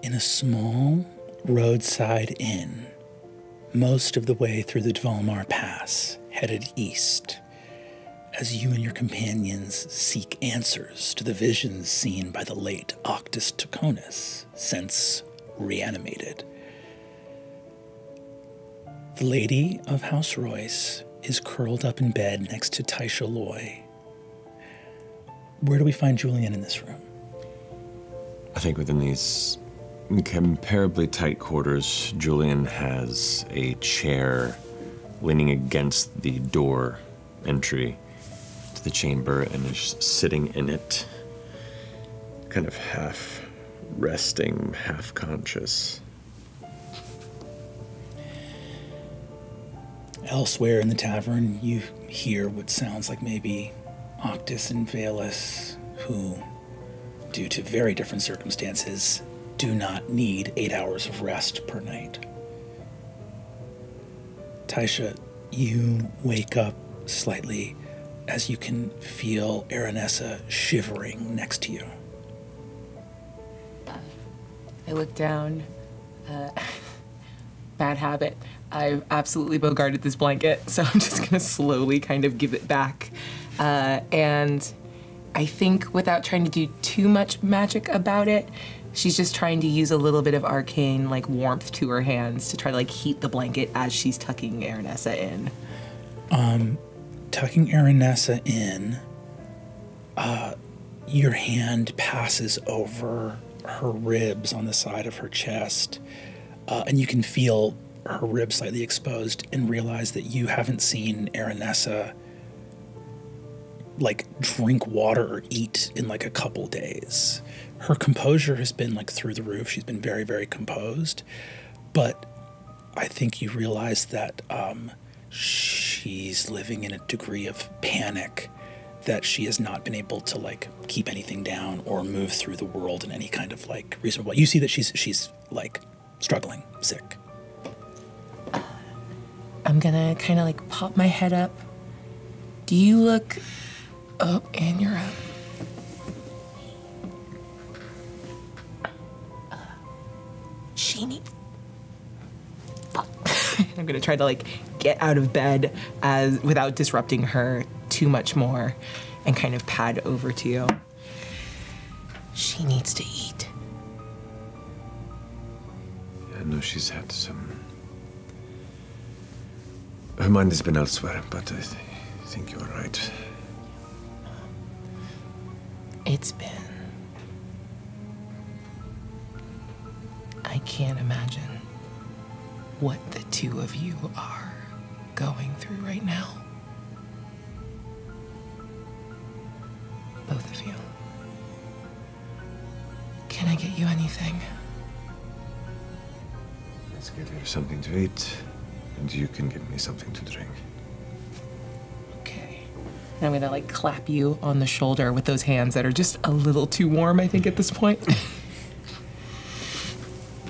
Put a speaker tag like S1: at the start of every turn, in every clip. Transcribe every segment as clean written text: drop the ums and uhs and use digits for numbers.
S1: in a small roadside inn, most of the way through the Dvalmar Pass, headed east, as you and your companions seek answers to the visions seen by the late Octus Toconis, since reanimated. The lady of House Royce is curled up in bed next to Thaisha Lloy. Where do we find Julien in this room?
S2: I think within these comparably tight quarters, Julien has a chair leaning against the door entry to the chamber and is sitting in it, kind of half resting, half conscious.
S1: Elsewhere in the tavern, you hear what sounds like maybe Octus and Vaelus, who, due to very different circumstances, do not need 8 hours of rest per night. Thaisha, you wake up slightly as you can feel Aranessa shivering next to you.
S3: I look down. Bad habit. I've absolutely bogarted this blanket, so I'm just gonna slowly kind of give it back. And I think without trying to do too much magic about it, she's just trying to use a little bit of arcane like warmth to her hands to try to like heat the blanket as she's tucking Aranessa in.
S1: Tucking Aranessa in, your hand passes over her ribs on the side of her chest, and you can feel her ribs slightly exposed and realize that you haven't seen Aranessa like drink water or eat in like a couple days. Her composure has been like through the roof. She's been very, very composed, but I think you realize that she's living in a degree of panic that she has not been able to like keep anything down or move through the world in any kind of like reasonable way. You see that she's like struggling, sick.
S3: I'm gonna kind of like pop my head up. Do you look up? And you're up. She needs. I'm gonna try to like get out of bed as without disrupting her too much more, and kind of pad over to you. She needs to eat.
S2: I know she's had some. Her mind has been elsewhere, but I think you're right.
S3: It's been. I can't imagine what the two of you are going through right now. Both of you. Can I get you anything?
S2: Let's get her something to eat, and you can give me something to drink.
S3: Okay. And I'm gonna like clap you on the shoulder with those hands that are just a little too warm, I think, at this point.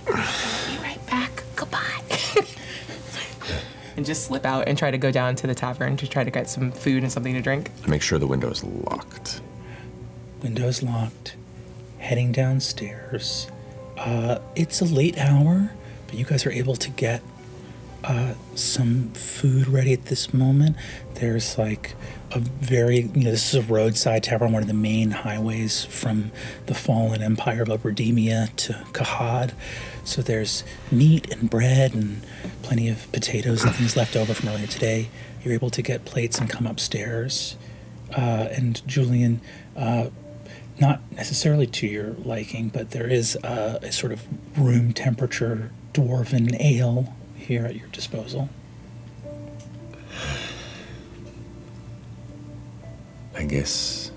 S3: I'll be right back. Goodbye. And just slip out and try to go down to the tavern to try to get some food and something to drink.
S2: Make sure the window is locked.
S1: Window's locked. Heading downstairs. It's a late hour, but you guys are able to get some food ready at this moment. There's like a very, this is a roadside tavern, one of the main highways from the fallen empire of Oberdemia to Kahad. So there's meat and bread and plenty of potatoes and things left over from earlier today. You're able to get plates and come upstairs. And Julien, not necessarily to your liking, but there is a sort of room temperature dwarven ale here at your disposal.
S2: I guess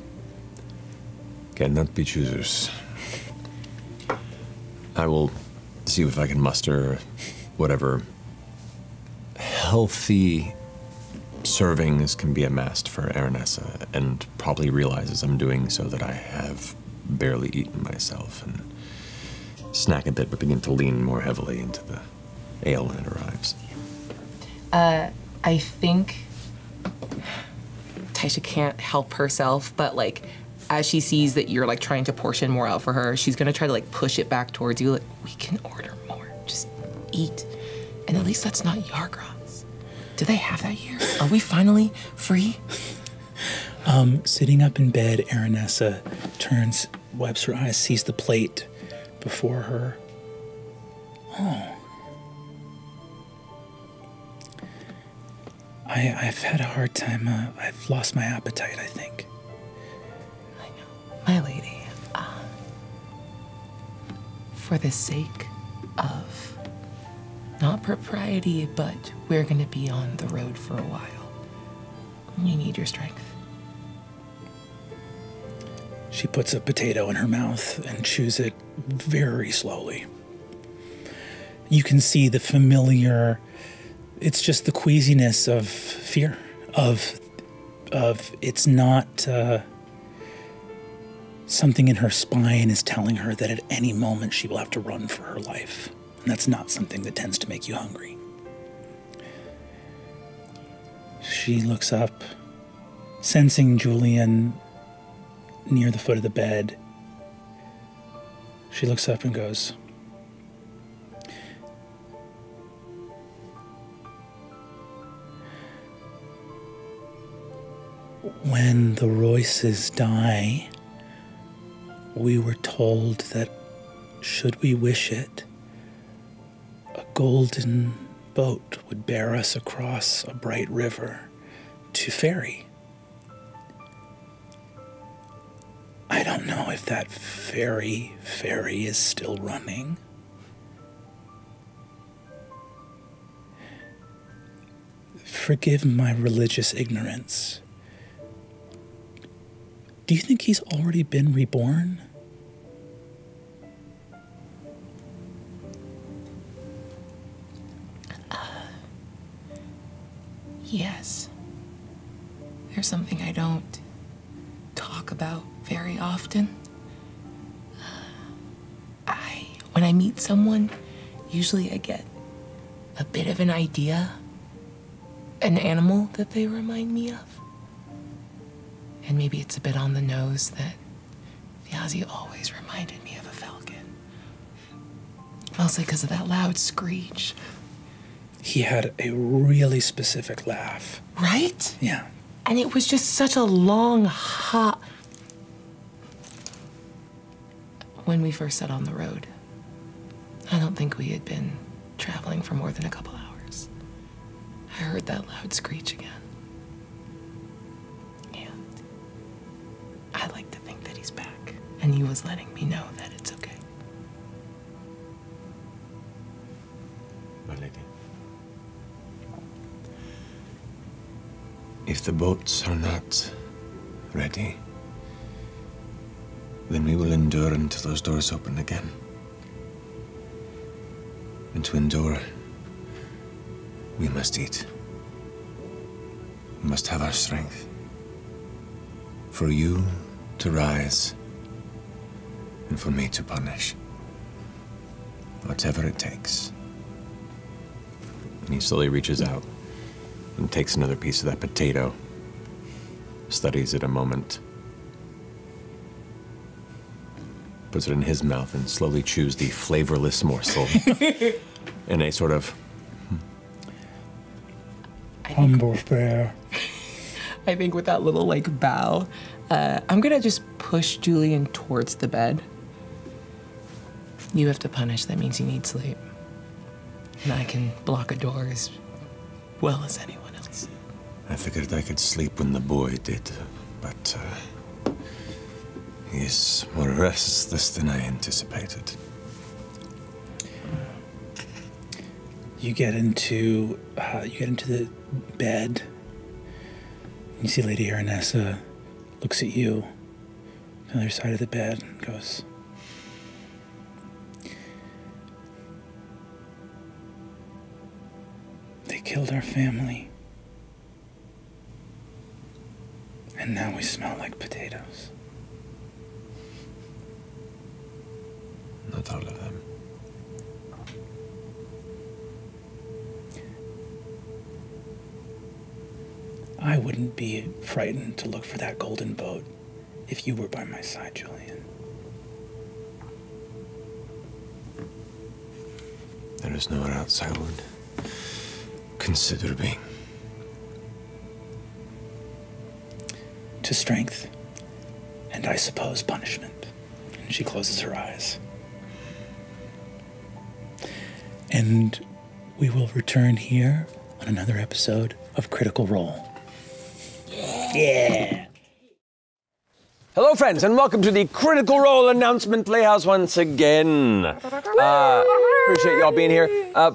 S2: cannot be choosers. I will see if I can muster whatever healthy servings can be amassed for Aranessa, and probably realizes I'm doing so that I have barely eaten myself, and snack a bit but begin to lean more heavily into the ale when it arrives.
S3: I think Thaisha can't help herself, but like as she sees that you're like trying to portion more out for her, she's gonna try to like push it back towards you. Like, we can order more. Just eat. And at least that's not Yargras. Do they have that here? Are we finally free?
S1: Sitting up in bed, Aranessa turns, wipes her eyes, sees the plate before her. Oh. I've had a hard time. I've lost my appetite, I think.
S3: I know. My lady, for the sake of not propriety, but we're going to be on the road for a while. You need your strength.
S1: She puts a potato in her mouth and chews it very slowly. You can see the familiar, it's just the queasiness of fear, of it's not something in her spine is telling her that at any moment she will have to run for her life. And that's not something that tends to make you hungry. She looks up, sensing Julien near the foot of the bed. She looks up and goes, when the Royces die, we were told that, should we wish it, a golden boat would bear us across a bright river to Ferry. I don't know if that ferry is still running. Forgive my religious ignorance. Do you think he's already been reborn?
S3: Yes. There's something I don't talk about very often. When I meet someone, usually I get a bit of an idea, an animal that they remind me of. And maybe it's a bit on the nose that Viazi always reminded me of a falcon. Mostly because of that loud screech.
S1: He had a really specific laugh.
S3: Right?
S1: Yeah.
S3: And it was just such a long hop. When we first set on the road, I don't think we had been traveling for more than a couple hours. I heard that loud screech again. And I like to think that he's back. And he was letting me know that it's okay.
S2: My lady. If the boats are not ready, then we will endure until those doors open again. And to endure, we must eat. We must have our strength. For you to rise, and for me to punish. Whatever it takes. And he slowly reaches out and takes another piece of that potato, studies it a moment, puts it in his mouth and slowly chews the flavorless morsel in a sort of
S1: humble fare.
S3: I think with that little like bow, I'm gonna just push Julien towards the bed. You have to punish, that means you need sleep. And I can block a door as well as anyone else.
S2: I figured I could sleep when the boy did, but he's more restless than I anticipated.
S1: You get into the bed. You see Lady Aranessa looks at you on the other side of the bed and goes, "They killed our family. And now we smell like potatoes."
S2: Not all of them.
S1: I wouldn't be frightened to look for that golden boat if you were by my side, Julien.
S2: There is nowhere else I would consider being.
S1: To strength, and I suppose punishment. And she closes her eyes. And we will return here on another episode of Critical Role. Yeah!
S4: Hello, friends, and welcome to the Critical Role Announcement Playhouse once again. Appreciate y'all being here.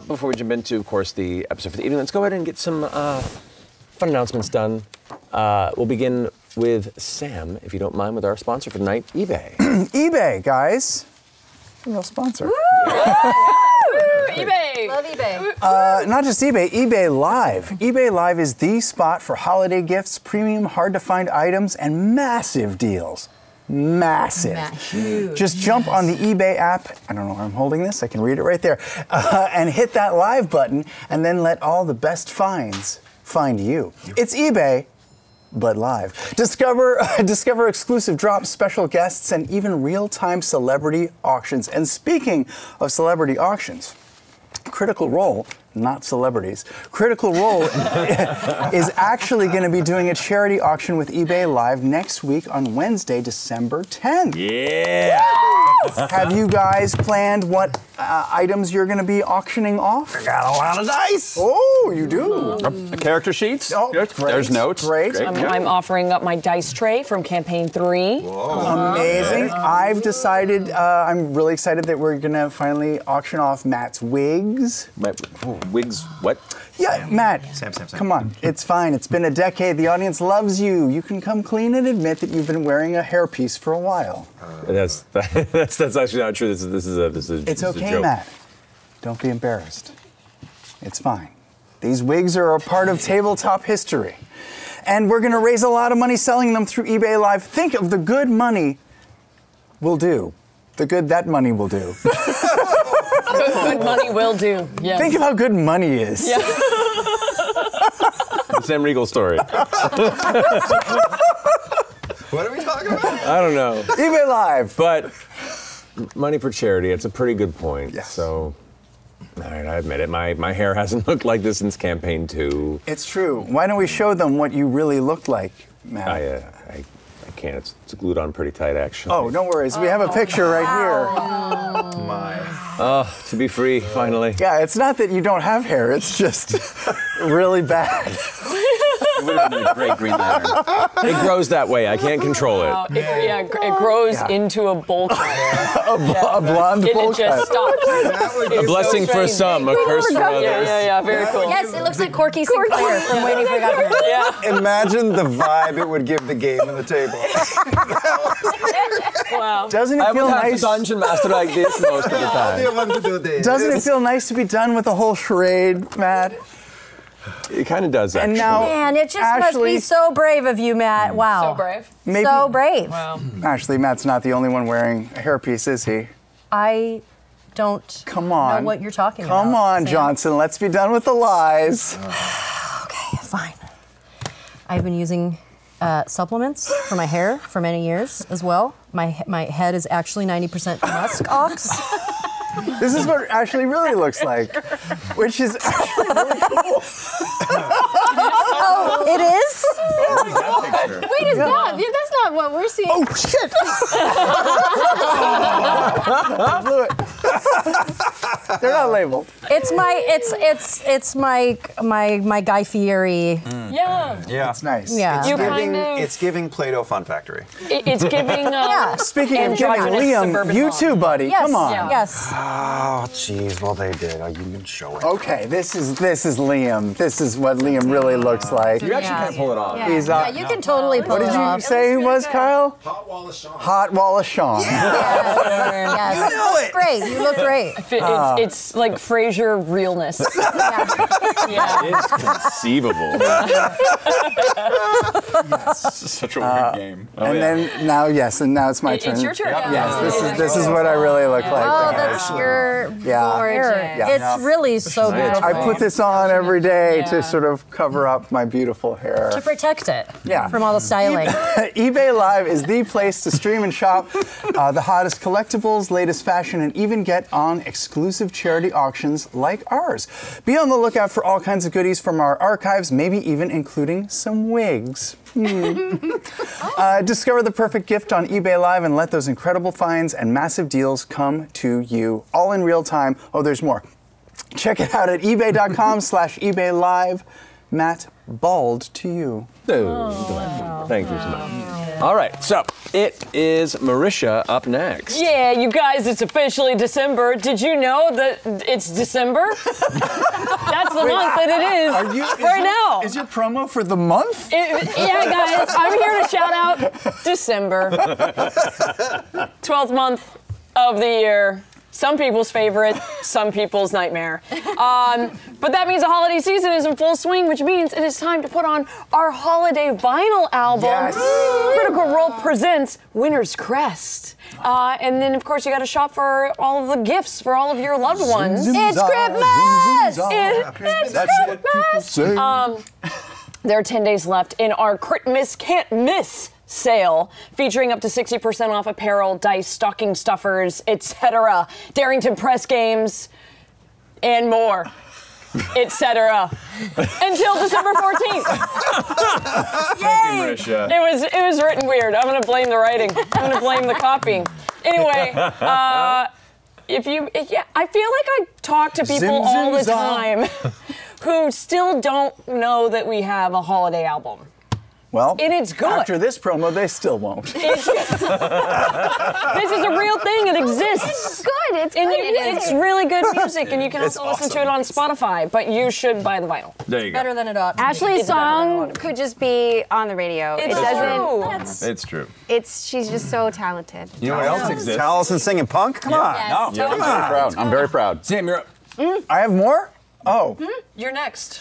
S4: Before we jump into, of course, the episode for the evening, let's go ahead and get some fun announcements done. We'll begin with Sam, if you don't mind, with our sponsor for tonight, eBay.
S5: eBay, guys. Real sponsor.
S6: eBay. Love eBay.
S5: Not just eBay, eBay Live. eBay Live is the spot for holiday gifts, premium, hard-to-find items, and massive deals. Massive. Just jump on the eBay app. I don't know where I'm holding this. I can read it right there. And hit that live button, and then let all the best finds find you. It's eBay, but live. Discover exclusive drops, special guests, and even real-time celebrity auctions. And speaking of celebrity auctions, Critical Role, not celebrities, Critical Role is actually going to be doing a charity auction with eBay Live next week on Wednesday, December 10th.
S4: Yeah!
S5: Have you guys planned what items you're going to be auctioning off?
S4: I got a lot of dice.
S5: Oh, you do?
S4: Character sheets.
S5: Oh, great.
S4: There's notes.
S5: Great.
S6: I'm offering up my dice tray from campaign 3.
S5: Amazing. I've decided, I'm really excited that we're going to finally auction off Matt's wigs.
S4: Wigs, what?
S5: Yeah, Matt,
S7: Sam.
S5: come on. It's fine. It's been a decade. The audience loves you. You can come clean and admit that you've been wearing a hairpiece for a while.
S4: That's actually not true. This is a
S5: It's okay,
S4: joke.
S5: Matt. Don't be embarrassed. It's fine. These wigs are a part of tabletop history. And we're going to raise a lot of money selling them through eBay Live. Think of the good money we'll do. The good that money will do.
S6: Good money will do. Yeah.
S5: Think of how good money is.
S6: Yeah.
S4: The Sam Riegel story.
S7: What are we talking about?
S4: I don't know.
S5: eBay Live.
S4: But money for charity, it's a pretty good point.
S5: Yes.
S4: So, all right, I admit it. My hair hasn't looked like this since campaign 2.
S5: It's true. Why don't we show them what you really look like, Matt?
S4: I can't. It's glued on pretty tight, actually.
S5: Oh, no worries. We have a picture right here.
S4: Oh, to be free, finally.
S5: Yeah, it's not that you don't have hair. It's just really bad.
S4: It would have been a great Green Lantern. It grows that way. I can't control it.
S6: It grows into a bowl cut.
S5: A blonde bowl
S6: It just
S5: cut.
S6: stops.
S4: A blessing for some, a curse for others.
S6: Yeah, very cool.
S8: Yes, it looks like Corky Sinclair from Waiting for Godmother.
S6: Yeah.
S7: Imagine the vibe it would give the game and the table.
S6: Wow.
S5: Doesn't
S4: I
S5: it
S4: would
S5: feel
S4: have
S5: nice?
S4: to dungeon master like this most of the time.
S5: Doesn't it feel nice to be done with the whole charade, Matt?
S4: It kind of does, actually.
S5: And now,
S8: Man, it just must
S5: Ashley,
S8: be so brave of you, Matt. Wow.
S6: So brave.
S5: maybe,
S8: So brave.
S6: Wow.
S5: Actually, Matt's not the only one wearing a hairpiece, is he?
S8: I don't
S5: Come on.
S8: know what you're talking about.
S5: Come on,
S8: Sam.
S5: Johnson. Let's be done with the lies.
S8: Okay, fine. I've been using supplements for my hair for many years as well. My head is actually 90% musk ox.
S5: This is what Ashley really looks like, which is actually really cool.
S8: Oh, it is?
S6: Wait, is that? That's not what we're seeing.
S5: Oh, shit! I blew it. They're not labeled.
S8: It's my Guy Fieri.
S6: Yeah.
S7: Yeah.
S5: It's nice.
S8: Yeah.
S6: You kind of.
S7: It's giving Play-Doh Fun Factory.
S6: It's giving.
S8: Yeah.
S5: Speaking of giving
S6: androgynous
S5: Liam,
S6: suburban
S5: you
S6: mom.
S5: too, buddy.
S8: Yes.
S5: Come on.
S6: Yeah.
S8: Yes.
S7: Oh, jeez. Well, they did. You can show it.
S5: Okay, this is Liam. This is what Liam really looks like.
S4: You actually can't pull it off.
S8: Yeah.
S5: He's
S8: Yeah, you can totally pull
S5: What did
S8: it
S5: you
S8: off.
S5: say he was, Kyle? Hot Wallace Shawn.
S8: Yes. You look great. You look great.
S6: It's
S9: It's like Frasier realness. Yeah.
S2: It's conceivable. Such a weird game. Oh,
S5: and then now it's my turn.
S9: It's your turn.
S5: Yes, this is what I really look like.
S8: Oh, that's your gorgeous. It's really so beautiful.
S5: I put this on every day to sort of cover up my beautiful hair.
S8: To protect it from all the styling.
S5: eBay Live is the place to stream and shop the hottest collectibles, latest fashion, and even get on exclusive charity auctions like ours. Be on the lookout for all kinds of goodies from our archives, maybe even including some wigs. Discover the perfect gift on eBay Live and let those incredible finds and massive deals come to you all in real time. Oh, there's more. Check it out at ebay.com/eBay Live. Matt, bald to you.
S4: Thank you so much. All right, so it is Marisha up next.
S9: Yeah, you guys, it's officially December. Did you know that it's December? That's the month that it is now.
S5: Is your promo for the month?
S9: Yeah, guys, I'm here to shout out December. 12th month of the year. Some people's favorite, some people's nightmare. But that means the holiday season is in full swing, which means it is time to put on our holiday vinyl album.
S5: Yes.
S9: Critical Role presents Winter's Crest. And then, of course, you got to shop for all of the gifts for all of your loved ones.
S6: It's Christmas!
S9: It's Christmas! There are 10 days left in our Christmas Can't Miss sale, featuring up to 60% off apparel, dice, stocking stuffers, etc., Darrington Press games, and more, etc. Until December 14th.
S2: Thank you, Marisha.
S9: It was written weird. I'm gonna blame the writing. I'm gonna blame the copying. Anyway, I feel like I talk to people all the time who still don't know that we have a holiday album.
S5: Well,
S9: and it's good.
S5: After this promo, they still won't.
S9: This is a real thing. It exists.
S6: It's good. It's good.
S9: It's really good music, and you can also listen to it on Spotify. But you should buy the vinyl.
S2: There you go.
S8: Better than it ought to be.
S6: Ashley's song could just be on the radio.
S9: It's
S6: doesn't.
S2: It's true.
S6: She's just so talented.
S7: You know what else exists? Taliesin singing punk? Come on.
S8: Yes.
S7: No.
S8: Come
S7: on. I'm very proud.
S2: Sam, you're up.
S5: I have more? Oh.
S9: You're next.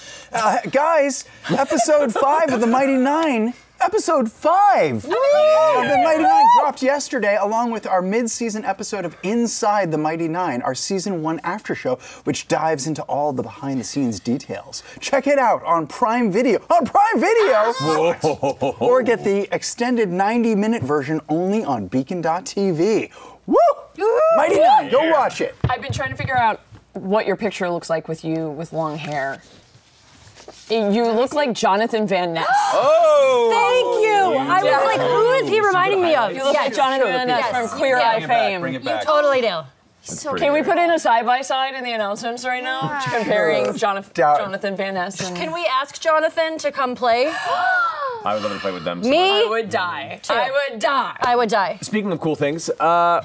S5: Guys, episode 5 of The Mighty Nine. Episode 5 of The Mighty Nine dropped yesterday, along with our mid-season episode of Inside The Mighty Nine, our season 1 after show, which dives into all the behind-the-scenes details. Check it out on Prime Video. On Prime Video! Or get the extended 90-minute version only on beacon.tv. Woo! Mighty Nine, go watch it.
S9: I've been trying to figure out what your picture looks like with you with long hair. You look like Jonathan Van Ness.
S8: Oh! Thank you! I was like, who is he reminding me of?
S9: You look like Jonathan Van Ness from Queer Eye fame.
S2: Bring it back.
S8: You totally do.
S9: Can we put in a side-by-side in the announcements right now? Comparing Jonathan Van Ness and...
S8: Can we ask Jonathan to come play?
S2: I would love to play with them.
S9: I would die. I would die.
S4: Speaking of cool things,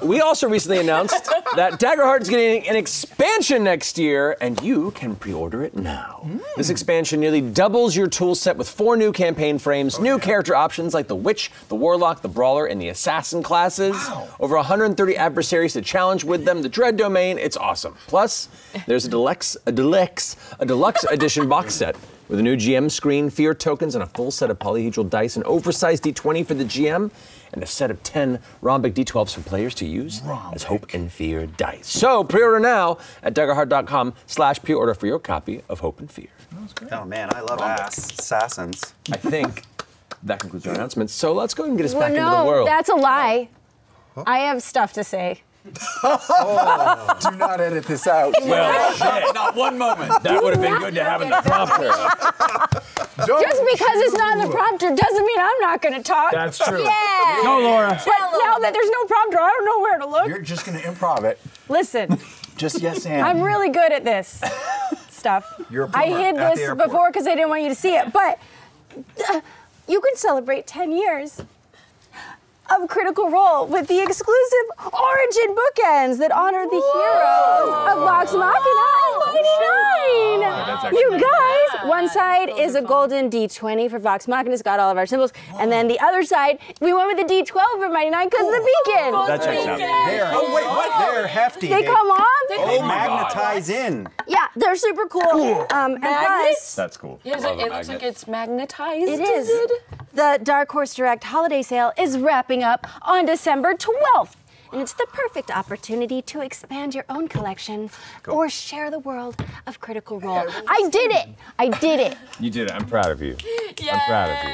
S4: we also recently announced that Daggerheart is getting an expansion next year, and you can pre-order it now. This expansion nearly doubles your tool set with 4 new campaign frames, new character options like the Witch, the Warlock, the Brawler, and the Assassin classes. Over 130 adversaries to challenge with them, the Dread Domain. It's awesome. Plus, there's a deluxe edition box set with a new GM screen, fear tokens, and a full set of polyhedral dice, an oversized D20 for the GM, and a set of 10 rhombic D12s for players to use as Hope and Fear dice. So pre-order now at daggerheart.com/pre-order for your copy of Hope and Fear.
S7: Oh man, I love assassins.
S4: I think that concludes our announcements. So let's go and get us back into the world.
S6: That's a lie. I have stuff to say.
S5: Do not edit this out.
S2: Well, shit, not one moment. That would have been good to have in the prompter.
S6: Just because it's not in the prompter doesn't mean I'm not going to talk.
S2: That's true.
S6: Yeah.
S2: Go, Laura.
S6: But now that there's no prompter, I don't know where to look.
S5: You're just going to improv it.
S6: Listen.
S5: Just yes and.
S6: I'm really good at this stuff.
S7: You're a
S6: I
S7: plumber
S6: hid
S7: at the
S6: this
S7: airport.
S6: before because I didn't want you to see it. But you can celebrate 10 years of Critical Role with the exclusive Origin bookends that honor the heroes of Vox Machina and Mighty Nine. You guys, one side is a golden D20 for Vox Machina. It's got all of our symbols. And then the other side, we went with the D12 for Mighty Nine because of the beacon.
S4: That checks out.
S7: Oh, wait, what? They're hefty.
S6: They come off.
S7: They magnetize in.
S6: Yeah, they're super cool. And plus,
S2: That's cool.
S9: Yes, it looks like it's magnetized.
S6: it is. The Dark Horse Direct holiday sale is wrapping up on December 12th. And it's the perfect opportunity to expand your own collection or share the world of Critical Role. I did it! I did it!
S4: You did it. I'm proud of you. I'm proud of you.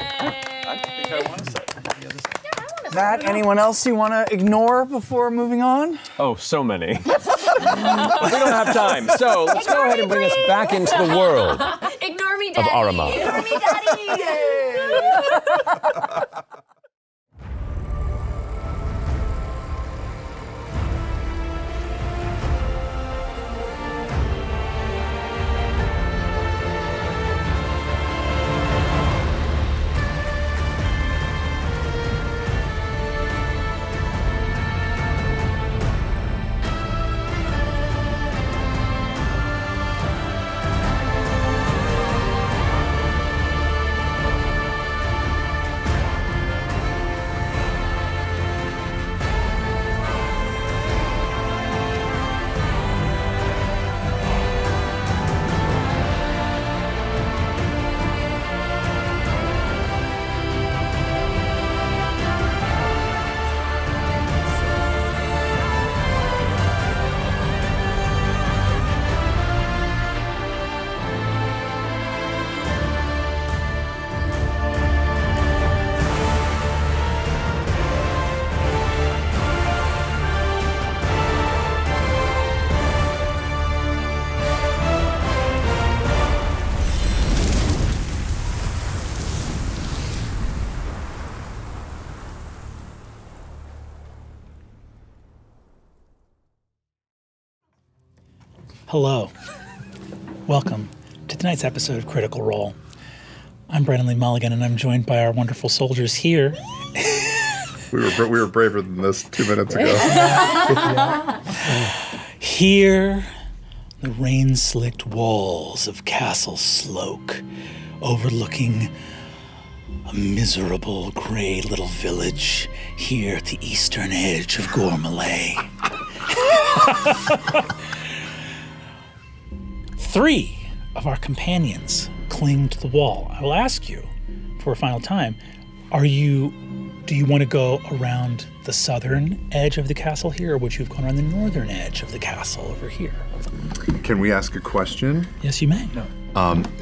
S2: I think I want to say.
S5: Matt, anyone else you want to ignore before moving on?
S4: Oh, so many. We don't have time. So let's go ahead and bring us back into the world
S6: Ignore me,
S4: of
S6: Daddy!
S4: Arama.
S6: Ignore me, Daddy!
S1: Hello. Welcome to tonight's episode of Critical Role. I'm Brennan Mulligan, and I'm joined by our wonderful soldiers here.
S10: We were braver than this 2 minutes ago.
S1: Here, the rain-slicked walls of Castle Sloak, overlooking a miserable gray little village here at the eastern edge of Gormalay. 3 of our companions cling to the wall. I will ask you for a final time, do you want to go around the southern edge of the castle here, or would you have gone around the northern edge of the castle over here?
S10: Can we ask a question?
S1: Yes, you may. No.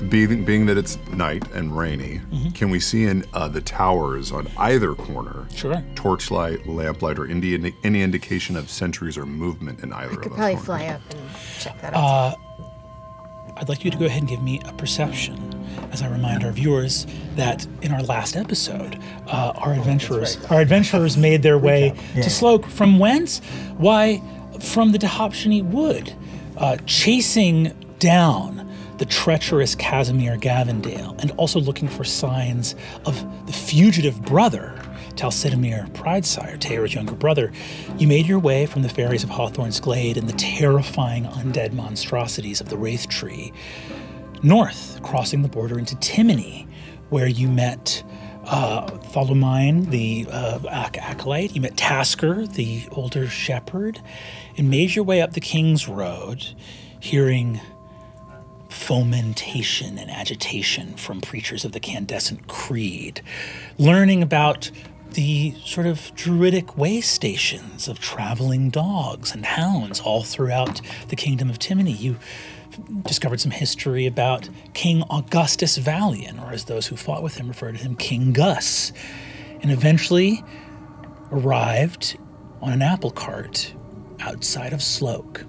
S10: Being that it's night and rainy, can we see in the towers on either corner?
S1: Sure.
S10: Torchlight, lamplight, or any indication of sentries or movement in either of those
S6: Probably
S10: corners?
S6: fly up and check that out.
S1: I'd like you to go ahead and give me a perception, as I remind our viewers that in our last episode, our adventurers made their way to Sloak. From whence? Why, from the Dahopshani Wood, chasing down the treacherous Casimir Gavendale, and also looking for signs of the fugitive brother, Taliesin Pridesire, Taylor's younger brother. You made your way from the fairies of Hawthorne's Glade and the terrifying undead monstrosities of the Wraith Tree, north, crossing the border into Timony, where you met Thalumine, the acolyte. You met Tasker, the older shepherd, and made your way up the King's Road, hearing fomentation and agitation from preachers of the Candescent Creed, learning about the sort of druidic way stations of traveling dogs and hounds all throughout the kingdom of Timony. You discovered some history about King Augustus Valiant, or as those who fought with him referred to him, King Gus, and eventually arrived on an apple cart outside of Sloak.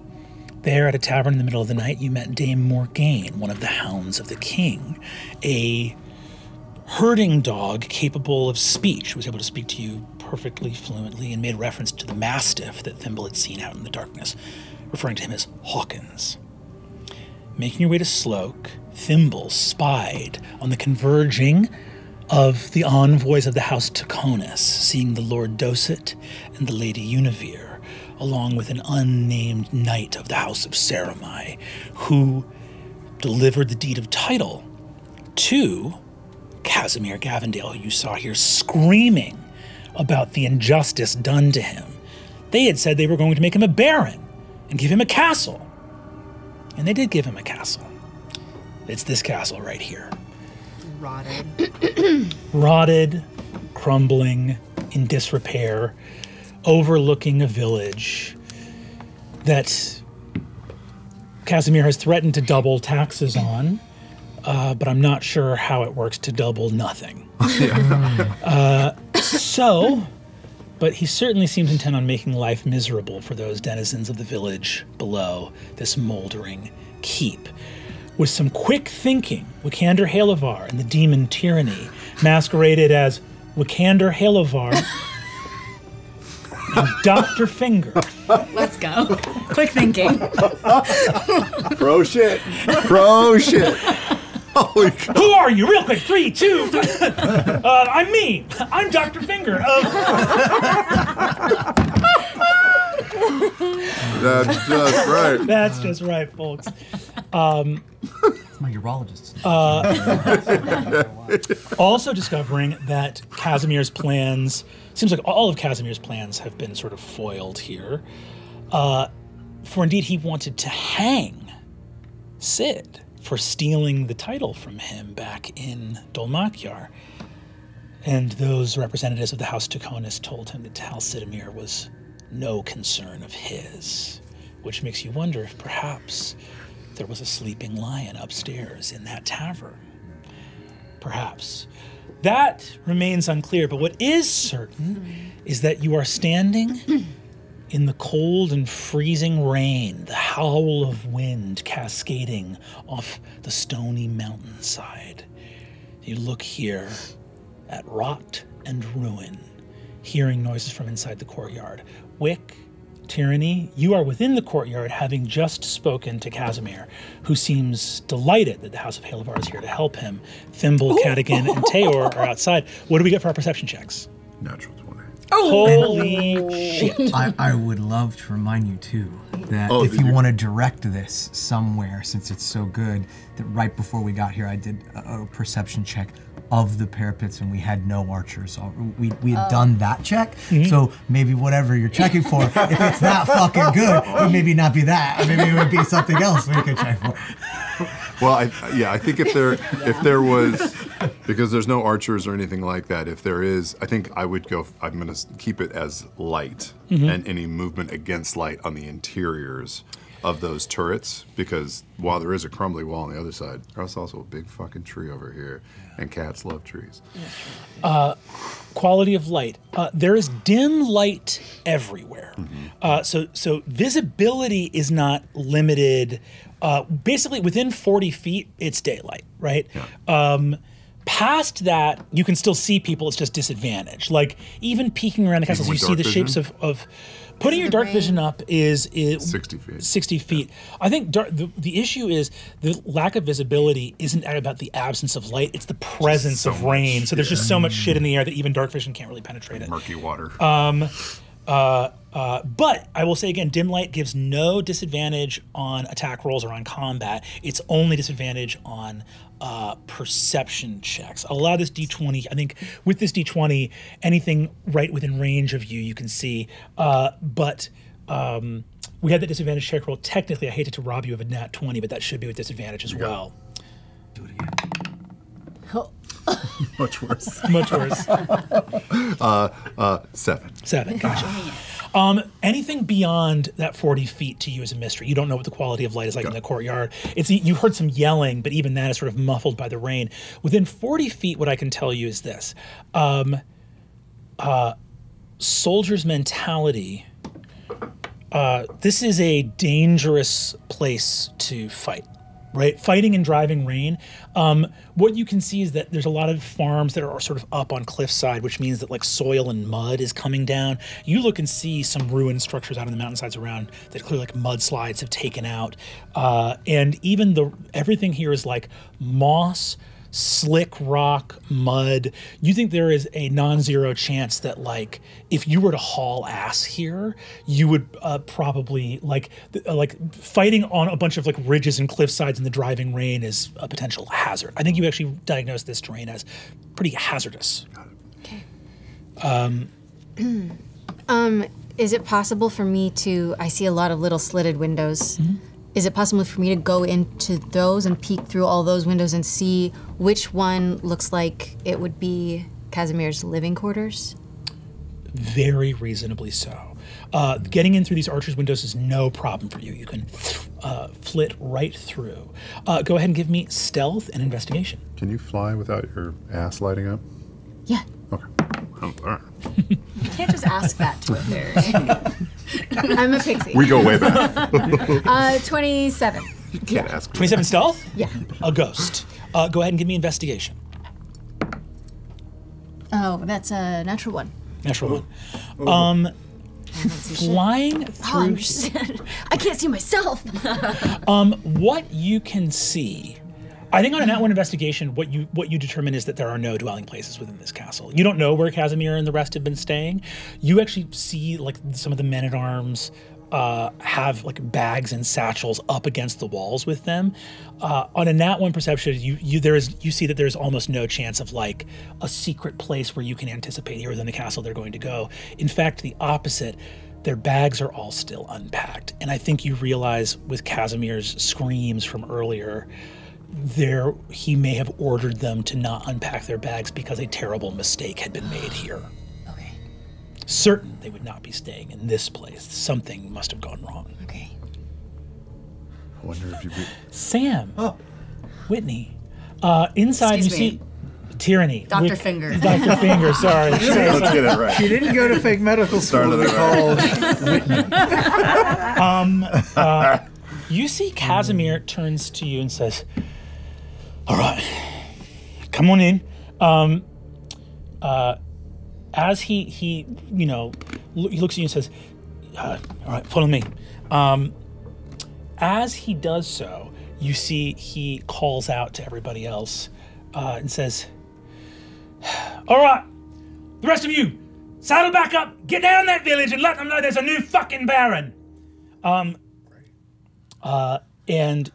S1: There, at a tavern in the middle of the night, you met Dame Morgaine, one of the hounds of the king, a herding dog capable of speech, who was able to speak to you perfectly fluently, and made reference to the mastiff that Thimble had seen out in the darkness, referring to him as Hawkins. Making your way to Sloak, Thimble spied on the converging of the envoys of the House Taconis, seeing the Lord Docet and the Lady Univere, along with an unnamed knight of the House of Saramai, who delivered the deed of title to Casimir Gavendale, who you saw here screaming about the injustice done to him. They had said they were going to make him a baron and give him a castle. And they did give him a castle. It's this castle right here.
S11: Rotted.
S1: Rotted, crumbling, in disrepair, overlooking a village that Casimir has threatened to double taxes on, but I'm not sure how it works to double nothing. But he certainly seems intent on making life miserable for those denizens of the village below this moldering keep. With some quick thinking, Wikander Halavar and the demon Tyranny masqueraded as Wikander Halavar and Dr. Finger.
S11: Let's go. Quick thinking.
S10: Pro shit. Pro shit. Holy God.
S1: Who are you? Real quick. 3, 2. I'm me. I'm Dr. Finger.
S10: That's just right.
S1: That's just right, folks.
S12: It's my urologist.
S1: Also discovering that Casimir's plans, seems like all of Casimir's plans have been sort of foiled here. For indeed he wanted to hang Sid for stealing the title from him back in Dolmakyar. And those representatives of the House Tuconis told him that Taliesin was no concern of his, which makes you wonder if perhaps there was a sleeping lion upstairs in that tavern. Perhaps. That remains unclear, but what is certain is that you are standing in the cold and freezing rain, the howl of wind cascading off the stony mountainside. You look here at rot and ruin, hearing noises from inside the courtyard. Wick, Tyranny, you are within the courtyard, having just spoken to Casimir, who seems delighted that the House of Halavar is here to help him. Thimble, Kattigan, and Tayor are outside. What do we get for our perception checks?
S10: Natural 20.
S1: Holy shit.
S12: I would love to remind you, too, that if you want to direct this somewhere, since it's so good, that right before we got here, I did a perception check of the parapets and we had no archers. We had done that check, so maybe whatever you're checking for, if it's that fucking good, it would maybe not be that. Maybe it would be something else we could check for.
S10: Well, I think if there was, because there's no archers or anything like that, if there is, I think I would go, I'm going to keep it as light and any movement against light on the interiors of those turrets, because while there is a crumbly wall on the other side, there's also a big fucking tree over here, and cats love trees.
S1: Quality of light. There is dim light everywhere. So visibility is not limited. Basically, within 40 feet, it's daylight, right? Yeah. Past that, you can still see people. It's just disadvantage. Like, even peeking around the castle, you see the shapes of putting your dark vision up is 60 feet. 60 feet. I think the issue is the lack of visibility isn't about the absence of light. It's the presence of rain. So there's just so much shit in the air that even dark vision can't really penetrate it.
S10: Murky water.
S1: But I will say again, dim light gives no disadvantage on attack rolls or on combat. It's only disadvantage on perception checks. I'll allow this D20. I think with this D20, anything right within range of you can see. But we had that disadvantage check roll. Technically, I hated to rob you of a nat 20, but that should be with disadvantage as well.
S12: Do it again.
S10: Much worse.
S1: Much worse.
S10: 7.
S1: 7, gotcha. Anything beyond that 40 feet to you is a mystery. You don't know what the quality of light is like in the courtyard. You heard some yelling, but even that is sort of muffled by the rain. Within 40 feet, what I can tell you is this. Soldier's mentality. This is a dangerous place to fight. Right, fighting and driving rain. What you can see is that there's a lot of farms that are sort of up on cliffside, which means that like soil and mud is coming down. You look and see some ruined structures out on the mountainsides around that clearly like mudslides have taken out, and even everything here is like moss, slick rock, mud. You think there is a non-zero chance that, like, if you were to haul ass here, you would probably, like fighting on a bunch of, like, ridges and cliff sides in the driving rain is a potential hazard. I think you actually diagnosed this terrain as pretty hazardous.
S6: Okay.
S11: Is it possible for me to, I see a lot of little slitted windows.
S1: Mm-hmm.
S11: Is it possible for me to go into those and peek through all those windows and see which one looks like it would be Casimir's living quarters?
S1: Very reasonably so. Getting in through these archers' windows is no problem for you. You can flit right through. Go ahead and give me stealth and investigation.
S10: Can you fly without your ass lighting up?
S11: Yeah.
S10: Okay. Oh, all right.
S11: You can't just ask that to a fairy. I'm a pixie.
S10: We go way back.
S11: 27.
S10: You can't ask.
S1: 27 stealth?
S11: Yeah.
S1: A ghost. Go ahead and give me investigation.
S11: Oh, that's a natural one.
S1: Natural one. Flying through.
S11: I can't see myself.
S1: What you can see, I think on a nat 1 investigation, what you determine is that there are no dwelling places within this castle. You don't know where Casimir and the rest have been staying. You actually see, like, some of the men-at-arms have, like, bags and satchels up against the walls with them. On a nat 1 perception, you see that there's almost no chance of, like, a secret place where you can anticipate here within the castle they're going to go. In fact, the opposite. Their bags are all still unpacked. And I think you realize with Casimir's screams from earlier, he may have ordered them to not unpack their bags because a terrible mistake had been made here.
S11: Okay.
S1: Certain they would not be staying in this place. Something must have gone wrong.
S11: Okay.
S10: I wonder if you.
S1: Sam. Oh. Whitney. Inside
S11: Excuse
S1: you
S11: me.
S1: see Tyranny.
S11: Dr. Finger.
S1: Dr. Finger, sorry.
S10: Let's get it right.
S5: She didn't go to fake medical school to be called Whitney.
S1: You see Casimir turns to you and says, "All right, come on in." As he looks at you and says, "All right, follow me." As he does so, you see he calls out to everybody else and says, "All right, the rest of you, saddle back up, get down that village and let them know there's a new fucking Baron." And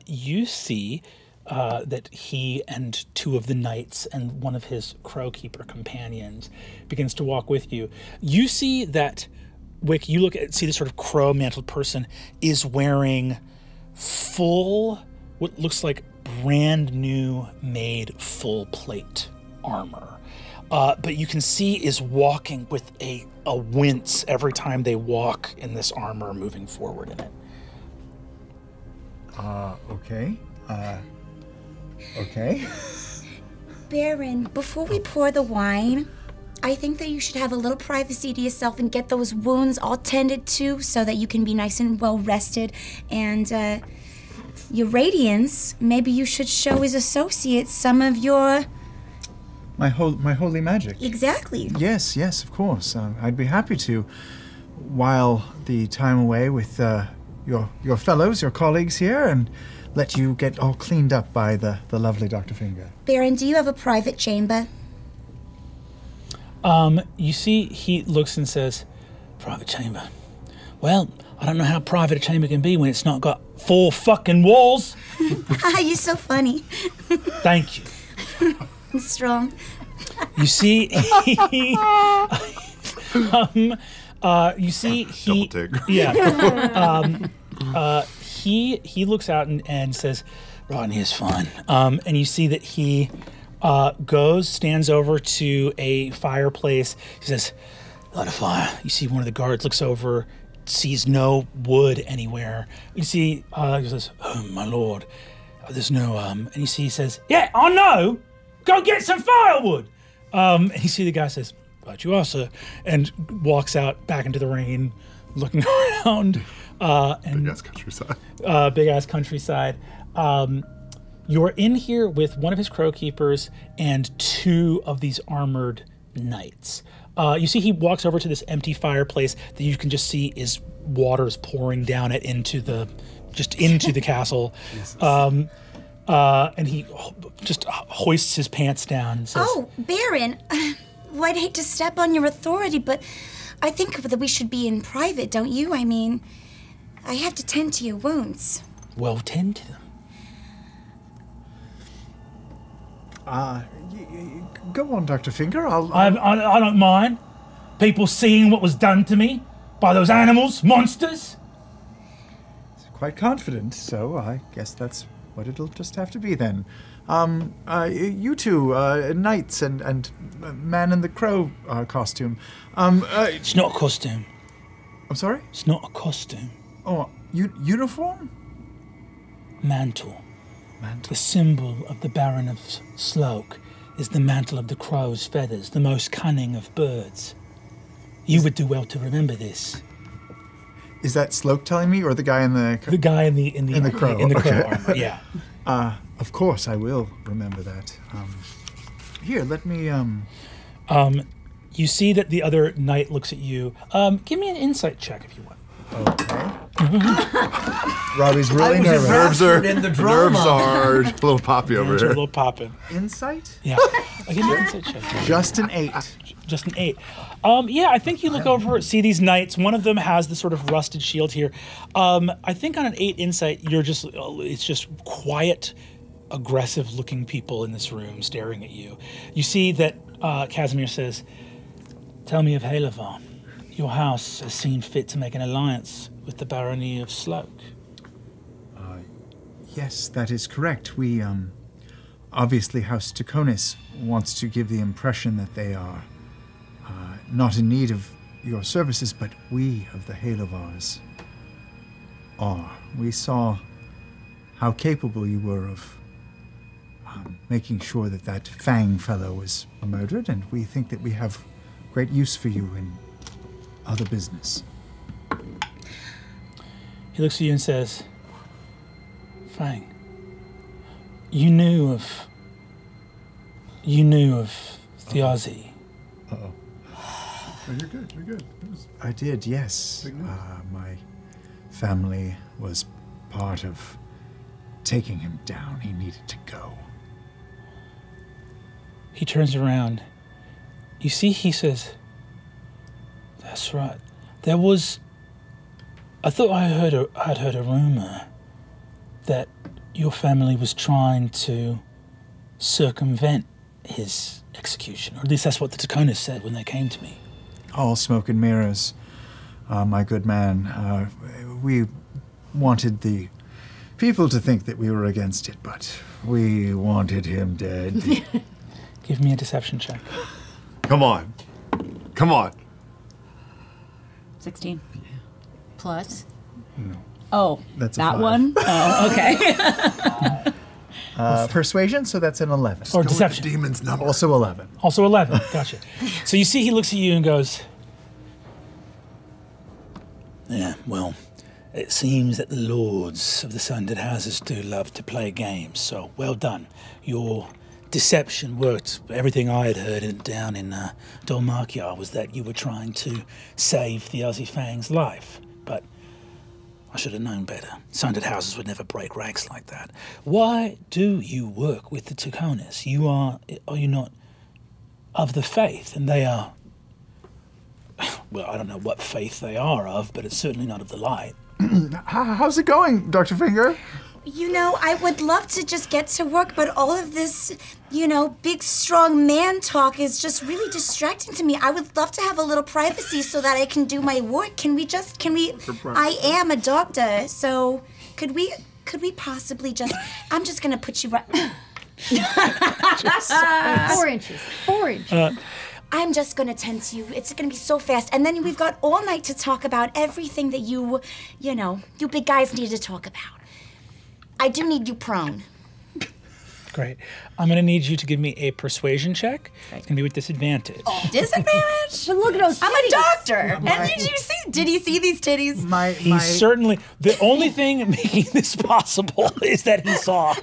S1: you see that he and two of the knights and one of his crowkeeper companions begins to walk with you. You see that Wick, see this sort of crow-mantled person is wearing full, what looks like brand new made full plate armor. But you can see is walking with a wince every time they walk in this armor moving forward in it.
S5: Okay. Okay.
S13: Baron, before we pour the wine, I think that you should have a little privacy to yourself and get those wounds all tended to so that you can be nice and well rested. And your radiance, maybe you should show his associates some of your...
S5: My holy magic.
S13: Exactly.
S5: Yes, of course. I'd be happy to while the time away with your fellows, your colleagues here, and let you get all cleaned up by the lovely Dr. Finger.
S13: Baron, do you have a private chamber?
S1: You see, he looks and says, "Private chamber. Well, I don't know how private a chamber can be when it's not got 4 fucking walls."
S13: You're so funny.
S1: Thank you.
S13: Strong.
S1: You see, he he looks out and says, "Right in here's fine." And you see that he stands over to a fireplace. He says, "Light a fire." You see one of the guards looks over, sees no wood anywhere. You see, he says, "Oh, my lord, there's no," and you see he says, "Yeah, I know. Go get some firewood." And you see the guy says, "Right you are, sir," and walks out back into the rain, looking around.
S10: Big-ass countryside.
S1: Big-ass countryside. You're in here with one of his crowkeepers and 2 of these armored knights. You see he walks over to this empty fireplace that you can just see is water's pouring down it into the castle. And he just hoists his pants down and says,
S13: Oh, Baron, well, I'd hate to step on your authority, but I think that we should be in private, don't you? I mean, I have to tend to your wounds.
S1: Well, tend to them.
S14: Go on, Dr. Finger.
S1: I don't mind people seeing what was done to me by those animals, monsters.
S14: Quite confident, so I guess that's what it'll just have to be then. You two, knights and man in the crow costume.
S1: It's not a costume.
S14: I'm sorry?
S1: It's not a costume.
S14: Oh, uniform?
S1: Mantle. The symbol of the Baron of Sloak is the mantle of the crow's feathers, the most cunning of birds. You would do well to remember this.
S14: Is that Sloak telling me, or the guy in the...
S1: The guy in the
S14: crow.
S1: In the crow
S14: Okay.
S1: armor, yeah.
S14: Of course, I will remember that. Here, let me...
S1: You see that the other knight looks at you. Give me an insight check if you want.
S14: Okay. Robbie's really nervous.
S10: Nerves are a little poppy over
S1: Nerves are
S10: here.
S1: a little popping.
S14: Insight?
S1: Yeah. I'll give you an insight check.
S14: Just an 8.
S1: Just an 8. Yeah, I think you look over, see these knights. One of them has the sort of rusted shield here. I think on an 8 insight, it's just quiet, aggressive-looking people in this room staring at you. You see that Casimir says, "Tell me of Halevar. Your house has seen fit to make an alliance with the Barony of Sloak."
S14: Yes, that is correct. We, obviously House Taconis wants to give the impression that they are not in need of your services, but we of the Halovars are. We saw how capable you were of making sure that that Fang fellow was murdered, and we think that we have great use for you in other business.
S1: He looks at you and says, "Fang, you knew of Thiazi."
S10: Uh-oh. Oh, you're good, you're good.
S14: I did, yes. My family was part of taking him down. He needed to go.
S1: He turns around. You see, he says, "That's right. There was... I thought I'd heard a rumor that your family was trying to circumvent his execution. Or at least that's what the Taconis said when they came to me."
S14: All smoke and mirrors, my good man. We wanted the people to think that we were against it, but we wanted him dead.
S1: Give me a deception check.
S10: Come on. Come on.
S11: 16. Plus?
S14: No.
S11: Oh,
S14: That's a
S11: that
S14: 5.
S11: one? Oh, okay.
S14: Persuasion, so that's an 11.
S1: Or deception.
S10: Demon's number.
S14: Also 11.
S1: Also 11. Gotcha. So you see he looks at you and goes, "Yeah, well, it seems that the lords of the Sundered Houses do love to play games, so well done. Your deception worked. Everything I had heard down in Dolmarkiar was that you were trying to save Thiazi Fang's life, but I should have known better. Sundered Houses would never break ranks like that. Why do you work with the Taconis? Are you not of the faith? And they are, well, I don't know what faith they are of, but it's certainly not of the light."
S14: How's it going, Dr. Finger?
S13: You know, I would love to just get to work, but all of this, big, strong man talk is just really distracting to me. I would love to have a little privacy so that I can do my work. I am a doctor, so could we possibly I'm just gonna put you right.
S11: 4 inches. 4 inches.
S13: I'm just gonna tend to you. It's gonna be so fast. And then we've got all night to talk about everything that you big guys need to talk about. I do need you prone.
S1: Great. I'm going to need you to give me a persuasion check. It's going to be with disadvantage.
S9: Disadvantage?
S11: But look at those
S9: I'm a doctor.
S14: My-
S9: And did you see these titties?
S1: He's certainly, the only thing making this possible is that he saw.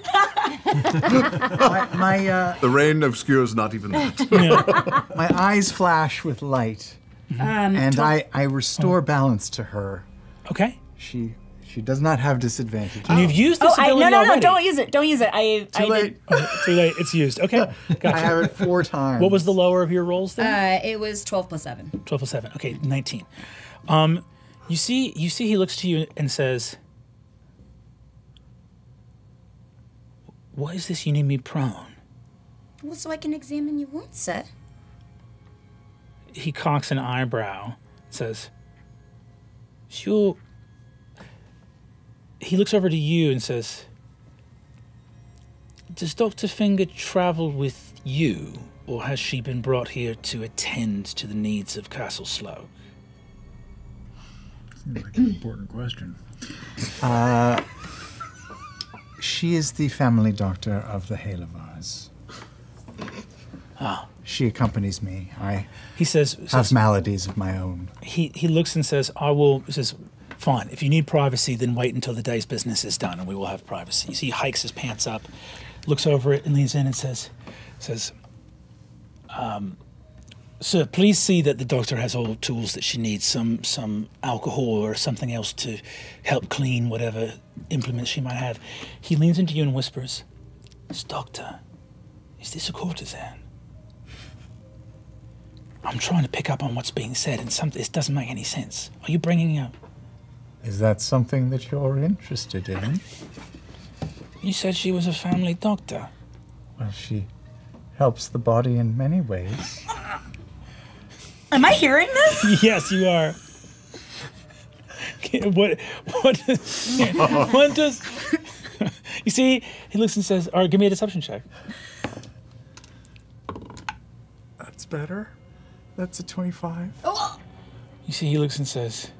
S10: The rain obscures not even that.
S14: My eyes flash with light, and I restore balance to her.
S1: Okay.
S14: She She does not have disadvantage.
S1: And you've used this ability
S9: no,
S1: already.
S9: don't use it. Don't use it.
S14: Too late.
S1: Too late. It's used. Okay, gotcha.
S14: I have it 4 times.
S1: What was the lower of your rolls then?
S11: It was 12 plus 7.
S1: 12 plus 7. Okay, 19. You see he looks to you and says, "What is this you need me prone?"
S13: Well, so I can examine your wound, sir.
S1: He cocks an eyebrow, says, "Sure." He looks over to you and says, "Does Dr. Finger travel with you, or has she been brought here to attend to the needs of Castle Sloak?"
S14: Seems like an important question. She is the family doctor of the Halovars.
S1: Ah.
S14: She accompanies me. I
S1: says
S14: have maladies of my own.
S1: He looks and says, "I will." He says, "Fine. If you need privacy, then wait until the day's business is done, and we will have privacy." You see, he hikes his pants up, looks over it, and leans in and says, "Sir, please see that the doctor has all tools that she needs. Some alcohol or something else to help clean whatever implements she might have." He leans into you and whispers, "Doctor, is this a courtesan? I'm trying to pick up on what's being said, and this doesn't make any sense. Are you bringing up?"
S14: Is that something that you're interested in?
S1: You said she was a family doctor.
S14: Well, she helps the body in many ways.
S11: Am I hearing this?
S1: Yes, you are. What does... You see, he looks and says, "All right, give me a deception check."
S14: That's better. That's a 25.
S1: You see, he looks and says,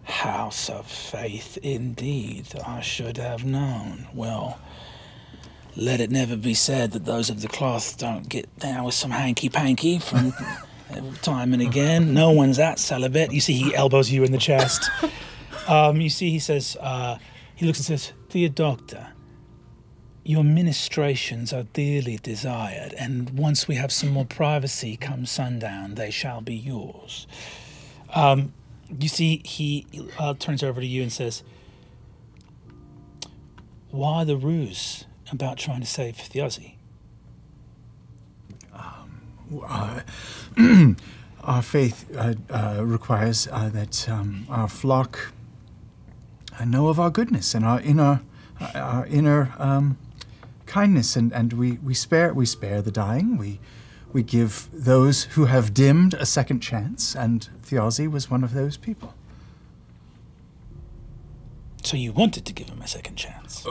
S1: "House of Faith indeed, I should have known. Well, let it never be said that those of the cloth don't get down with some hanky-panky from time and again. No one's that celibate." You see, he elbows you in the chest. You see, he says, he looks and says, "Dear doctor, your ministrations are dearly desired, and once we have some more privacy come sundown, they shall be yours." You see, he turns over to you and says, "Why the ruse about trying to save Thiosi?"
S14: Our faith requires that our flock know of our goodness and our inner kindness, and we spare the dying. We give those who have dimmed a second chance, and Thiosi was one of those people.
S1: So you wanted to give him a second chance?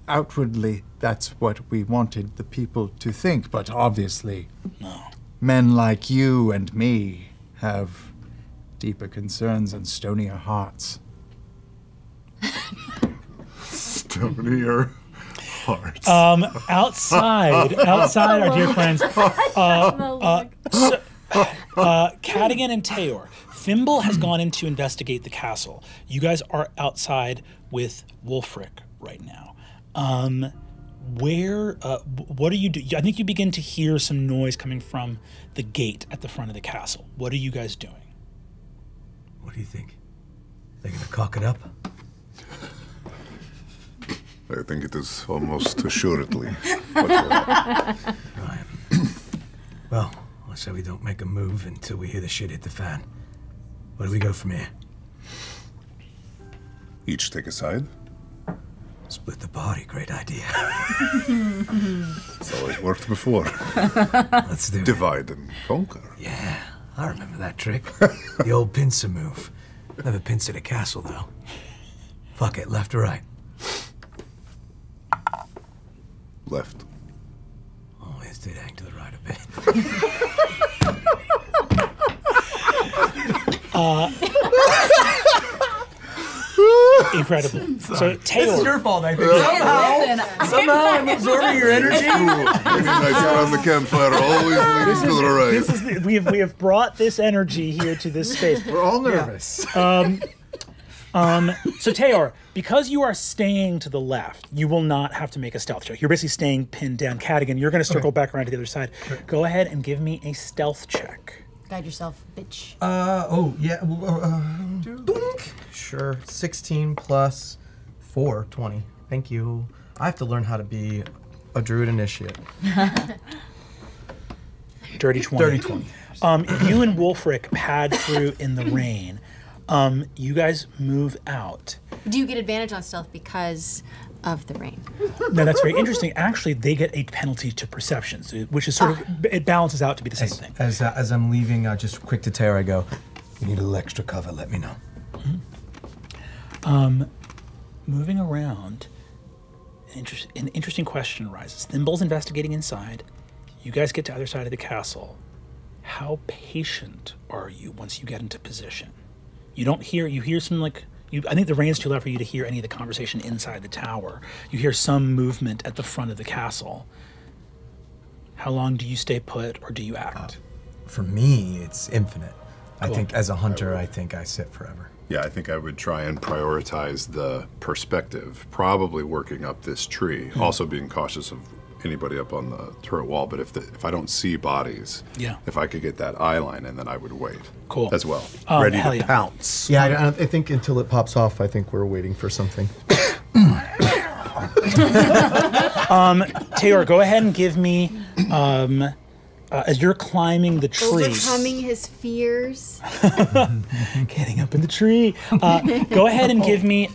S14: Outwardly, that's what we wanted the people to think, but obviously,
S1: no.
S14: Men like you and me have deeper concerns and stonier hearts.
S10: Stonier hearts.
S1: Outside, our dear friends, Kattigan and Tayor. Thimble has gone in to investigate the castle. You guys are outside with Wulfric right now. What are you doing? I think you begin to hear some noise coming from the gate at the front of the castle. What are you guys doing?
S12: What do you think? They gonna cock it up?
S10: I think it is almost assuredly.
S12: Right. Well, let's say we don't make a move until we hear the shit hit the fan. Where do we go from here?
S10: Each take a side.
S12: Split the party, great idea.
S10: It's always worked before.
S12: Let's do it.
S10: Divide and conquer.
S12: Yeah, I remember that trick. The old pincer move. Never pincered a castle, though. Fuck it, left or right?
S10: Left.
S12: Always did hang to the right a bit.
S1: Incredible. So Tayor,
S12: this is your fault, I think. Somehow I'm absorbing your energy.
S10: Nice around the campfire, always leaning to the right.
S1: This is we have brought this energy here to this space.
S14: We're all nervous.
S1: So Tayor, because you are staying to the left, you will not have to make a stealth check. You're basically staying pinned down. Kattigan, you're going to circle back around to the other side. Go ahead and give me a stealth check.
S11: Guide yourself, bitch.
S12: Oh, yeah. Doink. Sure. 16 plus 4, 20. Thank you. I have to learn how to be a druid initiate.
S1: Dirty 20.
S12: Dirty 20.
S1: You and Wolfric pad through in the rain. You guys move out.
S11: Do you get advantage on stealth because of the rain?
S1: No, that's very interesting. Actually, they get a penalty to perception, which is sort of, it balances out to be the same thing.
S12: As I'm leaving, just quick to Tara, I go, you need a little extra cover, let me know.
S1: Moving around, an interesting question arises. Thimble's investigating inside. You guys get to the other side of the castle. How patient are you once you get into position? You hear some I think the rain's too loud for you to hear any of the conversation inside the tower. You hear some movement at the front of the castle. How long do you stay put or do you act?
S12: For me, it's infinite.
S1: Cool.
S12: I think as a hunter, I think I sit forever.
S10: Yeah, I think I would try and prioritize the perspective, probably working up this tree, also being cautious of anybody up on the turret wall, but if I don't see bodies, if I could get that eye line in, then I would wait.
S1: Cool.
S10: As well. Ready to pounce.
S12: Yeah, I think until it pops off, I think we're waiting for something.
S1: Taylor, go ahead and give me, as you're climbing the tree.
S11: Overcoming his fears.
S1: Getting up in the tree. Go ahead and give me,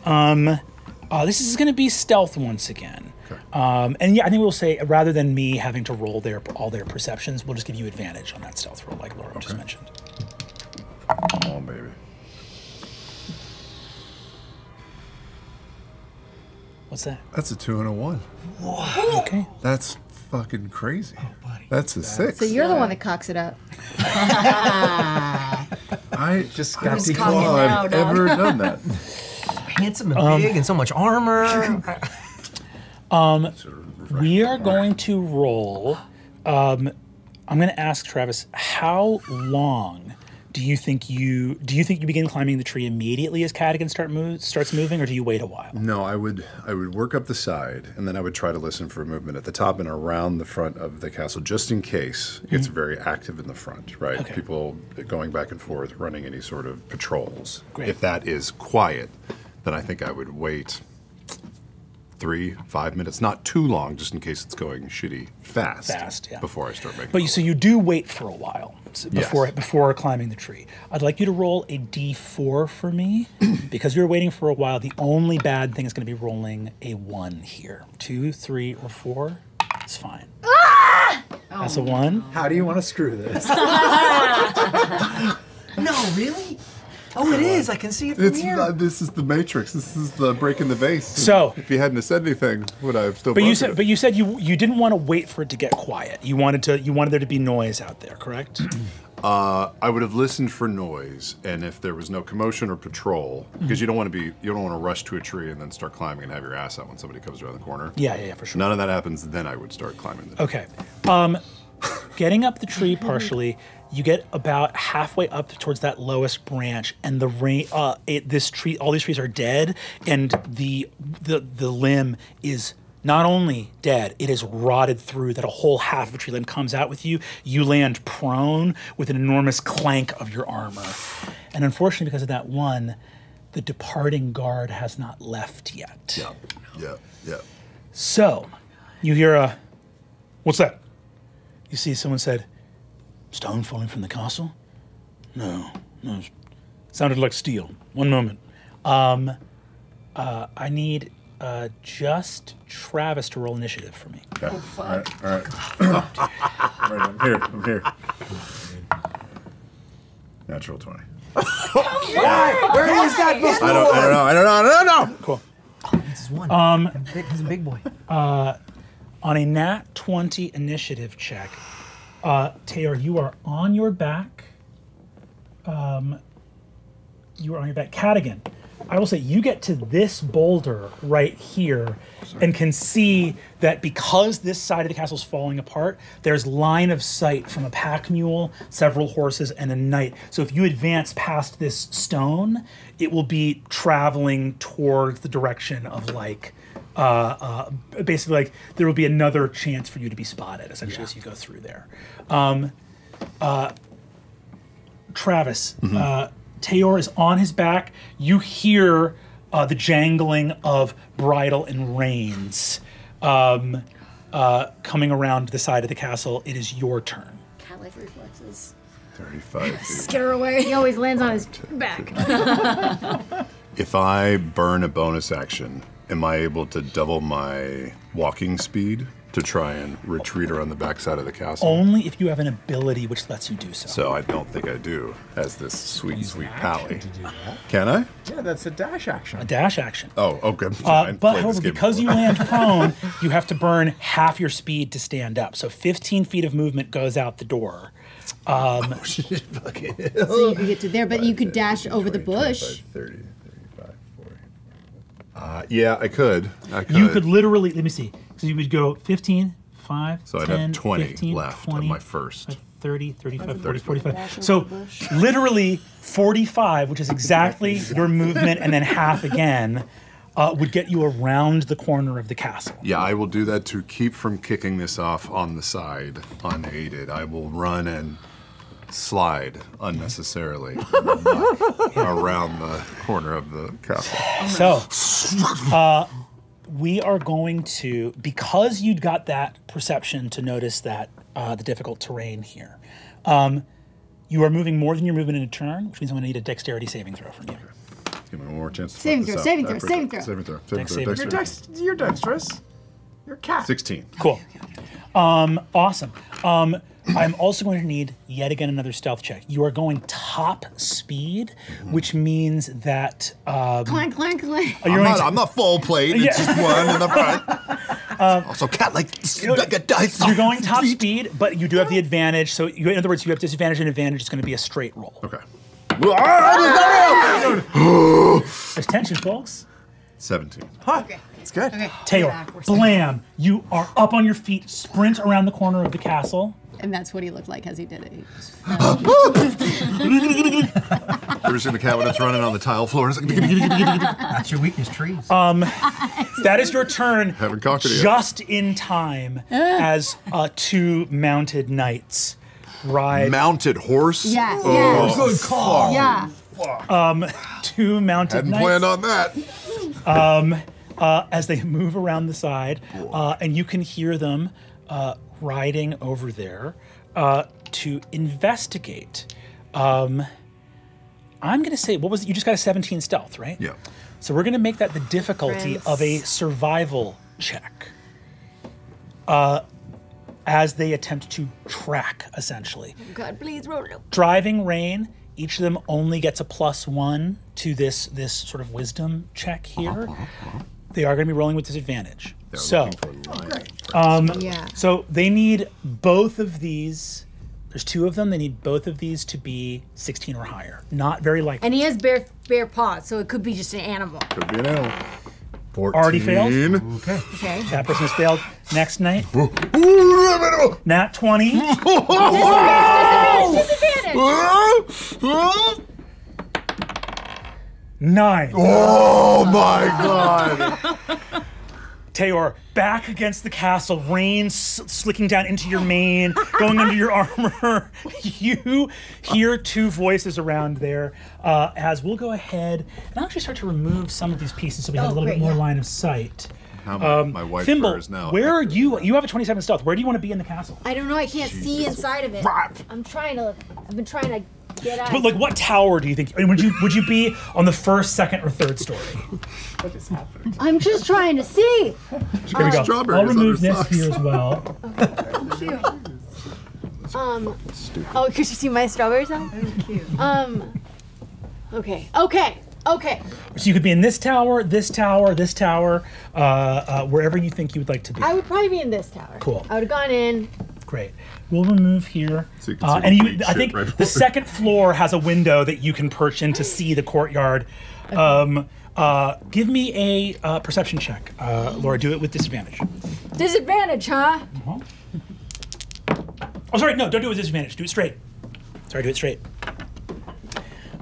S1: this is going to be stealth once again. And yeah, I think we'll say, rather than me having to roll all their perceptions, we'll just give you advantage on that stealth roll, like Laura just mentioned.
S10: Come on, baby.
S1: What's that?
S10: That's a 2 and a 1.
S1: Whoa. Okay.
S10: That's fucking crazy. Oh, buddy. That's a 6.
S11: So you're the one that cocks it up.
S10: I
S12: just got
S10: to call I've ever done that.
S12: Handsome and big and so much armor.
S1: We are going to roll. I'm going to ask Travis, how long do you think you begin climbing the tree immediately as Kattigan starts moving, or do you wait a while?
S10: No, I would work up the side, and then I would try to listen for movement at the top and around the front of the castle, just in case it gets very active in the front, right?
S1: Okay.
S10: People going back and forth, running any sort of patrols.
S1: Great.
S10: If that is quiet, then I think I would wait 3-5 minutes, not too long, just in case it's going shitty fast.
S1: Yeah.
S10: Before I start making.
S1: But so you do wait for a while before climbing the tree. I'd like you to roll a d4 for me because you're waiting for a while. The only bad thing is going to be rolling a 1 here. 2, 3, or 4. It's fine.
S11: Ah!
S1: That's a 1.
S14: How do you want to screw this?
S12: No, really? Oh, it is. I can see it from here.
S10: This is the Matrix. This is the breaking the vase.
S1: So,
S10: if you hadn't said anything, would I have still?
S1: But you said you didn't want to wait for it to get quiet. You wanted there to be noise out there, correct?
S10: I would have listened for noise, and if there was no commotion or patrol, because you don't want to rush to a tree and then start climbing and have your ass out when somebody comes around the corner.
S1: Yeah, for sure.
S10: None of that happens. Then I would start climbing the tree.
S1: Okay. Getting up the tree partially, you get about halfway up towards that lowest branch, and the rain. All these trees are dead, and the limb is not only dead, it is rotted through. That a whole half of a tree limb comes out with you. You land prone with an enormous clank of your armor, and unfortunately, because of that one, the departing guard has not left yet.
S10: Yeah.
S1: So, you hear a, what's that? You see someone said, stone falling from the castle? No. Sounded like steel. One moment. I need just Travis to roll initiative for me.
S10: Okay. Oh, fuck. All right. I'm here. Natural 20.
S12: Where is that before?
S10: I don't know.
S1: Cool.
S12: Oh, this is one. He's a big boy.
S1: On a nat 20 initiative check, Taylor, you are on your back. Kattigan, I will say you get to this boulder right here and can see that because this side of the castle is falling apart, there's line of sight from a pack mule, several horses, and a knight. So if you advance past this stone, it will be traveling towards the direction of basically there will be another chance for you to be spotted essentially as you go through there. Travis, Tayor is on his back. You hear the jangling of bridle and reins coming around the side of the castle. It is your turn.
S11: Cat-like reflexes.
S10: 35 feet.
S11: Scare away. He always lands on his back.
S10: If I burn a bonus action, am I able to double my walking speed to try and retreat around the backside of the castle?
S1: Only if you have an ability which lets you do so.
S10: So I don't think I do, as this sweet pally. Can I?
S14: Yeah, that's a dash action.
S1: A dash action.
S10: Oh, okay.
S1: But however, because you land prone, you have to burn half your speed to stand up. So 15 feet of movement goes out the door.
S11: So you could get to there, but you could dash over the bush.
S10: 30, 35, 40. Yeah, I could.
S1: You could literally, let me see. So you would go 15, 5,
S10: So
S1: 10,
S10: I'd have 20
S1: 15,
S10: left
S1: 20,
S10: of my first.
S1: 30, 35, 40,
S10: 40,
S1: 45. So literally 45, which is exactly your movement, and then half again, would get you around the corner of the castle.
S10: Yeah, I will do that to keep from kicking this off on the side unaided. I will run and slide unnecessarily around the corner of the castle.
S1: So, we are going to, because you'd got that perception to notice that the difficult terrain here, you are moving more than your movement in a turn, which means I'm going to need a dexterity saving throw from you.
S10: Give me one more chance to
S11: Saving
S10: fuck
S11: throw,
S10: this
S11: saving
S10: up.
S11: throw, saving throw.
S10: Saving throw.
S14: You're dexterous. You're a cat.
S10: 16.
S1: Cool. Awesome. I'm also going to need, yet again, another stealth check. You are going top speed, which means that...
S11: Clank, clank, clank.
S10: I'm not full plate. It's just one in the front. Also, cat-like dice.
S1: You're going top speed, but you do have the advantage. So, in other words, you have disadvantage and advantage. It's going to be a straight roll.
S10: Okay.
S1: There's tension, folks.
S10: 17.
S11: Okay.
S14: It's good.
S11: Okay.
S1: Tayor, blam! You are up on your feet, sprint around the corner of the castle.
S11: And that's what he looked like as he did it.
S10: Ever seen the cat when it's running on the tile floor? It's like,
S12: That's your weakness, trees.
S1: That is your turn.
S10: Haven't conquered it yet.
S1: Just in time as two mounted knights ride.
S10: Mounted horse?
S11: Yeah.
S10: Oh,
S11: yeah.
S10: good call.
S11: Yeah.
S1: Two mounted
S10: Hadn't
S1: knights.
S10: planned on that.
S1: As they move around the side, and you can hear them riding over there to investigate. I'm going to say, what was it? You just got a 17 stealth, right?
S10: Yeah.
S1: So we're going to make that the difficulty of a survival check as they attempt to track, essentially.
S11: God, please roll.
S1: Driving rain, each of them only gets a +1 to this sort of wisdom check here. They are going to be rolling with disadvantage. So they need both of these. There's two of them. They need both of these to be 16 or higher. Not very likely.
S11: And he has bare paws, so it could be just an animal.
S10: Could be an animal. 14.
S1: Already failed.
S11: Okay.
S1: That person has failed. Next night. Nat 20.
S11: Disadvantage.
S1: 9.
S10: Oh my god.
S1: Tayor, back against the castle, rain slicking down into your mane, going under your armor. You hear two voices around there. As we'll go ahead and I'll actually start to remove some of these pieces so we have a little bit more line of sight.
S10: How my white
S1: Thimble,
S10: fur is now.
S1: where are you? You have a 27 stealth. Where do you want to be in the castle?
S11: I don't know. I can't see inside of it. I've been trying to get out.
S1: But like, what tower do you think? I mean, would you be on the first, second, or third story?
S11: What is happening? I'm just trying to see.
S1: Here we go. I'll remove this here as well.
S11: Oh, could you see my strawberry song? Thank you. Okay.
S1: So you could be in this tower, this tower, this tower, wherever you think you would like to be.
S11: I would probably be in this tower.
S1: Cool.
S11: I would have gone in.
S1: Great. We'll remove here.
S10: So you can see
S1: I think the second floor has a window that you can perch in to see the courtyard. Give me a perception check. Laura, do it with disadvantage.
S11: Disadvantage, huh?
S1: Oh, sorry, no, don't do it with disadvantage. Do it straight. Sorry, do it straight.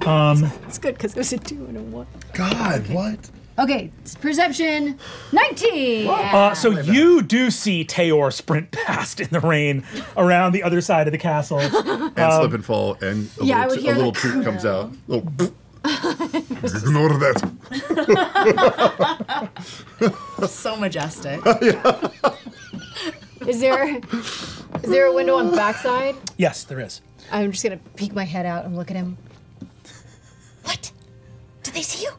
S11: It's good because it was a 2 and a 1.
S10: God, what?
S11: Okay, it's perception 19.
S1: So you do see Tayor sprint past in the rain around the other side of the castle.
S10: And slip and fall, and a
S11: Yeah, I would
S10: little,
S11: hear
S10: a little
S11: like-
S10: treat comes out. Ignore that.
S15: So majestic.
S11: Is there a window on the backside?
S1: Yes, there is.
S11: I'm just gonna peek my head out and look at him.
S13: Did they see you?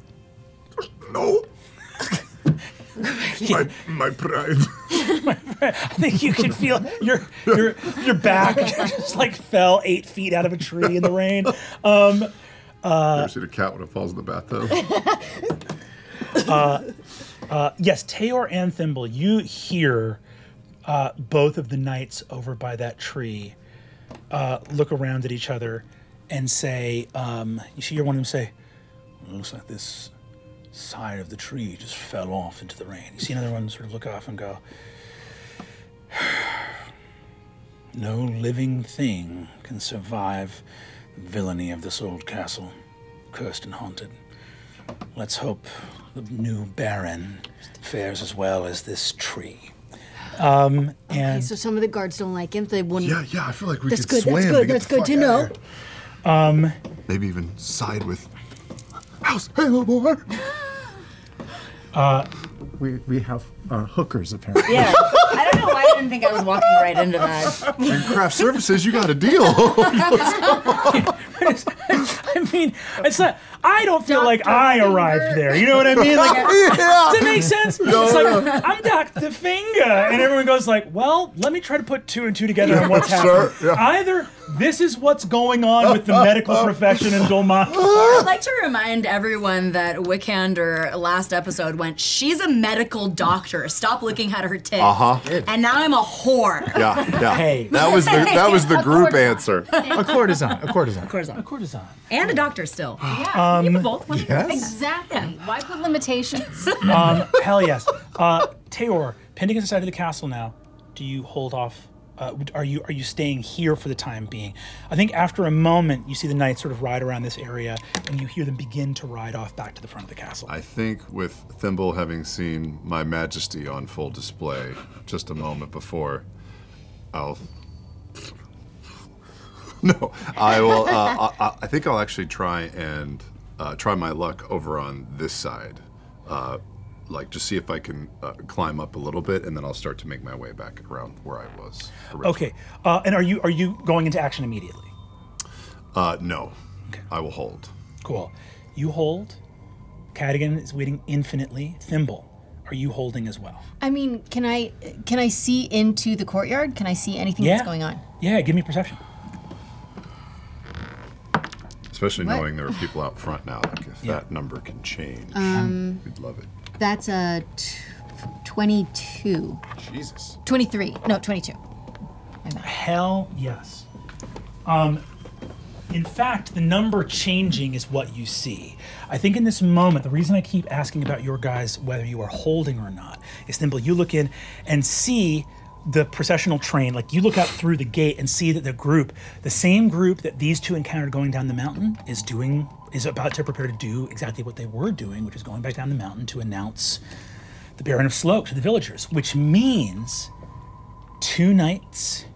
S10: No. my pride.
S1: I think you can feel your back just like fell 8 feet out of a tree in the rain.
S10: You ever seen a cat when it falls in the bathtub?
S1: Yes, Tayor and Thimble, you hear both of the knights over by that tree look around at each other and say, you hear one of them say, "It looks like this side of the tree just fell off into the rain." You see another one sort of look off and go, "No living thing can survive the villainy of this old castle, cursed and haunted. Let's hope the new Baron fares as well as this tree."
S11: Okay,
S1: And
S11: so some of the guards don't like him. They wouldn't.
S10: Yeah, I feel like we
S11: That's
S10: could
S11: good.
S10: swim.
S11: That's good. That's good to know.
S10: Maybe even side with House Halo Boy.
S14: We have hookers apparently.
S15: Yeah. I don't know why I didn't think I was walking right into that.
S10: In craft services, you got a deal.
S1: I mean, it's not. I don't feel like I arrived there. You know what I mean? Like, does it make sense? It's like I'm Dr. Finger, and everyone goes like, "Well, let me try to put 2 and 2 together on what's happening."
S10: Sure, yeah.
S1: Either this is what's going on with the medical profession in Dolma.
S15: I'd like to remind everyone that Wickander last episode went, "She's a medical doctor. Stop looking at her tits." And now I'm a whore.
S10: Yeah.
S1: Hey,
S10: That was the group answer.
S12: A courtesan.
S1: a courtesan.
S15: And a doctor still.
S11: Yeah, you can both.
S10: yes.
S11: Exactly. Why put limitations?
S1: Hell yes. Tayor, pending at the side of the castle now. Do you hold off? Are you staying here for the time being? I think after a moment, you see the knights sort of ride around this area, and you hear them begin to ride off back to the front of the castle.
S10: I think with Thimble having seen my majesty on full display just a moment before, No, I will. I think I'll actually try my luck over on this side, like just see if I can climb up a little bit, and then I'll start to make my way back around where I was originally.
S1: Okay, and are you going into action immediately?
S10: No, okay. I will hold.
S1: Cool. You hold. Kattigan is waiting infinitely. Thimble, are you holding as well?
S11: I mean, can I see into the courtyard? Can I see anything that's going on?
S1: Yeah, give me perception.
S10: Especially knowing there are people out front now. Like if that number can change, we'd love it.
S11: That's a 22.
S10: Jesus.
S11: 23. No, 22.
S1: Hell yes. In fact, the number changing is what you see. I think in this moment, the reason I keep asking about your guys, whether you are holding or not, is Thimble, you look in and see the processional train, like you look out through the gate and see that the same group that these two encountered going down the mountain is about to prepare to do exactly what they were doing, which is going back down the mountain to announce the Baron of Sloak to the villagers, which means 2 knights,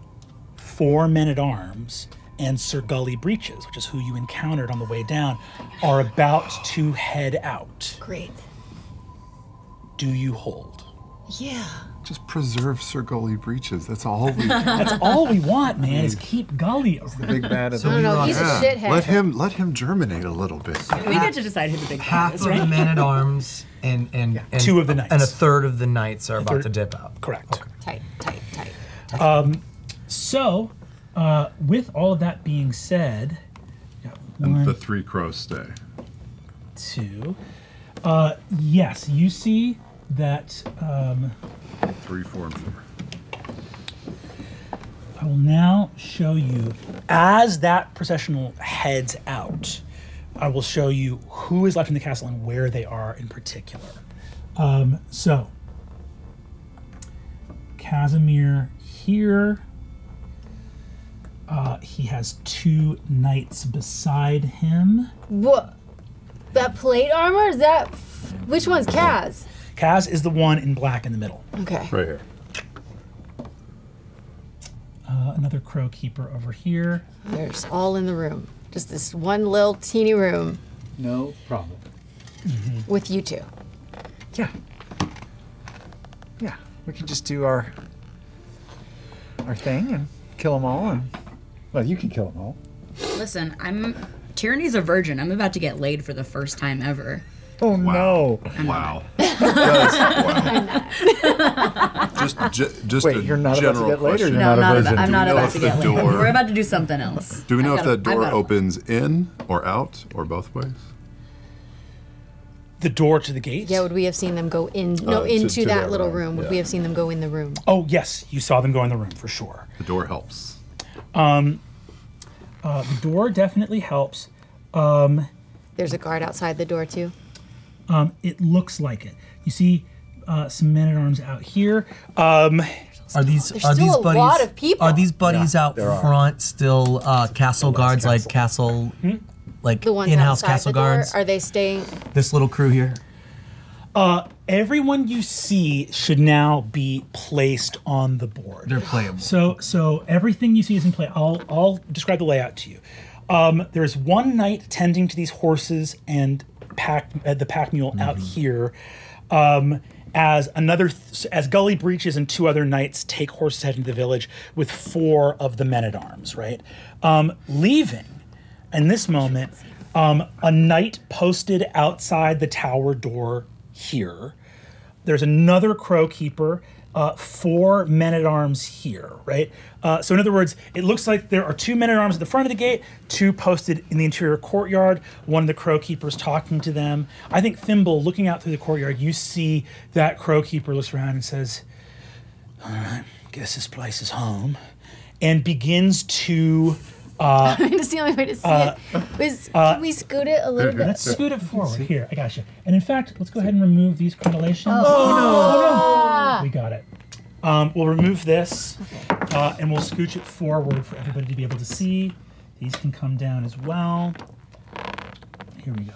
S1: 4 men-at-arms, and Sir Gully Breeches, which is who you encountered on the way down, are about to head out.
S11: Great.
S1: Do you hold?
S11: Yeah.
S10: Just preserve Sir Gully Breeches. That's all we.
S1: That's all we want, man. Is keep Gully.
S14: The big bad of
S11: No, he's a shithead.
S10: Let him germinate a little bit.
S15: We get to decide who the big
S12: Half
S15: bad is,
S12: of
S15: right?
S12: the men-at-arms and
S1: 2 of the knights.
S12: and a third of the knights are about to dip out.
S1: Correct.
S12: Okay.
S11: Tight.
S1: So, with all of that being said,
S10: And the 3 crows stay.
S1: 2. Yes, you see that.
S10: 3, 4, and 4.
S1: I will now show you, as that processional heads out, I will show you who is left in the castle and where they are in particular. So, Casimir here. He has 2 knights beside him.
S11: What? That plate armor? Is that Which one's Kaz?
S1: Kaz is the one in black in the middle.
S11: Okay.
S10: Right here.
S1: Another crow keeper over here.
S11: There's all in the room. Just this one little teeny room.
S14: No problem.
S11: With you two.
S14: Yeah. Yeah. We can just do our thing and kill them all. And well, you can kill them all.
S15: Listen, Tyranny's a virgin. I'm about to get laid for the first time ever.
S14: Oh no!
S10: Wow. Just
S14: Wait,
S10: a
S14: you're not about to
S10: general
S14: get laid, or
S10: question.
S14: you're not a virgin?
S15: I'm not
S10: Do we know
S15: about
S10: if
S15: to
S10: the
S15: get laid.
S10: door-
S15: We're about to do something else.
S10: Do we know if that door
S15: I've got-
S10: opens in or out or both ways?
S1: The door to the gate?
S11: Yeah, would we have seen them go in?
S10: to
S11: Into that
S10: that
S11: little
S10: room,
S11: room. Would
S10: yeah.
S11: we have seen them go in the room?
S1: Oh, yes. You saw them go in the room, for sure.
S10: The door helps.
S1: The door definitely helps.
S11: There's a guard outside the door too.
S1: It looks like it. You see some men-at-arms out here.
S12: Are these
S11: There's
S12: are
S11: still
S12: these
S11: a
S12: buddies?
S11: lot of people.
S12: Are these buddies out
S14: there are.
S12: front still castle guards, like castle, like
S11: The ones
S12: in-house
S11: outside
S12: castle
S11: the door,
S12: guards?
S11: are they staying?
S12: This little crew here.
S1: Everyone you see should now be placed on the board.
S12: They're playable.
S1: So everything you see is in play. I'll describe the layout to you. There's one knight tending to these horses and the pack mule out here. As Gully Breeches and two other knights take horses heading to the village with 4 of the men-at-arms, right? Leaving, in this moment, a knight posted outside the tower door here. There's another crow keeper, 4 men-at-arms here, right? So in other words, it looks like there are 2 men-at-arms at the front of the gate, 2 posted in the interior courtyard, one of the crow keepers talking to them. I think Thimble, looking out through the courtyard, you see that crow keeper looks around and says, all right, guess this place is home, and begins to...
S11: It's the only way to see it. Can we scoot it a little bit?
S1: Let's scoot it forward. Here, I got you. And in fact, let's go ahead and remove these crenellations.
S11: Oh, no.
S1: We got it. We'll remove this, and we'll scooch it forward for everybody to be able to see. These can come down as well. Here we go.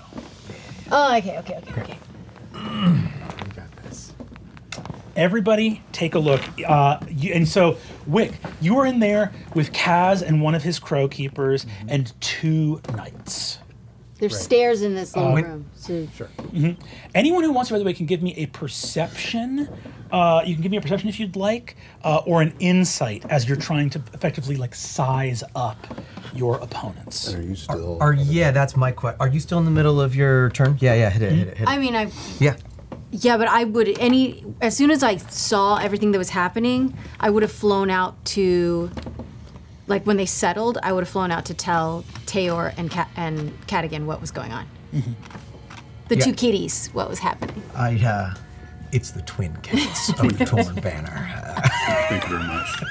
S11: Oh, okay.
S1: Everybody, take a look. And so, Wick, you are in there with Kaz and one of his crow keepers and 2 knights.
S11: There's stairs in this little room. So.
S1: Sure. Anyone who wants to, by the way, can give me a perception. You can give me a perception if you'd like, or an insight as you're trying to effectively size up your opponents.
S10: Are you still?
S12: Yeah, that's my question. Are you still in the middle of your turn? Yeah, hit it.
S11: I mean,
S12: Yeah.
S11: Yeah, but I would as soon as I saw everything that was happening, I would have flown out to, when they settled, I would have flown out to tell Tayor and Kattigan what was going on. The 2 kitties, what was happening.
S12: It's the twin cats of the Torn Banner.
S10: Thank you very much.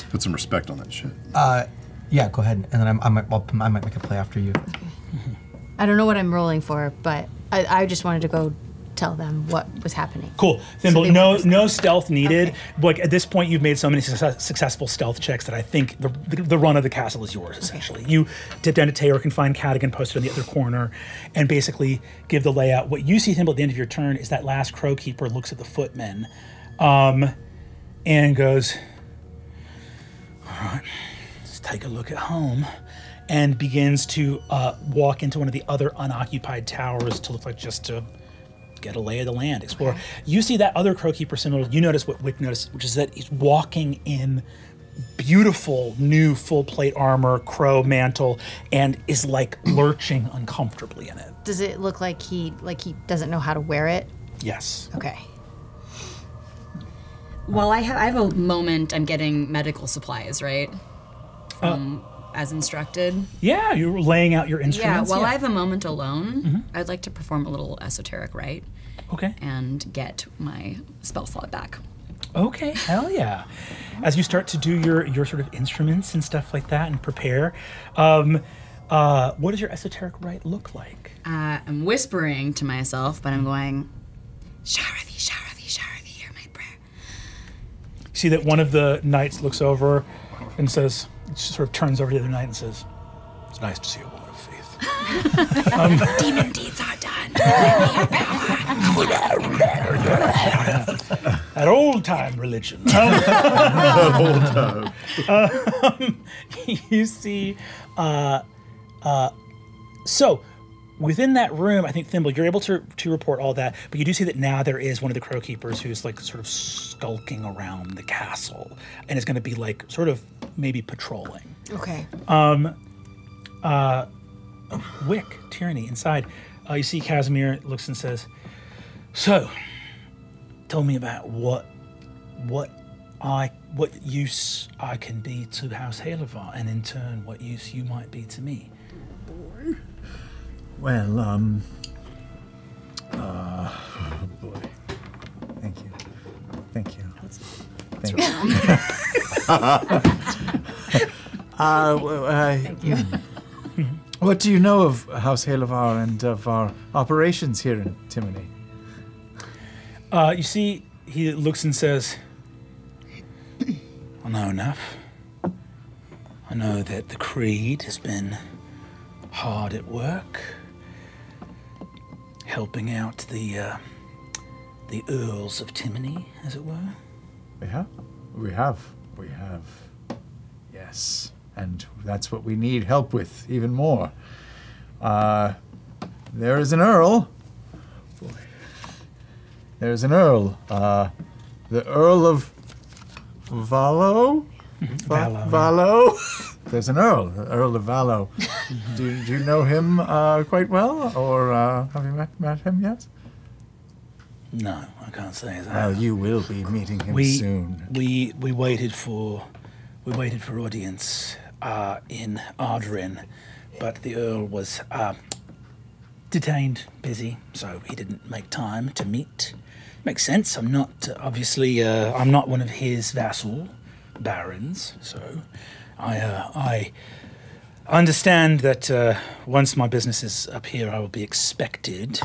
S10: Put some respect on that shit.
S12: Yeah, go ahead, and then I might make a play after you.
S11: Okay. I don't know what I'm rolling for, but I just wanted to go tell them what was happening.
S1: Cool. Thimble,
S11: So
S1: no stealth needed. Okay. At this point, you've made so many successful stealth checks that I think the run of the castle is yours, essentially. You dip down to Tayor, can find Kattigan posted in the other corner, and basically give the layout. What you see, Thimble, at the end of your turn is that last crow keeper looks at the footmen and goes, all right, let's take a look at home, and begins to walk into one of the other unoccupied towers to look like just to get a lay of the land, explore. Okay. You see that other crow keeper similar. You notice what Wick noticed, which is that he's walking beautiful new full plate armor, crow mantle, and is lurching uncomfortably in it.
S11: Does it look like he doesn't know how to wear it?
S1: Yes.
S11: Okay.
S15: Well, I have a moment. I'm getting medical supplies, right? As instructed.
S1: Yeah, you're laying out your instruments.
S15: Yeah, while I have a moment alone, I'd like to perform a little esoteric rite.
S1: Okay.
S15: And get my spell slot back.
S1: Okay, hell yeah. As you start to do your sort of instruments and stuff like that and prepare, what does your esoteric rite look like?
S15: I'm whispering to myself, but I'm going, Sharathi, Sharathi, Sharathi, hear my prayer.
S1: See that one of the knights looks over and says, sort of turns over to the other knight and says, it's nice to see a woman of faith.
S15: Demon deeds are done.
S1: That old-time religion. You see, so within that room, I think, Thimble, you're able to report all that, but you do see that now there is one of the crow keepers who's like sort of skulking around the castle and is going to be like sort of maybe patrolling.
S8: Okay.
S1: Wick, Tyranny, inside. You see Casimir looks and says, "So, tell me about what use I can be to House Halevar, and in turn, what use you might be to me."
S14: Well, oh boy. Thank you. Thank you. Thank you. What do you know of House Halevar and of our operations here in Timony?
S1: You see, he looks and says, "I know enough. I know that the Creed has been hard at work, helping out the Earls of Timony, as it were."
S14: We have. Yes. And that's what we need help with, even more. There is an Earl. Boy. There's an Earl. The Earl of Valo? Valo? There's an Earl, the Earl of Valo. Do you know him quite well, or have you met him yet?
S1: No, I can't say that.
S14: Well, you will be meeting him soon.
S1: We waited for audience in Ardrin, but the Earl was detained, busy, so he didn't make time to meet. Makes sense. I'm not I'm not one of his vassal barons, so I understand that once my business is up here, I will be expected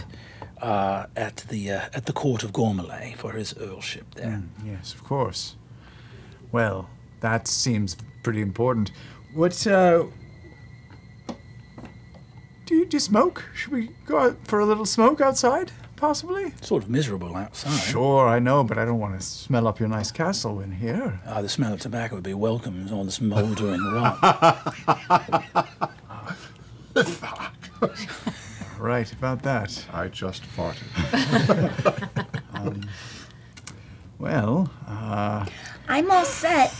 S1: at the court of Gormalay for his earlship there.
S14: Yes, of course. Well, that seems pretty important. What, do you smoke? Should we go out for a little smoke outside, possibly?
S1: Sort of miserable outside.
S14: Sure, I know, but I don't want to smell up your nice castle in here.
S1: The smell of tobacco would be welcome, all this mouldering rot.
S14: Right about that.
S10: I just farted.
S15: I'm all set.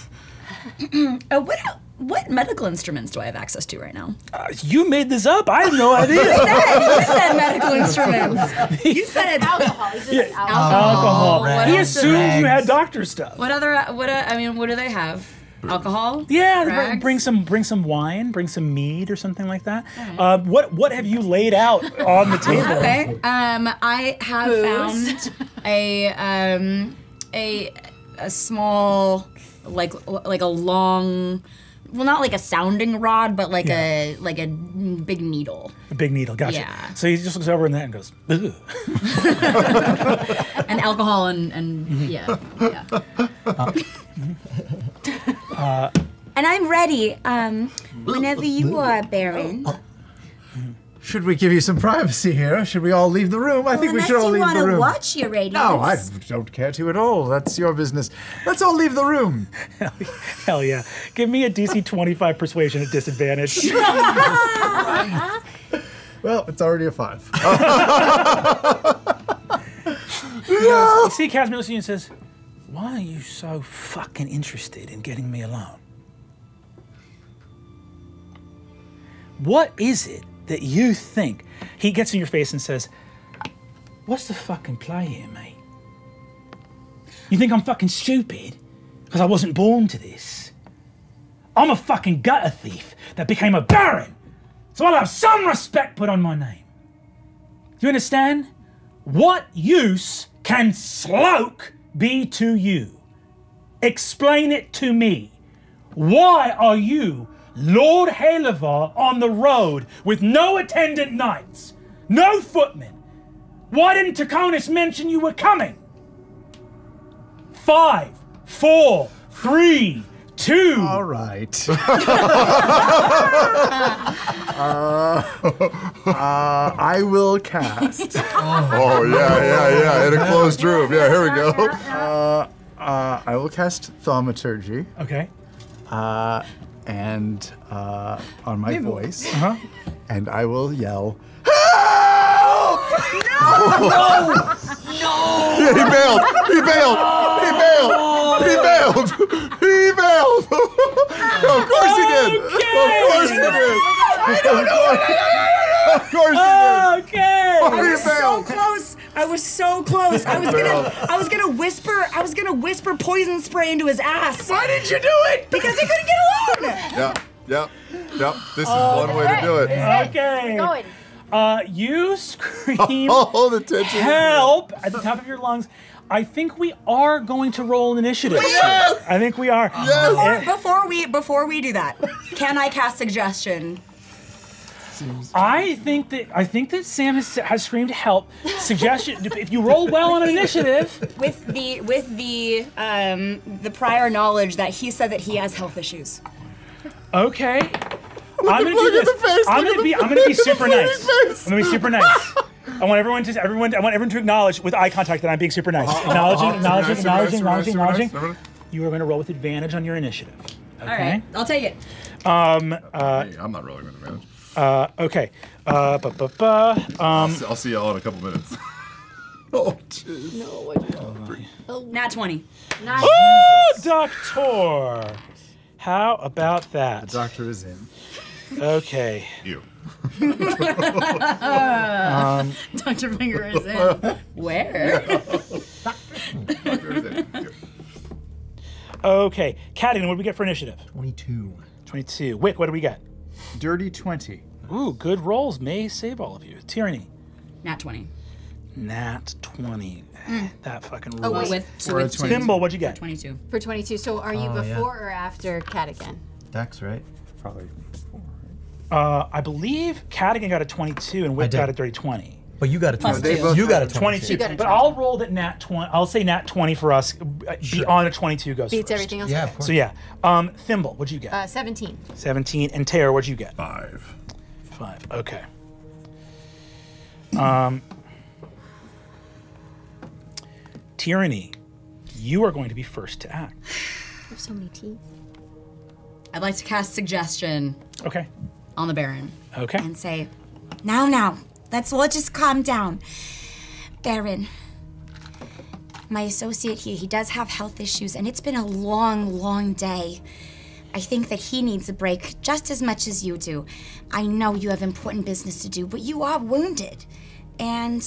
S15: What medical instruments do I have access to right now?
S1: You made this up. I have no idea.
S15: You said medical instruments. You said
S6: alcohol.
S1: Alcohol. He assumed you had doctor stuff.
S15: What do they have? Alcohol?
S1: Yeah, bring some wine, bring some mead or something like that. Right. What have you laid out on the table?
S15: Okay. I have found a small, like a long, well, not like a sounding rod, but like a big needle.
S1: A big needle, gotcha.
S15: Yeah.
S1: So he just looks over in that and goes, "Ugh."
S15: And alcohol and yeah.
S13: And I'm ready. Whenever you are, Baron.
S14: Should we give you some privacy here? Should we all leave the room? I think we should all leave the room.
S13: Unless you want to watch your radiance.
S14: No, I don't care to at all. That's your business. Let's all leave the room.
S1: Hell yeah. Give me a DC 25 persuasion at disadvantage.
S14: Well, it's already a 5.
S1: You see Casimir and says, "Why are you so fucking interested in getting me alone? What is it that you think?" He gets in your face and says, "What's the fucking play here, mate? You think I'm fucking stupid because I wasn't born to this? I'm a fucking gutter thief that became a baron, so I'll have some respect put on my name. Do you understand? What use can Sloak be to you? Explain it to me. Why are you Lord Halevar on the road with no attendant knights, no footmen? Why didn't Taconis mention you were coming? 5, 4, 3, 22.
S14: All right. I will cast.
S10: Oh, yeah. In a closed room. Yeah, here we go.
S14: I will cast Thaumaturgy.
S1: Okay.
S14: And on my voice.
S1: Uh-huh.
S14: And I will yell,
S10: Yeah, he bailed. Of course he did.
S1: I don't know.
S10: Of course he did.
S1: Okay.
S10: Oh,
S9: I was so close. I was so close. I was gonna whisper poison spray into his ass.
S1: Why did you do it?
S9: Because he couldn't get alone.
S10: Yep. This is one way to do it.
S1: Okay.
S6: Going.
S1: You scream
S10: the tension.
S1: help at the top of your lungs. I think we are going to roll an initiative.
S10: Yes!
S1: I think we are.
S10: Yes!
S9: Before we do that, can I cast suggestion?
S1: I think that Sam has screamed help. Suggestion: if you roll well on an initiative,
S9: With the prior knowledge that he said that he has health issues.
S1: okay. I'm gonna do this. I'm gonna be super nice. I'm gonna be super nice. I want everyone to acknowledge with eye contact that I'm being super nice. Acknowledging. You are gonna roll with advantage on your initiative. Okay.
S9: All right, I'll take it.
S10: I'm not rolling with advantage.
S1: Okay.
S10: I'll see y'all in a couple minutes. Oh, jeez.
S9: Nat 20.
S6: Nice.
S1: Oh, Doctor. How about that?
S14: The doctor is in.
S1: Okay.
S10: You.
S15: Dr. Finger is in.
S9: Where?
S1: Okay. Kattigan, what do we get for initiative?
S12: 22.
S1: 22. Wick, what do we get?
S14: Dirty 20.
S1: Ooh, good rolls. May save all of you. Tyranny.
S9: Nat 20.
S1: Nat 20. That fucking
S6: Oh,
S1: rules.
S6: wait.
S1: Thimble, what'd you get?
S9: 22.
S6: For 22. So are you
S12: Oh, yeah.
S6: before or after Kattigan?
S12: Dex, right?
S14: Probably 4.
S1: I believe Kattigan got a 22 and Wick
S12: did.
S1: got a dirty 20.
S12: But you got a
S9: Plus
S12: 22.
S9: two.
S12: You got a
S1: 22.
S6: You got a
S1: But
S6: 20.
S1: I'll roll that nat 20. I'll say nat 20 for us. Beyond a 22 goes
S6: Beats
S1: first.
S6: everything else.
S12: Yeah,
S6: Okay.
S12: of course.
S1: So yeah. Thimble, what'd you get?
S6: 17.
S1: 17. And Taylor, what'd you get?
S10: 5.
S1: 5. Okay. Tyranny, you are going to be first to act.
S6: There's so many teeth.
S9: I'd like to cast suggestion
S1: Okay.
S9: on the Baron
S1: Okay.
S9: and say,
S13: Now, let's all just calm down. Baron, my associate here, he does have health issues, and it's been a long, long day. I think that he needs a break just as much as you do. I know you have important business to do, but you are wounded. And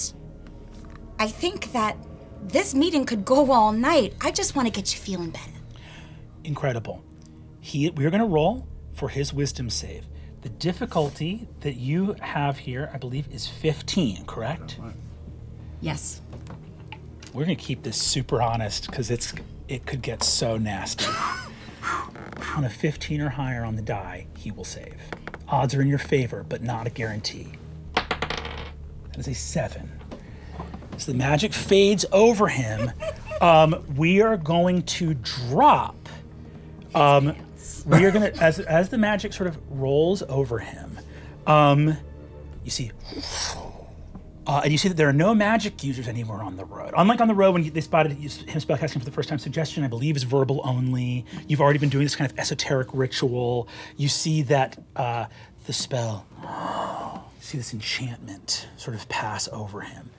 S13: I think that this meeting could go all night. I just want to get you feeling better.
S1: Incredible. We're going to roll for his wisdom save. The difficulty that you have here, I believe, is 15, correct?
S9: yes.
S1: We're going to keep this super honest because it could get so nasty. On a 15 or higher on the die, he will save. Odds are in your favor, but not a guarantee. That is a 7. As the magic fades over him, we are going to drop. We are going to, as the magic sort of rolls over him, you see, and you see that there are no magic users anywhere on the road. Unlike on the road when they spotted him spellcasting for the first time, suggestion, I believe, is verbal only. You've already been doing this kind of esoteric ritual. You see that the spell, you see this enchantment sort of pass over him.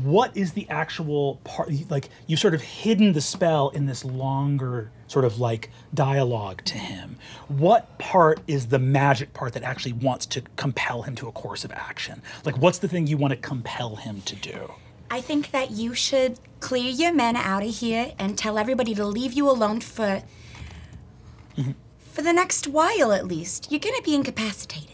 S1: What is the actual part? Like, you've sort of hidden the spell in this longer sort of like dialogue to him. What part is the magic part that actually wants to compel him to a course of action? Like, what's the thing you want to compel him to do?
S13: I think that you should clear your men out of here and tell everybody to leave you alone for the next while, at least. You're going to be incapacitated.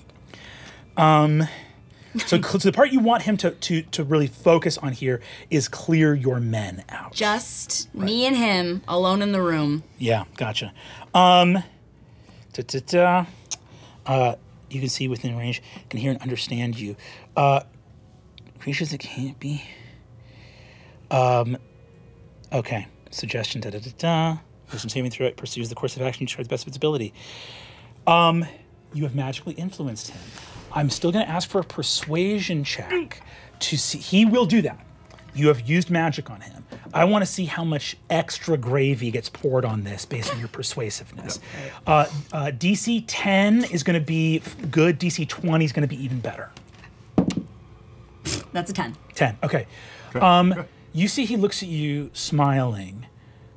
S1: So the part you want him to really focus on here is clear your men out.
S9: Just me and him alone in the room.
S1: Yeah, gotcha. You can see within range, can hear and understand you. Creatures that can't be. Okay. Suggestion. Wisdom saving throw it. Pursues the course of action. Tries the best of its ability. You have magically influenced him. I'm still going to ask for a persuasion check to see. He will do that. You have used magic on him. I want to see how much extra gravy gets poured on this based on your persuasiveness. DC 10 is going to be good. DC 20 is going to be even better.
S15: That's a 10.
S1: 10. Okay. You see, he looks at you, smiling,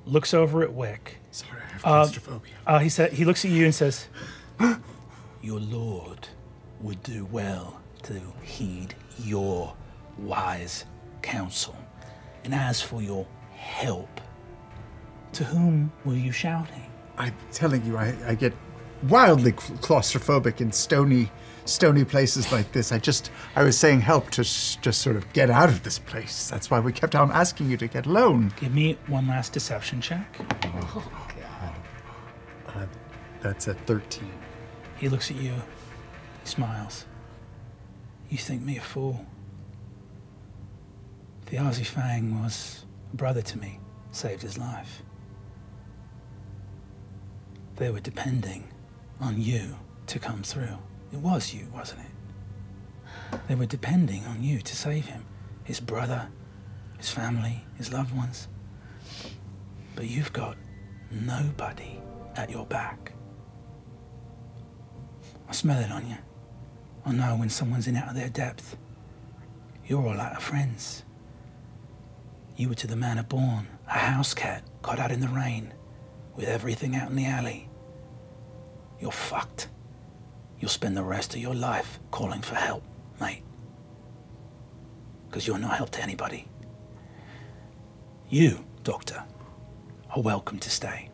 S1: looks over at Wick.
S14: Sorry, I have claustrophobia.
S1: He looks at you and says, "Your lord would do well to heed your wise counsel. And as for your help, to whom were you shouting?"
S14: I'm telling you, I get wildly claustrophobic in stony places like this. I was saying help to just sort of get out of this place. That's why we kept on asking you to get alone.
S1: Give me one last deception check.
S14: Oh, God. That's a 13.
S1: He looks at you. He smiles. "You think me a fool? The Aussie Fang was a brother to me, saved his life. They were depending on you to come through. It was you, wasn't it? They were depending on you to save him, his brother, his family, his loved ones. But you've got nobody at your back. I smell it on you. I know when someone's in out of their depth. You're all out of friends. You were to the manor born, a house cat caught out in the rain, with everything out in the alley. You're fucked. You'll spend the rest of your life calling for help, mate. Because you're no help to anybody. You, Doctor, are welcome to stay.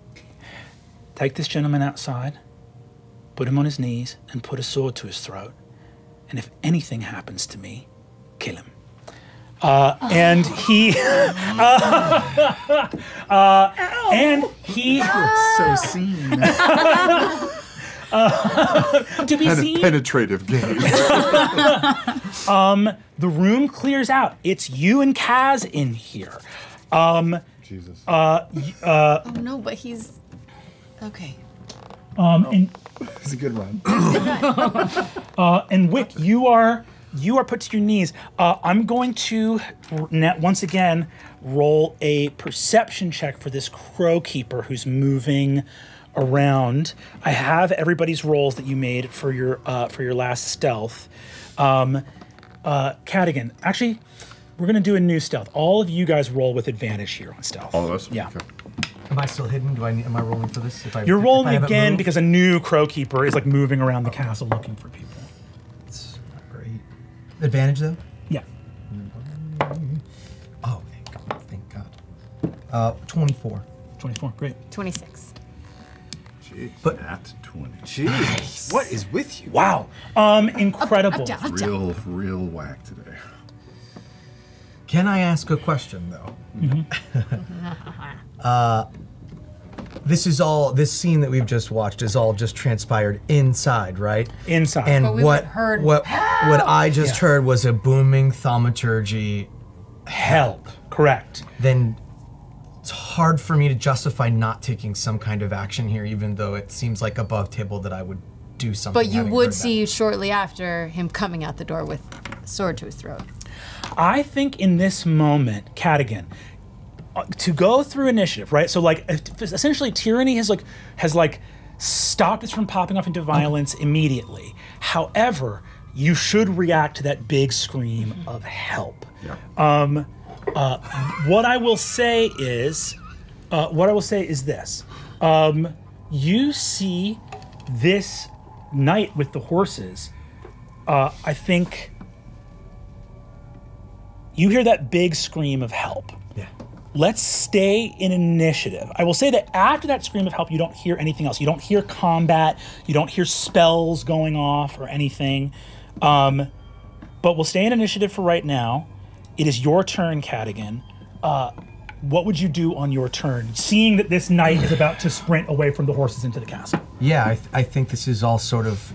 S1: Take this gentleman outside, put him on his knees, and put a sword to his throat. And if anything happens to me, kill him." And he
S14: so seen.
S1: To be seen.
S10: Penetrative gaze.
S1: The room clears out. It's you and Kaz in here.
S10: Jesus.
S11: Oh no, but he's okay.
S14: It's a good run.
S1: And Wick, you are put to your knees. I'm going to once again roll a perception check for this crow keeper who's moving around. I have everybody's rolls that you made for your last stealth. Kattigan, actually, we're gonna do a new stealth. All of you guys roll with advantage here on stealth.
S10: All of us?
S1: Yeah.
S10: Okay.
S12: Am I still hidden? Am I rolling for this?
S1: You're rolling again because a new crow keeper is like moving around the castle looking for people.
S12: It's not great. Advantage though?
S1: Yeah.
S12: Oh, thank God. 24.
S1: 24, great.
S11: 26.
S10: Gee,
S12: but
S10: at 20.
S14: Jeez, what is with you?
S1: Wow. Incredible.
S10: Real whack today.
S12: Can I ask a question though? This scene that we've just watched is all just transpired inside, right?
S1: Inside.
S12: And
S11: But we
S12: what
S11: heard
S12: what I just heard was a booming thaumaturgy
S1: help. Correct.
S12: Then it's hard for me to justify not taking some kind of action here, even though it seems like above table that I would do something.
S11: But you
S12: having
S11: would
S12: heard
S11: see shortly after him coming out the door with a sword to his throat.
S1: I think in this moment, Kattigan, to go through initiative, right? So like essentially Tyranny has stopped this from popping off into violence immediately. However, you should react to that big scream of help. Yeah. What I will say is this. You see this knight with the horses. I think you hear that big scream of help.
S12: Yeah.
S1: Let's stay in initiative. I will say that after that scream of help, you don't hear anything else. You don't hear combat. You don't hear spells going off or anything. But we'll stay in initiative for right now. It is your turn, Kattigan. What would you do on your turn, seeing that this knight is about to sprint away from the horses into the castle?
S12: Yeah, I think this is all sort of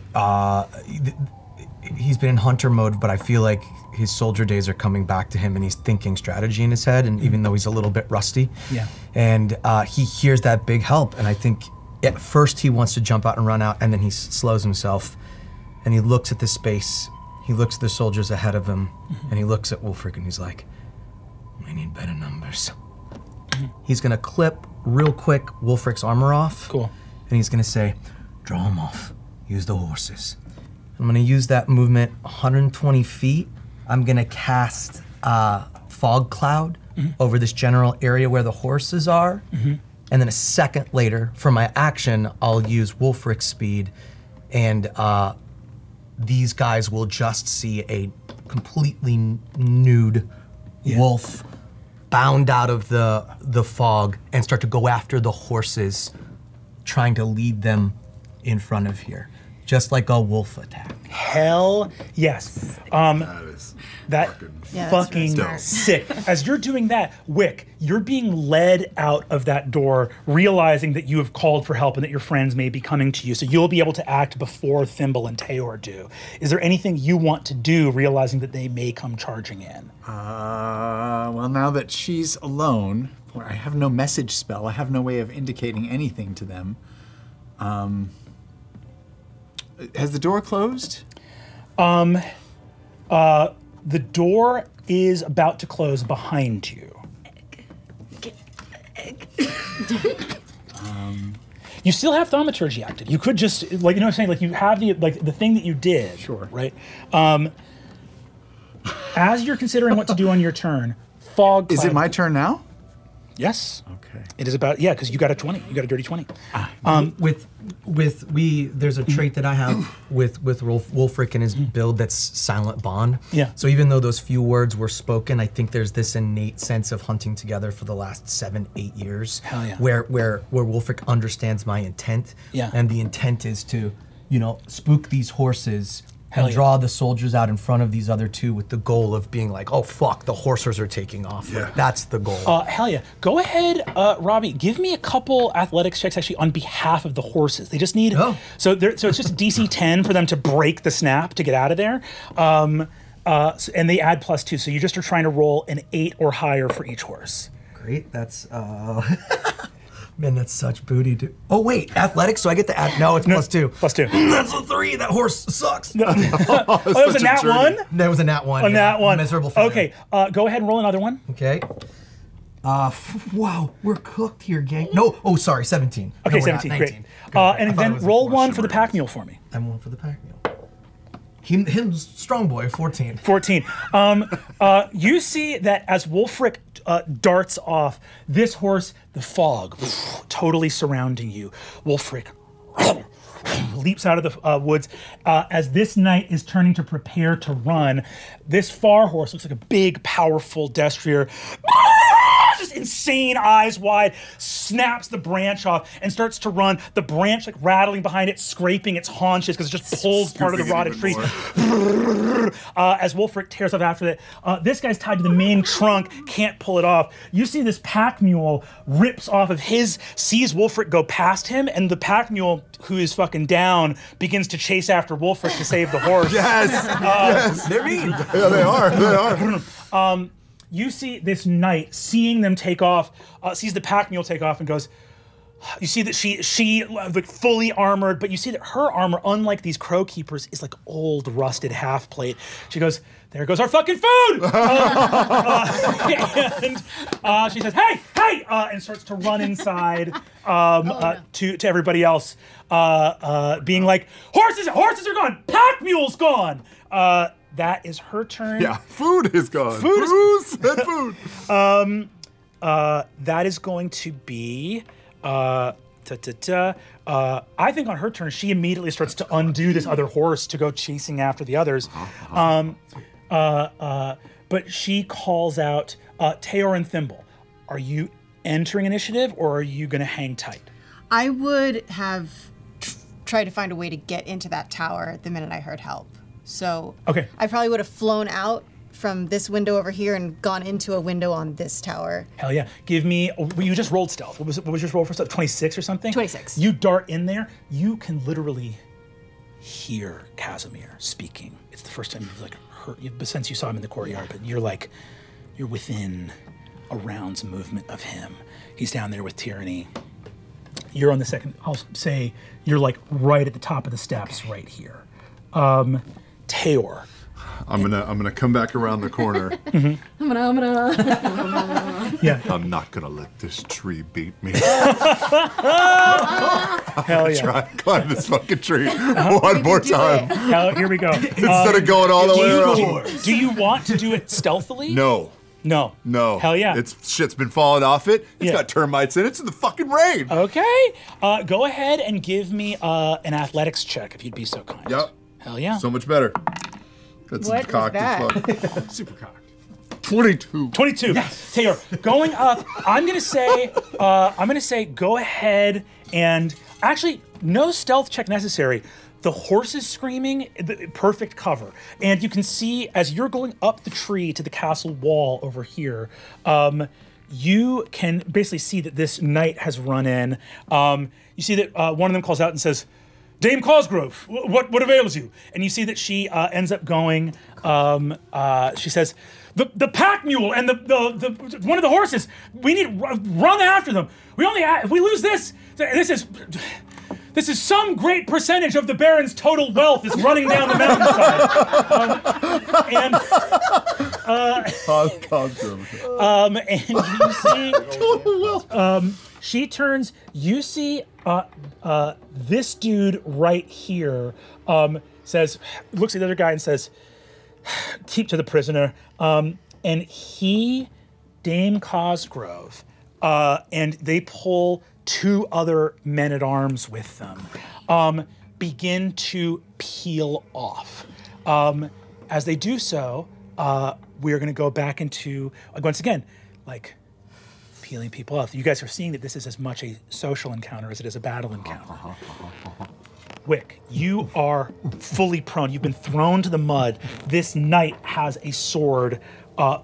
S12: he's been in hunter mode, but I feel like his soldier days are coming back to him, and he's thinking strategy in his head, and even though he's a little bit rusty.
S1: Yeah.
S12: And he hears that big help, and I think at first he wants to jump out and run out, and then he slows himself, and he looks at the space, he looks at the soldiers ahead of him, and he looks at Wulfric, and he's like, we need better numbers. He's gonna clip real quick Wulfric's armor off.
S1: Cool.
S12: And he's gonna say, draw him off, use the horses. I'm gonna use that movement 120 feet. I'm gonna cast fog cloud over this general area where the horses are. And then a second later, for my action, I'll use Wulfric's speed, and these guys will just see a completely nude wolf bound out of the fog and start to go after the horses, trying to lead them in front of here, just like a wolf attack.
S1: Hell yes. That fucking sick. As you're doing that, Wick, you're being led out of that door, realizing that you have called for help and that your friends may be coming to you, so you'll be able to act before Thimble and Tayor do. Is there anything you want to do, realizing that they may come charging in?
S14: Well, now that she's alone, I have no message spell. I have no way of indicating anything to them. Has the door closed?
S1: The door is about to close behind you. You still have thaumaturgy active. You could just, like, you know what I'm saying? Like, you have the thing that you did. Sure. Right? As you're considering what to do on your turn, fog cloud.
S14: Is it my turn now?
S1: Yes.
S14: Okay.
S1: It is about, because you got a 20. You got a dirty 20.
S12: There's a trait that I have with Wulfric and his build that's silent bond.
S1: Yeah.
S12: So even though those few words were spoken, I think there's this innate sense of hunting together for the last 7-8 years.
S1: Hell yeah.
S12: Where Wulfric understands my intent.
S1: Yeah.
S12: And the intent is to, spook these horses
S1: Hell
S12: and
S1: yeah.
S12: draw the soldiers out in front of these other two with the goal of being like, oh fuck, the horses are taking off. Like, that's the goal.
S1: Hell yeah. Go ahead, Robbie, give me a couple athletics checks actually on behalf of the horses. They just need, so it's just DC 10 for them to break the snap to get out of there. And they add +2, so you just are trying to roll an 8 or higher for each horse.
S12: Great, that's, man, that's such booty, dude. Oh wait, athletics, so I get to add, no, it's +2.
S1: +2.
S12: That's a 3, that horse sucks.
S1: Oh, that was a nat 1?
S12: That was a nat 1.
S1: A nat 1.
S12: Miserable failure.
S1: Okay, go ahead and roll another one.
S12: Okay. Wow, we're cooked here, gang. No, sorry, 17.
S1: Okay,
S12: No, we're
S1: 17,
S12: not,
S1: great.
S12: 19.
S1: And then roll one for the pack mule for me.
S12: I'm one for the pack mule. Him strong boy, 14.
S1: 14. You see that as Wulfric darts off, this horse, the fog, totally surrounding you. Wulfric leaps out of the woods. As this knight is turning to prepare to run, this far horse looks like a big, powerful destrier. Just insane, eyes wide, snaps the branch off and starts to run. The branch like rattling behind it, scraping its haunches because it just pulls part of the rotted tree. As Wulfric tears off after that, this guy's tied to the main trunk, can't pull it off. You see this pack mule rips off of his, sees Wulfric go past him, and the pack mule, who is fucking down, begins to chase after Wulfric to save the horse.
S10: Yes.
S12: They're mean.
S10: Yeah, they are. They are.
S1: You see this knight seeing them take off, sees the pack mule take off and goes, you see that she like fully armored, but you see that her armor, unlike these crow keepers, is like old rusted half plate. She goes, there goes our fucking food! And she says, hey, and starts to run inside to everybody else, being like, horses are gone, pack mule's gone. That is her turn.
S10: Yeah, food is gone.
S1: Who
S10: said food?
S1: That is going to be, I think on her turn, she immediately starts to undo this other horse to go chasing after the others. But she calls out, Tayor and Thimble, are you entering initiative or are you gonna hang tight?
S11: I would have tried to find a way to get into that tower the minute I heard help. So
S1: okay.
S11: I probably would have flown out from this window over here and gone into a window on this tower.
S1: Hell yeah. Give me, you just rolled stealth. What was your roll for stealth? 26 or something?
S11: 26.
S1: You dart in there, you can literally hear Casimir speaking. It's the first time you've like heard, since you saw him in the courtyard, but you're within a round's movement of him. He's down there with Tyranny. You're on the second, I'll say you're like right at the top of the steps right here. Tayor.
S10: I'm gonna come back around the corner.
S11: I'm gonna.
S1: Yeah.
S10: I'm not gonna let this tree beat me.
S1: Hell yeah.
S10: Try to climb this fucking tree one more time.
S1: Hell, here we go.
S10: Instead of going all the way around.
S1: Do you want to do it stealthily?
S10: No.
S1: No.
S10: Hell
S1: yeah.
S10: Shit's been falling off it. It's got termites in it. It's in the fucking rain.
S1: Okay. Go ahead and give me an athletics check if you'd be so kind.
S10: Yep.
S1: Hell yeah.
S10: So much better. That's
S11: What is
S10: cocked as
S11: that?
S10: fuck. Super cocked. 22.
S1: 22. Yes. Taylor, going up. I'm gonna say go ahead and actually no stealth check necessary. The horse is screaming, the perfect cover. And you can see as you're going up the tree to the castle wall over here, you can basically see that this knight has run in. You see that one of them calls out and says, Dame Cosgrove, what avails you? And you see that she ends up going, she says, the pack mule and the one of the horses, we need run after them. We only if we lose this is some great percentage of the Baron's total wealth is running down the mountainside. And you see, she turns. You see, this dude right here says, looks at the other guy and says, "Keep to the prisoner." And he, Dame Cosgrove, and they pull 2 other men-at-arms with them, begin to peel off. As they do so, we're going to go back into, once again, like peeling people off. You guys are seeing that this is as much a social encounter as it is a battle encounter. Wick, you are fully prone. You've been thrown to the mud. This knight has a sword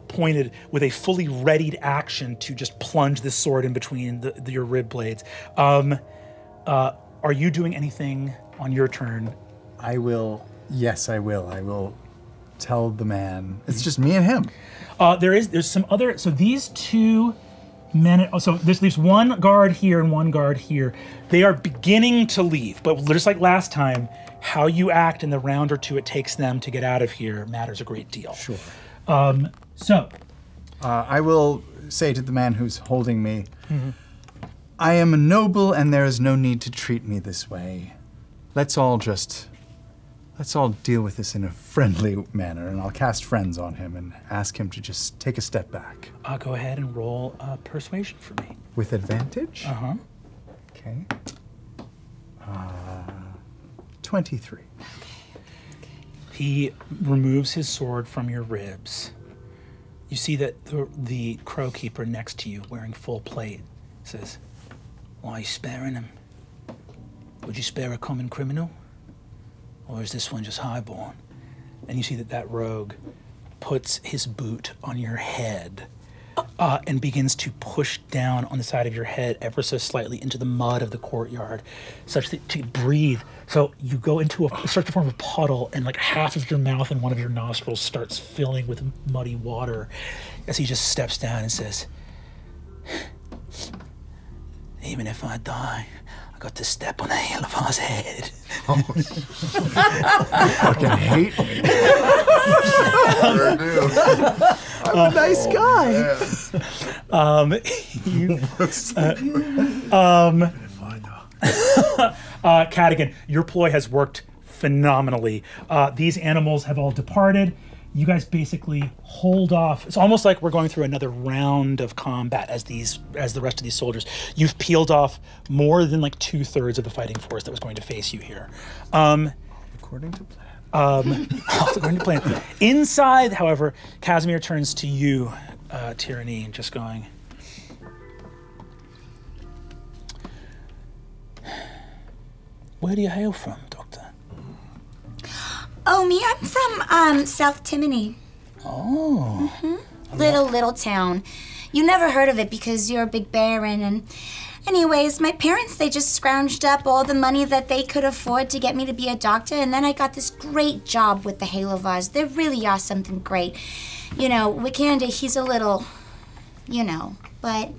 S1: pointed with a fully readied action to just plunge this sword in between your rib blades. Are you doing anything on your turn?
S14: I will. Yes, I will. I will tell the man. It's just me and him.
S1: There's some other. So these 2 men. So this leaves 1 guard here and 1 guard here. They are beginning to leave, but just like last time, how you act in the round or 2 it takes them to get out of here matters a great deal.
S14: Sure.
S5: I will say to the man who's holding me, I am a noble and there is no need to treat me this way. Let's all deal with this in a friendly manner, and I'll cast friends on him and ask him to just take a step back.
S1: Go ahead and roll persuasion for me.
S5: With advantage?
S1: Uh-huh.
S5: Okay. 23.
S1: He removes his sword from your ribs. You see that the crow keeper next to you, wearing full plate, says, "Why are you sparing him? Would you spare a common criminal? Or is this one just highborn?" And you see that rogue puts his boot on your head and begins to push down on the side of your head ever so slightly into the mud of the courtyard, such that to breathe. So you go into start to form a puddle, and like half of your mouth and one of your nostrils starts filling with muddy water as he just steps down and says, "Even if I die, I got to step on a Hillafah's head."
S14: You fucking hate me.
S10: Sure do.
S14: I'm a nice guy.
S1: Kattigan, your ploy has worked phenomenally. These animals have all departed. You guys basically hold off. It's almost like we're going through another round of combat as the rest of these soldiers. You've peeled off more than like 2/3 of the fighting force that was going to face you here.
S14: According to plan.
S1: According to plan. Inside, however, Casimir turns to you, Tyranny, and just going, "Where do you hail from, Doctor?"
S13: Oh, me? I'm from South Timony.
S1: Oh.
S13: Little town. You never heard of it because you're a big baron. And anyways, my parents, they just scrounged up all the money that they could afford to get me to be a doctor. And then I got this great job with the Halovars. They really are something great. You know, Wikander, he's a little, you know, but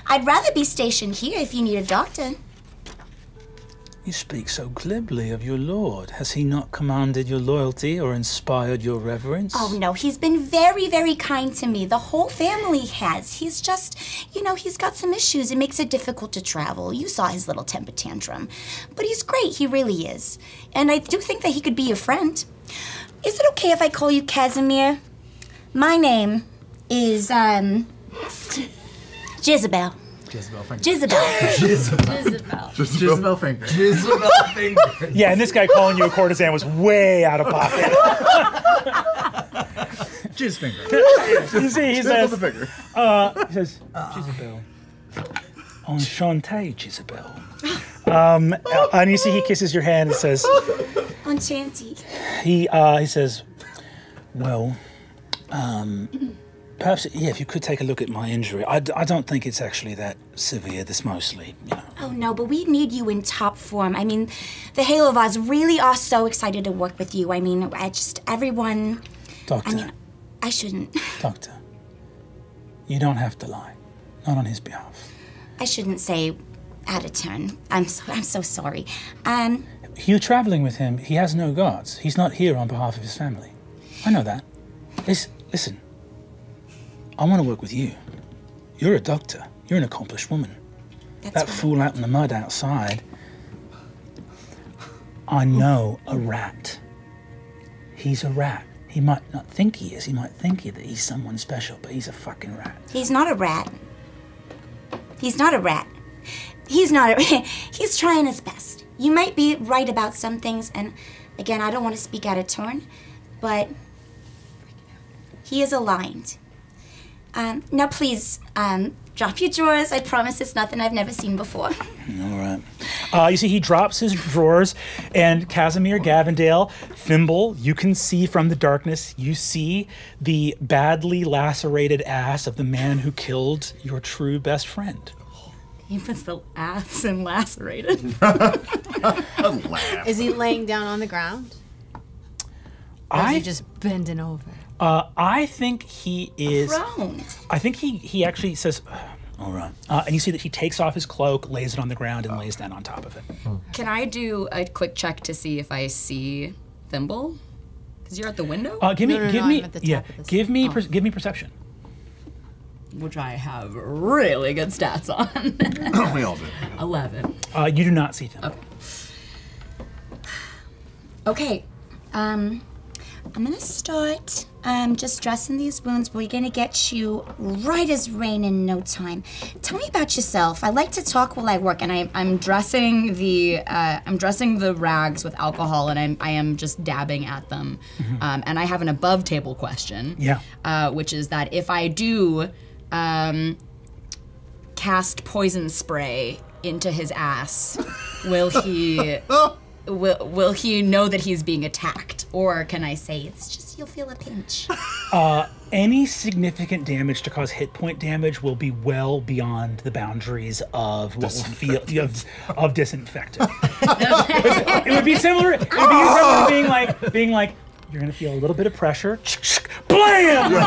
S13: I'd rather be stationed here if you need a doctor.
S1: You speak so glibly of your lord. Has he not commanded your loyalty or inspired your reverence?
S13: Oh, no, he's been very, very kind to me. The whole family has. He's just, you know, he's got some issues. It makes it difficult to travel. You saw his little temper tantrum. But he's great, he really is. And I do think that he could be your friend. Is it okay if I call you Casimir? My name is, Jezebel.
S14: Jezebel Finger.
S13: Jezebel.
S14: Jezebel Finger.
S12: Jezebel Finger.
S1: Yeah, and this guy calling you a courtesan was way out of pocket.
S14: Jizz Finger.
S1: You see, he says,
S14: Finger.
S1: Jezebel. Enchanté, Jezebel. And you see he kisses your hand and says,
S13: Enchanté.
S1: he says, well, perhaps, yeah, if you could take a look at my injury. I don't think it's actually that severe. This mostly, you know.
S13: Oh, no, but we need you in top form. I mean, the Halovars really are so excited to work with you. I mean, everyone...
S1: Doctor.
S13: I mean, I shouldn't.
S1: Doctor, you don't have to lie. Not on his behalf.
S13: I shouldn't say out of turn. I'm so sorry.
S1: You're traveling with him. He has no guards. He's not here on behalf of his family. I know that. Listen. I want to work with you. You're a doctor. You're an accomplished woman. That fool out in the mud outside, I know a rat. He's a rat. He might not think he is. He might think that he's someone special, but he's a fucking rat.
S13: He's not a rat. He's not a rat. He's trying his best. You might be right about some things, and again, I don't want to speak out of turn, but he is aligned. Now please, drop your drawers. I promise it's nothing I've never seen before.
S1: All right. You see he drops his drawers, and Casimir Gavendale, Thimble, you can see from the darkness, you see the badly lacerated ass of the man who killed your true best friend.
S15: He puts the ass in lacerated.
S11: Is he laying down on the ground? Or is he just bending over?
S1: I think he is...
S13: Prone.
S1: I think he actually says, all right. And you see that he takes off his cloak, lays it on the ground, and lays down on top of it.
S15: Can I do a quick check to see if I see Thimble? Because you're at the window?
S1: Give me perception.
S15: Which I have really good stats on.
S10: We all do.
S15: 11.
S1: You do not see Thimble.
S13: Okay. I'm gonna start just dressing these wounds. We're gonna get you right as rain in no time. Tell me about yourself. I like to talk while I work, and I'm dressing the rags with alcohol, and I am just dabbing at them. Mm-hmm. And I have an above table question.
S1: Yeah.
S13: Which is that if I do cast poison spray into his ass, will he will he know that he's being attacked, or can I say it's just you'll feel a pinch?
S1: Any significant damage to cause hit point damage will be well beyond the boundaries of what will feel of disinfectant. It would be similar. It would be similar to being like. You're gonna feel a little bit of pressure. Blam!
S10: The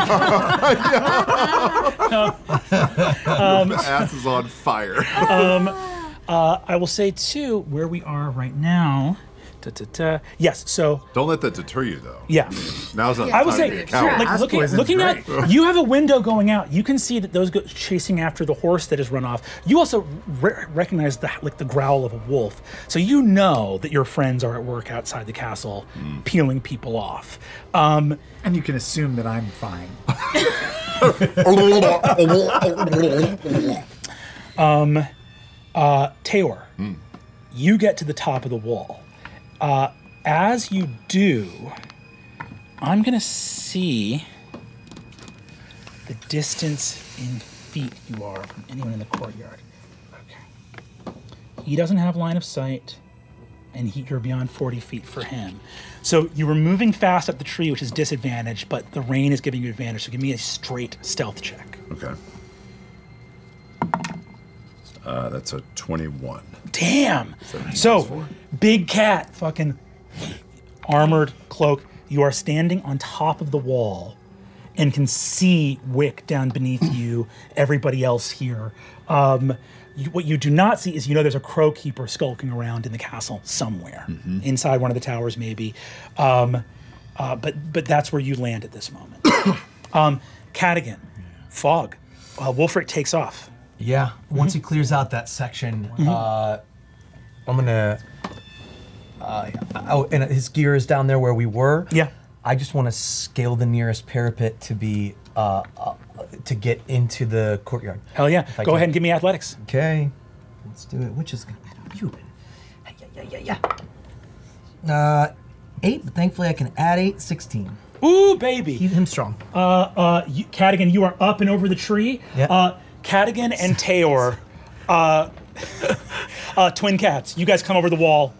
S10: ass is on fire.
S1: I will say too, where we are right now. Yes, so
S10: don't let that deter you, though.
S1: Yeah.
S10: Now's not
S1: I will
S10: time to be
S1: say,
S10: a coward.
S1: like looking at, you have a window going out. You can see that those go chasing after the horse that has run off. You also recognize the growl of a wolf, so you know that your friends are at work outside the castle, peeling people off.
S14: And you can assume that I'm fine.
S1: Taor, you get to the top of the wall. As you do, I'm gonna see the distance in feet you are from anyone in the courtyard. Okay. He doesn't have line of sight, and you're beyond 40 feet for him. So you were moving fast up the tree, which is disadvantage, but the rain is giving you advantage, so give me a straight stealth check.
S10: Okay. That's a 21.
S1: Damn. So, big cat, fucking armored cloak. You are standing on top of the wall and can see Wick down beneath you, everybody else here. What you do not see is, there's a crow keeper skulking around in the castle somewhere, inside one of the towers maybe. But that's where you land at this moment. Kattigan, fog. Wulfric takes off.
S12: Yeah, once he clears out that section, I'm gonna. And his gear is down there where we were.
S1: Yeah.
S12: I just want to scale the nearest parapet to be to get into the courtyard.
S1: Hell yeah! Go ahead and give me athletics.
S12: Okay, let's do it. Which is you? Yeah. 8, but thankfully I can add 8, 16.
S1: Ooh, baby!
S12: Keep him strong.
S1: Kattigan, you are up and over the tree.
S12: Yeah.
S1: Kattigan and Tayor, twin cats. You guys come over the wall.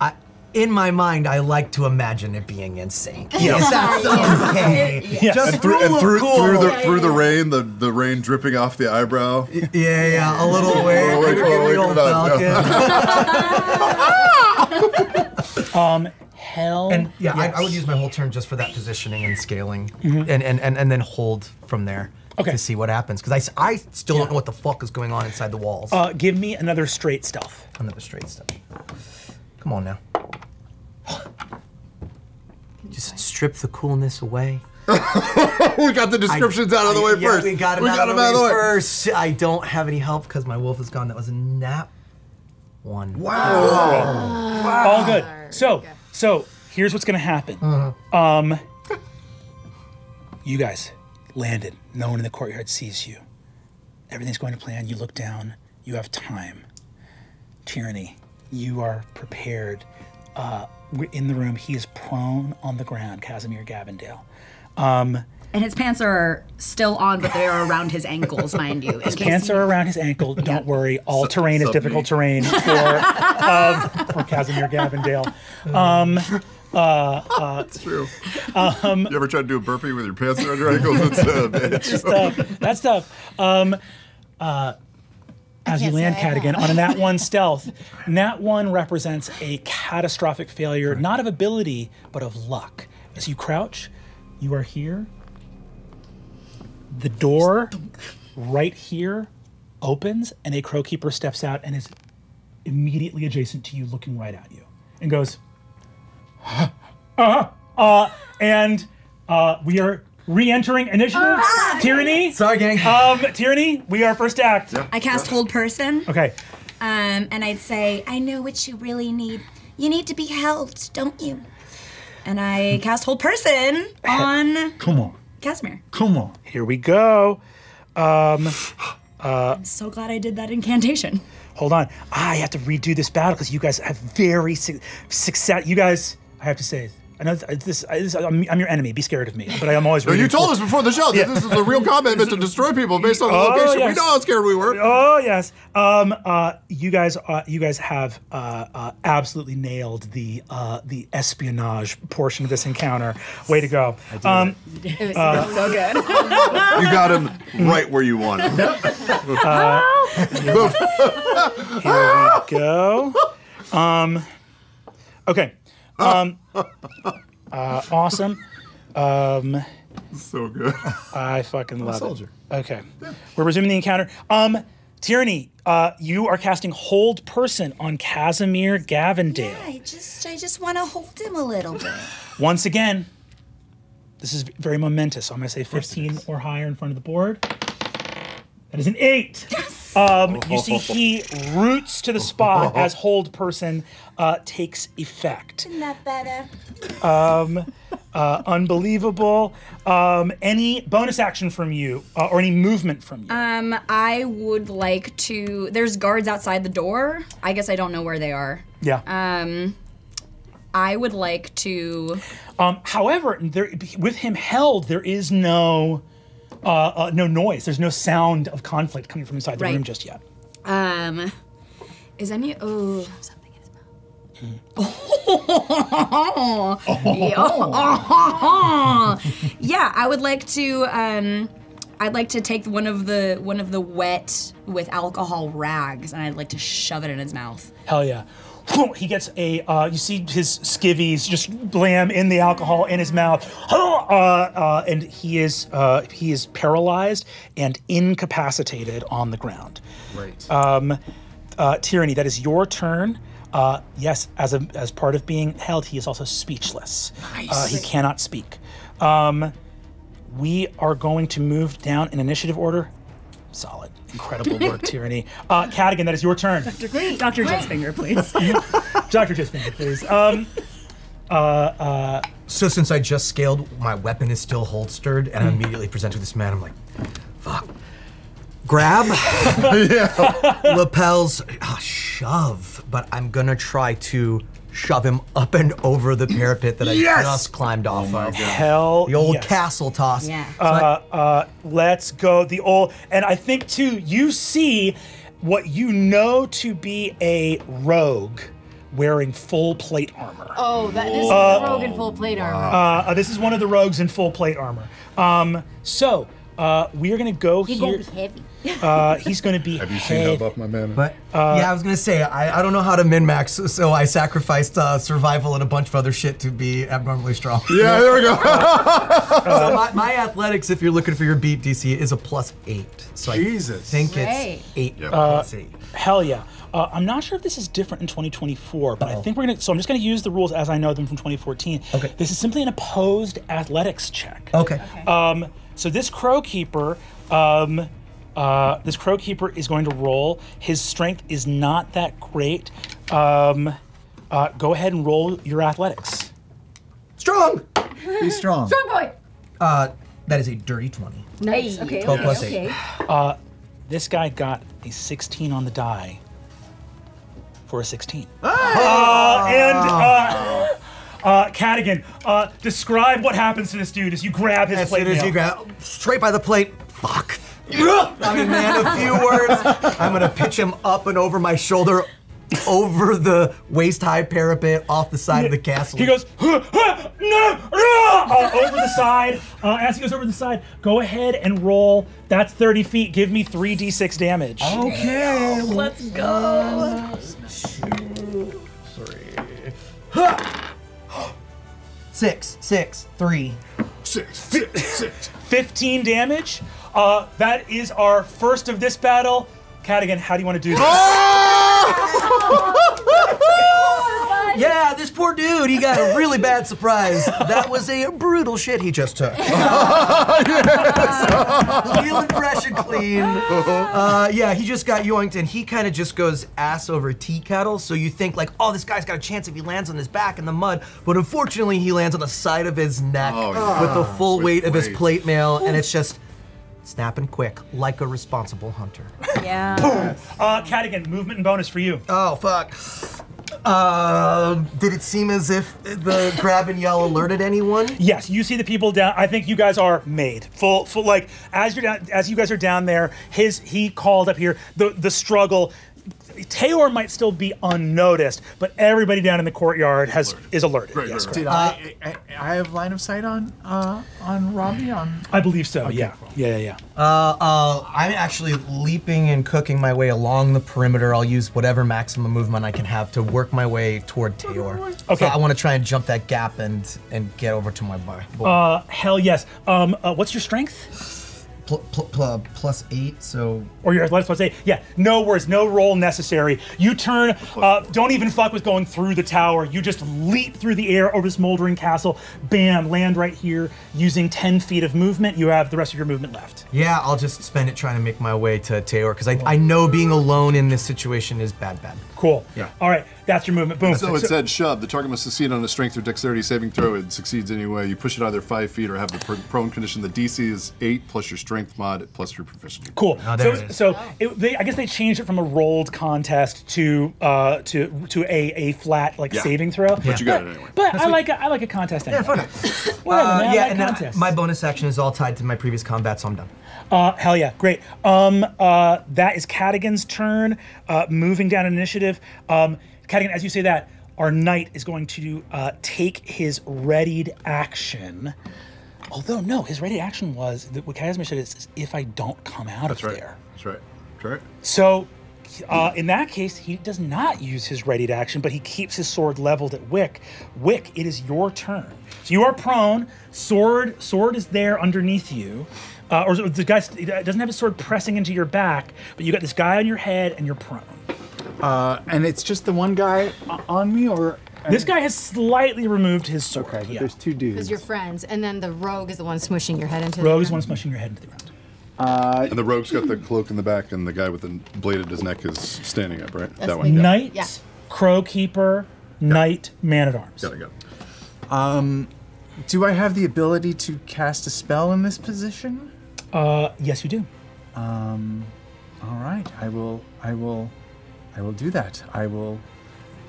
S12: In my mind, I like to imagine it being insane. Yes, that's okay.
S1: Yes.
S12: Just
S10: through
S12: cool.
S10: the rain, the rain dripping off the eyebrow.
S12: Yeah, a little weird.
S1: Hell.
S12: And I would use my whole turn just for that positioning and scaling, and then hold from there to see what happens. Because I still don't know what the fuck is going on inside the walls.
S1: Give me another straight stealth.
S12: Another straight stealth. Come on now. Just strip the coolness away.
S10: We got the descriptions out of the way first.
S12: We got them out of the way first. I don't have any help because my wolf is gone. That was a nap 1.
S1: Wow. All good. So here's what's gonna happen. You guys landed. No one in the courtyard sees you. Everything's going to plan. You look down. You have time. Tyranny, you are prepared. We're in the room. He is prone on the ground, Casimir Gavendale.
S15: And his pants are still on, but they are around his ankles, mind you.
S1: His pants are around his ankle. Don't worry. All terrain is difficult terrain for Casimir Gavendale.
S10: That's true. You ever try to do a burpee with your pants around your ankles?
S1: That's tough. As you land, Kattigan, on a Nat 1 stealth, Nat 1 represents a catastrophic failure, not of ability, but of luck. As you crouch, you are here. The door right here opens, and a crow keeper steps out and is immediately adjacent to you, looking right at you, and goes, and we are re-entering initiative. Tyranny.
S12: Sorry, gang.
S1: Tyranny, we are first act.
S13: I cast Hold Person.
S1: Okay.
S13: And I'd say, I know what you really need. You need to be held, don't you? And I cast Hold Person on
S1: Come on.
S13: Casimir.
S1: Come on. Here we go.
S13: I'm so glad I did that incantation.
S1: Hold on. I have to redo this battle because you guys have very success. You guys, I have to say, I know I'm your enemy. Be scared of me, but I'm always.
S10: You told us before the show that this is a real combat meant to destroy people based on the location.
S1: Yes.
S10: We know how scared we were.
S1: Oh yes. You guys have absolutely nailed the espionage portion of this encounter. Way to go.
S13: It was so good.
S10: You got him right where you want him.
S1: Here we go. Okay. Awesome.
S10: So good.
S1: I fucking love it. Okay. We're resuming the encounter. Tyranny, you are casting Hold Person on Casimir Gavendale.
S13: Yeah, I just want to hold him a little bit.
S1: Once again, this is very momentous. So I'm going to say 15 or higher in front of the board. That is an 8. Yes. You see he roots to the spot as Hold Person takes effect.
S13: Isn't that better?
S1: Unbelievable. Any bonus action from you or any movement from you?
S15: I would like to. There's guards outside the door. I guess I don't know where they are.
S1: Yeah.
S15: I would like to.
S1: However, with him held, there is no noise. There's no sound of conflict coming from inside the room just yet.
S15: Is any something in his mouth? Yeah, I would like to I'd like to take one of the wet with alcohol rags, and I'd like to shove it in his mouth.
S1: Hell yeah. He gets a, you see his skivvies just blam in the alcohol in his mouth. And he is paralyzed and incapacitated on the ground.
S10: Right.
S1: Tyranny, that is your turn. Yes, as part of being held, he is also speechless.
S3: Nice.
S1: He cannot speak. We are going to move down in initiative order. Solid. Incredible work, Tyranny. Kattigan, that is your turn.
S15: Dr. Jetsfinger, please.
S1: Dr. Jetsfinger, please.
S12: So since I just scaled, my weapon is still holstered, and I immediately present to this man. I'm like, fuck. Grab. Lapels. Shove. But I'm gonna try to shove him up and over the parapet that I just climbed off of.
S1: Hell
S12: The old
S1: yes.
S12: castle toss.
S15: Yeah.
S1: Let's go. The old, and I think too, you see what you know to be a rogue wearing full plate armor.
S11: Oh, this is the rogue in full plate armor.
S1: This is one of the rogues in full plate armor. We are gonna go
S11: He's
S1: here.
S11: gonna be heavy.
S1: He's gonna be
S10: Have you seen how buff my man is?
S12: But yeah, I was gonna say I don't know how to min-max, so I sacrificed survival and a bunch of other shit to be abnormally strong.
S10: Yeah, there we go.
S12: So my athletics, if you're looking for your beat DC, is a +8. So
S10: Jesus.
S12: I think it's 8 plus 8.
S1: Hell yeah. I'm not sure if this is different in 2024, but I think we're gonna. So I'm just gonna use the rules as I know them from 2014.
S12: Okay.
S1: This is simply an opposed athletics check.
S12: Okay.
S1: So this crow keeper, is going to roll. His strength is not that great. Go ahead and roll your athletics.
S12: Strong.
S14: Be strong.
S11: Strong boy.
S12: That is a dirty 20.
S11: Nice. Okay.
S12: 12 plus
S11: okay.
S12: 8.
S1: This guy got a 16 on the die for a 16. Kattigan, describe what happens to this dude as you grab his plate.
S12: As soon as you grab, straight by the plate. Fuck. I mean, man, a few words. I'm gonna pitch him up and over my shoulder, over the waist-high parapet, off the side of the castle.
S1: He goes, no, over the side. As he goes over the side, go ahead and roll. That's 30 feet. Give me 3d6 damage.
S12: Okay.
S3: Let's go.
S12: 2, 3. 6, 3.
S10: 6.
S1: 15 damage. That is our first of this battle. Kattigan, how do you want to do this?
S12: Yeah, this poor dude, he got a really bad surprise. That was a brutal shit he just took. Feeling fresh and clean. Yeah, he just got yoinked, and he kind of just goes ass over tea kettle, so you think like, oh, this guy's got a chance if he lands on his back in the mud, but unfortunately he lands on the side of his neck with the full weight of his plate mail, and it's just snapping quick, like a responsible hunter.
S15: Yeah.
S1: Kattigan, movement and bonus for you.
S12: Oh, fuck. Did it seem as if the grab and yell alerted anyone?
S1: Yes, you see the people down. I think you guys are made full. Like as you guys are down there. He called up here. The struggle. Taylor might still be unnoticed, but everybody down in the courtyard is alerted. Yes,
S14: Did I have line of sight on Robbie?
S1: I believe so.
S14: Okay,
S1: Yeah.
S14: cool.
S1: Yeah.
S12: I'm actually leaping and cooking my way along the perimeter. I'll use whatever maximum movement I can have to work my way toward Taylor.
S1: Okay.
S12: So I want to try and jump that gap and get over to my boy.
S1: Hell yes. What's your strength?
S12: +8, so...
S1: Or your athletics +8. Yeah, no worries, no roll necessary. You turn, don't even fuck with going through the tower. You just leap through the air over this moldering castle. Bam, land right here. Using 10 feet of movement, you have the rest of your movement left.
S12: Yeah, I'll just spend it trying to make my way to Taylor, because I know being alone in this situation is bad.
S1: Cool. Yeah. All right, that's your movement. Boom.
S10: So it said shove. The target must succeed on a strength or dexterity saving throw. It succeeds anyway. You push it either 5 feet or have the prone condition. The DC is 8 plus your strength mod plus your proficiency.
S1: Cool.
S12: Oh, there it is.
S1: I guess they changed it from a rolled contest to a flat saving throw.
S10: But you got it anyway.
S1: But I like a contest anyway.
S12: Yeah, fun.
S1: Whatever, man.
S12: Yeah,
S1: I like
S12: and then
S1: contests.
S12: my bonus action is all tied to my previous combat, so I'm done.
S1: Hell yeah, great. That is Kattigan's turn, moving down initiative. Kattigan, as you say that, our knight is going to take his readied action Although, no, his ready action was, what Casimir said is if I don't come out of there.
S10: That's right. That's right.
S1: So, in that case, he does not use his ready action, but he keeps his sword leveled at Wick. Wick, it is your turn. So you are prone. Sword is there underneath you. Or the guy doesn't have his sword pressing into your back, but you got this guy on your head and you're prone.
S14: And it's just the one guy on me, or?
S1: This guy has slightly removed his sword.
S14: Okay, but there's two dudes.
S11: Because you're friends, and then the rogue is the one smushing your head into
S1: Rogue
S11: the
S1: is the one smushing your head into the ground.
S10: And the rogue's got the cloak in the back, and the guy with the blade at his neck is standing up, right?
S11: That's
S10: that one.
S1: Knight, Crow Keeper, Knight, Man-at-Arms.
S10: Got it.
S14: Do I have the ability to cast a spell in this position?
S1: Yes, you do.
S14: All right, I will do that. I will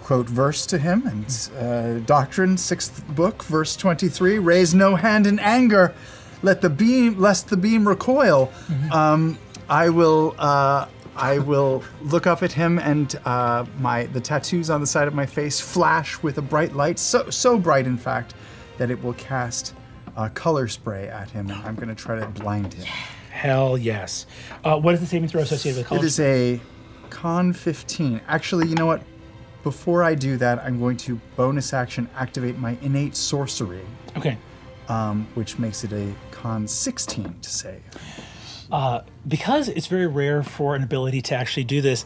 S14: quote verse to him, and Doctrine, 6th book, verse 23, raise no hand in anger, lest the beam recoil. I will look up at him, and the tattoos on the side of my face flash with a bright light, so bright in fact, that it will cast color spray at him, and I'm going to try to blind him.
S1: Hell yes. What is the saving throw associated with color?
S14: It is a con 15. Actually, you know what? Before I do that, I'm going to bonus action activate my innate sorcery.
S1: Okay.
S14: Which makes it a con 16 to save.
S1: Because it's very rare for an ability to actually do this,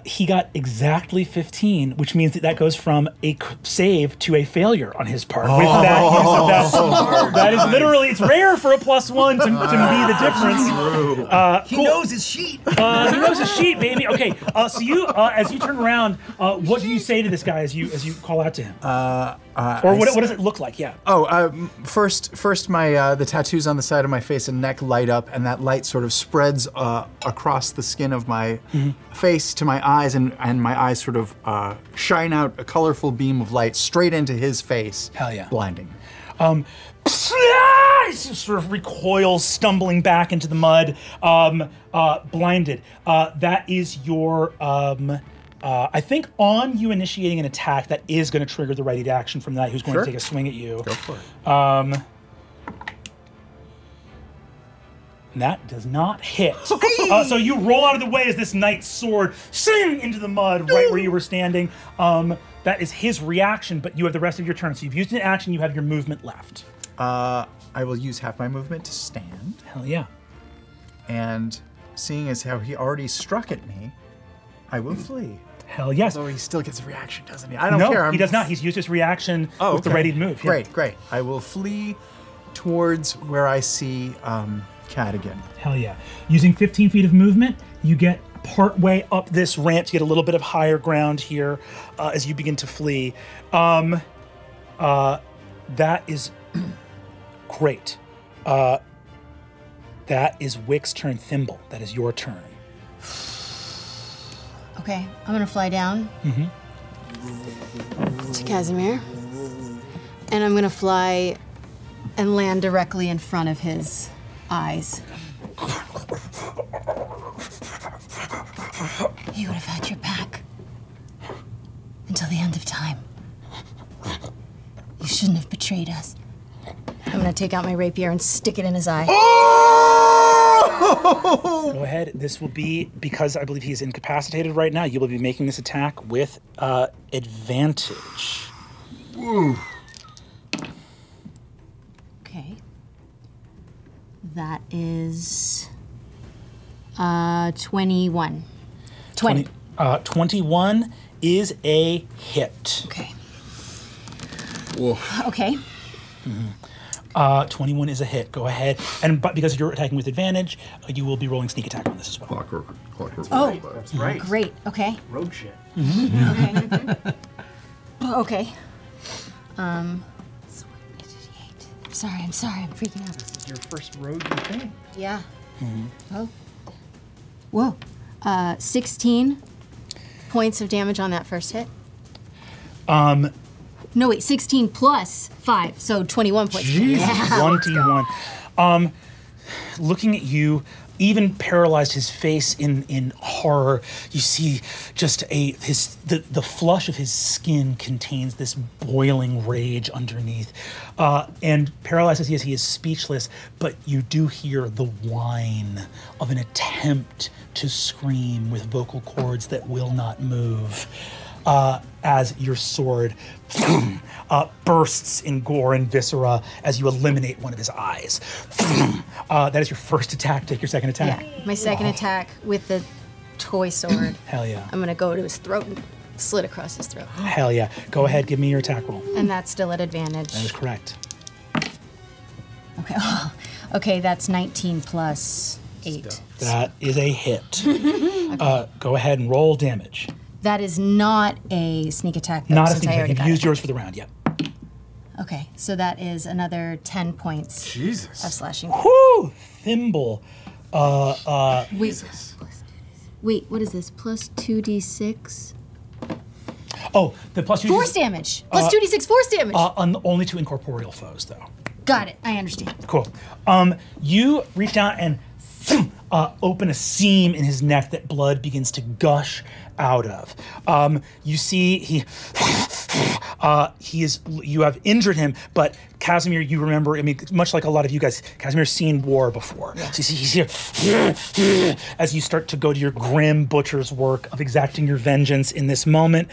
S1: he got exactly 15, which means that goes from a save to a failure on his part. With that use of that, that is literally, it's rare for a +1 to be the difference.
S12: He knows his sheet.
S1: He knows his sheet, baby. Okay, so you, as you turn around, what do you say to this guy as you call out to him? Or what does it look like? Yeah.
S14: First, my the tattoos on the side of my face and neck light up, and that light sort of spreads across the skin of my face to my eyes, and my eyes sort of shine out a colorful beam of light straight into his face.
S1: Hell yeah.
S14: Blinding.
S1: He sort of recoils, stumbling back into the mud, blinded. That is your. I think on you initiating an attack, that is going to trigger the ready action from that who's going to take a swing at you.
S10: Go for it.
S1: That does not hit. So you roll out of the way as this knight's sword sing into the mud right where you were standing. That is his reaction, but you have the rest of your turn. So you've used an action, you have your movement left.
S14: I will use half my movement to stand.
S1: Hell yeah.
S14: And seeing as how he already struck at me, I will flee.
S1: Hell yes.
S14: Although he still gets a reaction, doesn't he? I don't care.
S1: No, he does not. He's used his reaction with the ready move. Yeah.
S14: Great. I will flee towards where I see Kattigan.
S1: Hell yeah. Using 15 feet of movement, you get part way up this ramp to get a little bit of higher ground here as you begin to flee. That is great. That is Wick's turn. Thimble, that is your turn.
S11: Okay, I'm gonna fly down to Casimir, and I'm gonna fly and land directly in front of his eyes. He would have had your back until the end of time. You shouldn't have betrayed us. I'm gonna take out my rapier and stick it in his eye.
S1: Go ahead. This will be, because I believe he's incapacitated right now, you will be making this attack with advantage.
S14: Ooh.
S11: Okay. That is 21. 20.
S1: 21 is a hit.
S11: Okay.
S10: Whoa.
S11: Okay.
S1: 21 is a hit. Go ahead. But because you're attacking with advantage, you will be rolling sneak attack on this as well.
S10: Clockwork.
S11: Oh,
S14: that's right.
S11: Great. Okay.
S14: Rogue shit.
S11: Okay. Okay. I'm sorry. I'm freaking out.
S14: This is your first rogue thing.
S11: Yeah. Oh. Whoa. 16 points of damage on that first hit. No, wait, 16 plus 5, so 21 points.
S1: Jesus, 21. Looking at you, even paralyzed, his face in horror. You see just the flush of his skin contains this boiling rage underneath. And paralyzed as he is speechless, but you do hear the whine of an attempt to scream with vocal cords that will not move. As your sword bursts in gore and viscera as you eliminate one of his eyes. That is your first attack. Take your second attack.
S11: Yeah, my second attack with the toy sword.
S1: Hell yeah.
S11: I'm gonna go to his throat and slit across his throat.
S1: Hell yeah. Go ahead, give me your attack roll.
S11: And that's still at advantage.
S1: That is correct.
S11: Okay. Okay, that's 19 plus 8.
S1: That is a hit. Go ahead and roll damage.
S11: That is not a sneak attack, though,
S1: Not a
S11: since
S1: sneak
S11: I
S1: attack.
S11: already
S1: You've
S11: got
S1: used
S11: it.
S1: yours for the round, yep.
S11: Okay, so that is another 10 points of slashing.
S1: Whoo! Thimble.
S11: Wait, what is this? Plus 2d6?
S1: Oh, the plus 2d6.
S11: Force damage. Plus 2d6 force damage.
S1: Only to incorporeal foes, though.
S11: Got it. I understand.
S1: Cool. You reach down and open a seam in his neck that blood begins to gush out of. You see you have injured him, but Casimir, you remember, I mean, much like a lot of you guys, Casimir's seen war before. Yeah. So you see, he's here as you start to go to your grim butcher's work of exacting your vengeance in this moment.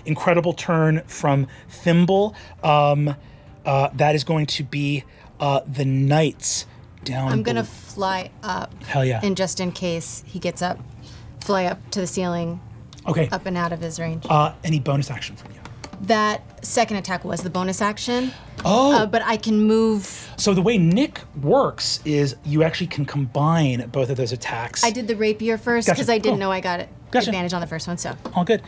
S1: Incredible turn from Thimble. That is going to be the knights down.
S11: I'm gonna fly up.
S1: Hell yeah.
S11: And just in case he gets up, fly up to the ceiling.
S1: Okay.
S11: Up and out of his range.
S1: Any bonus action from you?
S11: That second attack was the bonus action.
S1: Oh.
S11: But I can move.
S1: So the way Nick works is you actually can combine both of those attacks.
S11: I did the rapier first
S1: Gotcha.
S11: because I didn't
S1: Cool.
S11: know I got it.
S1: Gotcha.
S11: Advantage on the first one, so.
S1: All good.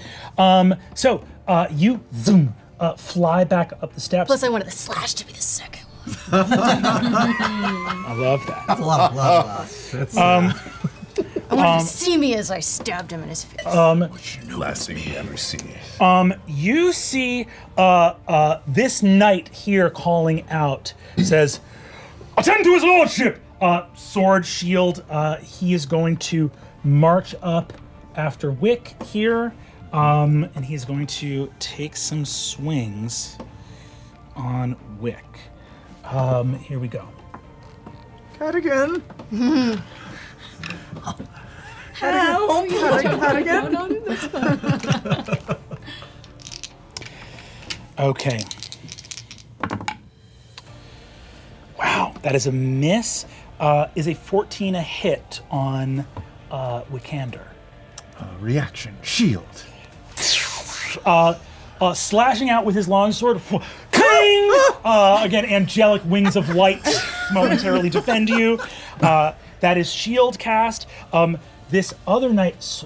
S1: So you zoom, fly back up the steps.
S11: Plus I wanted the slash to be the second one.
S1: I love that.
S12: That's a lot of blood. That's,
S11: I wanted to see me as I stabbed him in his face.
S16: Last thing you ever see.
S1: You see this knight here calling out, says, "Attend to his lordship!" Sword, shield. He is going to march up after Wick here, and he's going to take some swings on Wick. Here we go.
S14: Kattigan.
S15: Help!
S14: Kattigan.
S15: No, that's fine.
S1: Okay. Wow, that is a miss. Is a 14 a hit on Wickander?
S14: Reaction. Shield.
S1: Slashing out with his longsword. Cling! Again, angelic wings of light momentarily defend you. That is shield cast. This other knight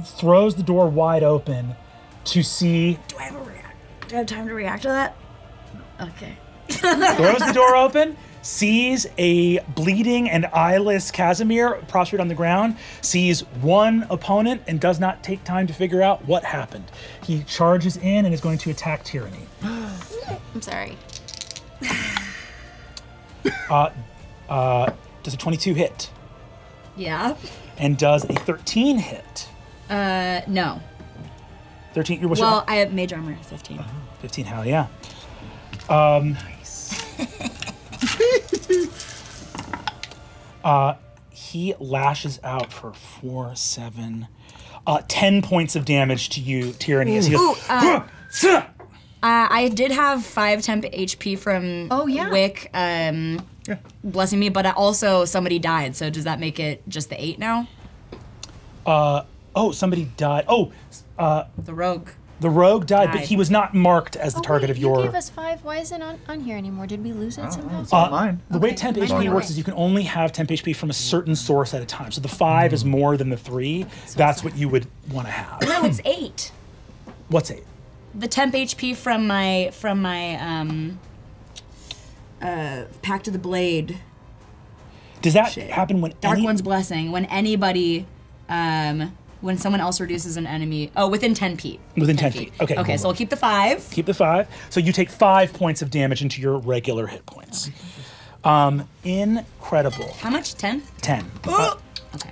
S1: throws the door wide open to see.
S15: Do I have time to react to that? Okay.
S1: Throws the door open, sees a bleeding and eyeless Casimir prostrate on the ground, sees one opponent, and does not take time to figure out what happened. He charges in and is going to attack Tyranny.
S11: I'm sorry.
S1: Does a 22 hit?
S15: Yeah.
S1: And does a 13 hit?
S15: No.
S1: 13,
S15: well, I have mage armor, 15.
S1: 15, hell yeah.
S15: Nice.
S1: He lashes out for 4, 7, 10 points of damage to you, Tyranny. As he goes,
S15: I did have 5 temp HP from Wick blessing me, but also somebody died, so does that make it just the 8 now?
S1: Somebody died.
S15: The rogue.
S1: The rogue died, but he was not marked as the target of your...
S11: You gave us 5. Why isn't it on here anymore? Did we lose it somehow?
S1: The way temp HP works is you can only have temp HP from a certain source at a time. So the 5 is more than the 3. That's what you would want to have.
S15: No, it's 8.
S1: What's 8?
S15: The temp HP from my Pact of the Blade.
S1: Does that happen when
S15: Dark One's Blessing, when anybody, when someone else reduces an enemy, within 10 feet.
S1: Within 10 feet, okay.
S15: Okay, so I'll keep the 5.
S1: Keep the 5. So you take 5 points of damage into your regular hit points. Incredible.
S15: How much? 10?
S1: 10.
S15: Okay.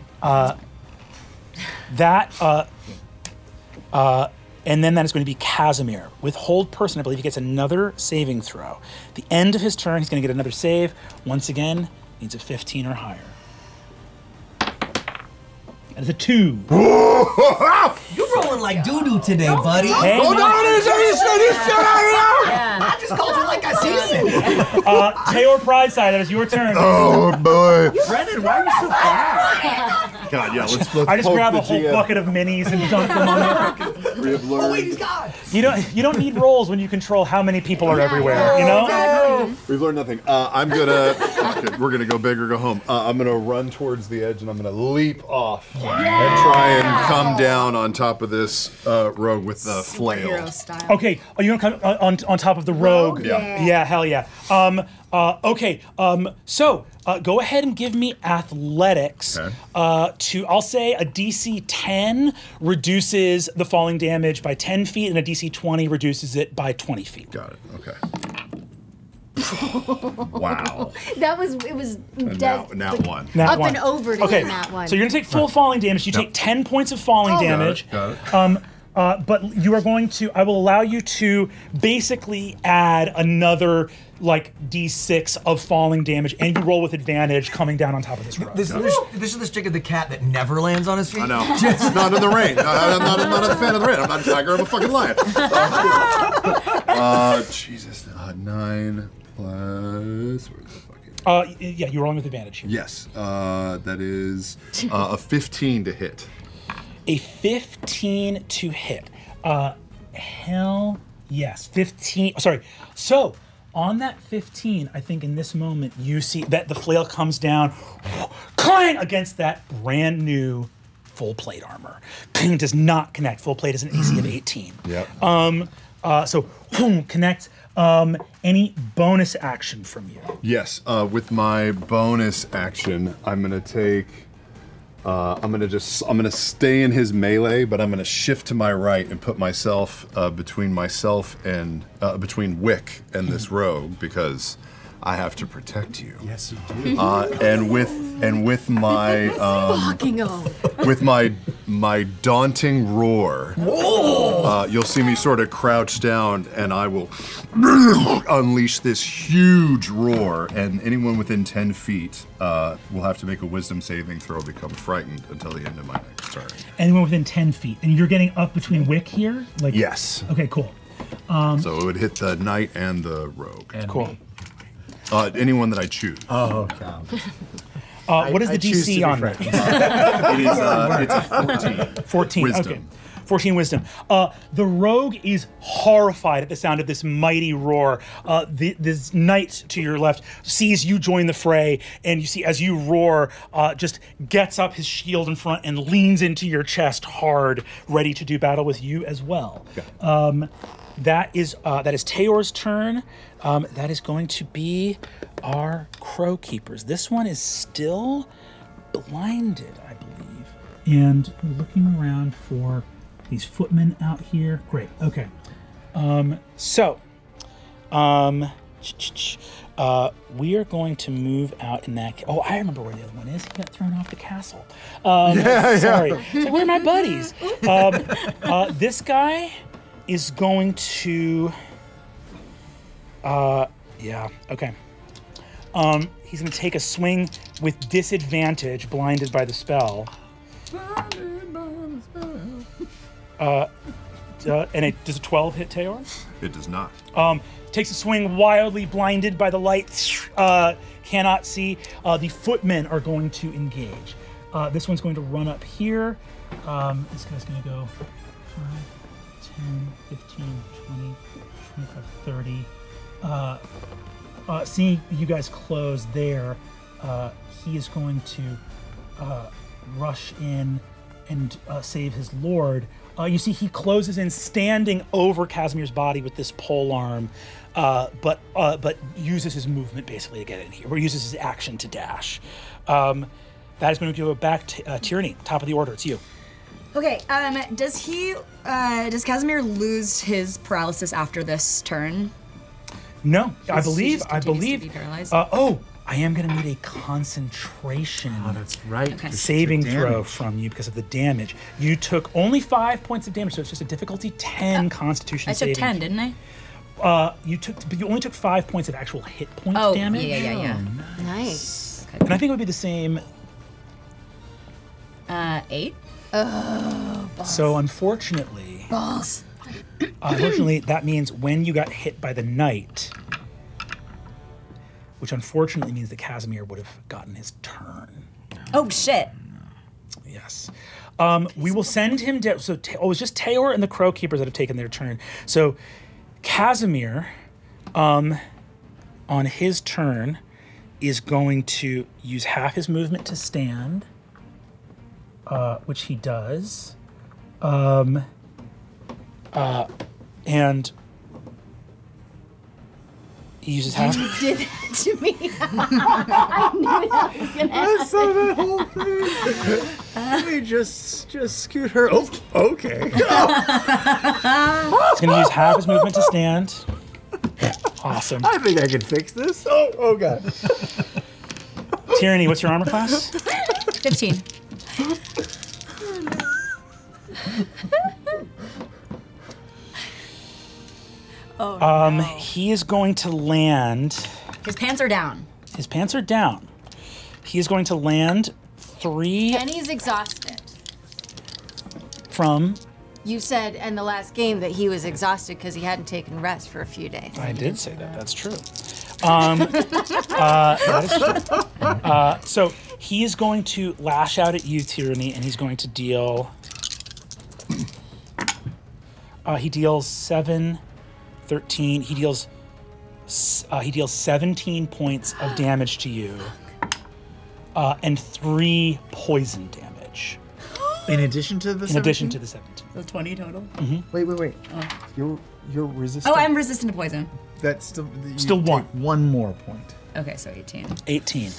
S1: And then that is going to be Casimir. With hold person, I believe he gets another saving throw. The end of his turn, he's going to get another save. Once again, needs a 15 or higher. That is a 2.
S12: You're rolling like doo-doo today, buddy.
S1: Hey,
S12: Hold
S1: man.
S12: I just called you like I seen it.
S1: Taylor Prideside, that is your turn.
S10: Oh boy.
S12: Brennan, why are you so fast?
S10: God, yeah. Let's
S1: I just
S10: hope
S1: grab a
S10: the
S1: whole
S10: GM
S1: bucket of minis and dump them on there.
S10: We have learned.
S12: Oh wait, he's gone.
S1: You don't need rolls when you control how many people are everywhere. You know.
S10: We've learned nothing. I'm gonna. Fuck it, we're gonna go big or go home. I'm gonna run towards the edge and I'm gonna leap off and try and come down on top of this rogue with the flail.
S1: Okay, are you gonna come on top of the rogue?
S10: Yeah.
S1: Yeah, hell yeah. Okay. So go ahead and give me athletics.
S10: Okay.
S1: I'll say a DC 10 reduces the falling damage by 10 feet, and a DC 20 reduces it by 20 feet.
S10: Got it. Okay. Wow.
S11: It was dead.
S10: Now one.
S1: Nat
S11: Up
S1: one.
S11: and over to
S1: Okay,
S11: that one.
S1: so you're gonna take full falling damage. You take 10 points of falling damage.
S10: Got it.
S1: But you are going to, I will allow you to basically add another like D6 of falling damage, and you roll with advantage coming down on top of this rogue.
S12: This is the stick of the cat that never lands on his feet.
S10: I know. It's not in the rain. I'm not a fan of the rain. I'm not a tiger. I'm a fucking lion. Jesus. 9 plus. Where's the fucking?
S1: Yeah, you're rolling with advantage here.
S10: Yes. That is a 15 to hit.
S1: A 15 to hit. Hell yes. 15. Sorry. So on that 15, I think in this moment you see that the flail comes down, clang against that brand new full plate armor. Does not connect. Full plate is an AC of 18.
S10: Yep.
S1: So connect. Any bonus action from you?
S10: Yes. With my bonus action, I'm gonna take. I'm gonna stay in his melee, but I'm gonna shift to my right and put myself between between Wick and this rogue because I have to protect you.
S14: Yes, you do.
S10: And with my with my daunting roar, you'll see me sort of crouch down, and I will unleash this huge roar, and anyone within 10 feet will have to make a wisdom saving throw, become frightened until the end of my next turn.
S1: Anyone within 10 feet, and you're getting up between Wick here, like
S10: yes.
S1: Okay, cool.
S10: So it would hit the knight and the rogue.
S1: Cool.
S10: Anyone that I choose.
S14: Oh, God.
S1: What is the DC on that?
S10: It's a 14.
S1: 14.
S10: Wisdom.
S1: Okay. 14 wisdom. The rogue is horrified at the sound of this mighty roar. This knight to your left sees you join the fray, and you see as you roar, just gets up his shield in front and leans into your chest hard, ready to do battle with you as well.
S10: Okay.
S1: That is Tayor's turn. That is going to be our crow keepers. This one is still blinded, I believe. And we're looking around for these footmen out here. Great. Okay. We are going to move out in that. Oh, I remember where the other one is. He got thrown off the castle. Sorry. So where are my buddies? This guy is going to. Yeah. Okay. He's going to take a swing with disadvantage, blinded by the spell. And does a 12 hit Tayor?
S10: It does not.
S1: Takes a swing, wildly blinded by the light, cannot see. The footmen are going to engage. This one's going to run up here. This guy's going to go 5, 10, 15, 20, 25, 30. Seeing you guys close there, he is going to rush in and save his lord. You see he closes in, standing over Casimir's body with this pole arm, but uses his movement basically to get in here, or uses his action to dash. That is going to go back to Tyranny, top of the order. It's you.
S15: Okay, does Casimir lose his paralysis after this turn?
S1: No, I
S15: He
S1: believe.
S15: just continues to be paralyzed?
S1: I am going to need a concentration.
S14: Oh, that's right.
S1: Okay. Saving throw from you because of the damage. You took only 5 points of damage, so it's just a difficulty 10 Constitution saving.
S15: I took 10, didn't I?
S1: But you only took 5 points of actual hit point damage.
S15: Yeah.
S6: Nice.
S1: Okay. And I think it would be the same.
S15: 8.
S6: Oh, balls.
S1: So unfortunately,
S6: balls.
S1: Unfortunately, that means when you got hit by the knight, which unfortunately means that Casimir would have gotten his turn.
S15: Oh shit.
S1: Yes. We will send him down. So it's just Tayor and the Crow Keepers that have taken their turn. So Casimir, on his turn, is going to use half his movement to stand, which he does. And he uses half.
S11: You did that to me. I knew that was gonna happen.
S14: I saw that whole thing. Let me just scoot her. Oh, okay.
S1: He's going to use half his movement to stand. Awesome.
S14: I think I can fix this. Oh God.
S1: Tyranny, what's your armor class?
S15: 15.
S11: Oh, no.
S1: He is going to land.
S15: His pants are down.
S1: His pants are down. He is going to land 3
S11: And he's exhausted.
S1: from.
S11: You said in the last game that he was exhausted because he hadn't taken rest for a few days.
S1: I did say that. That's true. That is true. So he is going to lash out at you, Tyranny, and he's going to deal. He deals 7, 13. He deals 17 points of damage to you, and 3 poison damage.
S14: In addition to the 17?
S1: In addition to the 17.
S15: So 20 total?
S14: Wait.
S15: Oh.
S14: You're resistant.
S15: Oh, I'm resistant to poison.
S14: That's still
S1: Still one.
S14: Take 1 more point.
S15: Okay, so 18.
S1: 18.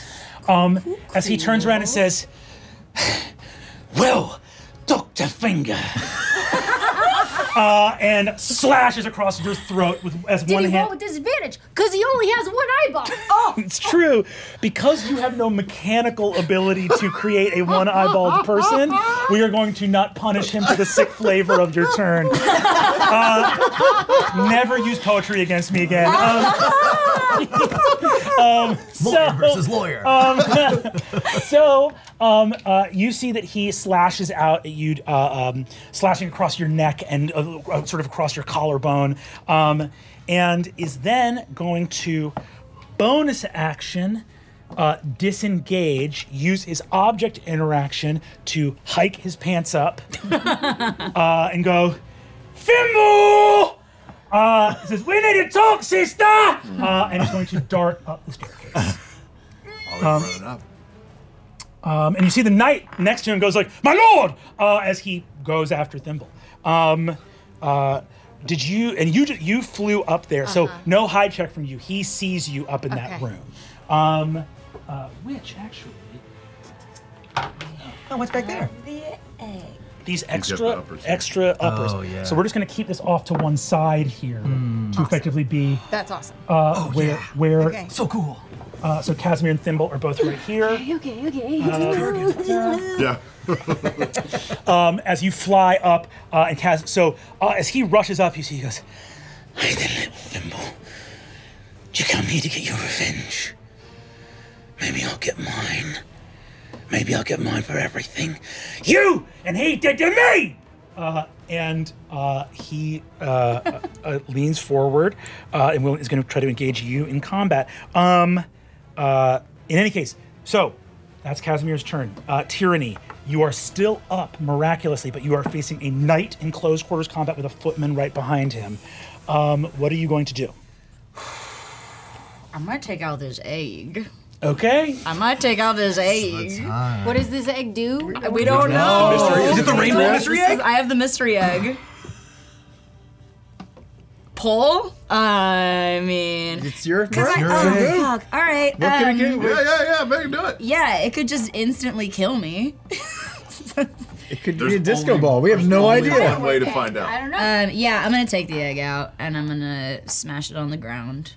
S1: As he turns around and says, "Well, Dr. Finger," and slashes across your throat as
S11: Did
S1: one
S11: he roll
S1: hand.
S11: with disadvantage? Because he only has 1 eyeball.
S1: Oh, it's true. Because you have no mechanical ability to create a one-eyeballed person, we are going to not punish him for the sick flavor of your turn. Never use poetry against me again.
S12: Lawyer versus lawyer.
S1: You see that he slashes out at you, slashing across your neck and sort of across your collarbone, and is then going to bonus action disengage, use his object interaction to hike his pants up and go, "Thimble!" He says, "We need to talk, sister!" And he's going to dart up the staircase.
S10: Always running up.
S1: And you see the knight next to him goes like, "My lord!" As he goes after Thimble. Did you, and you flew up there, so no hide check from you. He sees you up in that room. Which actually...
S12: Oh, what's back there?
S13: The egg.
S1: These extra uppers.
S12: Oh, yeah.
S1: So we're just going to keep this off to one side here to effectively be
S11: That's awesome.
S1: where
S11: Okay.
S12: So cool.
S1: So Casimir and Thimble are both right here.
S11: Okay.
S10: Yeah.
S1: As you fly up, and as he rushes up, you see he goes, "Hey there, little Thimble. Did you come here to get your revenge? Maybe I'll get mine. Maybe I'll get mine for everything you and he did to me!" And he leans forward and is going to try to engage you in combat. In any case, so that's Casimir's turn. Tyranny, you are still up miraculously, but you are facing a knight in close quarters combat with a footman right behind him. What are you going to do?
S15: I might take out this egg.
S1: Okay.
S15: I might take out this egg.
S11: What does this egg do?
S15: We don't know.
S12: Is it the rainbow mystery egg?
S15: I have the mystery egg. Pull? I mean...
S14: It's your
S15: Fuck. All right.
S14: What can it do?
S10: Yeah, make him do it.
S15: Yeah, it could just instantly kill me.
S14: It could be a disco ball. We have no idea.
S10: One way to find out.
S11: I don't know.
S15: Yeah, I'm gonna take the egg out and I'm gonna smash it on the ground.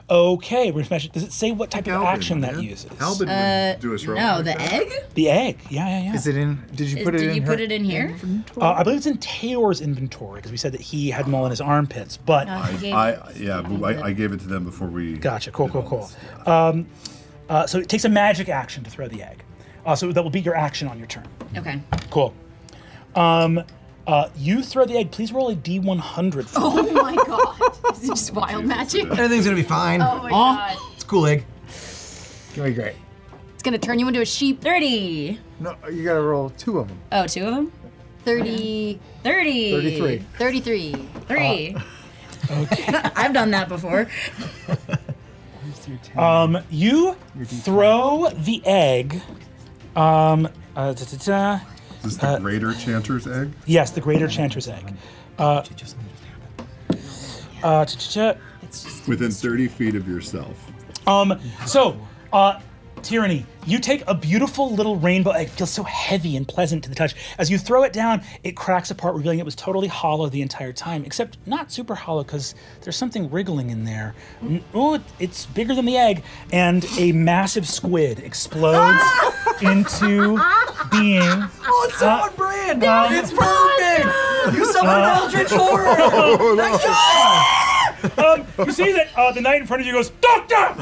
S1: Okay, we're gonna smash it. Does it say what type of action that uses?
S10: Albin would do a throw.
S15: No, the egg?
S1: The egg. Yeah.
S14: Is it in? Did you put it in?
S15: Did you put it in here?
S1: I believe it's in Tayor's inventory because we said that he had them all in his armpits. But
S10: I gave it to them before we.
S1: Gotcha. Cool. So it takes a magic action to throw the egg. So that will be your action on your turn.
S15: Okay.
S1: Cool. You throw the egg. Please roll a D100.
S11: Oh my god! Is it just wild magic?
S12: Everything's gonna be fine.
S11: Oh my god!
S12: It's a cool egg.
S14: Gonna be great.
S11: It's gonna turn you into a sheep.
S15: 30.
S14: No, you gotta roll 2 of them.
S15: Oh, 2 of them?
S11: 30.
S15: 30.
S14: 33.
S11: 33.
S15: 3. Okay. I've done that before.
S1: You throw the egg.
S10: Is this the Greater Chanter's egg?
S1: Yes, the Greater Chanter's egg.
S10: Within 30 feet of yourself.
S1: Tyranny, you take a beautiful little rainbow egg. It feels so heavy and pleasant to the touch. As you throw it down, it cracks apart, revealing it was totally hollow the entire time, except not super hollow because there's something wriggling in there. Oh, it's bigger than the egg, and a massive squid explodes into being.
S12: Oh, it's so on brand! It's perfect! You summoned Eldritch Horror!
S1: Oh, nice job! You see that the knight in front of you goes, Doctor!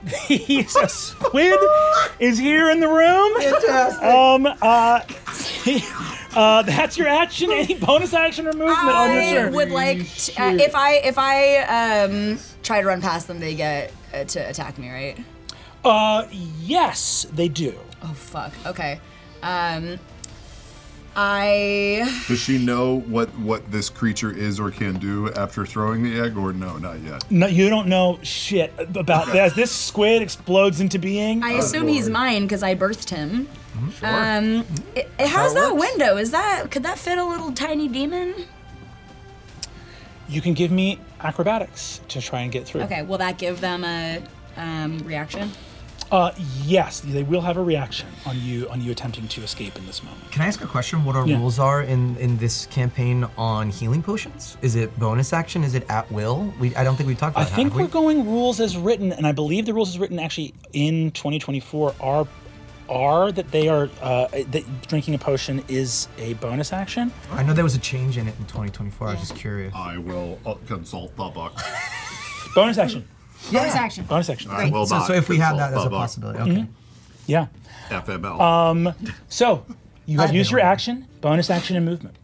S1: The squid is here in the room.
S12: Fantastic.
S1: That's your action. Any bonus action or movement on your turn?
S15: I would like if I try to run past them, they get to attack me, right?
S1: Yes, they do.
S15: Oh fuck. Okay.
S10: Does she know what this creature is or can do after throwing the egg, or no, not yet?
S1: No, you don't know shit about this. This squid explodes into being.
S15: I assume he's mine because I birthed him.
S1: Sure.
S15: How's that window? Could that fit a little tiny demon?
S1: You can give me acrobatics to try and get through.
S15: Okay, will that give them a reaction?
S1: Yes, they will have a reaction on you attempting to escape in this moment.
S12: Can I ask a question? What our rules are in this campaign on healing potions? Is it bonus action? Is it at will? I don't think we talked about that.
S1: I think we're going rules as written, and I believe the rules as written actually in 2024 are that they are that drinking a potion is a bonus action.
S12: I know there was a change in it in 2024. I was just curious.
S10: I will consult the book.
S1: Bonus action.
S11: Bonus action.
S1: Bonus action.
S10: I will
S12: So if we have that as a possibility, okay.
S1: Yeah.
S10: FML.
S1: So you have used your action, bonus action, and movement.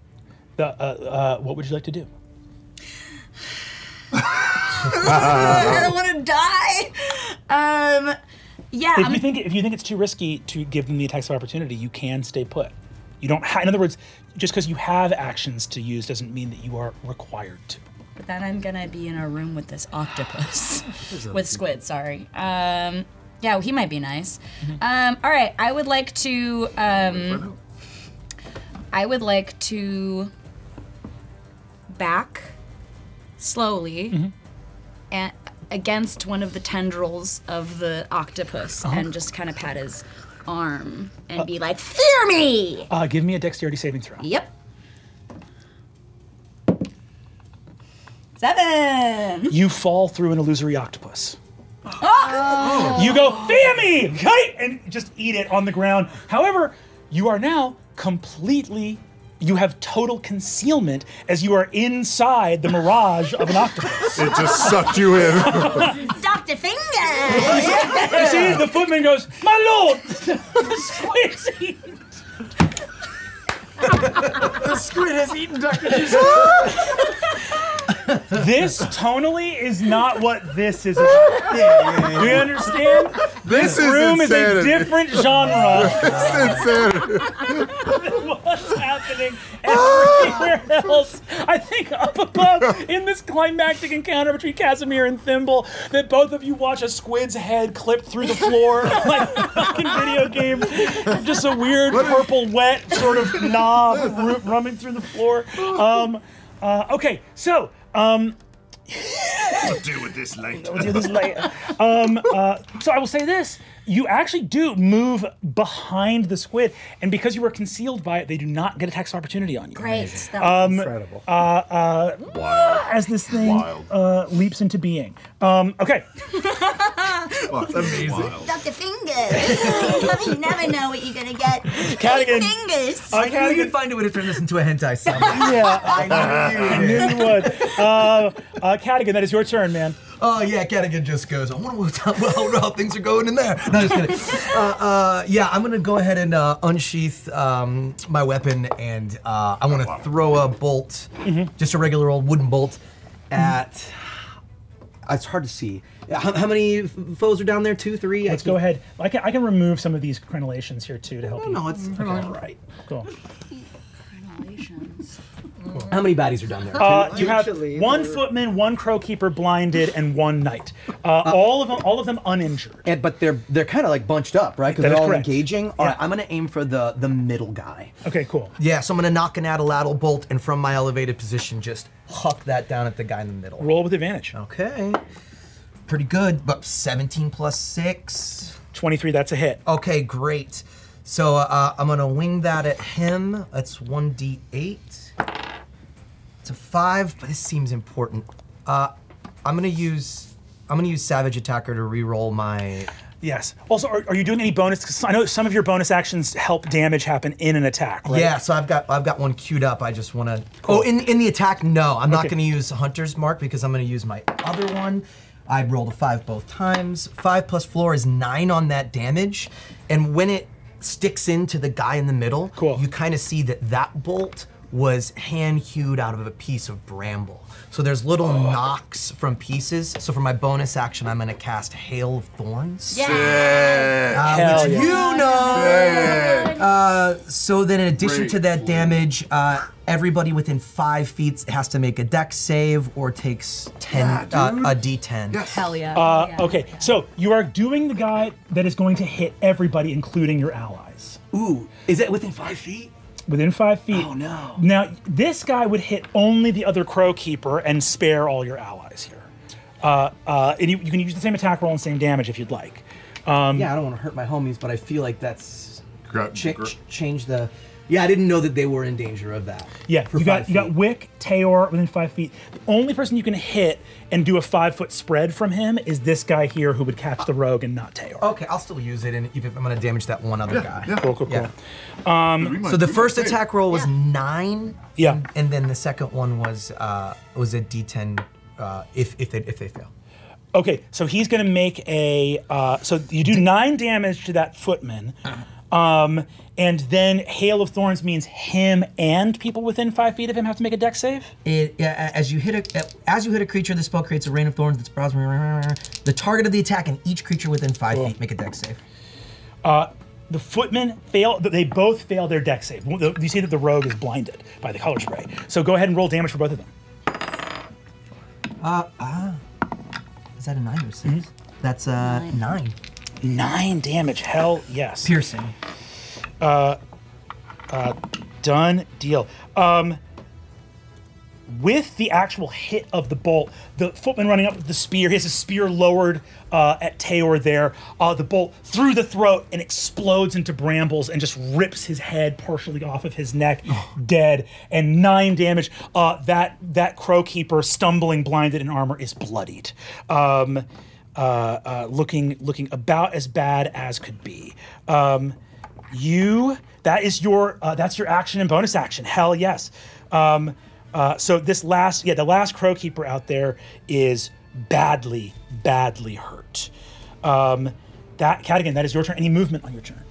S1: What would you like to do?
S15: I don't want to die. Yeah.
S1: If you think it's too risky to give them the attacks of opportunity, you can stay put. You don't. In other words, just because you have actions to use doesn't mean that you are required to.
S15: But then I'm gonna be in a room with this octopus, with squid. Sorry. Yeah, well, he might be nice. All right, I would like to. I would like to back slowly and against one of the tendrils of the octopus and just kind of pat his arm and be like, "Fear me!"
S1: Give me a dexterity saving throw.
S15: Yep. 7.
S1: You fall through an illusory octopus.
S15: Oh.
S1: You go, fear me! Right? And just eat it on the ground. However, you are now you have total concealment as you are inside the mirage of an octopus.
S10: It just sucked you in.
S15: Dr. Finger!
S1: You see, the footman goes, my lord! The squid's eaten.
S12: The squid has eaten Dr.
S1: This tonally is not what this is about. Do you understand?
S10: This
S1: room is a different genre
S10: It's insanity.
S1: than what's happening everywhere else. I think up above in this climactic encounter between Casimir and Thimble, that both of you watch a squid's head clipped through the floor like a fucking video game. Just a weird purple wet sort of knob rumming through the floor. Okay, so
S16: We'll deal with this later.
S1: We'll do this later. So I will say this. You actually do move behind the squid, and because you were concealed by it, they do not get a tax opportunity on you.
S13: Great.
S5: Incredible.
S1: As this thing leaps into being. Okay.
S16: That's amazing.
S13: Dr. Fingers. You never know what you're going to get.
S1: Kattigan.
S13: Fingers.
S12: I knew you'd find a way to turn this into a hentai somehow.
S1: Yeah.
S12: I knew you
S1: would. Kattigan, that is your turn, man.
S12: Oh yeah, Kattigan just goes, I wonder how things are going in there. No, just kidding. Yeah, I'm gonna go ahead and unsheath my weapon, and I want to throw a bolt, just a regular old wooden bolt, at. It's hard to see. How many foes are down there? 2, 3?
S1: Let's go ahead. I can remove some of these crenellations here too to help you.
S12: No, it's all right.
S1: Cool.
S12: Cool. How many baddies are down there?
S1: You have one footman, one crowkeeper blinded, and one knight. All of them uninjured.
S12: But they're kind of like bunched up, right? Because
S1: That
S12: they're
S1: is
S12: all
S1: correct.
S12: engaging. All right, I'm gonna aim for the middle guy.
S1: Okay, cool.
S12: Yeah, so I'm gonna knock an atlatl bolt, and from my elevated position, just huck that down at the guy in the middle.
S1: Roll with advantage.
S12: Okay. Pretty good, but 17 plus 6.
S1: 23, that's a hit.
S12: Okay, great. So I'm gonna wing that at him. That's 1d8. It's a 5, but this seems important. I'm gonna use Savage Attacker to re-roll my.
S1: Yes. Also, are you doing any bonus? Because I know some of your bonus actions help damage happen in an attack, right?
S12: Yeah, so I've got one queued up. I just want to. Cool. Oh, in the attack, no, I'm not going to use Hunter's Mark because I'm going to use my other one. I rolled a 5 both times. 5 plus floor is 9 on that damage, and when it sticks into the guy in the middle, you kind of see that bolt was hand-hewed out of a piece of bramble. So there's little knocks from pieces. So for my bonus action, I'm gonna cast Hail of Thorns.
S16: Yeah.
S12: Which you know. So then in addition to that damage, everybody within 5 feet has to make a dex save or takes a d10.
S15: Hell yeah.
S1: Okay, so you are doing the guy that is going to hit everybody, including your allies.
S12: Ooh, is it within 5 feet?
S1: Within 5 feet.
S12: Oh no.
S1: Now, this guy would hit only the other crowkeeper and spare all your allies here. And you can use the same attack roll and same damage if you'd like.
S12: Yeah, I don't want to hurt my homies, but I feel like that's change the. Yeah, I didn't know that they were in danger of that.
S1: Yeah, you got Wick, Tayor within 5 feet. The only person you can hit and do a 5-foot spread from him is this guy here who would catch the rogue and not Tayor.
S12: Okay, I'll still use it, and if I'm going to damage that one other guy.
S1: Yeah. Cool.
S12: So the first attack roll was 9.
S1: Yeah.
S12: And then the second one was a D10 if they fail.
S1: Okay, so he's going to make a. So you do 9 damage to that footman. And then Hail of Thorns means him and people within 5 feet of him have to make a dex save?
S12: As you hit a creature, the spell creates a rain of thorns that sprouts. The target of the attack and each creature within 5 feet make a dex save.
S1: The footmen fail. They both fail their dex save. You see that the rogue is blinded by the color spray. So go ahead and roll damage for both of them.
S12: Is that a 9 or 6? That's 9.
S1: 9 damage. Hell yes.
S12: Piercing.
S1: Done deal. With the actual hit of the bolt, the footman running up with the spear, he has his spear lowered at Tayor there. The bolt through the throat and explodes into brambles and just rips his head partially off of his neck, dead. And 9 damage. That crowkeeper, stumbling, blinded in armor, is bloodied. Looking about as bad as could be. That's your action and bonus action. Hell yes. So this last crowkeeper out there is badly hurt. Kattigan, that is your turn. Any movement on your turn?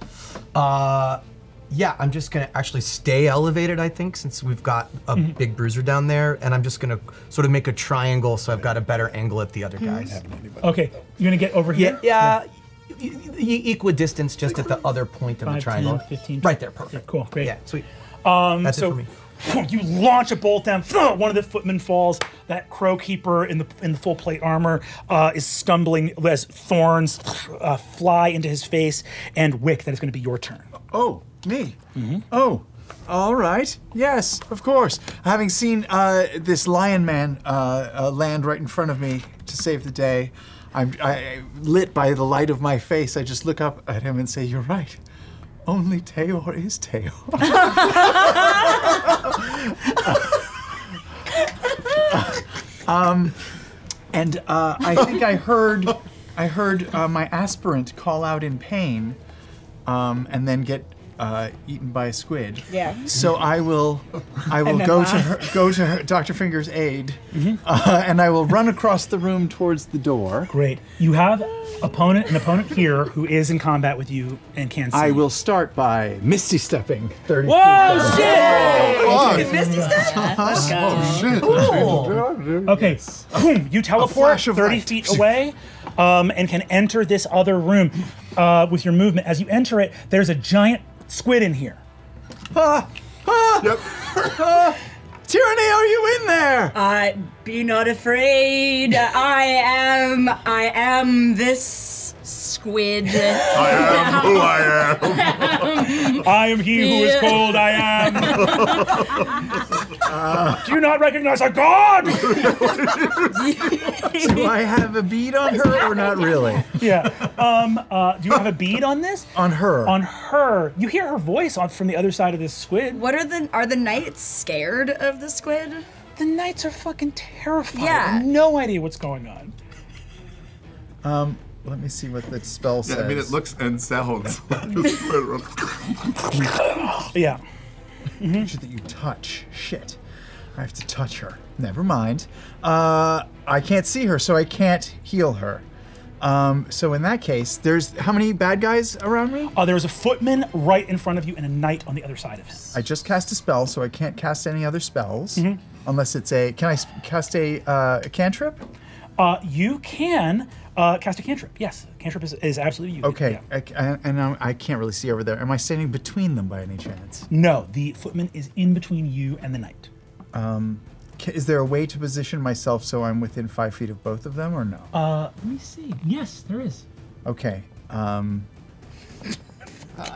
S12: Yeah, I'm just gonna actually stay elevated, I think, since we've got a big bruiser down there, and I'm just gonna sort of make a triangle so I've got a better angle at the other guys.
S1: Okay, you're gonna get over here?
S12: Yeah. Equidistance just at the other point of the triangle.
S1: 10, 15.
S12: Right there, perfect.
S1: Okay, cool, great.
S12: Yeah, sweet.
S1: That's
S12: it for me.
S1: You launch a bolt down. One of the footmen falls. That crowkeeper in the full plate armor is stumbling as thorns fly into his face. And Wick, that is going to be your turn.
S14: Oh, me. Oh, All right. Yes, of course. Having seen this lion man land right in front of me to save the day, I'm lit by the light of my face. I just look up at him and say, "You're right. Only Tayor is Tayor." And I think I heard my aspirant call out in pain, and then get eaten by a squid.
S15: Yeah.
S14: So I will go to her, Dr. Finger's aid, and I will run across the room towards the door.
S1: Great. You have an opponent here who is in combat with you and can see.
S14: I will start by misty stepping 30 feet.
S1: Whoa, shit!
S14: Oh,
S1: Okay.
S14: misty step?
S10: Oh, shit.
S1: Cool. Okay. Boom. You teleport 30 feet away and can enter this other room with your movement. As you enter it, there's a giant squid in here.
S14: Tyranny, are you in there?
S15: Be not afraid. I am this squid.
S16: I am who I am.
S1: I am he who is called I am. Do you not recognize a god?
S14: Do I have a bead on her or not really?
S1: Yeah. Do you have a bead on this?
S14: On her.
S1: On her. You hear her voice from the other side of this squid.
S15: What are the knights scared of the squid?
S1: The knights are fucking terrified.
S15: Yeah.
S1: I have no idea what's going on.
S14: Let me see what the spell says.
S10: Yeah, I mean, it looks and sounds.
S1: Yeah.
S14: Creature that you touch. Shit. I have to touch her. Never mind. I can't see her, so I can't heal her. So in that case, there's how many bad guys around me?
S1: There was a footman right in front of you and a knight on the other side of him.
S14: I just cast a spell, so I can't cast any other spells. Unless it's a... Can I cast a cantrip?
S1: You can cast a cantrip, yes. Cantrip is absolutely you.
S14: Okay,
S1: Yeah.
S14: I can't really see over there. Am I standing between them by any chance?
S1: No, the footman is in between you and the knight.
S14: Is there a way to position myself so I'm within 5 feet of both of them, or no?
S1: Let me see. Yes, there is.
S14: Okay.
S15: God,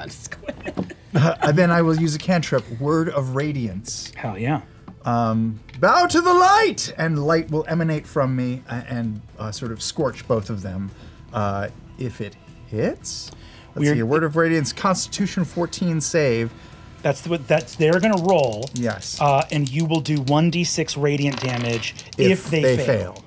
S15: squid.
S14: Then I will use a cantrip, Word of Radiance.
S1: Hell yeah.
S14: Bow to the light! And light will emanate from me and sort of scorch both of them if it hits. Let's see, a Word of Radiance, Constitution 14 save.
S1: They're gonna roll.
S14: Yes.
S1: And you will do 1d6 radiant damage if they fail.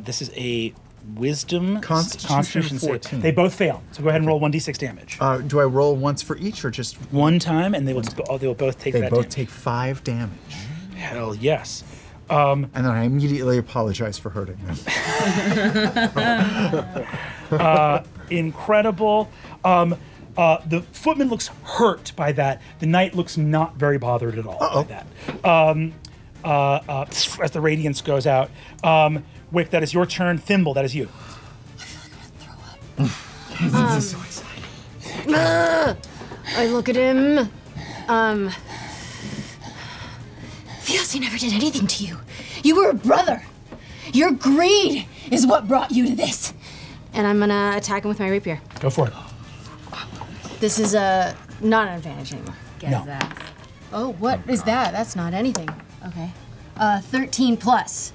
S1: This is a Wisdom
S14: Constitution 14.
S1: save. They both fail. So go ahead and roll 1d6 damage.
S14: Do I roll once for each or just
S1: one time? And they will both take that damage.
S14: They both take 5 damage.
S1: Hell yes.
S14: And then I immediately apologize for hurting them.
S1: Incredible. The footman looks hurt by that. The knight looks not very bothered at all by that. As the radiance goes out. Wick, that is your turn. Thimble, that is you.
S11: I feel like I'm gonna throw up.
S14: This is so exciting.
S11: I look at him.
S13: Feels he never did anything to you. You were a brother. Your greed is what brought you to this.
S11: And I'm gonna attack him with my rapier.
S1: Go for it.
S11: This is not an advantage anymore.
S1: Get his
S11: ass. Oh, what is that? That's not anything. Okay. 13 plus.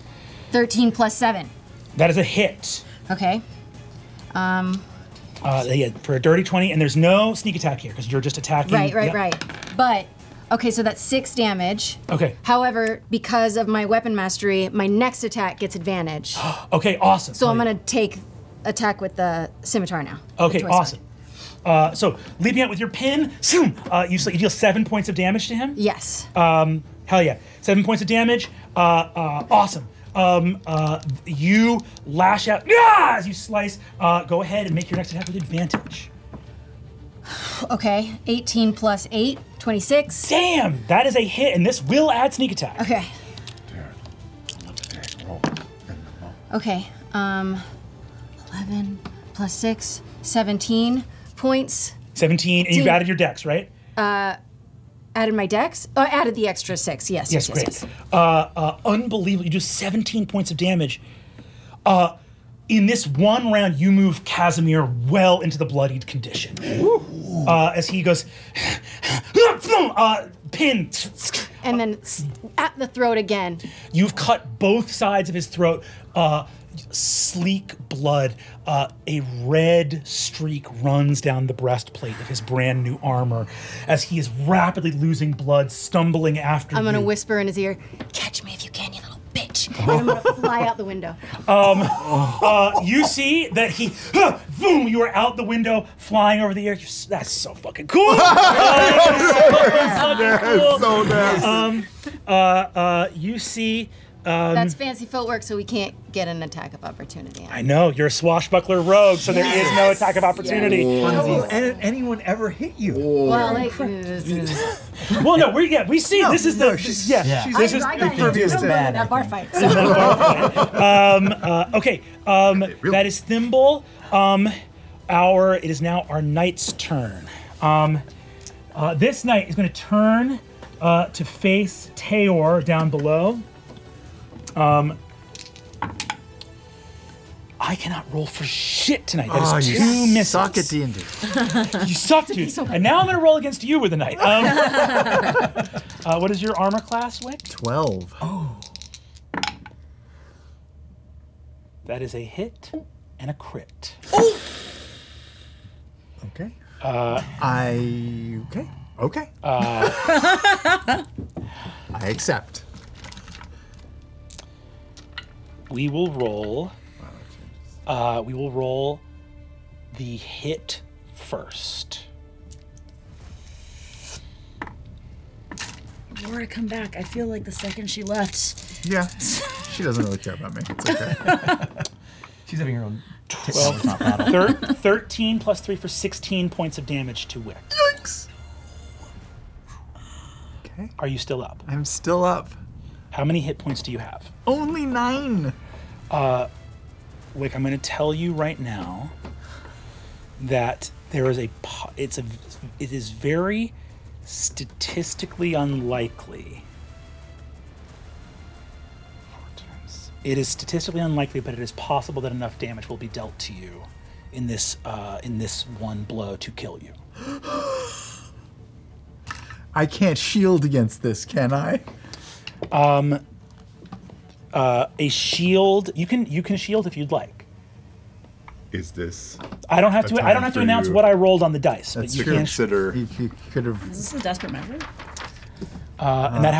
S11: 13 plus 7.
S1: That is a hit.
S11: Okay.
S1: Yeah, for a dirty 20, and there's no sneak attack here because you're just attacking.
S11: Right. But, okay, so that's 6 damage.
S1: Okay.
S11: However, because of my weapon mastery, my next attack gets advantage.
S1: Okay, awesome.
S11: So I'm gonna take attack with the scimitar now.
S1: Okay, awesome. So leaping out with your pin, you deal 7 points of damage to him?
S11: Yes.
S1: Hell yeah. 7 points of damage. Awesome. You lash out as you slice. Go ahead and make your next attack with advantage.
S11: Okay, 18 plus 8, 26.
S1: Damn, that is a hit, and this will add sneak attack.
S11: Okay. Okay, 11 plus 6, 17 points.
S1: 17, and you've added your dex, right?
S11: Added my dex? Oh, I added the extra 6, yes.
S1: Yes, great. Unbelievable, you do 17 points of damage. In this one round, you move Casimir well into the bloodied condition. As he goes, boom, pin.
S11: And then at the throat again.
S1: You've cut both sides of his throat. Sleek blood. A red streak runs down the breastplate of his brand new armor as he is rapidly losing blood, stumbling after
S11: I'm
S1: you.
S11: gonna whisper in his ear, "Catch me if you can, you little bitch!" And I'm gonna fly out the window.
S1: You see that he, boom, you are out the window, flying over the air. That's so fucking cool. You see.
S11: That's fancy footwork, so we can't get an attack of opportunity.
S1: I know, you're a swashbuckler rogue, so there is no attack of opportunity.
S12: Will anyone ever hit you?
S11: Well, like,
S1: well, no, we see this is the this is
S11: impervious to that bar fight.
S1: Okay, that is Thimble. It is now our knight's turn. This knight is going to turn to face Tayor down below. I cannot roll for shit tonight. That is two misses.
S14: Suck at D&D.
S1: You suck, dude. And now I'm going to roll against you with a knight. What is your armor class, Wick?
S14: 12.
S1: Oh. That is a hit and a crit.
S14: Oh. Okay. Okay. I accept.
S1: We will roll. We will roll the hit first.
S15: Laura, come back. I feel like the second she left.
S14: Yeah. She doesn't really care about me. It's okay.
S12: She's having her own
S1: 13 plus 3 for 16 points of damage to Wick.
S14: Yikes. Okay.
S1: Are you still up?
S14: I'm still up.
S1: How many hit points do you have?
S14: Only 9.
S1: Wick, I'm going to tell you right now that there is it is very statistically unlikely. It is statistically unlikely, but it is possible that enough damage will be dealt to you in this one blow to kill you.
S14: I can't shield against this, can I?
S1: A shield. You can shield if you'd like.
S10: Is this?
S1: I don't have to announce what I rolled on the dice, but you can
S10: consider.
S14: He could have.
S15: Is this a desperate measure?
S1: And that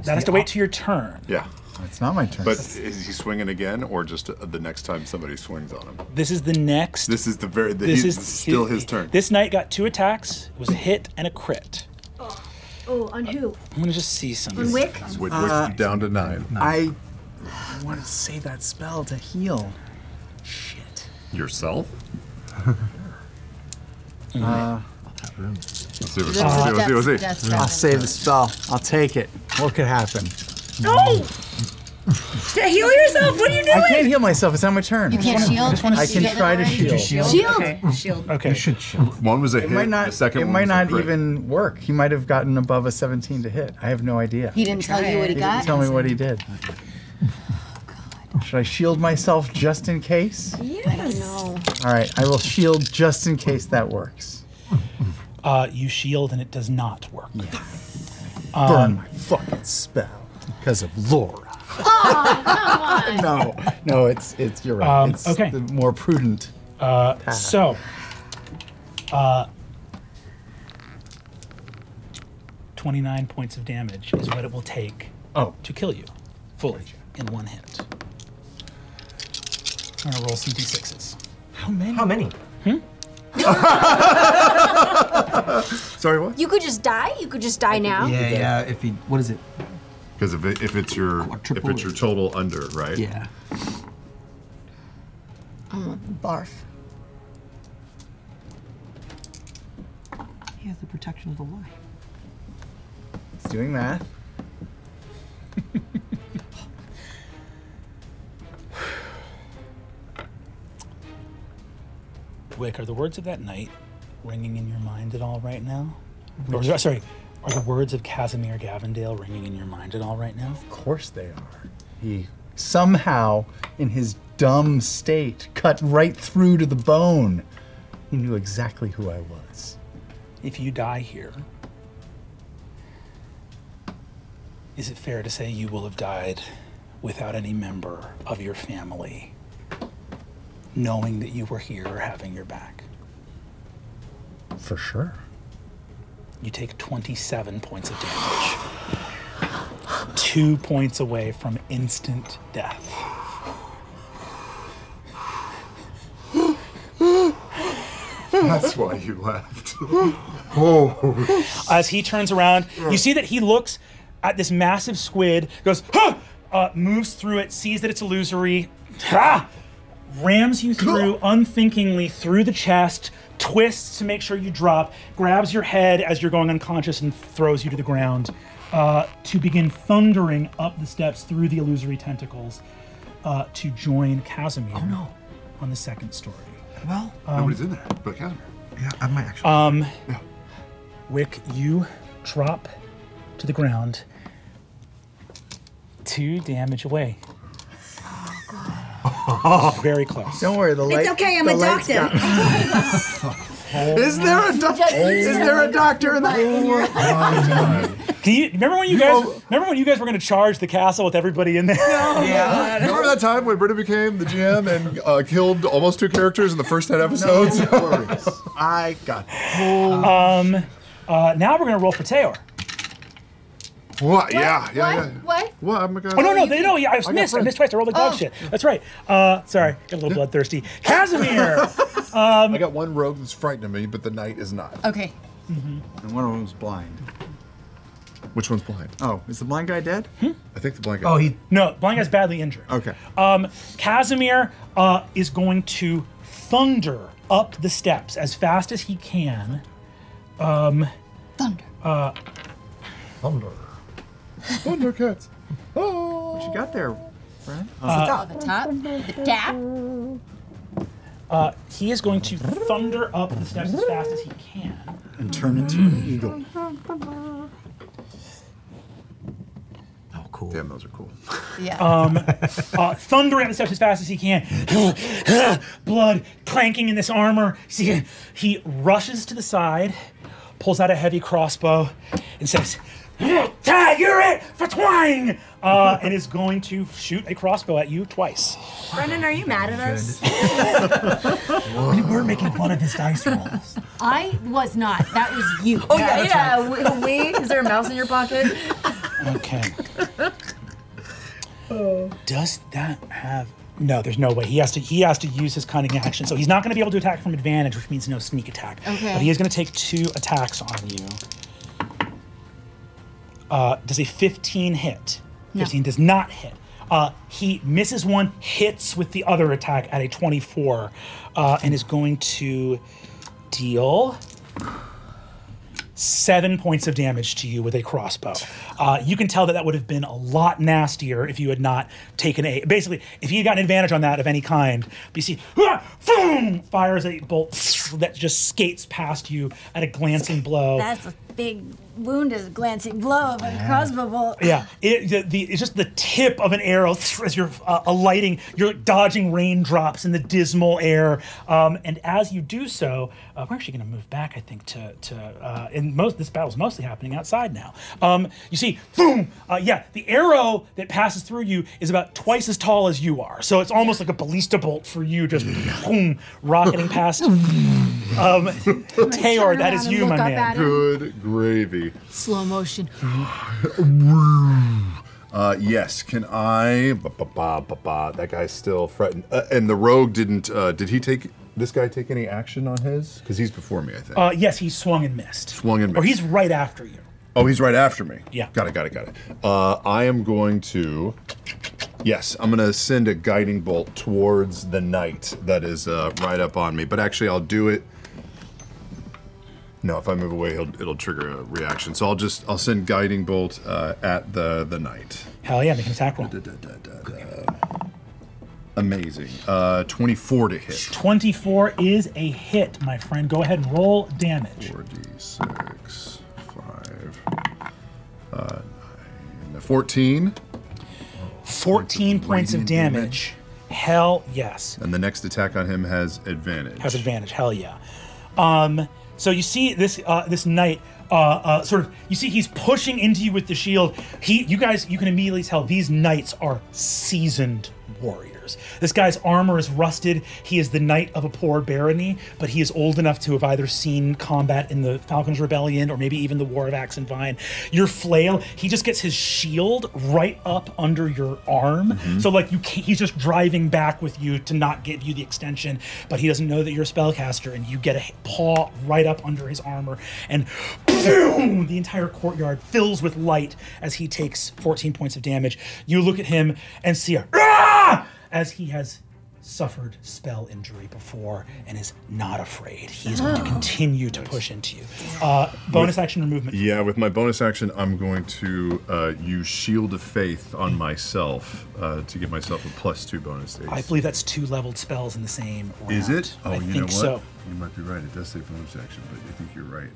S1: has to wait till your turn.
S10: Yeah.
S14: It's not my turn.
S10: But is he swinging again, or just the next time somebody swings on him?
S1: This is the next.
S10: This is still his turn.
S1: This knight got 2 attacks. It was a hit and a crit.
S11: Oh, on who?
S1: I'm gonna just see something.
S11: On Wick?
S10: Wick down to 9.
S14: I wanted to say that spell to heal. Shit.
S10: Yourself?
S14: Let's
S10: see.
S14: I'll save the spell. I'll take it. What could happen?
S15: No! Heal yourself. What are you doing?
S14: I can't heal myself. It's not my turn.
S11: You can't shield?
S14: I can try to shield.
S11: Shield?
S15: Okay, shield.
S1: Okay.
S12: You should shield.
S10: One was a hit. The second one
S14: might
S10: was a
S14: not
S10: crit.
S14: even work. He might have gotten above a 17 to hit. I have no idea.
S11: He didn't tell you what he
S14: He
S11: got?
S14: didn't tell me what he did. Should I shield myself just in case?
S11: Yes. No.
S14: All right, I will shield just in case that works.
S1: You shield and it does not work.
S14: Burn my fucking spell because of Laura.
S11: Oh, come on.
S14: No, it's you're right. It's
S1: okay.
S14: the more prudent path.
S1: So, 29 points of damage is what it will take to kill you fully in one hit. I'm gonna roll some d6s.
S14: How many?
S12: How many?
S10: Sorry, what?
S11: You could just die? You could just die now?
S12: Yeah. If he, what is it?
S10: Because if it's your total under, right?
S12: Yeah.
S11: I'm a barf.
S12: He has the protection of the life.
S14: It's doing math.
S1: Wick, are the words of that night ringing in your mind at all right now? Or, sorry, are the words of Casimir Gavendale ringing in your mind at all right now?
S14: Of course they are. He somehow, in his dumb state, cut right through to the bone. He knew exactly who I was.
S1: If you die here, Is it fair to say you will have died without any member of your family knowing that you were here or having your back?
S10: For sure.
S1: You take 27 points of damage. 2 points away from instant death.
S10: That's why you laughed. Oh.
S1: As he turns around, you see that he looks at this massive squid, goes, huh! Moves through it, sees that it's illusory, rams you through unthinkingly through the chest, twists to make sure you drop, grabs your head as you're going unconscious and throws you to the ground to begin thundering up the steps through the illusory tentacles to join Casimir on the second story.
S10: Well, nobody's in there but Casimir.
S12: Yeah, I might actually.
S1: Wick, you drop to the ground 2 damage away. Very close.
S14: Don't worry, the light.
S13: It's okay, I'm a doctor.
S14: Is there a doctor in the
S1: Can you remember when you guys were going to charge the castle with everybody in there?
S10: Yeah. Remember that time when Brennan became the GM and killed almost 2 characters in the first 10 episodes?
S14: No worries. I got it.
S1: Now we're going to roll for Tayor.
S10: What? Yeah.
S11: What?
S10: What? I'm gonna.
S1: Oh no! I missed twice. I rolled like dog shit. That's right. Sorry, got a little bloodthirsty. Casimir.
S10: I got one rogue that's frightening me, but the knight is not.
S11: Okay.
S14: And one of them's blind.
S10: Which one's blind?
S14: Oh, is the blind guy dead?
S10: I think the blind guy.
S1: No, blind guy's badly injured.
S14: Okay.
S1: Casimir is going to thunder up the steps as fast as he can.
S11: Thunder.
S10: Thunder. Thundercats. Oh.
S14: What you got there, Brennan?
S11: The top. The tap.
S1: He is going to thunder up the steps as fast as he can.
S14: And turn into an eagle.
S12: Oh, cool.
S10: Damn, those are cool.
S11: Yeah.
S1: Thundering up the steps as fast as he can. Blood clanking in this armor. See, he rushes to the side, pulls out a heavy crossbow, and says, "Tag, you're it for twang!" And is going to shoot a crossbow at you twice.
S15: Brennan, are you mad at us?
S12: We were making fun of his dice rolls.
S11: I was not. That was you.
S8: Oh yeah. We. Is there a mouse in your pocket?
S1: Okay. Does that have? No, there's no way. He has to use his cunning action, so he's not going to be able to attack from advantage, which means no sneak attack.
S11: Okay.
S1: But he is going to take 2 attacks on you. Does a 15 hit? 15 does not hit. He misses one, hits with the other attack at a 24, and is going to deal 7 points of damage to you with a crossbow. You can tell that would have been a lot nastier if you had not taken a... Basically, if you had gotten advantage on that of any kind, but you see, boom, fires a bolt that just skates past you at a glancing blow.
S6: That's a big wound, as a glancing blow of a crossbow bolt.
S1: Yeah, it's just the tip of an arrow as you're alighting. You're dodging raindrops in the dismal air, and as you do so, we're actually going to move back. I think this battle's mostly happening outside now. You see, boom! The arrow that passes through you is about twice as tall as you are, so it's almost like a ballista bolt for you, just boom, rocketing past. Tayor, that is you, my man.
S10: Good gravy.
S11: Slow motion.
S10: Yes, can I? That guy's still fretting. And the rogue didn't. Did this guy take any action on his? Because he's before me, I think.
S1: Yes, he swung and missed.
S10: Or
S1: he's right after you.
S10: Oh, he's right after me.
S1: Yeah.
S10: Got it. I am going to. Yes, I'm going to send a guiding bolt towards the knight that is right up on me. But actually, I'll do it. No, if I move away, it'll trigger a reaction. So I'll send guiding bolt at the knight.
S1: Hell yeah, make an attack roll.
S10: Amazing. 24 to hit.
S1: 24 is a hit, my friend. Go ahead and roll damage.
S10: 4d6, 5, 9, 14.
S1: 14 points of damage. Hell yes.
S10: And the next attack on him has advantage.
S1: Hell yeah. So you see this knight sort of, you see he's pushing into you with the shield. You can immediately tell these knights are seasoned warriors. This guy's armor is rusted. He is the knight of a poor barony, but he is old enough to have either seen combat in the Falcon's Rebellion or maybe even the War of Axe and Vine. Your flail, he just gets his shield right up under your arm. So like he's just driving back with you to not give you the extension, but he doesn't know that you're a spellcaster, and you get a paw right up under his armor, and boom, the entire courtyard fills with light as he takes 14 points of damage. You look at him and see a as he has suffered spell injury before and is not afraid. He is going to continue to push into you. Bonus action or movement?
S10: Yeah, with my bonus action, I'm going to use Shield of Faith on myself to give myself a +2 bonus save.
S1: I believe that's 2 leveled spells in the same round.
S10: Is it? Oh,
S1: I
S10: you know
S1: think
S10: what?
S1: so.
S10: You might be right. It does say bonus action, but I think you're right.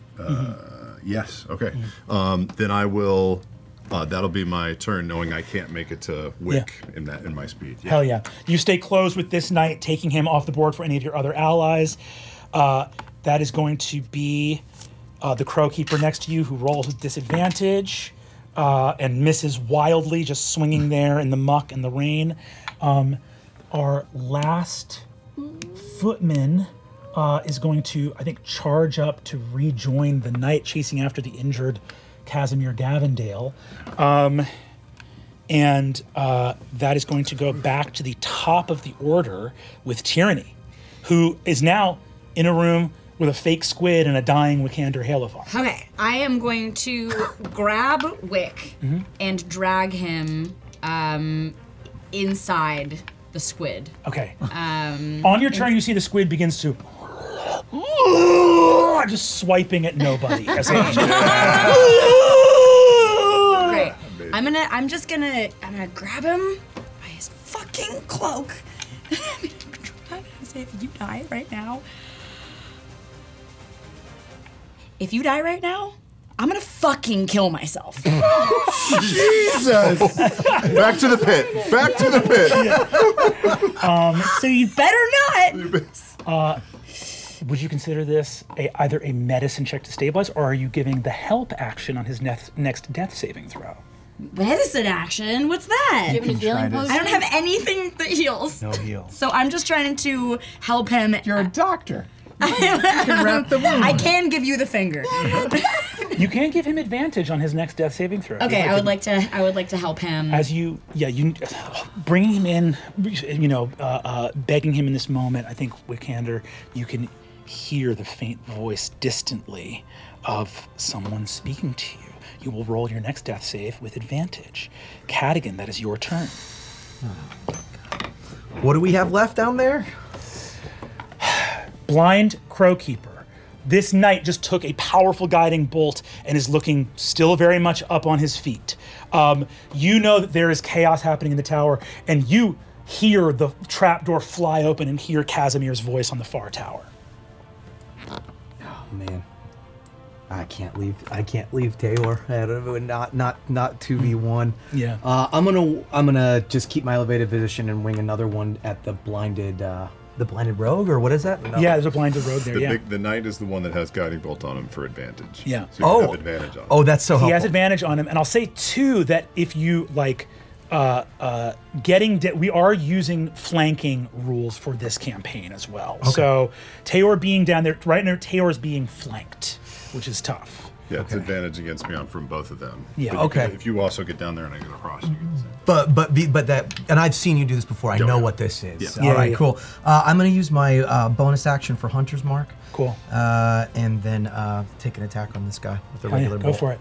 S10: Yes. Okay. Then I will. That'll be my turn, knowing I can't make it to Wick in my speed. Yeah.
S1: Hell yeah. You stay close with this knight, taking him off the board for any of your other allies. That is going to be the Crow Keeper next to you, who rolls with disadvantage and misses wildly, just swinging there in the muck and the rain. Our last footman is going to, I think, charge up to rejoin the knight chasing after the injured Casimir Gavendale. And that is going to go back to the top of the order with Tyranny, who is now in a room with a fake squid and a dying Wickander Halophon.
S15: Okay, I am going to grab Wick and drag him inside the squid.
S1: Okay. On your turn, you see the squid begins to just swiping at nobody. As
S15: Great. I'm gonna grab him by his fucking cloak. I'm gonna say, if you die right now, I'm gonna fucking kill myself.
S10: Jesus! Back to the pit. Back to the pit.
S15: So you better not.
S1: Would you consider this either a medicine check to stabilize, or are you giving the help action on his next death saving throw?
S15: Medicine action? What's that?
S11: Do you have any healing potions?
S15: I don't have anything that heals.
S1: No heal.
S15: So I'm just trying to help him.
S14: You're a doctor.
S15: I can give you the finger.
S1: You can give him advantage on his next death saving throw.
S15: Okay, I would like to help him.
S1: As you bringing him in, begging him in this moment. I think Wickander, you can hear the faint voice distantly of someone speaking to you. You will roll your next death save with advantage. Kattigan, that is your turn.
S12: What do we have left down there?
S1: Blind Crow Keeper. This knight just took a powerful guiding bolt and is looking still very much up on his feet. You know that there is chaos happening in the tower, and you hear the trapdoor fly open and hear Casimir's voice on the far tower.
S12: Oh man, I can't leave Taylor. Not 2v1.
S1: Yeah.
S12: I'm gonna just keep my elevated position and wing another one at the blinded rogue, or what is that? No.
S1: Yeah, there's a blinded rogue there.
S10: The knight is the one that has guiding bolt on him for advantage.
S1: Yeah.
S10: So you have advantage on him.
S12: Oh, that's so helpful.
S1: He has advantage on him, and I'll say too that if you we are using flanking rules for this campaign as well. Okay. So Tayor being down there right now, Tayor's being flanked, which is tough.
S10: Yeah, it's advantage against me from both of them.
S1: Yeah.
S10: But if you also get down there and I get across you.
S12: But that, and I've seen you do this before. I know what this is.
S10: Yeah.
S12: All right, cool. I'm going to use my bonus action for Hunter's Mark.
S1: Cool.
S12: And then take an attack on this guy with a regular bolt.
S1: Go for it.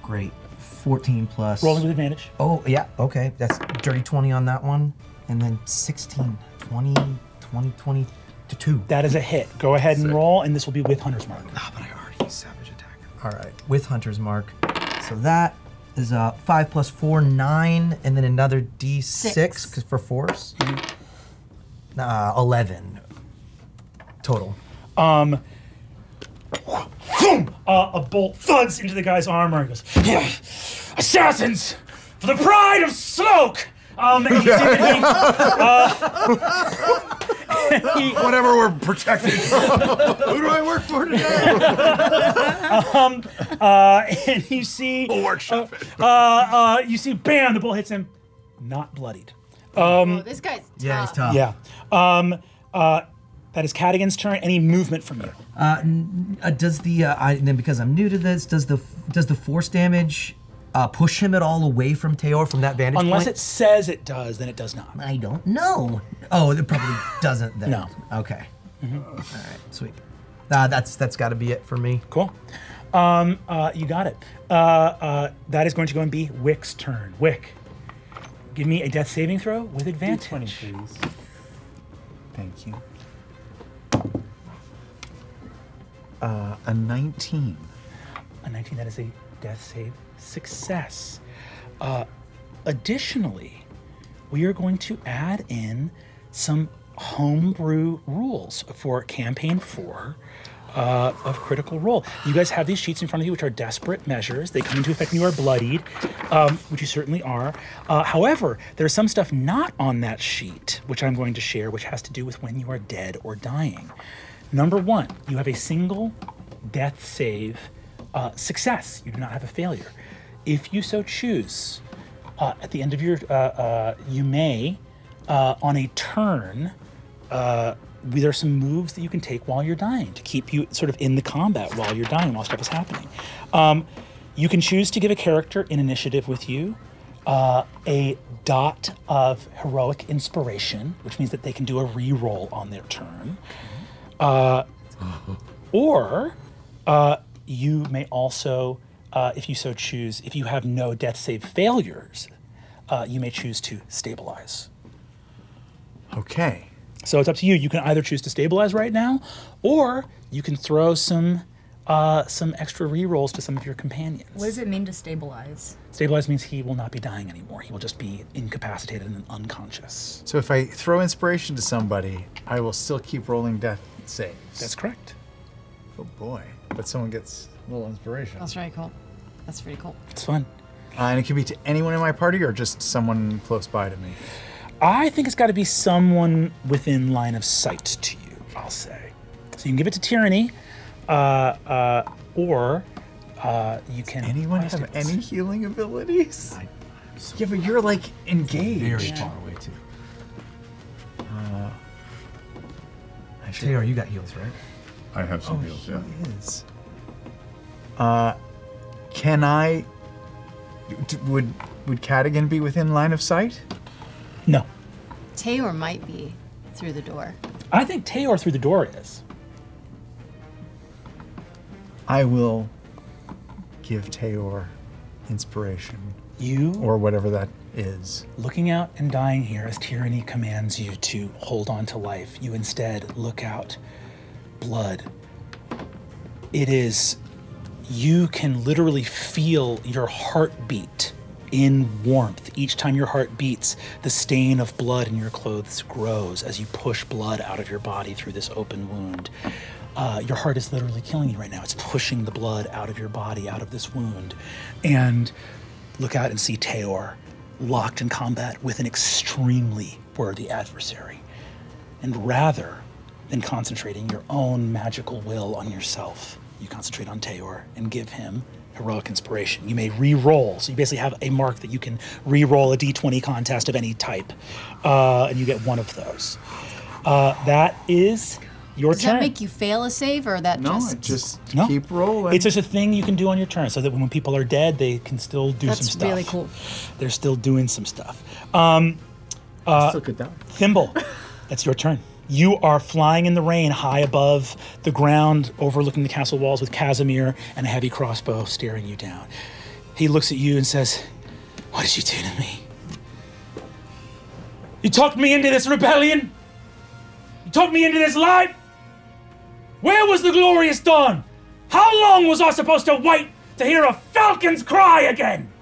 S12: Great. 14 plus.
S1: Rolling with advantage.
S12: Oh, yeah. Okay. That's dirty 20 on that one. And then 16, 20 to 2.
S1: That is a hit. Go ahead and roll, and this will be with Hunter's Mark.
S12: Ah, but I already used Savage Attack. All right. With Hunter's Mark. So that is 5 plus 4, 9, and then another D6 for force. 11 total.
S1: A bolt thuds into the guy's armor and goes, "Assassins for the pride of Sloak!" And you see that
S10: Whatever we're protecting. Who do I work for today?
S1: And you see,
S10: we'll workshop
S1: you see, bam, the bullet hits him, not bloodied.
S11: This guy's tough.
S12: Yeah, he's tough.
S1: Yeah. That is Kattigan's turn. Any movement from you?
S12: Does the then because I'm new to this, does the force damage push him at all away from Tayor from that vantage point?
S1: Unless it says it does, then it does not.
S12: I don't know. Oh, it probably doesn't then.
S1: No.
S12: Okay. All right, sweet. That's got to be it for me.
S1: Cool. You got it. That is going to go and be Wick's turn. Wick, give me a death saving throw with advantage.
S14: 20, please. Thank you. A 19.
S1: A 19, that is a death save success. Additionally, we are going to add in some homebrew rules for campaign 4 of Critical Role. You guys have these sheets in front of you, which are desperate measures. They come into effect when you are bloodied, which you certainly are. However, there's some stuff not on that sheet, which I'm going to share, which has to do with when you are dead or dying. Number 1, you have a single death save success. You do not have a failure. If you so choose, at the end of your, you may, on a turn, there are some moves that you can take while you're dying to keep you sort of in the combat while you're dying, while stuff is happening. You can choose to give a character in initiative with you a dot of heroic inspiration, which means that they can do a re-roll on their turn. Or you may also, if you so choose, if you have no death save failures, you may choose to stabilize.
S14: Okay.
S1: So it's up to you. You can either choose to stabilize right now, or you can throw some extra re-rolls to some of your companions.
S15: What does it mean to stabilize?
S1: Stabilize means he will not be dying anymore. He will just be incapacitated and unconscious.
S14: So if I throw inspiration to somebody, I will still keep rolling death saves.
S1: That's correct.
S14: Oh boy. But someone gets a little inspiration.
S8: That's very cool. That's pretty cool.
S1: It's fun.
S14: And it can be to anyone in my party or just someone close by to me?
S1: I think it's got to be someone within line of sight to you, I'll say. So you can give it to Tyranny, or you can...
S14: Anyone have any healing abilities? Yeah, but you're like engaged.
S12: Very far away too. Taylor, you got heals, right?
S10: I have some heals, yeah.
S14: He is. Can I... Would Kattigan be within line of sight?
S1: No.
S8: Tayor might be through the door.
S1: I think Tayor through the door is.
S14: I will give Tayor inspiration.
S1: You?
S14: Or whatever that is.
S1: Looking out and dying here as Tyranny commands you to hold on to life, you instead look out. Blood. It is... You can literally feel your heartbeat in warmth. Each time your heart beats, the stain of blood in your clothes grows as you push blood out of your body through this open wound. Your heart is literally killing you right now. It's pushing the blood out of your body, out of this wound. And look out and see Tayor locked in combat with an extremely worthy adversary. And rather than concentrating your own magical will on yourself, you concentrate on Tayor and give him heroic inspiration. You may re-roll, so you basically have a mark that you can re-roll a d20 contest of any type, and you get one of those. That is your
S11: Does
S1: turn.
S11: that make you fail a save, or that just...
S14: keep rolling.
S1: It's just a thing you can do on your turn, so that when people are dead, they can still do some stuff.
S11: That's really cool.
S1: They're still doing some stuff.
S14: Still could die.
S1: Thimble, that's your turn. You are flying in the rain high above the ground, overlooking the castle walls with Casimir and a heavy crossbow staring you down. He looks at you and says, "What did you do to me? You talked me into this rebellion? You talked me into this life? Where was the glorious dawn? How long was I supposed to wait to hear a falcon's cry again?"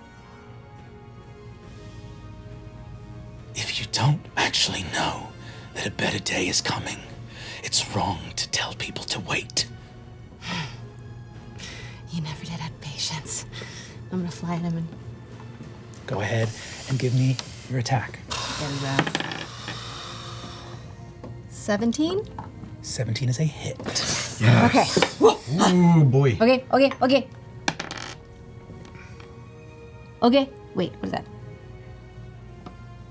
S1: If you don't actually know that a better day is coming, it's wrong to tell people to wait.
S11: You never did have patience. I'm gonna fly at him and...
S1: Go ahead and give me your attack.
S11: 17?
S1: 17 is a hit.
S11: Okay.
S12: Ooh, boy.
S11: Okay. Okay, wait, what is that?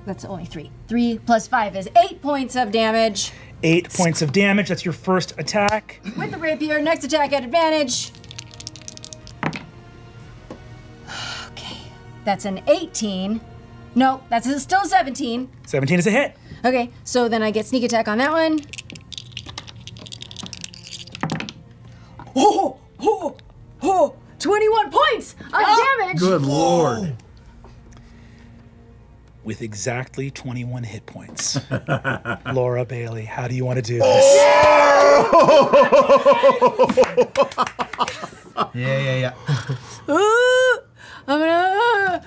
S11: That's only 3. 3 plus 5 is 8 points of damage.
S1: 8 points of damage. That's your first attack.
S11: With the rapier, next attack at advantage. Okay, that's an 18. No, that's still 17.
S1: 17 is a hit.
S11: Okay, so then I get sneak attack on that one. Oh, 21 points of damage.
S14: Good lord.
S1: With exactly 21 hit points. Laura Bailey, how do you want to do this?
S12: Yeah.
S11: I'm gonna.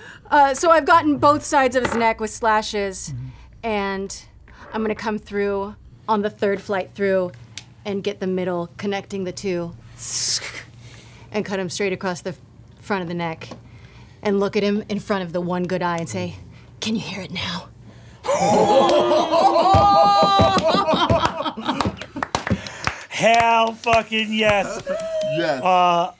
S11: So I've gotten both sides of his neck with slashes, and I'm gonna come through on the third flight through, and get the middle, connecting the two, and cut him straight across the front of the neck, and look at him in front of the one good eye and say, "Can you hear it now?"
S1: Hell fucking yes.
S10: Yes.
S1: Oh,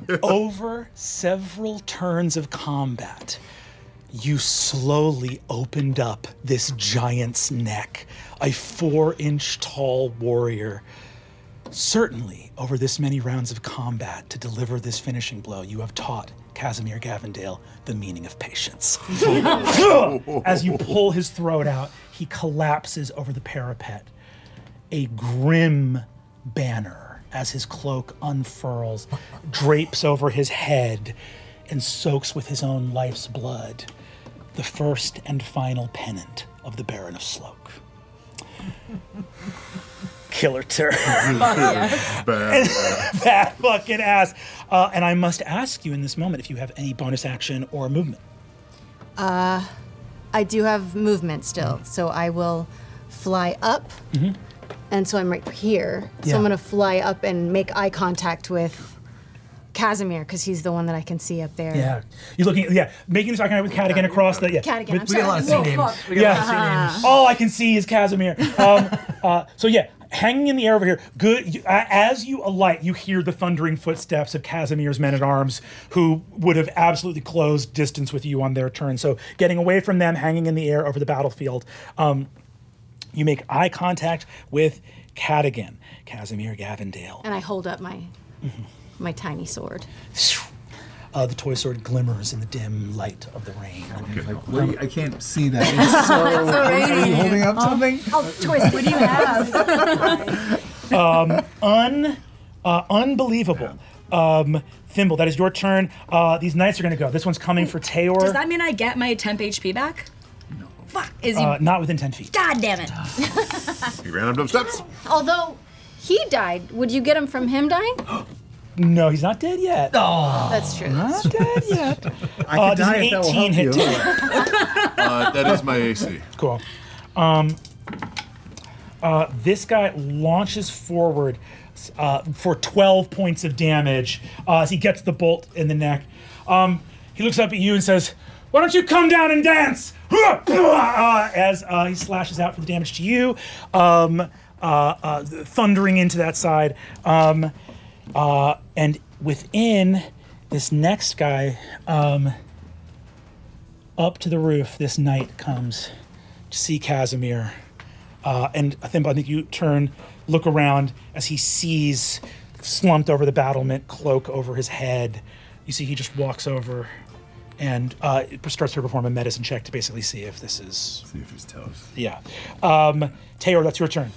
S1: man. Over several turns of combat, you slowly opened up this giant's neck, a 4-inch tall warrior. Certainly, over this many rounds of combat, to deliver this finishing blow, you have taught Casimir Gavendale the meaning of patience. As you pull his throat out, he collapses over the parapet. A grim banner, as his cloak unfurls, drapes over his head and soaks with his own life's blood, the first and final pennant of the Baron of Sloak. Killer turn. Bad fucking ass. And I must ask you in this moment if you have any bonus action or movement.
S11: I do have movement still, so I will fly up. And so I'm right here. So I'm gonna fly up and make eye contact with Casimir, because he's the one that I can see up there.
S1: Yeah. You're looking, making this eye contact with Kattigan across the,
S11: Kattigan,
S12: we get a lot of C names.
S11: fuck.
S12: We get a lot of C names.
S1: All I can see is Casimir. So hanging in the air over here, good. As you alight, you hear the thundering footsteps of Casimir's men-at-arms, who would have absolutely closed distance with you on their turn. So getting away from them, hanging in the air over the battlefield, you make eye contact with Kattigan, Casimir Gavendale.
S11: And I hold up my my tiny sword.
S1: The toy sword glimmers in the dim light of the rain.
S14: I can't see that. It's so are you holding up something?
S11: Oh, twist. What do you have?
S1: Unbelievable. Thimble, that is your turn. These knights are going to go. This one's coming for Tayor.
S15: Does that mean I get my temp HP back? No. Fuck. Is he?
S1: Not within 10 feet.
S15: God damn it.
S10: He ran up those steps.
S11: Although he died, would you get him from him dying?
S1: No, he's not dead yet.
S11: Oh, that's true.
S1: Not dead yet.
S14: I could
S1: does
S14: die
S1: an
S14: if that will
S1: 18 hit
S14: help
S1: Tayor?
S10: That is my AC.
S1: Cool. This guy launches forward for 12 points of damage as he gets the bolt in the neck. He looks up at you and says, "Why don't you come down and dance?" As he slashes out for the damage to you, thundering into that side. And within this next guy, up to the roof, this knight comes to see Casimir. And I think you look around as he sees, slumped over the battlement, cloak over his head. You see he just walks over and starts to perform a medicine check to basically see if this is...
S10: See if he's toast.
S1: Yeah. Tayor, that's your turn.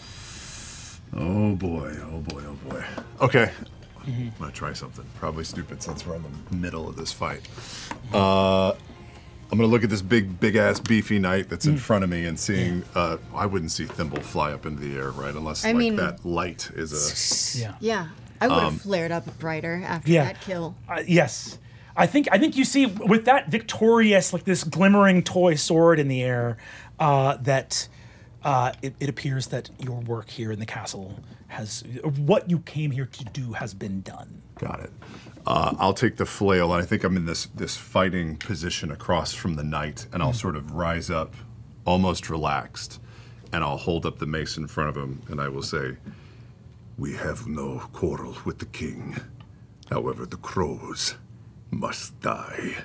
S10: Oh boy. Okay. I'm gonna try something. Probably stupid since we're in the middle of this fight. I'm gonna look at this big ass beefy knight that's in front of me and seeing. I wouldn't see Thimble fly up into the air, right? Unless that light is a.
S11: Yeah. I would have flared up brighter after that kill.
S1: Yes. I think you see with that victorious, like this glimmering toy sword in the air, that it appears that your work here in the castle what you came here to do has been done.
S10: Got it. I'll take the flail, and I think I'm in this fighting position across from the knight, and I'll sort of rise up, almost relaxed, and I'll hold up the mace in front of him, and I will say, "We have no quarrel with the king. However, the crows must die."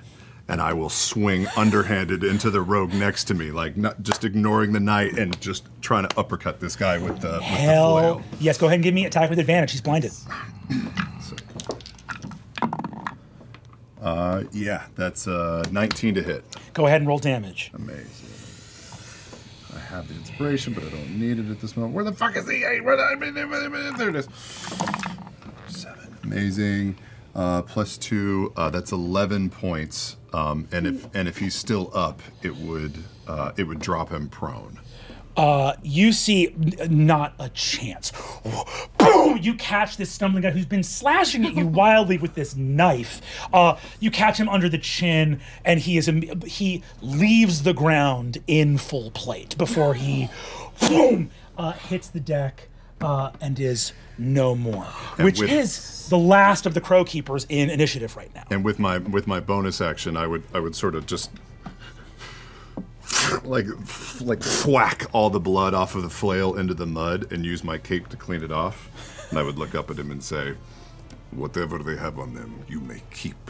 S10: And I will swing underhanded into the rogue next to me, like not just ignoring the knight and just trying to uppercut this guy with the flail.
S1: Yes, go ahead and give me attack with advantage. He's blinded.
S10: Yeah, that's 19 to hit.
S1: Go ahead and roll damage.
S10: Amazing. I have the inspiration, but I don't need it at this moment. Where the fuck is the 8? There it is. 7. Amazing. +2, that's 11 points. And if he's still up, it would drop him prone.
S1: You see not a chance. Boom! You catch this stumbling guy who's been slashing at you wildly with this knife. You catch him under the chin, and he leaves the ground in full plate before he boom, hits the deck and is no more. Which is the last of the Crow Keepers in initiative right now.
S10: And with my bonus action, I would sort of just like whack all the blood off of the flail into the mud and use my cape to clean it off. And I would look up at him and say, "Whatever they have on them, you may keep.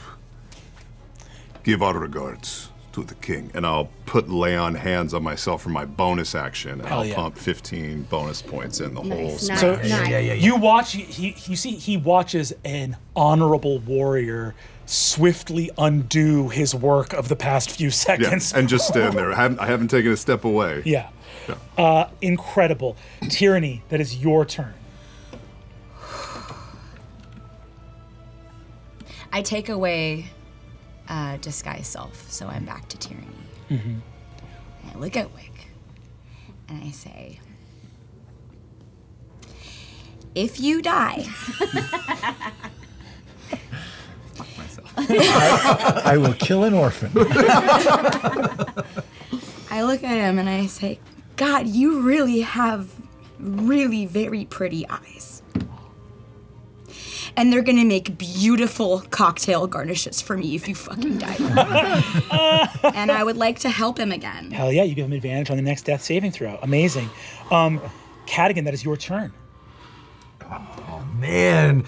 S10: Give our regards to the king." And I'll lay on hands on myself for my bonus action, and I'll pump 15 bonus points in the whole smash.
S1: So you watch. You see, he watches an honorable warrior swiftly undo his work of the past few seconds.
S10: Yeah, and just stand there. I haven't taken a step away.
S1: Yeah. Incredible. Tyranny, that is your turn.
S15: I take away disguise self, so I'm back to Tyranny.
S1: Mm-hmm.
S15: And I look at Wick, and I say, "If you die..."
S14: I will kill an orphan.
S15: I look at him and I say, "God, you really have really very pretty eyes. And they're gonna make beautiful cocktail garnishes for me if you fucking die." And I would like to help him again.
S1: Hell yeah, you give him advantage on the next death saving throw. Amazing. Kattigan, that is your turn.
S12: Oh man.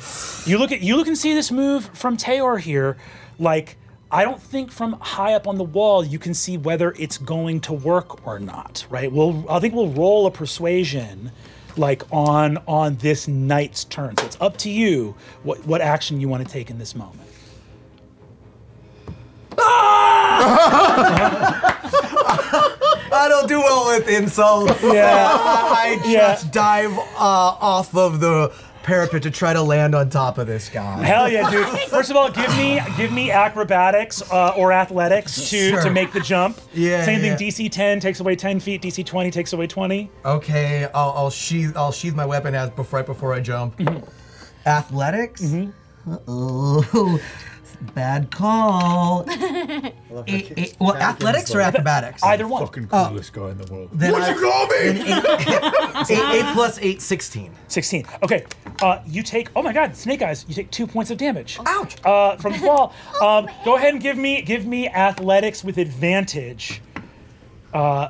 S1: You look and see this move from Tayor here. Like, I don't think from high up on the wall you can see whether it's going to work or not, right? I think we'll roll a persuasion like on this knight's turn. So it's up to you what action you want to take in this moment.
S12: I don't do well with insults.
S1: Yeah.
S12: I just dive off of the parapet to try to land on top of this guy.
S1: Hell yeah, dude. First of all, give me acrobatics or athletics to make the jump.
S12: Yeah.
S1: Same thing, DC 10 takes away 10 feet, DC 20 takes away 20.
S12: Okay, I'll sheath my weapon right before I jump.
S1: Mm-hmm.
S12: Athletics? Mm-hmm. Uh-oh. Bad call. Well, athletics or acrobatics?
S1: Either one.
S14: Fucking coolest guy in the world.
S12: What'd you call me? 8 plus 8, 16.
S1: 16. Okay. You take, oh my god, Snake Eyes, you take 2 points of damage.
S12: Ouch!
S1: From the fall. Go ahead and give me athletics with advantage. You're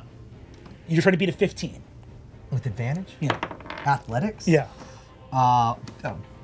S1: trying to beat a 15.
S12: With advantage?
S1: Yeah.
S12: Athletics?
S1: Yeah.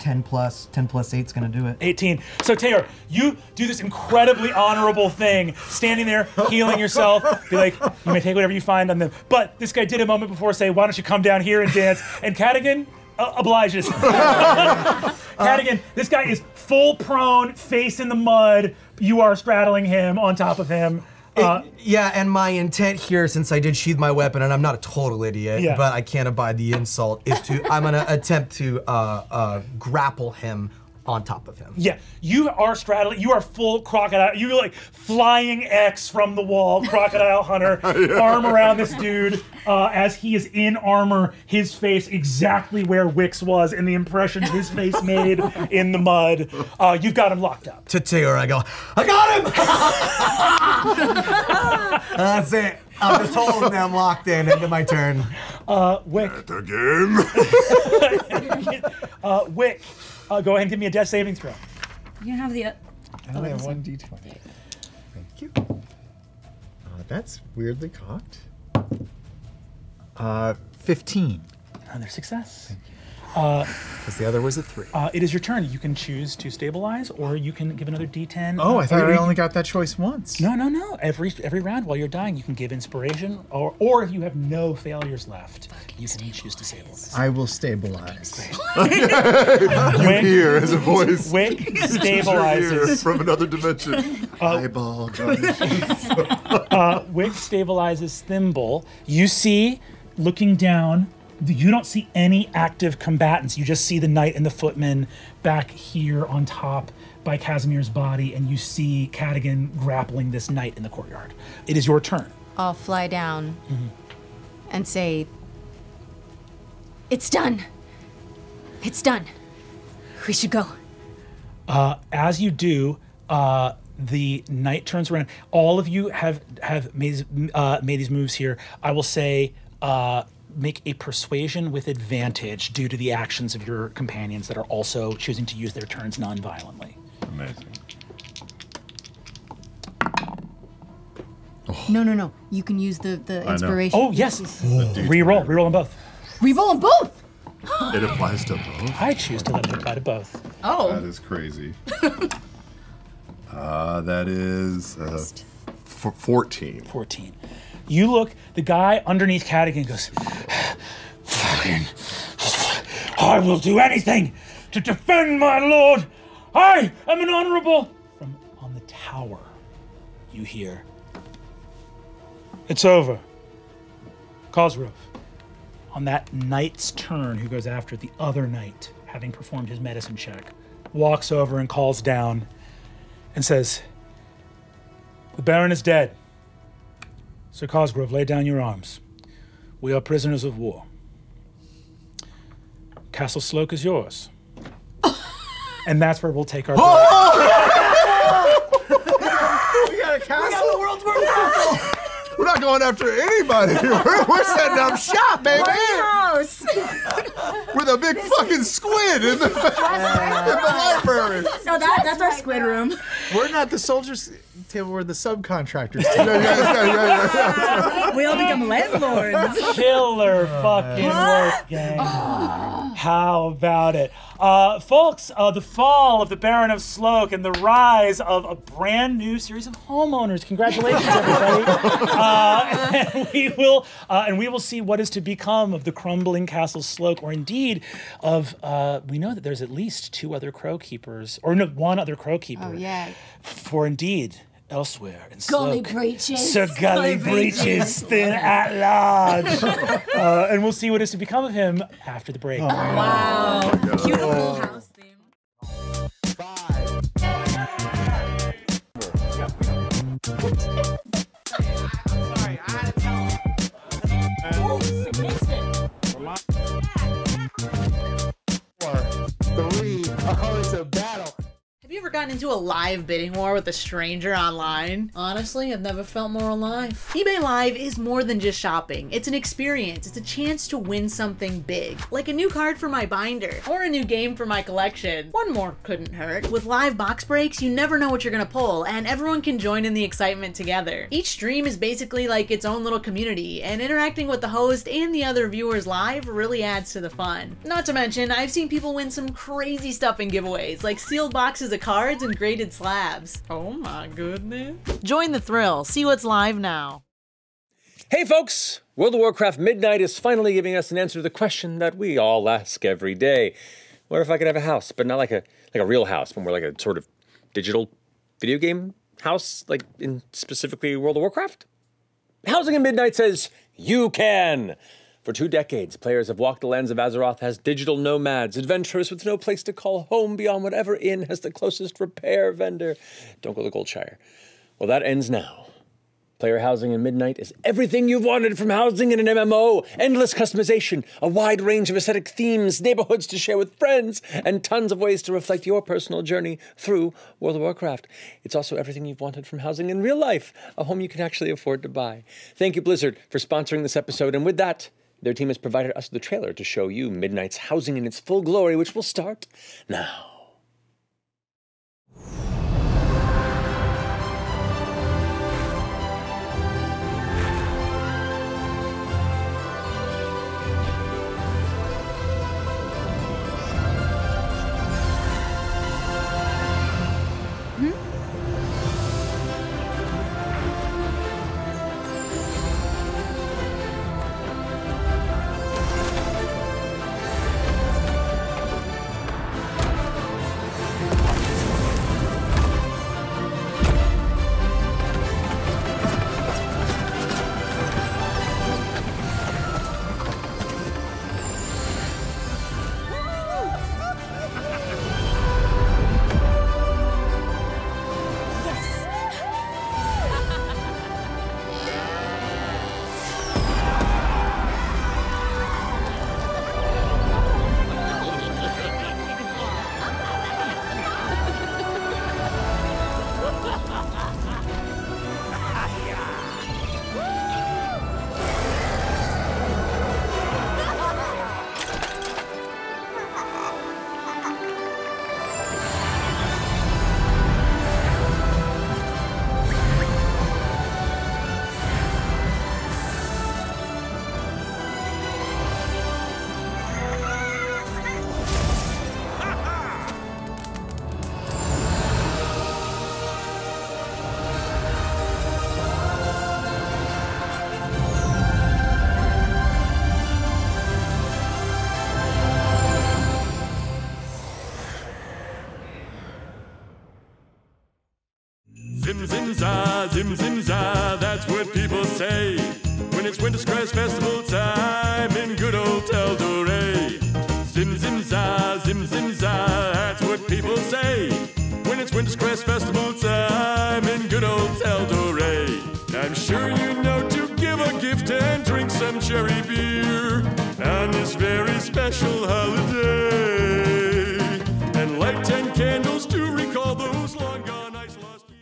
S12: 10 plus 8's gonna do it.
S1: 18. So Tayor, you do this incredibly honorable thing, standing there, healing yourself, be like, you may take whatever you find on them. But this guy did a moment before say, why don't you come down here and dance? And Kattigan obliges. Kattigan, this guy is full prone, face in the mud. You are straddling him on top of him.
S12: Yeah, and my intent here, since I did sheath my weapon, and I'm not a total idiot, but I can't abide the insult, is I'm gonna attempt to grapple him on top of him.
S1: Yeah, you are straddling, you are full crocodile, you're like flying X from the wall, crocodile hunter, arm around this dude, as he is in armor, his face exactly where Wix was in the impressions his face made in the mud. You've got him locked up.
S12: To Tayor, I go, I got him! That's it. I'm just holding them locked in into my turn.
S1: Wick.
S10: Again?
S1: Wick, go ahead and give me a death saving throw.
S15: You have the...
S14: I only have 1d20. Thank you. That's weirdly cocked. 15.
S1: Another success.
S14: Because the other was a 3.
S1: It is your turn. You can choose to stabilize, or you can give another D10.
S14: Oh, I thought I only got that choice once.
S1: No. Every round while you're dying, you can give inspiration, or if you have no failures left, you can choose to stabilize.
S14: I will stabilize.
S10: You hear as a voice.
S1: Wick stabilizes.
S10: From another dimension. Eyeball.
S1: Wick stabilizes Thimble. You see, looking down, you don't see any active combatants. You just see the knight and the footman back here on top by Casimir's body, and you see Kattigan grappling this knight in the courtyard. It is your turn.
S11: I'll fly down and say, "It's done. It's done. We should go."
S1: As you do, the knight turns around. All of you have made these moves here. I will say, make a persuasion with advantage due to the actions of your companions that are also choosing to use their turns non-violently.
S10: Amazing.
S11: No. You can use the inspiration.
S1: Oh, yes. Reroll on both.
S11: Reroll on both.
S10: It applies to both?
S1: I choose to let it apply to both.
S15: Oh.
S10: That is crazy. That is 14.
S1: 14. You look, the guy underneath Kattigan goes, "Fucking, I will do anything to defend my lord. I am an honorable." From on the tower, you hear, "It's over. Cosgrove." On that knight's turn, who goes after the other knight, having performed his medicine check, walks over and calls down and says, "The Baron is dead. Sir Cosgrove, lay down your arms. We are prisoners of war. Castle Sloak is yours." And that's where we'll take our break.
S16: We got a castle? We got the world's worst castle!
S10: We're not going after anybody. We're setting up shop, baby. With a big fucking squid in the library.
S15: No, that's our squid room.
S12: We're not the soldiers table, we're the subcontractors.
S15: We all become landlords.
S1: Killer fucking work, gang. How about it? Folks, the fall of the Baron of Sloak and the rise of a brand new series of homeowners. Congratulations, everybody. And we will see what is to become of the crumbling Castle Sloak, or indeed of, we know that there's at least 2 other crow keepers, or no, 1 other crow keeper.
S11: Oh, yeah.
S1: For indeed, elsewhere in
S6: Gully
S1: Sloak,
S6: breeches.
S1: Sir Gully Breeches, thin at large. And we'll see what is to become of him after the break.
S15: Wow. Cute full house theme.
S16: Sorry, I had to tell him. Oh, it's a battle.
S17: Have you ever gotten into a live bidding war with a stranger online? Honestly, I've never felt more alive. eBay Live is more than just shopping. It's an experience. It's a chance to win something big. Like a new card for my binder, or a new game for my collection. One more couldn't hurt. With live box breaks, you never know what you're gonna pull, and everyone can join in the excitement together. Each stream is basically like its own little community, and interacting with the host and the other viewers live really adds to the fun. Not to mention, I've seen people win some crazy stuff in giveaways, like sealed boxes of cards and graded slabs. Oh my goodness. Join the thrill. See what's live now.
S4: Hey folks! World of Warcraft Midnight is finally giving us an answer to the question that we all ask every day. What if I could have a house, but not like a real house, but more like a sort of digital video game house, like in specifically World of Warcraft? Housing in Midnight says you can! For 2 decades, players have walked the lands of Azeroth as digital nomads, adventurers with no place to call home beyond whatever inn has the closest repair vendor. Don't go to Goldshire. Well, that ends now. Player housing in Midnight is everything you've wanted from housing in an MMO. Endless customization, a wide range of aesthetic themes, neighborhoods to share with friends, and tons of ways to reflect your personal journey through World of Warcraft. It's also everything you've wanted from housing in real life, a home you can actually afford to buy. Thank you, Blizzard, for sponsoring this episode, and with that, their team has provided us the trailer to show you Midnight's housing in its full glory, which will start now.
S18: Zim zim za, that's what people say when it's Winter's Crest Festival time in good old Eldoré. Zim zim za, that's what people say when it's Winter's Crest Festival time in good old Eldoré. I'm sure you know to give a gift and drink some cherry beer on this very special holiday, and light 10 candles to recall those long gone ice lost years.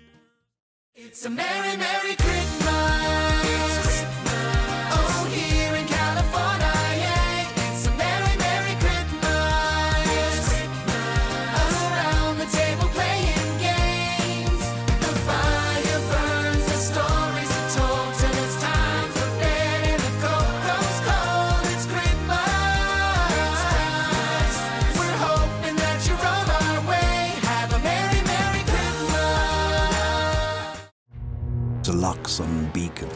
S19: It's a merry, merry Christmas. Oh, here in California, yeah. It's a merry, merry Christmas. Around the table playing games. The fire burns, the stories are told, till it's time for bed and the coat grows cold. It's Christmas. We're hoping that you're on our way. Have a merry, merry Christmas.
S20: The Luxon beacon.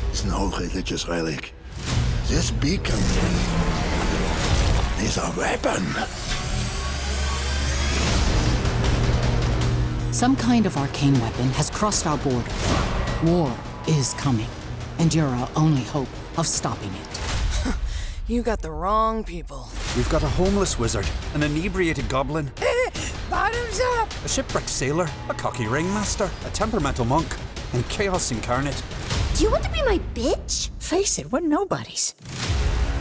S20: It's an old religious relic. This beacon is a weapon.
S21: Some kind of arcane weapon has crossed our border. War is coming, and you're our only hope of stopping it.
S22: You got the wrong people.
S23: We've got a homeless wizard, an inebriated goblin,
S22: Bottoms up!
S23: a shipwrecked sailor, a cocky ringmaster, a temperamental monk, and chaos incarnate.
S22: Do you want to be my bitch? Face it, we're nobodies.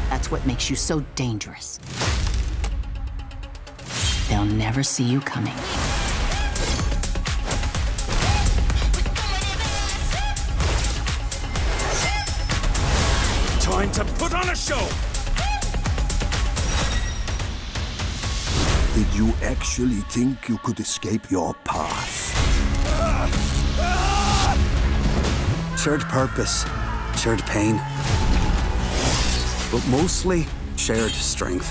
S21: That's what makes you so dangerous. They'll never see you coming.
S23: Time to put on a show!
S20: Did you actually think you could escape your past?
S23: Shared purpose, shared pain, but mostly shared strength.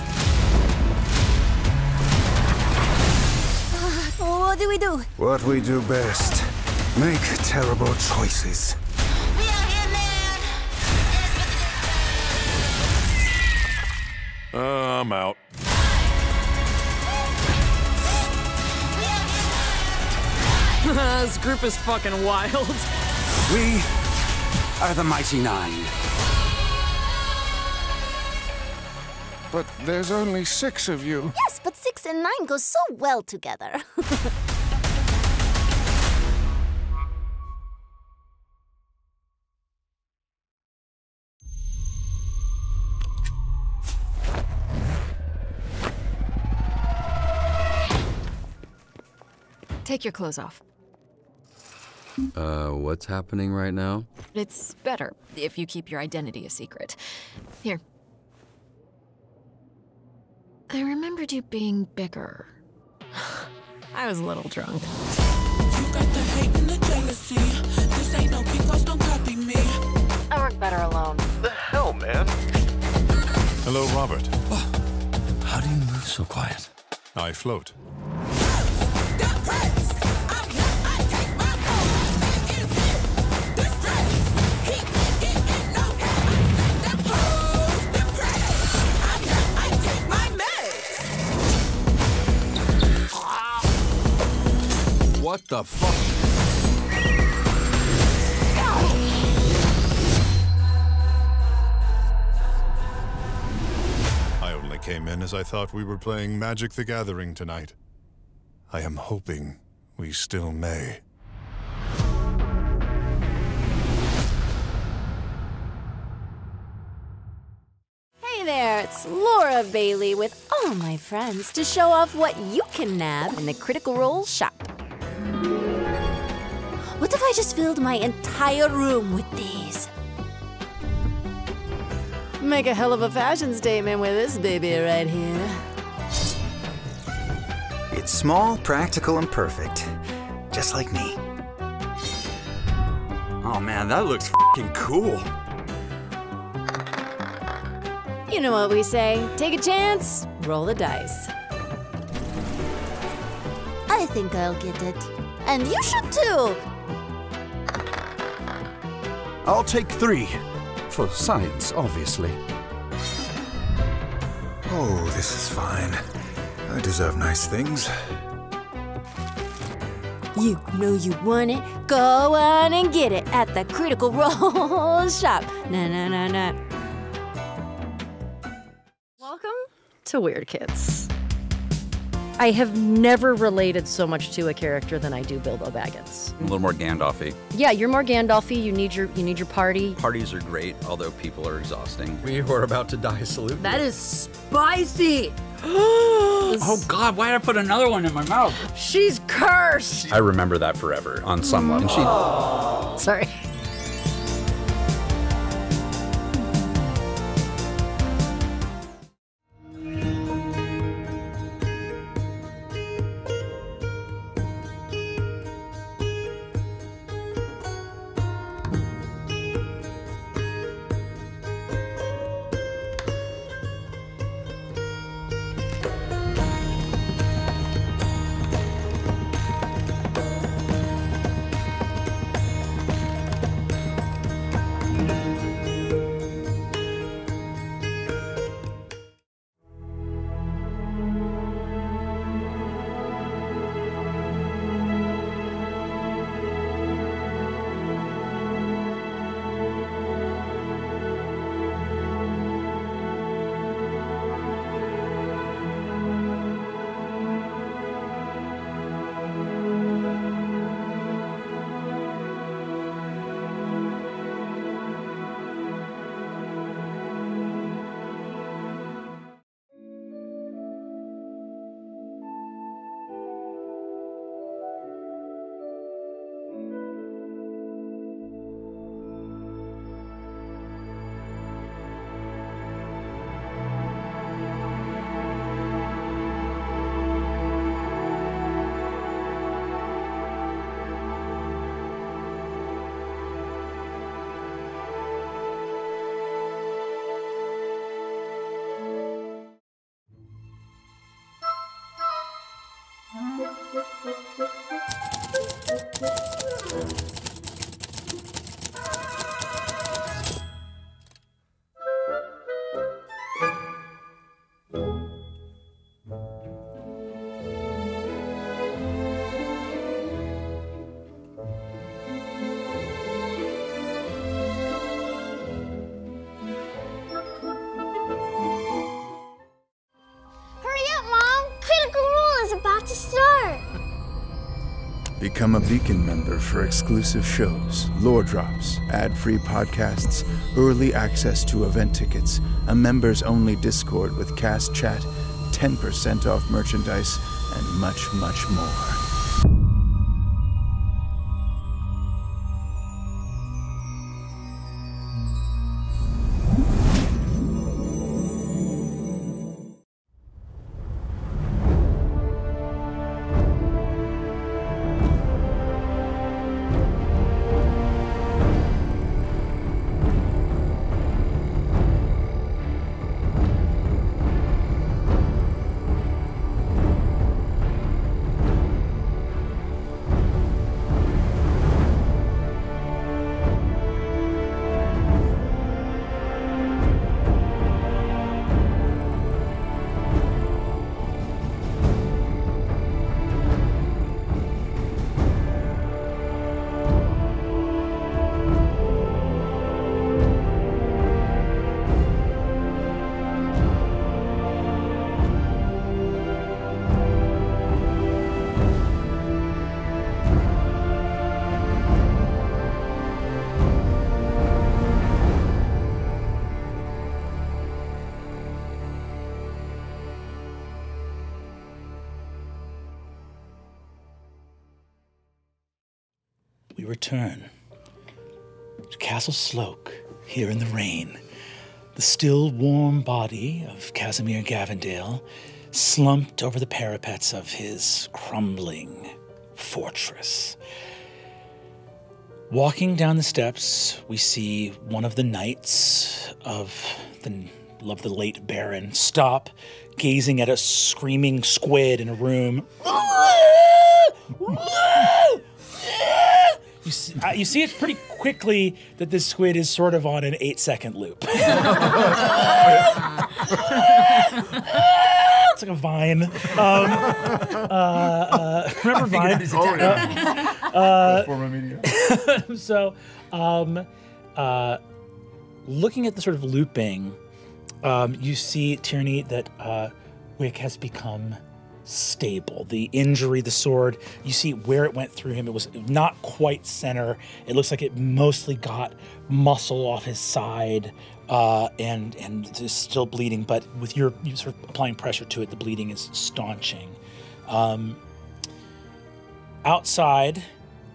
S22: What do we do?
S20: What we do best. Make terrible choices.
S18: I'm out.
S9: This group is fucking wild.
S23: We are the Mighty Nine.
S24: But there's only 6 of you.
S22: Yes, but 6 and 9 go so well together.
S25: Take your clothes off.
S26: What's happening right now?
S25: It's better if you keep your identity a secret. Here. I remembered you being bigger. I was a little drunk.
S19: You got the hate and the jealousy. This ain't no Kingos, don't copy me.
S6: I work better alone.
S27: The hell, man?
S10: Hello, Robert.
S20: How do you move so quiet?
S10: I float.
S23: What the fuck?
S10: I only came in as I thought we were playing Magic the Gathering tonight. I am hoping we still may.
S6: Hey there, it's Laura Bailey with all my friends to show off what you can nab in the Critical Role shop. What if I just filled my entire room with these? Make a hell of a fashion statement with this baby right here.
S5: It's small, practical, and perfect. Just like me.
S23: Oh man, that looks f***ing cool.
S6: You know what we say, take a chance, roll the dice.
S22: I think I'll get it. And you should too!
S23: I'll take 3. For science, obviously.
S20: Oh, this is fine. I deserve nice things.
S6: You know you want it. Go on and get it at the Critical Role shop. Na.
S2: Welcome to Weird Kids. I have never related so much to a character than I do Bilbo Baggins.
S23: A little more Gandalf-y.
S2: Yeah, you're more Gandalf-y. You need your party.
S23: Parties are great, although people are exhausting. We were about to die salute.
S2: That is spicy.
S3: Oh God, why did I put another one in my mouth?
S2: She's cursed.
S23: I remember that forever on some level.
S2: Sorry.
S14: Become a Beacon member for exclusive shows, lore drops, ad-free podcasts, early access to event tickets, a members-only Discord with cast chat, 10% off merchandise, and much, much more.
S1: We return to Castle Sloak, here in the rain. The still warm body of Casimir Gavendale slumped over the parapets of his crumbling fortress. Walking down the steps, we see one of the knights of the late Baron stop, gazing at a screaming squid in a room. You see it pretty quickly that this squid is sort of on an 8-second loop. It's like a vine. Remember Vine? So, looking at the sort of looping, you see, Tyranny, that Wick has become stable. The injury, the sword, you see where it went through him. It was not quite center. It looks like it mostly got muscle off his side, and is still bleeding. But with you sort of applying pressure to it, the bleeding is staunching. Outside,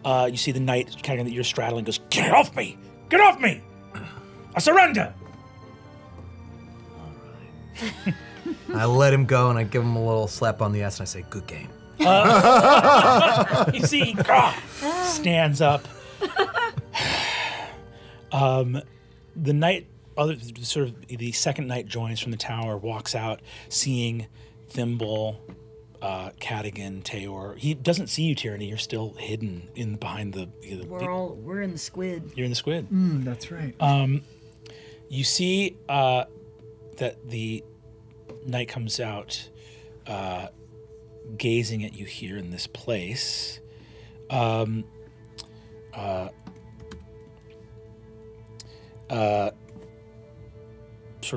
S1: you see the knight Kattigan that you're straddling goes, "Get off me! Get off me! I surrender!"
S7: I let him go and I give him a little slap on the ass and I say, "Good game."
S1: You see, he stands up. The knight, the second knight joins from the tower, walks out, seeing Thimble, Kattigan, Tayor. He doesn't see you, Tyranny. You're still hidden behind the.
S15: We're in the squid.
S1: You're in the squid.
S14: That's right.
S1: You see that the knight comes out, gazing at you here in this place. Sort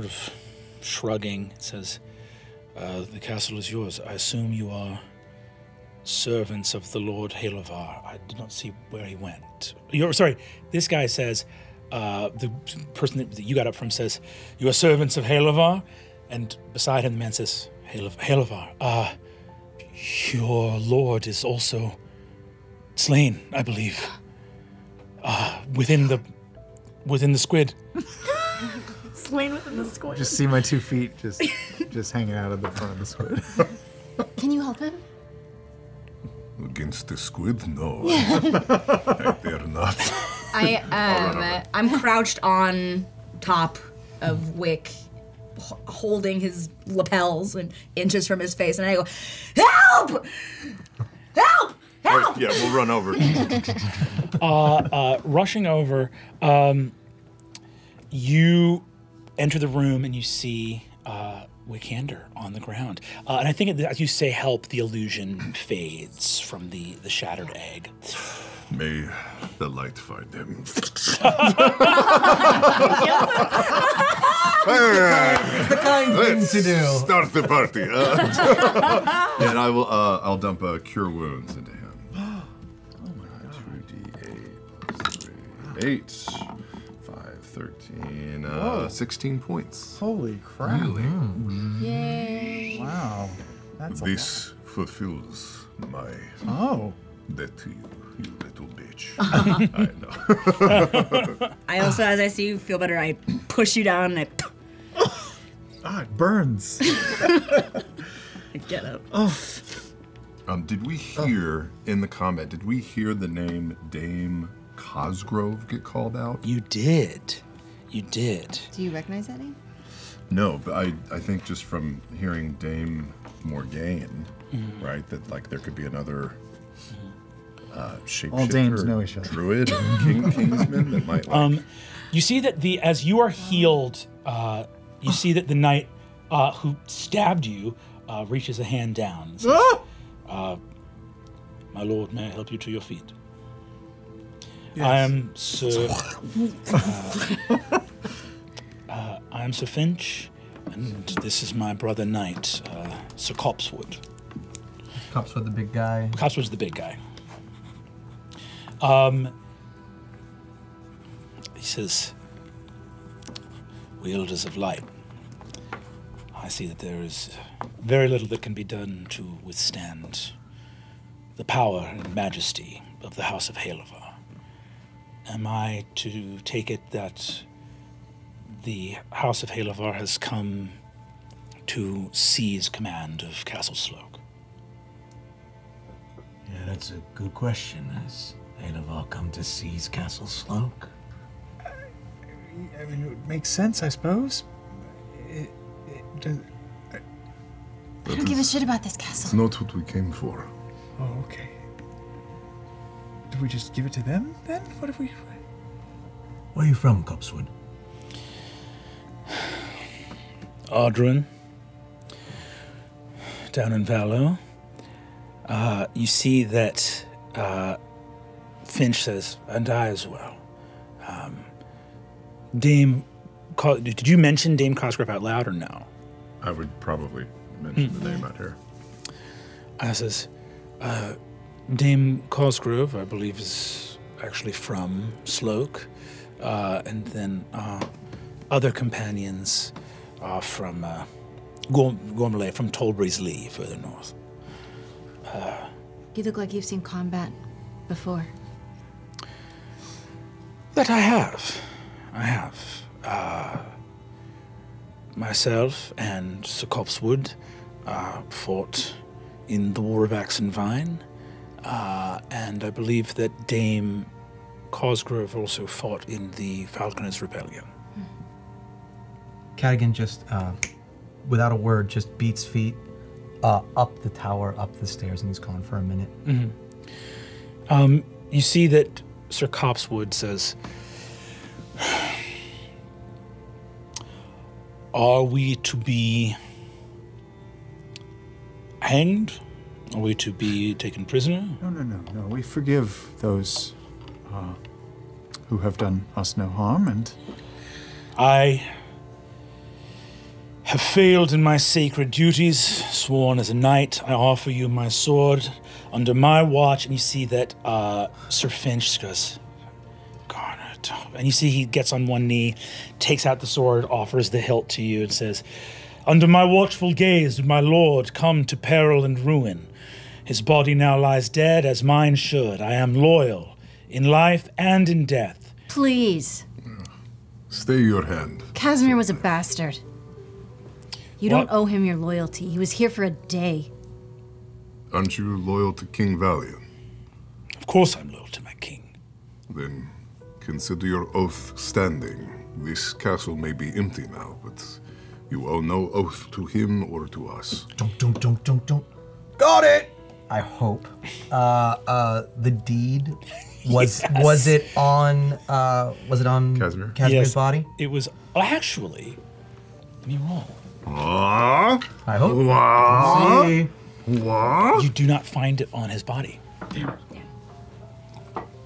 S1: of shrugging, says, "The castle is yours. I assume you are servants of the Lord Halovar. I did not see where he went." Sorry, this guy says, the person that you got up from says, "You are servants of Halovar?" And beside him, the man says, "Halovar, your lord is also slain, I believe, within the squid."
S15: Slain within the squid.
S14: Just see my 2 feet just hanging out of the front of the squid.
S6: Can you help him?
S16: Against the squid? No. I dare not.
S15: I'm crouched on top of Wick, holding his lapels and inches from his face, and I go, "Help! Help! Help!"
S16: Right, yeah, we'll run over.
S1: Rushing over, you enter the room and you see Wickander on the ground. And I think as you say help, the illusion fades from the shattered egg.
S16: May the light find him.
S7: It's the kind thing to do.
S16: Start the party. And I will. I'll dump Cure Wounds into him. 2d8, 8, 5, 13, 16 points.
S14: Holy crap!
S16: Really?
S6: Yay!
S14: Wow, that's
S16: This fulfills my debt to you, you little bitch. I know.
S15: I also, as I see you feel better, I push you down and
S14: it burns.
S15: I get up.
S16: Did we hear in the combat? Did we hear the name Dame Cosgrove get called out?
S1: You did. You did.
S6: Do you recognize that name?
S16: No, but I think just from hearing Dame Morgaine, right, that like there could be another shapeshifter,
S14: All dames know each other.
S16: druid, kingsman that might like.
S1: You see that as you are healed, you see that the knight who stabbed you reaches a hand down and says, "My lord, may I help you to your feet?"
S14: Yes.
S1: I am Sir. I am Sir Finch, and this is my brother knight, Sir Copswood.
S7: Copswood, the big guy.
S1: Copswood's the big guy. He says, "Wielders of light, I see that there is very little that can be done to withstand the power and majesty of the House of Halovar. Am I to take it that the House of Halovar has come to seize command of Castle Sloak?"
S8: Yeah, that's a good question. Has Halovar come to seize Castle Sloak?
S14: I mean, it makes sense, I suppose.
S6: I don't give a shit about this castle.
S16: It's not what we came for.
S14: Oh, okay. Do we just give it to them then? What if we?
S8: Where are you from, Copswood?
S1: down in Vale. You see that Finch says, and I as well. Did you mention Dame Cosgrove out loud or no?
S16: I would probably mention the name out here.
S1: Says, Dame Cosgrove, I believe, is actually from Sloak, and then other companions are from Gormley, from Tolbury's Lee, further north.
S4: You look like you've seen combat before.
S1: That I have. Myself and Sir Copsewood fought in the War of Axe and Vine, and I believe that Dame Cosgrove also fought in the Falconers' Rebellion.
S7: Kattigan just, without a word, just beats feet up the tower, up the stairs, and he's gone for a minute.
S1: You see that Sir Copsewood says, are we to be hanged? Are we to be taken prisoner?
S14: No. We forgive those who have done us no harm, and
S1: I have failed in my sacred duties, sworn as a knight. I offer you my sword under my watch. And you see that Sir Finch goes, Garnet. And you see he gets on one knee, takes out the sword, offers the hilt to you, and says, under my watchful gaze did my lord come to peril and ruin. His body now lies dead, as mine should. I am loyal, in life and in death.
S4: Please.
S16: Stay your hand.
S4: Casimir was a bastard. You don't owe him your loyalty. He was here for a day.
S16: Aren't you loyal to King Valiant?
S1: Of course I'm loyal to my king.
S16: Then consider your oath standing. This castle may be empty now, but you owe no oath to him or to us.
S7: Don't. Got it! I hope. The deed was
S1: Yes.
S7: was it on Casimir's body?
S1: It was actually. Let me roll.
S7: I hope.
S1: What?
S7: What?
S1: You do not find it on his body.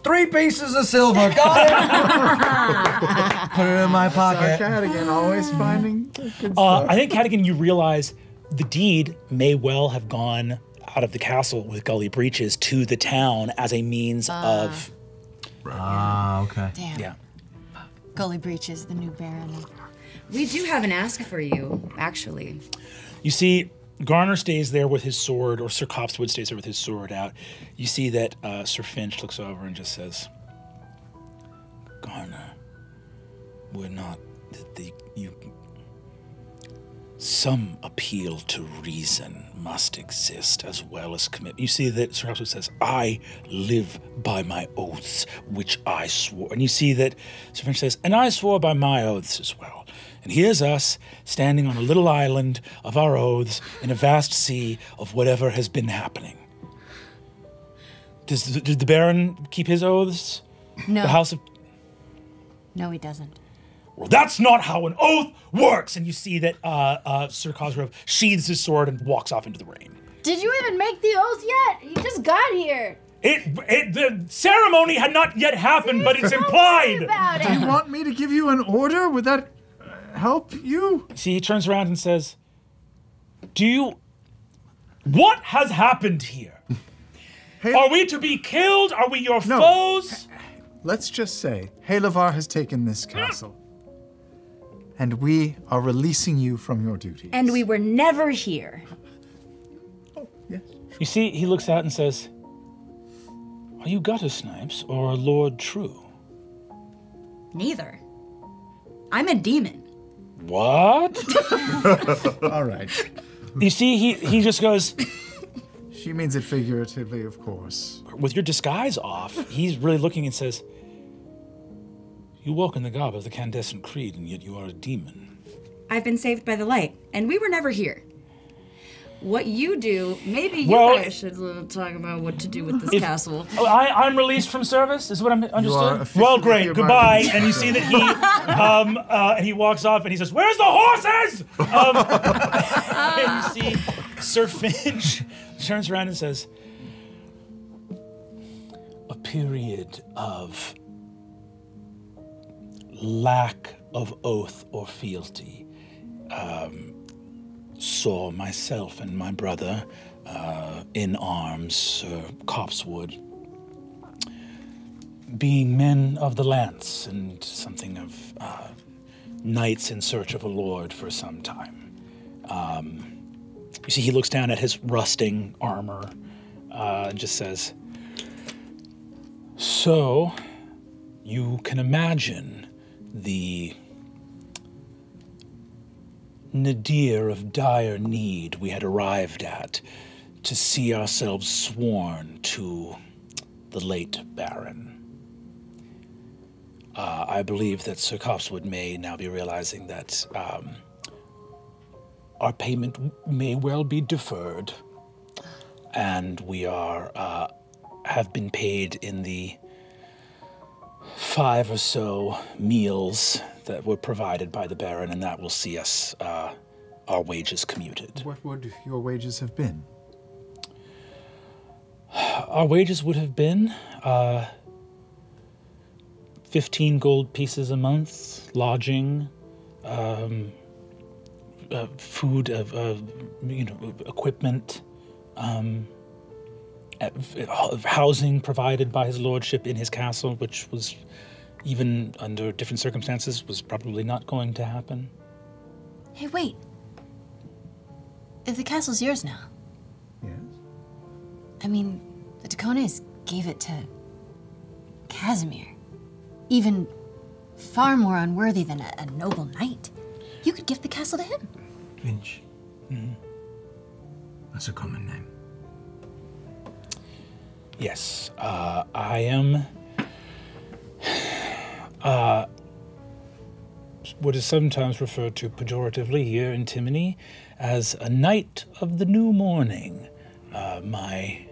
S7: 3 pieces of silver. Got it. Put it in my pocket.
S14: Kattigan always finding good stuff.
S1: I think, Kattigan, you realize the deed may well have gone out of the castle with gully breaches to the town as a means of.
S7: Okay.
S4: Damn.
S1: Yeah.
S4: Gully breaches, the new Baron.
S15: We do have an ask for you, actually.
S1: You see, Garner stays there with his sword, or Sir Copsewood stays there with his sword out. You see that Sir Finch looks over and just says, Garner, we're not some appeal to reason must exist as well as commitment. You see that Sir Copsewood says, I live by my oaths, which I swore. And you see that Sir Finch says, and I swore by my oaths as well. And here's us, standing on a little island of our oaths in a vast sea of whatever has been happening. Did the Baron keep his oaths?
S4: No.
S1: The House of...
S4: No, he doesn't.
S1: Well, that's not how an oath works! And you see that Sir Cosgrove sheathes his sword and walks off into the rain.
S4: Did you even make the oath yet? He just got here.
S1: The ceremony had not yet happened, but it's implied!
S14: Do you want me to give you an order? Would that help you?
S1: See, he turns around and says, what has happened here? Are we to be killed? Are we your foes?
S14: Let's just say, Halavar has taken this castle. And we are releasing you from your duty.
S15: And we were never here.
S1: You see, he looks out and says, are you Gutter Snipes or Lord True?
S15: Neither. I'm a demon.
S1: What?
S14: All right.
S1: You see, he just goes...
S14: She means it figuratively, of course.
S1: With your disguise off, he's really looking and says, you walk in the garb of the Candescent Creed, and yet you are a demon.
S15: I've been saved by the light, and we were never here. What you do, maybe you guys should talk about what to do with this castle.
S1: Oh, I'm released from service, is what I'm understood?
S14: officially
S1: Well, great,
S14: hereby
S1: goodbye.
S14: released.
S1: And you see that he, and he walks off and he says, where's the horses? And you see Sir Finch turns around and says, a period of lack of oath or fealty saw myself and my brother in arms, Sir Copsewood, being men of the lance and something of knights in search of a lord for some time. You see, he looks down at his rusting armor and just says, so you can imagine the nadir of dire need we had arrived at to see ourselves sworn to the late Baron. I believe that Sir Copsewood may now be realizing that our payment may well be deferred, and we are have been paid in the 5 or so meals that were provided by the Baron, and that will see us our wages commuted.
S14: What would your wages have been?
S1: Our wages would have been 15 gold pieces a month, lodging, food, equipment, housing provided by his lordship in his castle, which was, even under different circumstances, was probably not going to happen.
S4: Hey, wait. If the castle's yours now.
S14: Yes.
S4: I mean, the Dacones gave it to Casimir. Even far more unworthy than a noble knight. You could give the castle to him.
S8: Finch. That's a common name.
S1: Yes, I am what is sometimes referred to pejoratively here in Timony as a knight of the new morning. My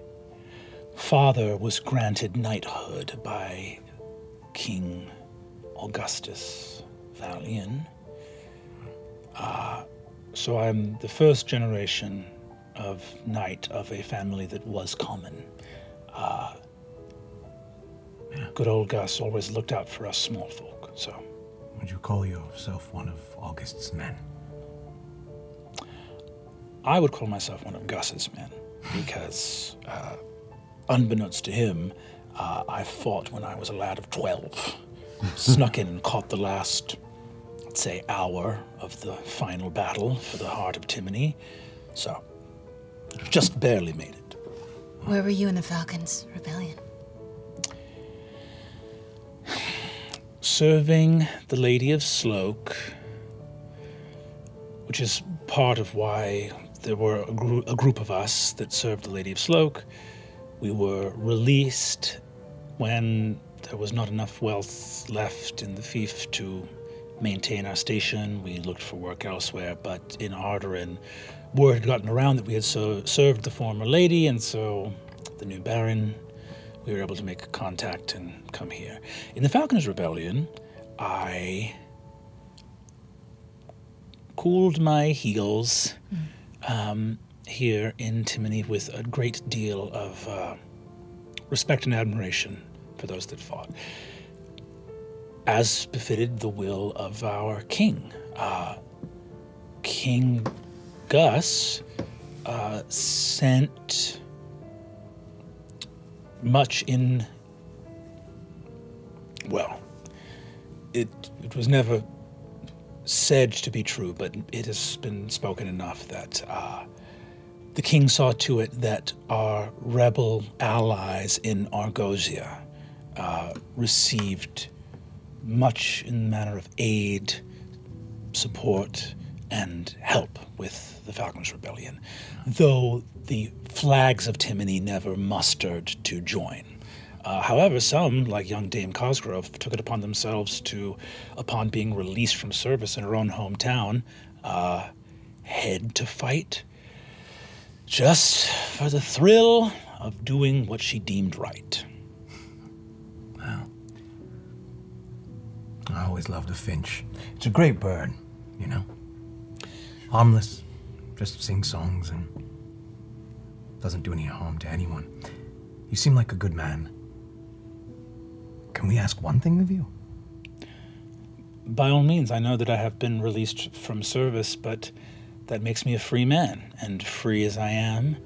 S1: father was granted knighthood by King Augustus Valian. So I'm the first generation of knight of a family that was common. Good old Gus always looked out for us small folk, so.
S8: Would you call yourself one of August's men?
S1: I would call myself one of Gus's men, because unbeknownst to him, I fought when I was a lad of 12. Snuck in and caught the last, let's say, hour of the final battle for the heart of Timony. So, just barely made it.
S4: Where were you in the Falcons' rebellion?
S1: Serving the Lady of Sloak, which is part of why there were a group of us that served the Lady of Sloak. We were released when there was not enough wealth left in the fief to maintain our station. We looked for work elsewhere, but in Arderin, word had gotten around that we had served the former lady, and so the new Baron, we were able to make contact and come here. In the Falconers' Rebellion, I cooled my heels here in Timony with a great deal of respect and admiration for those that fought, as befitted the will of our king. King Gus sent much in, well, it was never said to be true, but it has been spoken enough that the king saw to it that our rebel allies in Argosia received much in the manner of aid, support, and help with the Falconers' Rebellion, though the flags of Timony never mustered to join. However, some, like young Dame Cosgrove, took it upon themselves to, upon being released from service in her own hometown, head to fight, just for the thrill of doing what she deemed right.
S8: Well, I always loved a finch. It's a great bird, you know? Harmless, just sing songs and
S7: doesn't do any harm to anyone. You seem like a good man. Can we ask one thing of you?
S1: By all means, I know that I have been released from service, but that makes me a free man, and free as I am,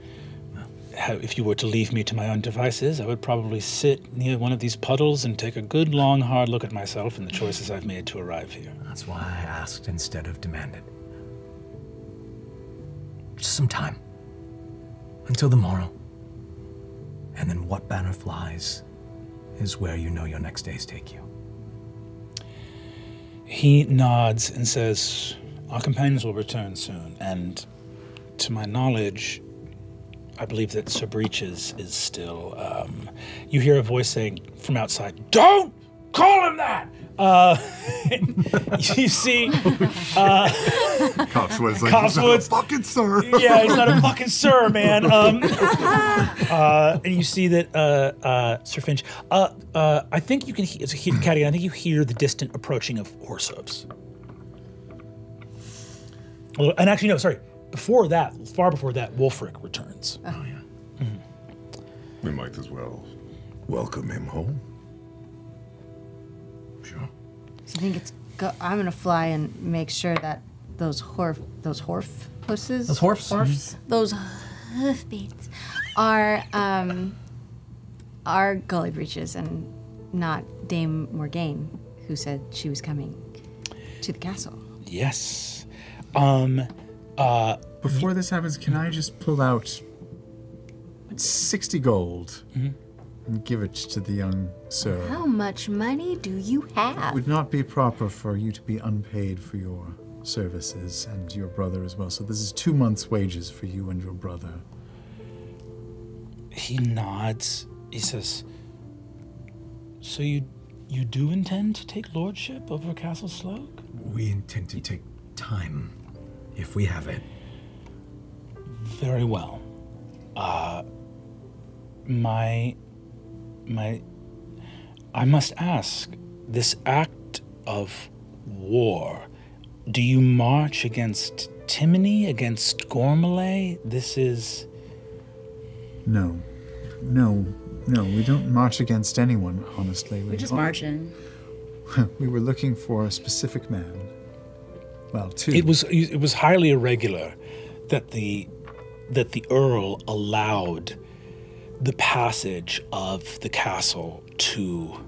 S1: if you were to leave me to my own devices, I would probably sit near one of these puddles and take a good, long, hard look at myself and the choices I've made to arrive here.
S7: That's why I asked instead of demanded. Just some time. Until the morrow. And then what banner flies is where you know your next days take you.
S1: He nods and says, our companions will return soon, and to my knowledge, I believe that Sir Breeches is still, you hear a voice saying from outside, don't call him that! You see,
S10: Copswood's like, he's not a fucking sir.
S1: Yeah, he's not a fucking sir, man. And you see that Sir Finch, I think you can hear, Kattigan, I think you hear the distant approaching of horse hooves. Well, and actually, no, sorry. Before that, far before that, Wulfric returns.
S16: Oh, yeah. We might as well welcome him home.
S4: So I think it's. I'm gonna fly and make sure that those horf pussies.
S7: Those horfs?
S4: Horfs. Those hoofbeats are Gully Breeches and not Dame Morgaine, who said she was coming to the castle.
S1: Yes.
S14: Before this happens, can I just pull out 60 gold and give it to the young sir?
S4: How much money do you have?
S14: It would not be proper for you to be unpaid for your services, and your brother as well. So this is 2 months' wages for you and your brother.
S1: He nods. He says, so you do intend to take lordship over Castle Sloak?
S7: We intend to take time, if we have it.
S1: Very well. I must ask, this act of war, do you march against Timony, against Gormalay? This is...
S14: No, we don't march against anyone, honestly.
S15: We just march in.
S14: We were looking for a specific man. Well, two.
S1: It was highly irregular that the Earl allowed the passage of the castle to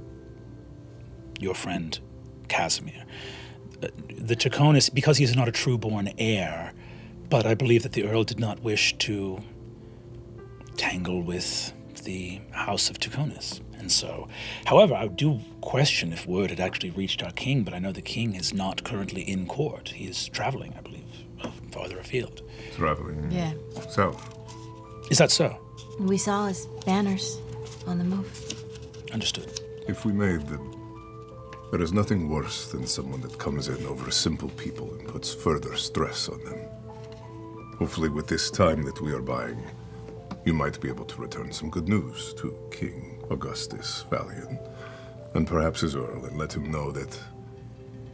S1: your friend Casimir. The Chaconis, because he is not a true-born heir, but I believe that the Earl did not wish to tangle with the House of Chaconis. And so, however, I do question if word had actually reached our king, but I know the king is not currently in court. He is traveling, I believe, farther afield.
S16: Traveling?
S4: Yeah.
S16: South.
S1: Is that so?
S4: We saw his banners on the move.
S1: Understood.
S16: If we may, then, there is nothing worse than someone that comes in over simple people and puts further stress on them. Hopefully with this time that we are buying, you might be able to return some good news to King Augustus Valiant, and perhaps his Earl, and let him know that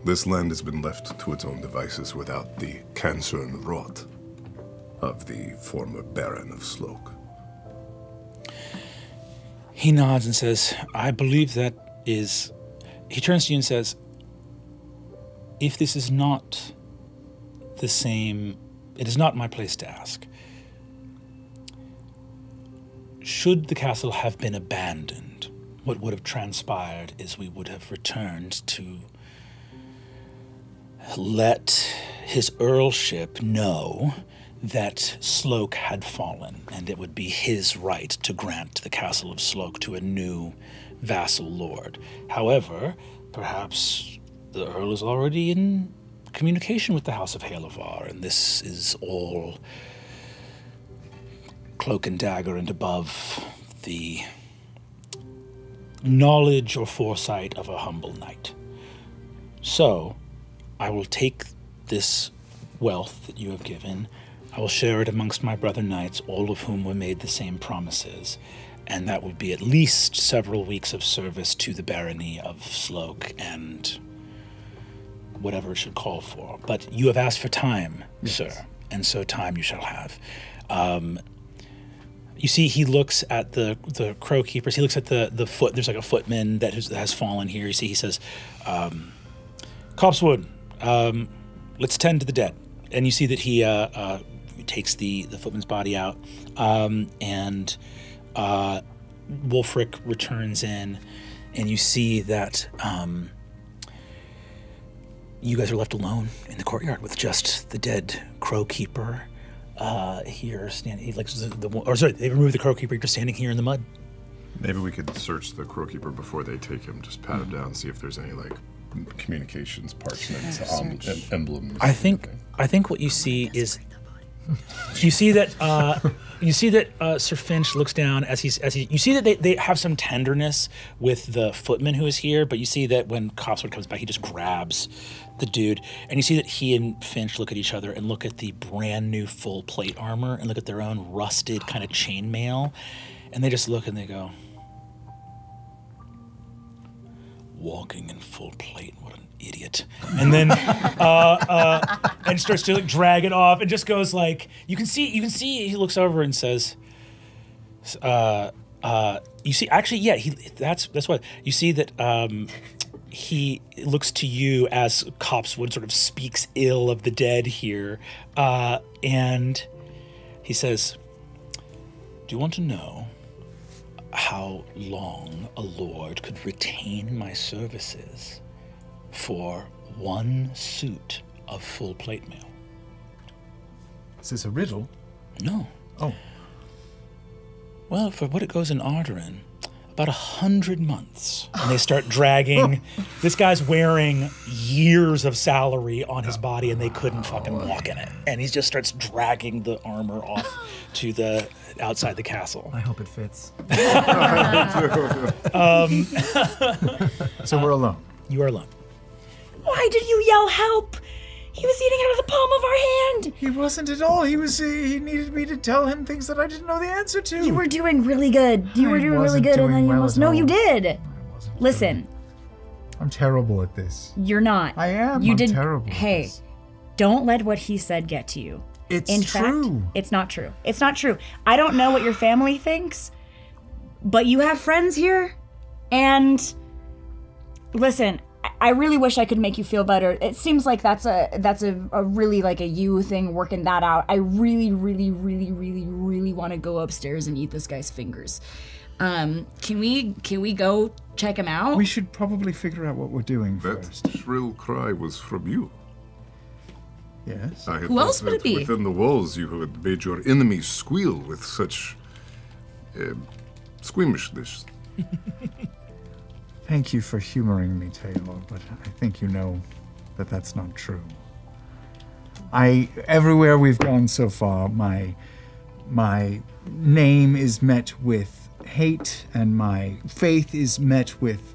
S16: this land has been left to its own devices without the cancer and rot of the former Baron of Sloak.
S1: He nods and says, I believe that is... He turns to you and says, if this is not the same, it is not my place to ask. Should the castle have been abandoned, what would have transpired is we would have returned to let his earlship know that Sloak had fallen, and it would be his right to grant the castle of Sloak to a new vassal lord. However, perhaps the Earl is already in communication with the House of Halevar, and this is all cloak and dagger and above the knowledge or foresight of a humble knight. So, I will take this wealth that you have given, I will share it amongst my brother knights, all of whom were made the same promises, and that would be at least several weeks of service to the barony of Sloak and whatever it should call for. But you have asked for time, yes, sir, and so time you shall have. You see, he looks at the crow keepers. He looks at the foot. There's like a footman that has fallen here. You see, he says, "Copsewood, let's tend to the dead." And you see that he takes the footman's body out, and Wulfric returns in, and you see that you guys are left alone in the courtyard with just the dead crow keeper here standing. They removed the crow keeper. You're just standing here in the mud.
S10: Maybe we could search the crow keeper before they take him. Just pat him down, see if there's any like communications, parchments, emblems.
S1: I think what you see is you see that Sir Finch looks down as you see that they have some tenderness with the footman who is here, but you see that when Copsewood comes back, he just grabs the dude, and you see that he and Finch look at each other and look at the brand new full plate armor and look at their own rusted kind of chainmail, and they just look and they go, "Walking in full plate, what an idiot." And then and starts to like drag it off and just goes like, you can see he looks over and says, you see, actually, yeah, that's what you see, that he looks to you as Copsewood sort of speaks ill of the dead here, and he says, "Do you want to know how long a lord could retain my services for one suit of full plate mail?"
S14: Is this a riddle?
S1: No.
S14: Oh.
S1: Well, for what it goes in Ardarin, about 100 months. And they start dragging. This guy's wearing years of salary on his body, and they couldn't fucking walk in it. And he just starts dragging the armor off to the outside the castle.
S7: I hope it fits.
S14: So we're alone.
S1: You are alone.
S15: Why did you yell help? He was eating out of the palm of our hand.
S14: He wasn't at all. He needed me to tell him things that I didn't know the answer to.
S15: You were doing really good. You were doing really good, and then you almost... No, you did. Listen.
S14: I'm terrible at this.
S15: You're not.
S14: I am.
S15: I'm
S14: terrible at this.
S15: Hey, don't let what he said get to you.
S14: It's
S15: In
S14: true.
S15: fact, it's not true. It's not true. I don't know what your family thinks, but you have friends here, and listen, I really wish I could make you feel better. It seems like that's a really like a you thing, working that out. I really, really, really, really, really want to go upstairs and eat this guy's fingers. Can we go check him out?
S14: We should probably figure out what we're doing first.
S16: That shrill cry was from you.
S14: Yes.
S16: I had
S15: Who else
S16: thought
S15: would it
S16: that
S15: be?
S16: Within the walls, you had made your enemies squeal with such squeamishness.
S14: Thank you for humoring me, Taylor, but I think you know that that's not true. Everywhere we've gone so far, my name is met with hate, and my faith is met with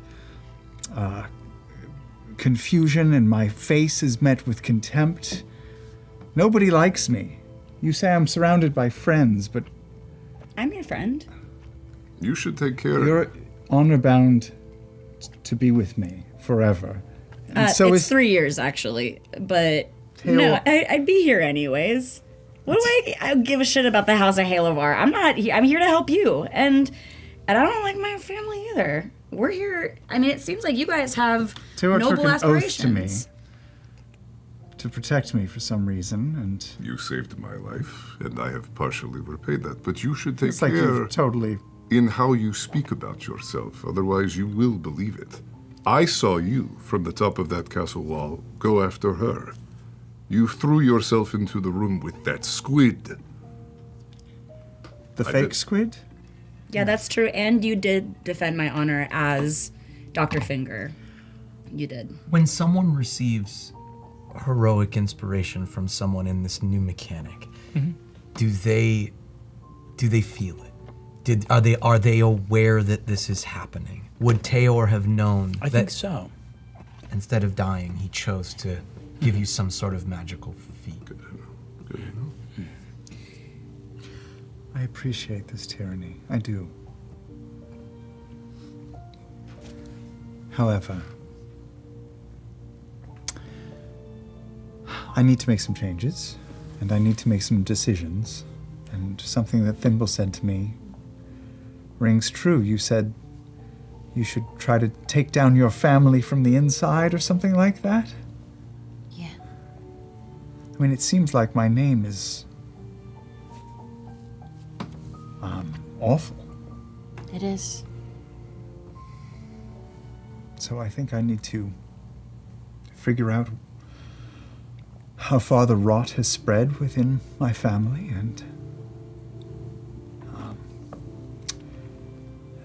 S14: confusion, and my face is met with contempt. Nobody likes me. You say I'm surrounded by friends, but...
S15: I'm your friend.
S16: You should take care
S14: You're honor-bound to be with me forever. And so
S15: it's 3 years, actually, but
S14: Taylor...
S15: no, I'd be here anyways. What do I give a shit about the House of Halovar? I'm not here. I'm here to help you, and I don't like my family either. We're here. I mean, it seems like you guys have
S14: Taylor
S15: noble
S14: took an
S15: aspirations.
S14: oath to me to protect me for some reason, and
S16: You saved my life, and I have partially repaid that. But you should take
S14: it's like
S16: care
S14: you've totally...
S16: in how you speak about yourself. Otherwise, you will believe it. I saw you from the top of that castle wall go after her. You threw yourself into the room with that squid.
S14: The fake squid?
S15: Yeah, that's true. And you did defend my honor as Dr. Finger. You did.
S7: When someone receives heroic inspiration from someone in this new mechanic, do they feel it? Are they aware that this is happening? Would Taylor have known
S1: I think so.
S7: Instead of dying, he chose to give you some sort of magical feat?
S14: I appreciate this tyranny. I do. However, I need to make some changes, and I need to make some decisions. And something that Thimble said to me rings true. You said you should try to take down your family from the inside or something like that?
S4: Yeah.
S14: I mean, it seems like my name is awful.
S4: It is.
S14: So I think I need to figure out how far the rot has spread within my family and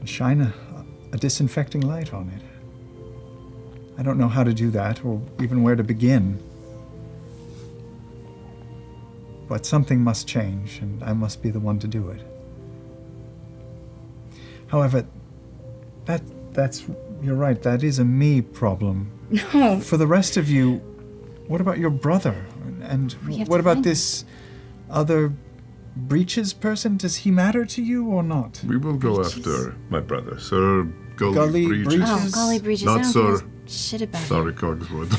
S14: shine a disinfecting light on it. I don't know how to do that or even where to begin. But something must change, and I must be the one to do it. However, that's you're right, that is a me problem.
S15: No.
S14: For the rest of you, what about your brother? And what about this other Breaches person? Does he matter to you or not?
S16: We will go after my brother, Sir
S14: Gully
S16: Breaches.
S4: Oh, Gully Breaches.
S16: Not
S4: I don't
S16: Sir.
S4: give a shit about
S16: Sorry,
S4: him.
S16: Cogswood.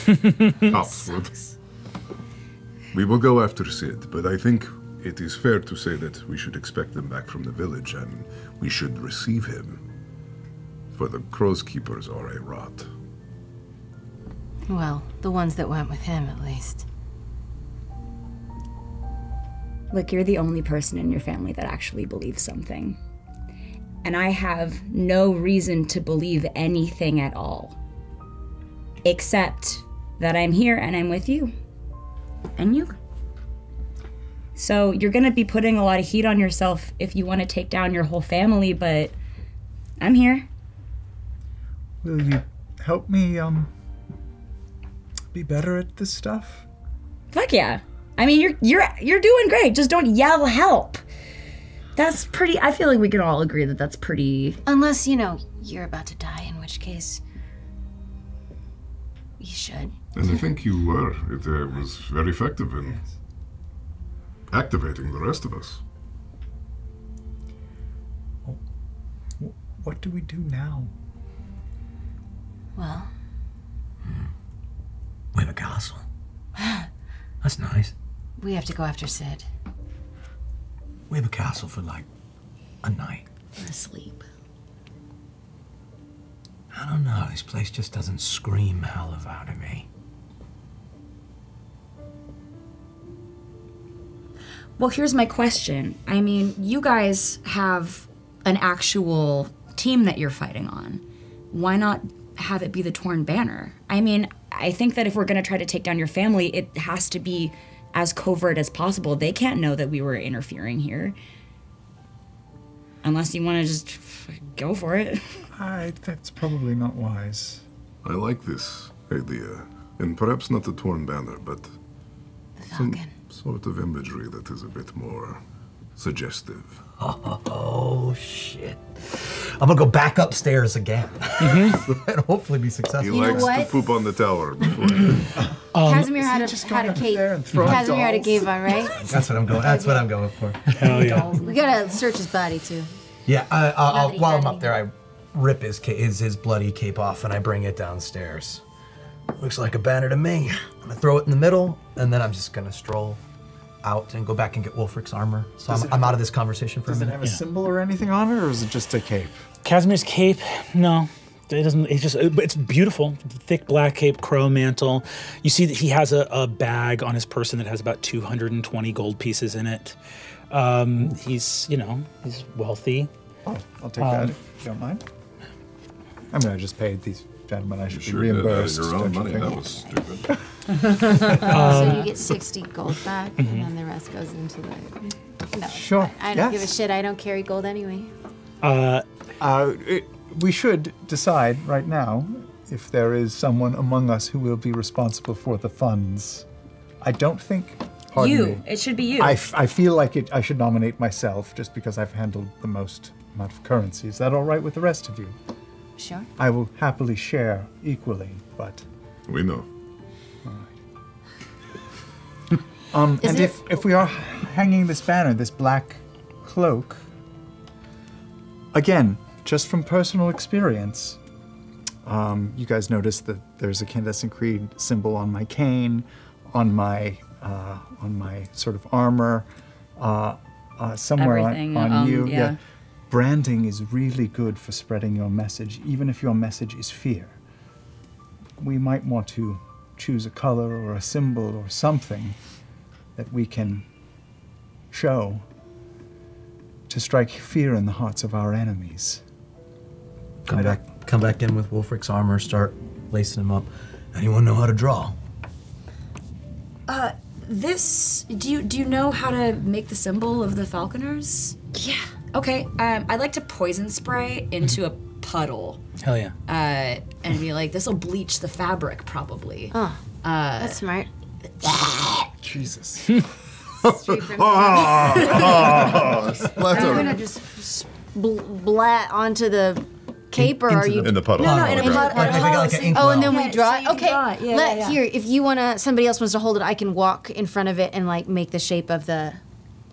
S16: Cogswood. We will go after Sid, but I think it is fair to say that we should expect him back from the village, and we should receive him. For the Crow's Keepers are a rot.
S4: Well, the ones that went with him, at least.
S15: Look, you're the only person in your family that actually believes something. And I have no reason to believe anything at all. Except that I'm here and I'm with you. And you. So you're gonna be putting a lot of heat on yourself if you want to take down your whole family, but I'm here.
S14: Will you help me, be better at this stuff?
S15: Fuck yeah. I mean, you're doing great. Just don't yell help. That's pretty. I feel like we can all agree that that's pretty.
S4: Unless, you know, you're about to die, in which case you should.
S16: And I think you were. It was very effective in activating the rest of us.
S14: What do we do now?
S4: Well,
S7: We have a castle. That's nice.
S4: we have to go after Sid.
S7: We have a castle for like a night.
S15: Asleep.
S7: I don't know. This place just doesn't scream Halav out of me.
S15: Well, here's my question. I mean, you guys have an actual team that you're fighting on. Why not have it be the Torn Banner? I mean, I think that if we're going to try to take down your family, it has to be as covert as possible. They can't know that we were interfering here. Unless you want to just go for it.
S14: That's probably not wise.
S16: I like this idea. And perhaps not the Torn Banner, but some sort of imagery that is a bit more suggestive.
S7: Oh, shit. I'm gonna go back upstairs again. And hopefully be successful.
S16: He likes to poop on the tower before.
S6: Casimir had a cape. Casimir had a cape on, right?
S7: That's what I'm going. That's what I'm going for.
S1: Hell yeah.
S6: We gotta search his body too.
S7: Yeah. While I'm up there, I rip his bloody cape off and I bring it downstairs. Looks like a banner to me. I'm gonna throw it in the middle, and then I'm just gonna stroll out and go back and get Wulfric's armor. So I'm out of this conversation for a minute.
S14: Does it have a symbol or anything on it, or is it just a cape?
S1: Casimir's cape, no. It doesn't. It's just. It's beautiful. Thick black cape, crow mantle. You see that he has a bag on his person that has about 220 gold pieces in it. He's he's wealthy.
S14: Oh, I'll take that if you don't mind. I mean, I just paid these gentlemen. I should be
S16: Sure did that
S14: reimbursed.
S16: in your own
S14: don't you
S16: money.
S14: think?
S16: That was stupid.
S6: So you get 60 gold back, and then the rest goes into the. No,
S14: Sure.
S6: I don't give a shit. I don't carry gold anyway.
S14: We should decide right now if there is someone among us who will be responsible for the funds. I don't think. Pardon me.
S15: It should be you.
S14: I feel like I should nominate myself just because I've handled the most amount of currency. Is that all right with the rest of you?
S6: Sure.
S14: I will happily share equally, but.
S16: We know.
S14: And if we are hanging this banner, this black cloak, again, just from personal experience, you guys notice that there's a Candescent Creed symbol on my cane, on my sort of armor. somewhere
S11: everything,
S14: on you.
S11: yeah.
S14: Branding is really good for spreading your message, even if your message is fear. We might want to choose a color or a symbol or something that we can show to strike fear in the hearts of our enemies.
S7: Come back in with Wolfric's armor, start lacing him up. Anyone know how to draw?
S15: Do you know how to make the symbol of the falconers?
S2: Yeah.
S15: Okay, I'd like to poison spray into a puddle.
S1: Hell yeah.
S15: And be like, this will bleach the fabric, probably.
S2: Oh, that's smart.
S14: Jesus.
S2: Straight from
S10: splatter.
S2: Are you gonna just blat onto the cape, or are you
S10: in the puddle?
S15: No, in a puddle.
S2: Oh, and then we draw it.
S15: You can
S2: Okay,
S15: draw it. Yeah.
S2: here. If you wanna, somebody else wants to hold it, I can walk in front of it and like make the shape of the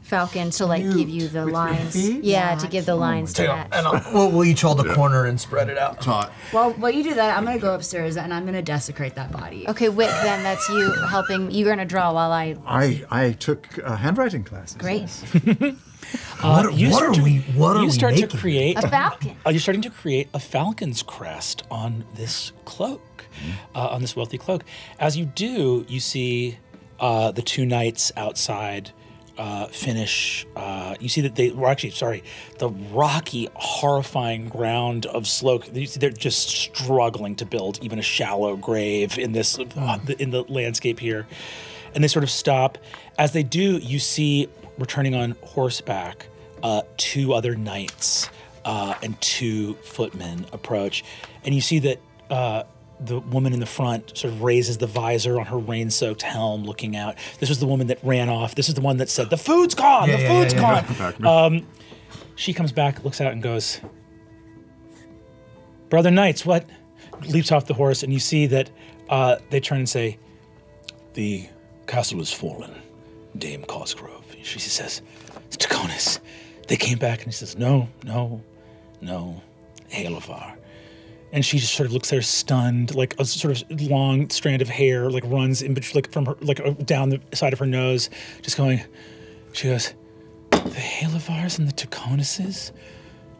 S2: falcon to like give you the lines. Yeah, to give the lines to match.
S7: And we'll each hold a corner and spread it out.
S15: Well, while you do that, I'm gonna go upstairs and I'm gonna desecrate that body.
S2: Okay, Wick, then that's you helping. You're gonna draw while
S14: I took handwriting classes.
S2: Great.
S7: What are
S1: you
S7: we
S1: start
S7: making?
S1: to create
S2: A falcon.
S1: You're starting to create a falcon's crest on this cloak, on this wealthy cloak. As you do, you see the two knights outside finish. You see that the rocky, horrifying ground of Sloak. You see they're just struggling to build even a shallow grave in this in the landscape here, and they sort of stop. As they do, you see returning on horseback, two other knights and two footmen approach, and you see that the woman in the front sort of raises the visor on her rain-soaked helm, looking out. This was the woman that ran off. This is the one that said, "The food's gone. The food's gone." She comes back, looks out, and goes, "Brother knights, what?" Leaps off the horse, and you see that they turn and say, "The castle has fallen, Dame Cosgrove." She says, "It's Taconis. They came back," and he says, No, Hailafar." And she just sort of looks there stunned, like a sort of long strand of hair like runs in between, like from her, like down the side of her nose, just going. She goes, "The Hailafars and the Taconises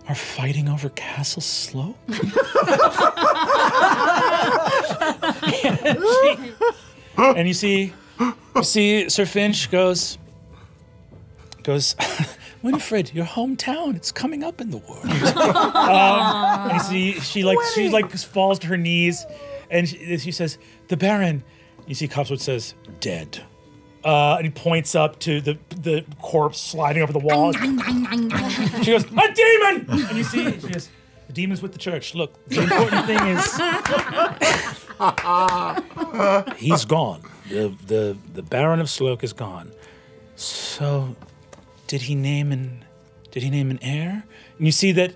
S1: are fighting over Castle Sloak?" And you see Sir Finch goes, "Winifred, your hometown, it's coming up in the world." And you see, she falls to her knees, and she says, "The Baron." You see Copswood says, "Dead." And he points up to the corpse sliding over the wall. She goes, "A demon!" And you see, she goes, "The demon's with the church. Look, the important thing is he's gone. The Baron of Sloak is gone. So did he name an heir?" And you see that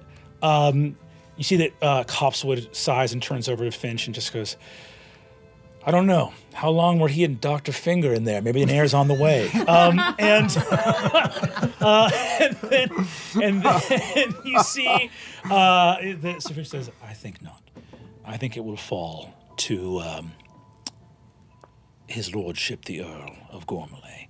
S1: Copswood sighs and turns over to Finch and just goes, "I don't know. How long were he and Dr. Finger in there? Maybe an heir's on the way." And then you see that Sir Finch says, "I think not. I think it will fall to his lordship, the Earl of Gormley."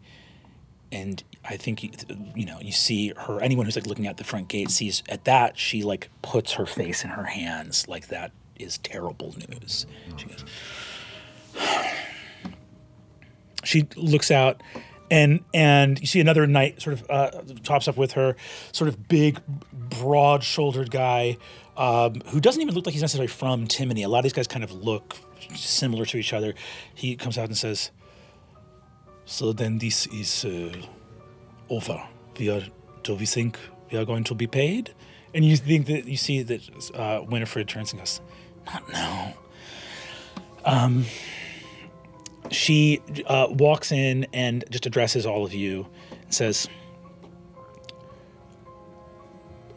S1: And I think, you see her, anyone who's like looking at the front gate sees at that, she like puts her face in her hands like that is terrible news. She goes, she looks out and you see another knight sort of tops up with her, sort of big, broad-shouldered guy who doesn't even look like he's necessarily from Timony. A lot of these guys kind of look similar to each other. He comes out and says, "So then this is over. Do we think we are going to be paid?" And you see that Winifred turns and goes, "Not now." She walks in and just addresses all of you and says,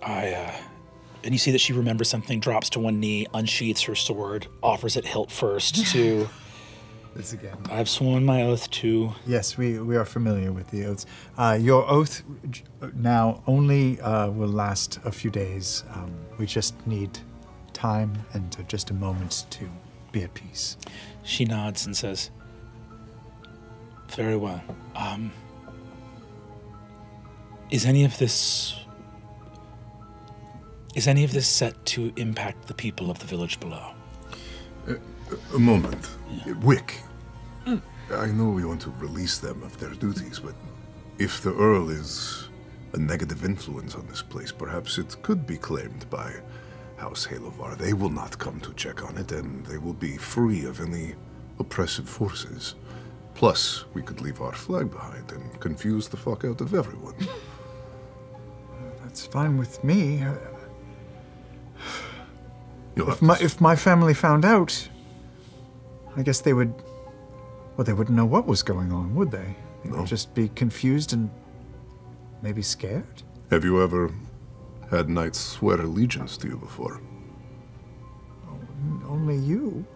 S1: and you see that she remembers something, drops to one knee, unsheaths her sword, offers it hilt first to...
S14: This again.
S1: "I've sworn my oath to..."
S14: Yes, we are familiar with the oaths. Your oath now only will last a few days. We just need time and just a moment to be at peace.
S1: She nods and says, "Very well. Is any of this set to impact the people of the village below?
S16: A moment. Yeah. Wick. I know we want to release them of their duties, but if the Earl is a negative influence on this place, perhaps it could be claimed by House Halovar. They will not come to check on it, and they will be free of any oppressive forces. Plus, we could leave our flag behind and confuse the fuck out of everyone.
S14: That's fine with me. If my family found out, I guess they would... Well, they wouldn't know what was going on, would they? They would just be confused and maybe scared?
S16: Have you ever had knights swear allegiance to you before?
S14: Oh, only you.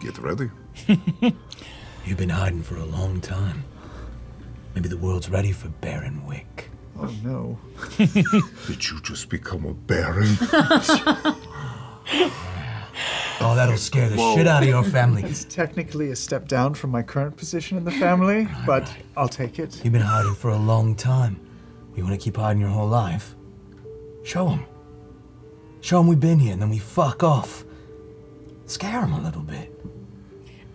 S16: Get ready.
S8: You've been hiding for a long time. Maybe the world's ready for Baron Wick.
S14: Oh, no.
S16: Did you just become a baron?
S8: Oh, that'll scare the shit out of your family.
S14: It's technically a step down from my current position in the family, but I'll take it.
S8: You've been hiding for a long time. You want to keep hiding your whole life? Show them. Show them we've been here, and then we fuck off. Scare them a little bit.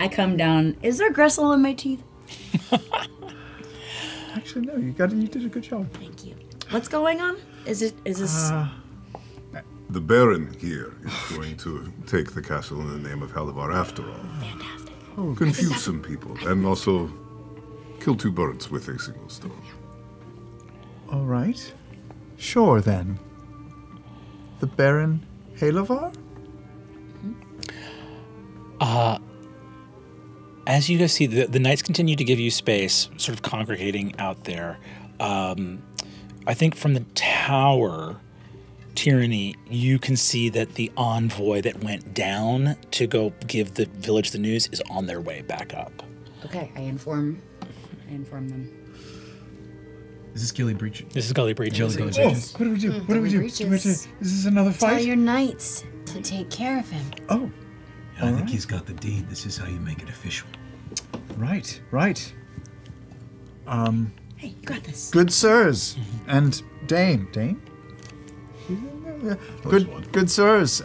S15: I come down. Is there gristle in my teeth?
S14: Actually, no. You did a good job.
S15: Thank you. What's going on? Is this?
S16: The Baron here is going to take the castle in the name of Halavar after all.
S15: Fantastic.
S14: Oh,
S16: confuse some people, and also kill two birds with a single stone.
S14: All right. Sure, then. The Baron Halavar?
S1: As you guys see, the knights continue to give you space, sort of congregating out there. I think from the tower, Tyranny, you can see that the envoy that went down to go give the village the news is on their way back up.
S15: Okay, I inform them.
S7: Is this Gilly Breach?
S1: This is Gully Breaches.
S14: Oh, what do we do? What do we do? Is this another fight?
S4: Tell your knights to take care of him.
S14: Oh.
S8: Yeah, I think he's got the deed. This is how you make it official.
S14: Right.
S15: Hey, you got this.
S14: Good sirs. And Dame. Good sirs.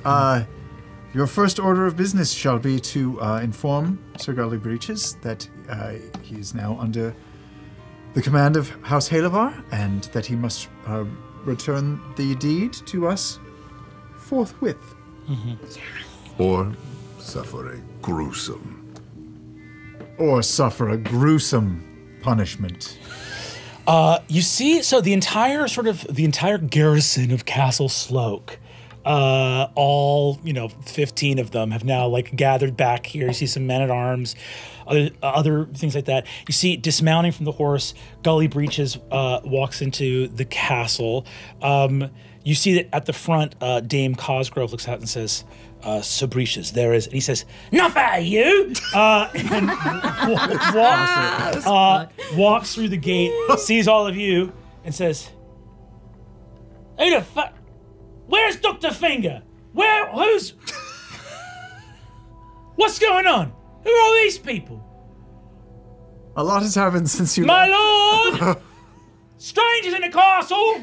S14: Your first order of business shall be to inform Sir Gully Breaches that he is now under the command of House Halavar, and that he must return the deed to us forthwith.
S16: Or suffer a gruesome
S14: punishment.
S1: You see, so the entire garrison of Castle Sloak, all 15 of them have now gathered back here. You see some men at arms, other things like that. You see, dismounting from the horse, Gully Breaches walks into the castle. You see that at the front, Dame Cosgrove looks out and says, "Sir Breaches, there is," and he says, "Enough out of you!" And walks through the gate, sees all of you, and says, "Who the fuck? Where's Dr. Finger? Who's? What's going on? Who are all these people?"
S14: A lot has happened since you
S1: My
S14: left.
S1: lord! Strangers in the castle!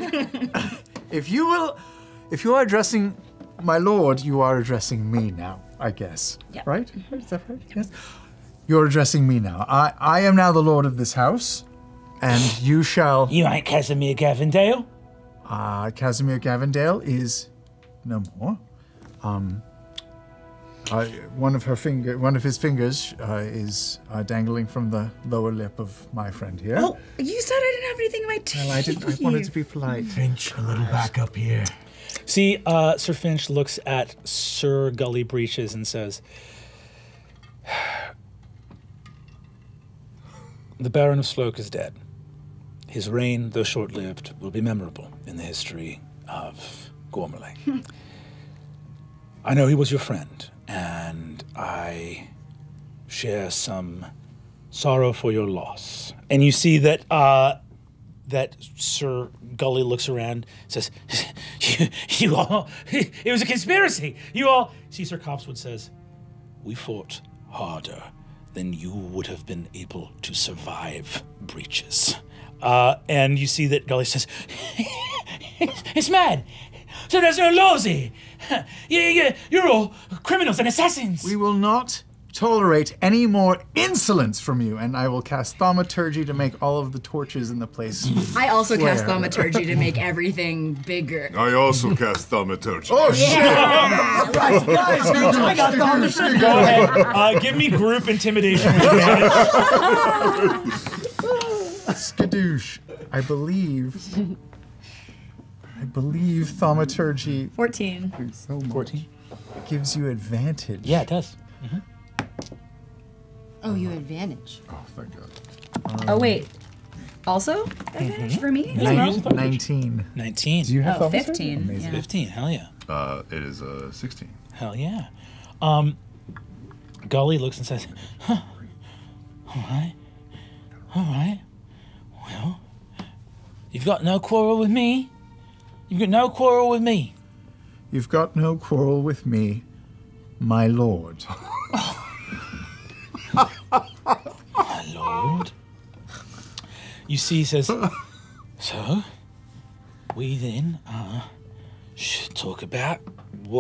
S14: If you are addressing my lord, you are addressing me now, I guess.
S15: Yeah.
S14: Right? Is that right? Yes. You're addressing me now. I am now the lord of this house, and you shall...
S1: You ain't Casimir Gavendale?
S14: Casimir Gavendale is no more. One of his fingers is dangling from the lower lip of my friend here.
S15: Oh, you said I didn't have anything in my teeth.
S14: Well, I didn't. I wanted to be polite.
S8: Finch, a little back up here.
S1: See, Sir Finch looks at Sir Gully Breaches and says, "The Baron of Sloak is dead. His reign, though short-lived, will be memorable in the history of Gormley. I know he was your friend, and I share some sorrow for your loss." And you see that that Sir Gully looks around, says, you all, it was a conspiracy. You all, see, Sir Copswood says, "We fought harder than you would have been able to survive, Breaches. And you see that Gully says, it's mad. So there's no laws here. You're all criminals and assassins.
S14: We will not tolerate any more insolence from you, and I will cast thaumaturgy to make all of the torches in the place
S15: I also
S14: flare.
S15: cast thaumaturgy to make everything bigger.
S16: I also cast thaumaturgy.
S14: Oh, shit!
S15: Yeah.
S14: Guys, I got thaumaturgy.
S1: Go ahead. Give me group intimidation.
S14: Skadoosh. I believe thaumaturgy
S15: 14.
S14: so much 14 gives you advantage.
S1: Yeah, it does.
S4: Oh, you advantage.
S16: Oh, thank God.
S15: Oh, wait. Also? Advantage for me? as well?
S14: 19.
S1: 19.
S14: Do you have thaumaturgy?
S15: 15.
S14: Amazing.
S15: Yeah.
S1: 15, hell yeah.
S16: It is 16.
S1: Hell yeah. Gully looks and says, huh, all right. Well, you've got no quarrel with me. You've got no quarrel with me.
S14: You've got no quarrel with me, my lord.
S1: My lord. You see, he says, so we then should talk about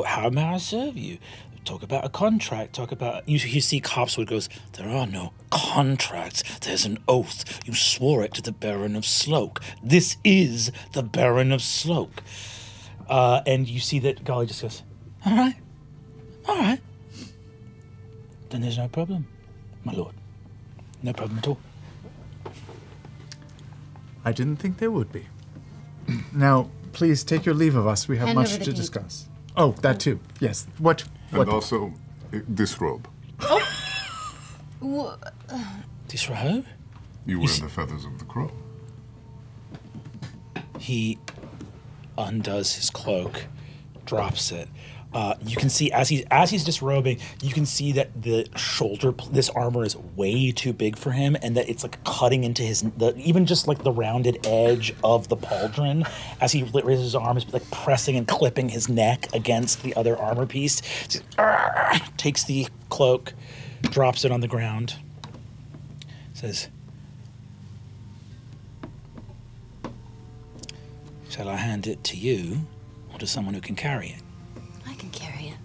S1: how may I serve you? Talk about a contract, talk about... You see Copswood goes, there are no contracts. There's an oath. You swore it to the Baron of Sloak. This is the Baron of Sloak. And you see that Golly just goes, all right. Then there's no problem, my lord. No problem at all.
S14: I didn't think there would be. Now, please take your leave of us. We have
S4: Hand
S14: much
S4: over the
S14: to
S4: cake.
S14: discuss. Oh, that too. Yes. What?
S16: And also, this robe.
S1: This robe?
S16: You wear the feathers of the crow.
S1: He undoes his cloak, drops it. You can see as he's disrobing, you can see that the this armor is way too big for him, and that it's like cutting into even just like the rounded edge of the pauldron as he raises his arm, is like pressing and clipping his neck against the other armor piece. Just, takes the cloak, drops it on the ground, says, "Shall I hand it to you, or to someone who can carry it?"
S4: I can carry it.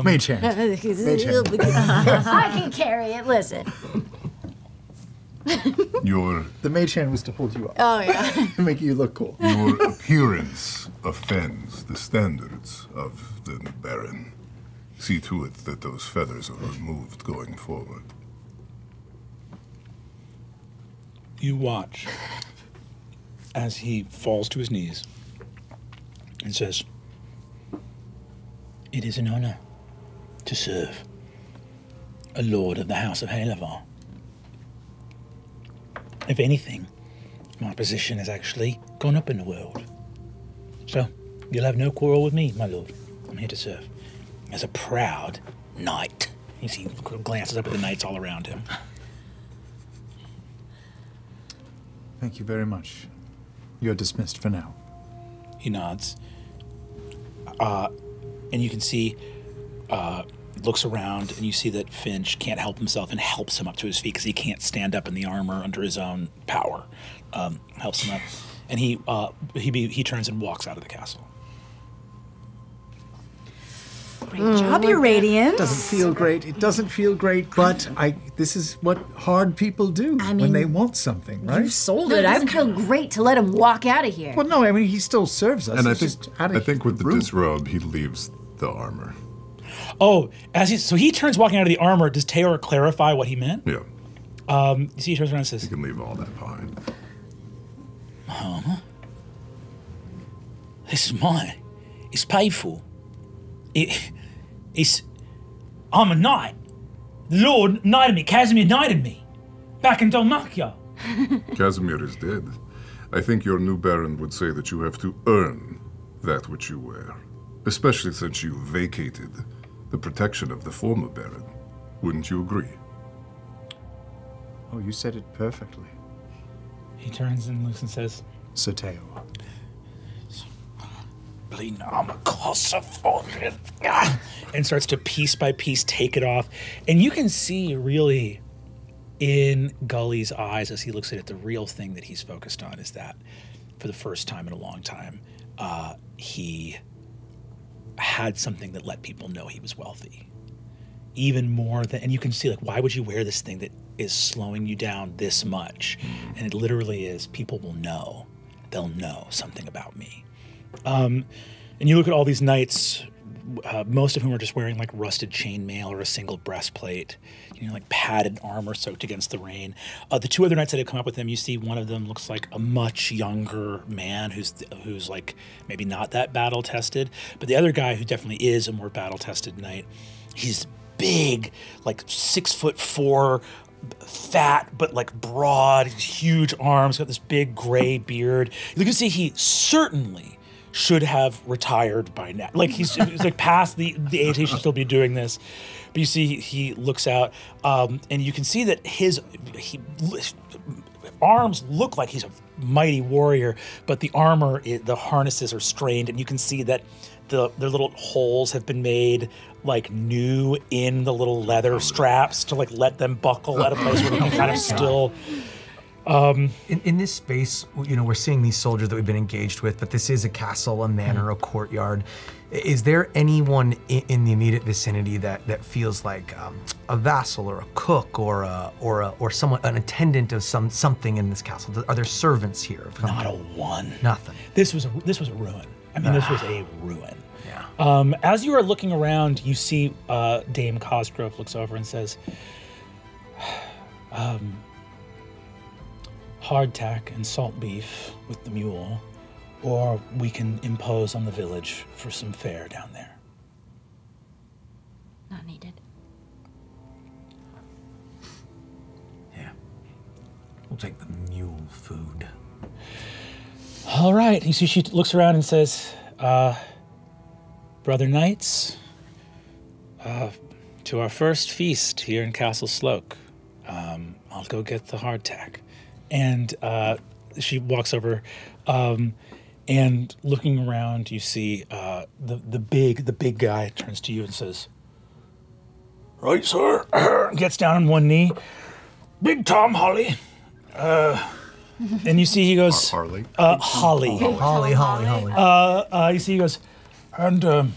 S14: Mage hand.
S6: I can carry it. Listen.
S16: The
S14: mage hand was to hold you up.
S6: Oh, yeah.
S14: Make you look cool.
S16: Your appearance offends the standards of the Baron. See to it that those feathers are removed going forward.
S1: You watch as he falls to his knees and says, "It is an honor to serve a lord of the House of Halavar. If anything, my position has actually gone up in the world. So, you'll have no quarrel with me, my lord. I'm here to serve as a proud knight." You see, he glances up at the knights all around him.
S14: Thank you very much. You're dismissed for now.
S1: He nods. And you can see, looks around, and you see that Finch can't help himself and helps him up to his feet because he can't stand up in the armor under his own power. Helps him up. And he turns and walks out of the castle.
S15: Great job, Your Radiance.
S14: Doesn't feel great. It doesn't feel great, but this is what hard people do when they want something, right?
S15: You sold
S6: It
S15: it.
S6: doesn't feel great to let him walk out of here.
S14: Well, no, I mean, he still serves us.
S16: And I
S14: It's
S16: think,
S14: just out of
S16: I think with the
S14: room.
S16: disrobe, he leaves the armor.
S1: Oh, so he turns walking out of the armor. Does Taylor clarify what he meant?
S16: Yeah.
S1: You see, he turns around and says,
S16: You can leave all that behind.
S1: This is mine. It's paid for. I'm a knight. The Lord knighted me. Casimir knighted me. Back in Dalmacia.
S16: Casimir is dead. I think your new Baron would say that you have to earn that which you wear. Especially since you vacated the protection of the former Baron. Wouldn't you agree?
S14: Oh, you said it perfectly.
S1: He turns and looks and says,
S14: Soteo.
S1: and starts to piece by piece take it off. And you can see really in Gully's eyes as he looks at it, the real thing that he's focused on is that for the first time in a long time, he had something that let people know he was wealthy. Even more than, and you can see, like, why would you wear this thing that is slowing you down this much? And it literally is, people will know. They'll know something about me. And you look at all these knights, most of whom are just wearing like rusted chainmail or a single breastplate, like padded armor soaked against the rain. The two other knights that have come up with him, you see one of them looks like a much younger man who's like maybe not that battle tested, but the other guy who definitely is a more battle tested knight, he's big, like 6'4", fat but like broad, huge arms, got this big gray beard. You can see he certainly should have retired by now. Like he's like past the age he should still be doing this. But you see he looks out, and you can see that his arms look like he's a mighty warrior, but the armor, the harnesses are strained, and you can see that their little holes have been made like new in the little leather straps to like let them buckle at a place where they can kind of still.
S7: In this space, we're seeing these soldiers that we've been engaged with, but this is a castle, a manor, a courtyard. Is there anyone in the immediate vicinity that feels like a vassal or a cook or someone, an attendant of something in this castle? Are there servants here?
S1: Not a one.
S7: Nothing.
S1: This was a ruin. I mean, this was a ruin. Yeah. As you are looking around, you see Dame Cosgrove looks over and says, hardtack and salt beef with the mule, or we can impose on the village for some fare down there.
S4: Not needed.
S7: Yeah. We'll take the mule food.
S1: All right. You see she looks around and says, Brother Knights, to our first feast here in Castle Sloak, I'll go get the hardtack. And she walks over, and looking around, you see the big guy turns to you and says, "Right, sir." Gets down on one knee. "Big Tom Holly." And you see he goes,
S10: Harley.
S1: Holly.
S7: Holly.
S1: You see he goes, "And I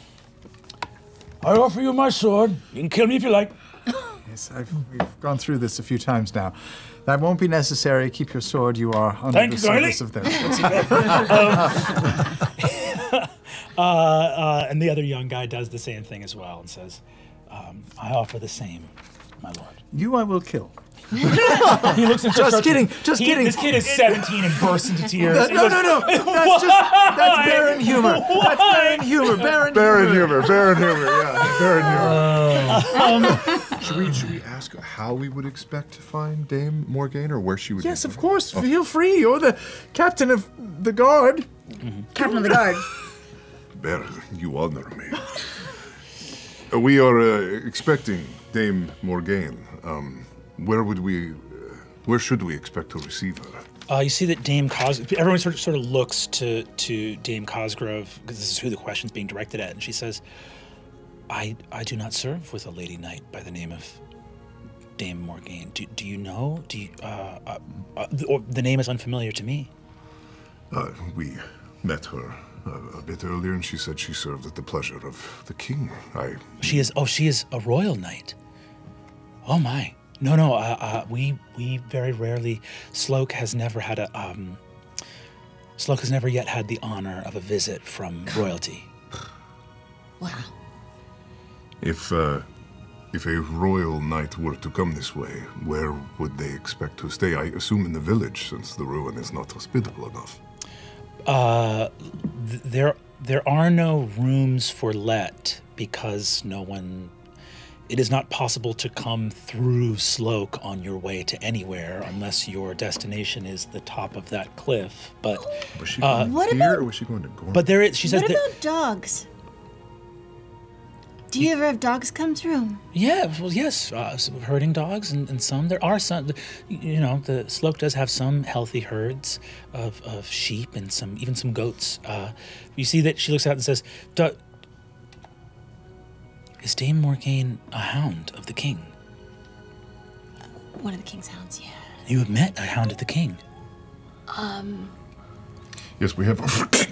S1: offer you my sword. You can kill me if you like."
S14: Yes, we've gone through this a few times now. That won't be necessary. Keep your sword. You are under the service of them.
S1: And the other young guy does the same thing as well and says, "I offer the same, my lord."
S14: You I will kill.
S1: He looks at
S14: Just kidding.
S1: This kid is 17 and bursts into tears.
S14: No. That's Baron humor. That's Baron humor.
S10: Baron humor. Yeah, Baron humor. Should we ask how we would expect to find Dame Morgane, or where she would?
S14: Yes, of course. Feel free. You're the captain of the guard.
S15: Captain of the guard.
S16: Baron, you honor me. We are expecting Dame Morgane. Where should we expect to receive her?
S1: You see that Dame Cosgrove, everyone sort of looks to Dame Cosgrove, because this is who the question's being directed at, and she says, I do not serve with a lady knight by the name of Dame Morgane. Do you know? The name is unfamiliar to me.
S16: We met her a bit earlier, and she said she served at the pleasure of the king.
S1: She is a royal knight. Oh my. No, we very rarely, Sloak has never yet had the honor of a visit from royalty.
S4: Wow.
S16: If a royal knight were to come this way, where would they expect to stay? I assume in the village, since the ruin is not hospitable enough.
S1: There are no rooms for let because it is not possible to come through Sloak on your way to anywhere unless your destination is the top of that cliff. But
S16: was she going
S4: what
S16: here,
S4: about,
S16: or was she going to Gorm?
S1: But there is. She says
S4: what
S1: that.
S4: about dogs? Do you ever have dogs come through?
S1: Yeah, well, yes, some herding dogs and some. There are some, you know, the Sloak does have some healthy herds of sheep and even some goats. You see that she looks out and says, is Dame Morgaine a hound of the king?
S4: One of the king's hounds, yeah.
S1: You have met a hound of the king.
S16: Yes, we have.
S4: Is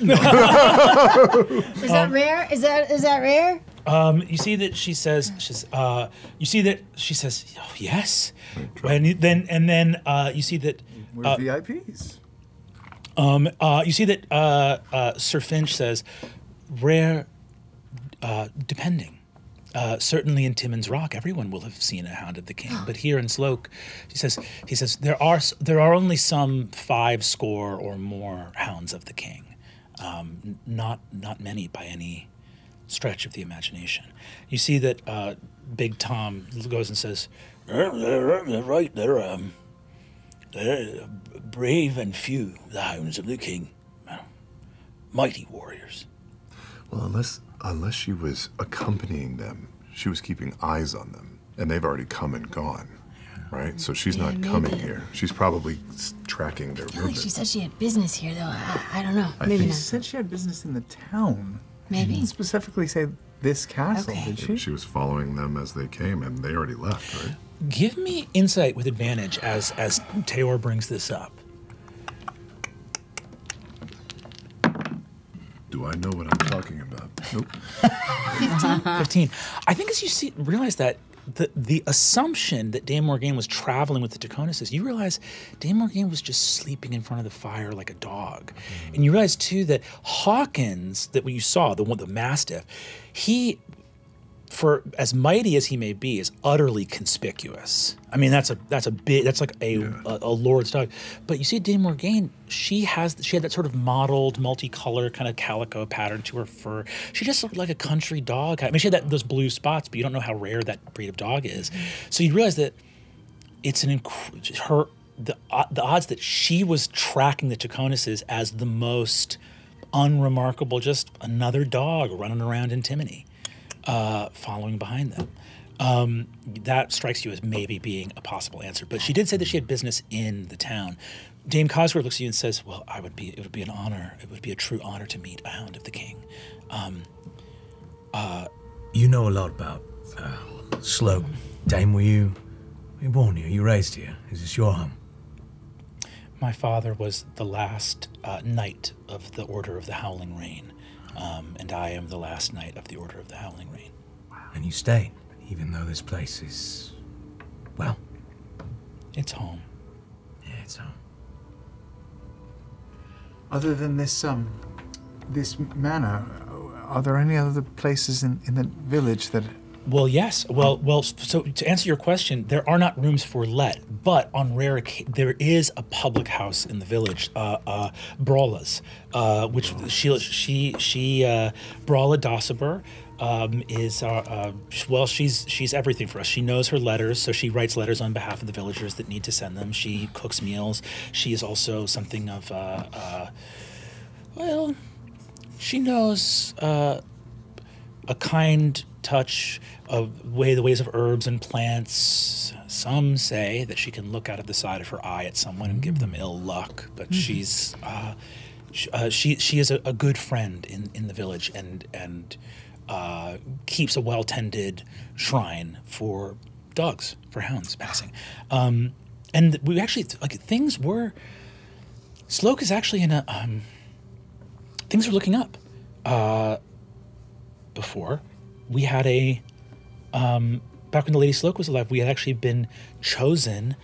S4: that rare? Is that rare?
S1: You see that she says, oh, yes. And then you see that.
S14: We're VIPs.
S1: You see that Sir Finch says, rare, depending. Certainly in Timmins Rock, everyone will have seen a hound of the king. But here in Sloak, he says there are only some 5 or more hounds of the king. Not many by any stretch of the imagination. You see that Big Tom goes and says, they're right, they're brave and few, the hounds of the king. Mighty warriors.
S16: Well, unless she was accompanying them, she was keeping eyes on them, and they've already come and gone, right? So she's not coming here. She's probably tracking their movement.
S4: She said she had business here, though. I don't know.
S14: Maybe
S4: Maybe
S14: she
S4: not.
S14: said she had business in the town.
S4: Maybe.
S14: She didn't specifically say this castle, did she?
S16: She was following them as they came, and they already left, right?
S1: Give me insight with advantage as Taor brings this up.
S16: Do I know what I'm talking about? Nope.
S1: 15. I think as you realize that the assumption that Dame Morgaine was traveling with the Draconis, you realize Dame Morgaine was just sleeping in front of the fire like a dog. And you realize too that Hawkins, that what you saw, the Mastiff, he, for as mighty as he may be, is utterly conspicuous. I mean, that's like a lord's dog. But you see, Dame Morgaine, she had that sort of mottled, multicolored kind of calico pattern to her fur. She just looked like a country dog. I mean, she had those blue spots, but you don't know how rare that breed of dog is. So you realize that it's the odds that she was tracking the Draconis as the most unremarkable, just another dog running around in Timony. Following behind them. That strikes you as maybe being a possible answer. But she did say that she had business in the town. Dame Cosgrove looks at you and says, well, it would be an honor. It would be a true honor to meet a hound of the king.
S8: You know a lot about Sloak. Dame, were you born here? You raised here? Is this your home?
S1: My father was the last knight of the Order of the Howling Rain. And I am the last knight of the Order of the Howling Rain.
S8: And you stayed, even though this place is, well...
S1: It's home.
S8: Yeah, it's home.
S14: Other than this manor, are there any other places in the village that...
S1: Well, yes. Well. So to answer your question, there are not rooms for let, but on rare occasion, there is a public house in the village, Brawla's, which Brawla Dossaber is she's everything for us. She knows her letters, so she writes letters on behalf of the villagers that need to send them. She cooks meals. She is also something of she knows a kind touch of the ways of herbs and plants. Some say that she can look out of the side of her eye at someone and give them ill luck, but she is a good friend in the village and keeps a well-tended shrine for dogs, for hounds passing. And we actually, Sloak is actually in a, things are looking up. Before, we had back when the Lady Sloak was alive, we had actually been chosen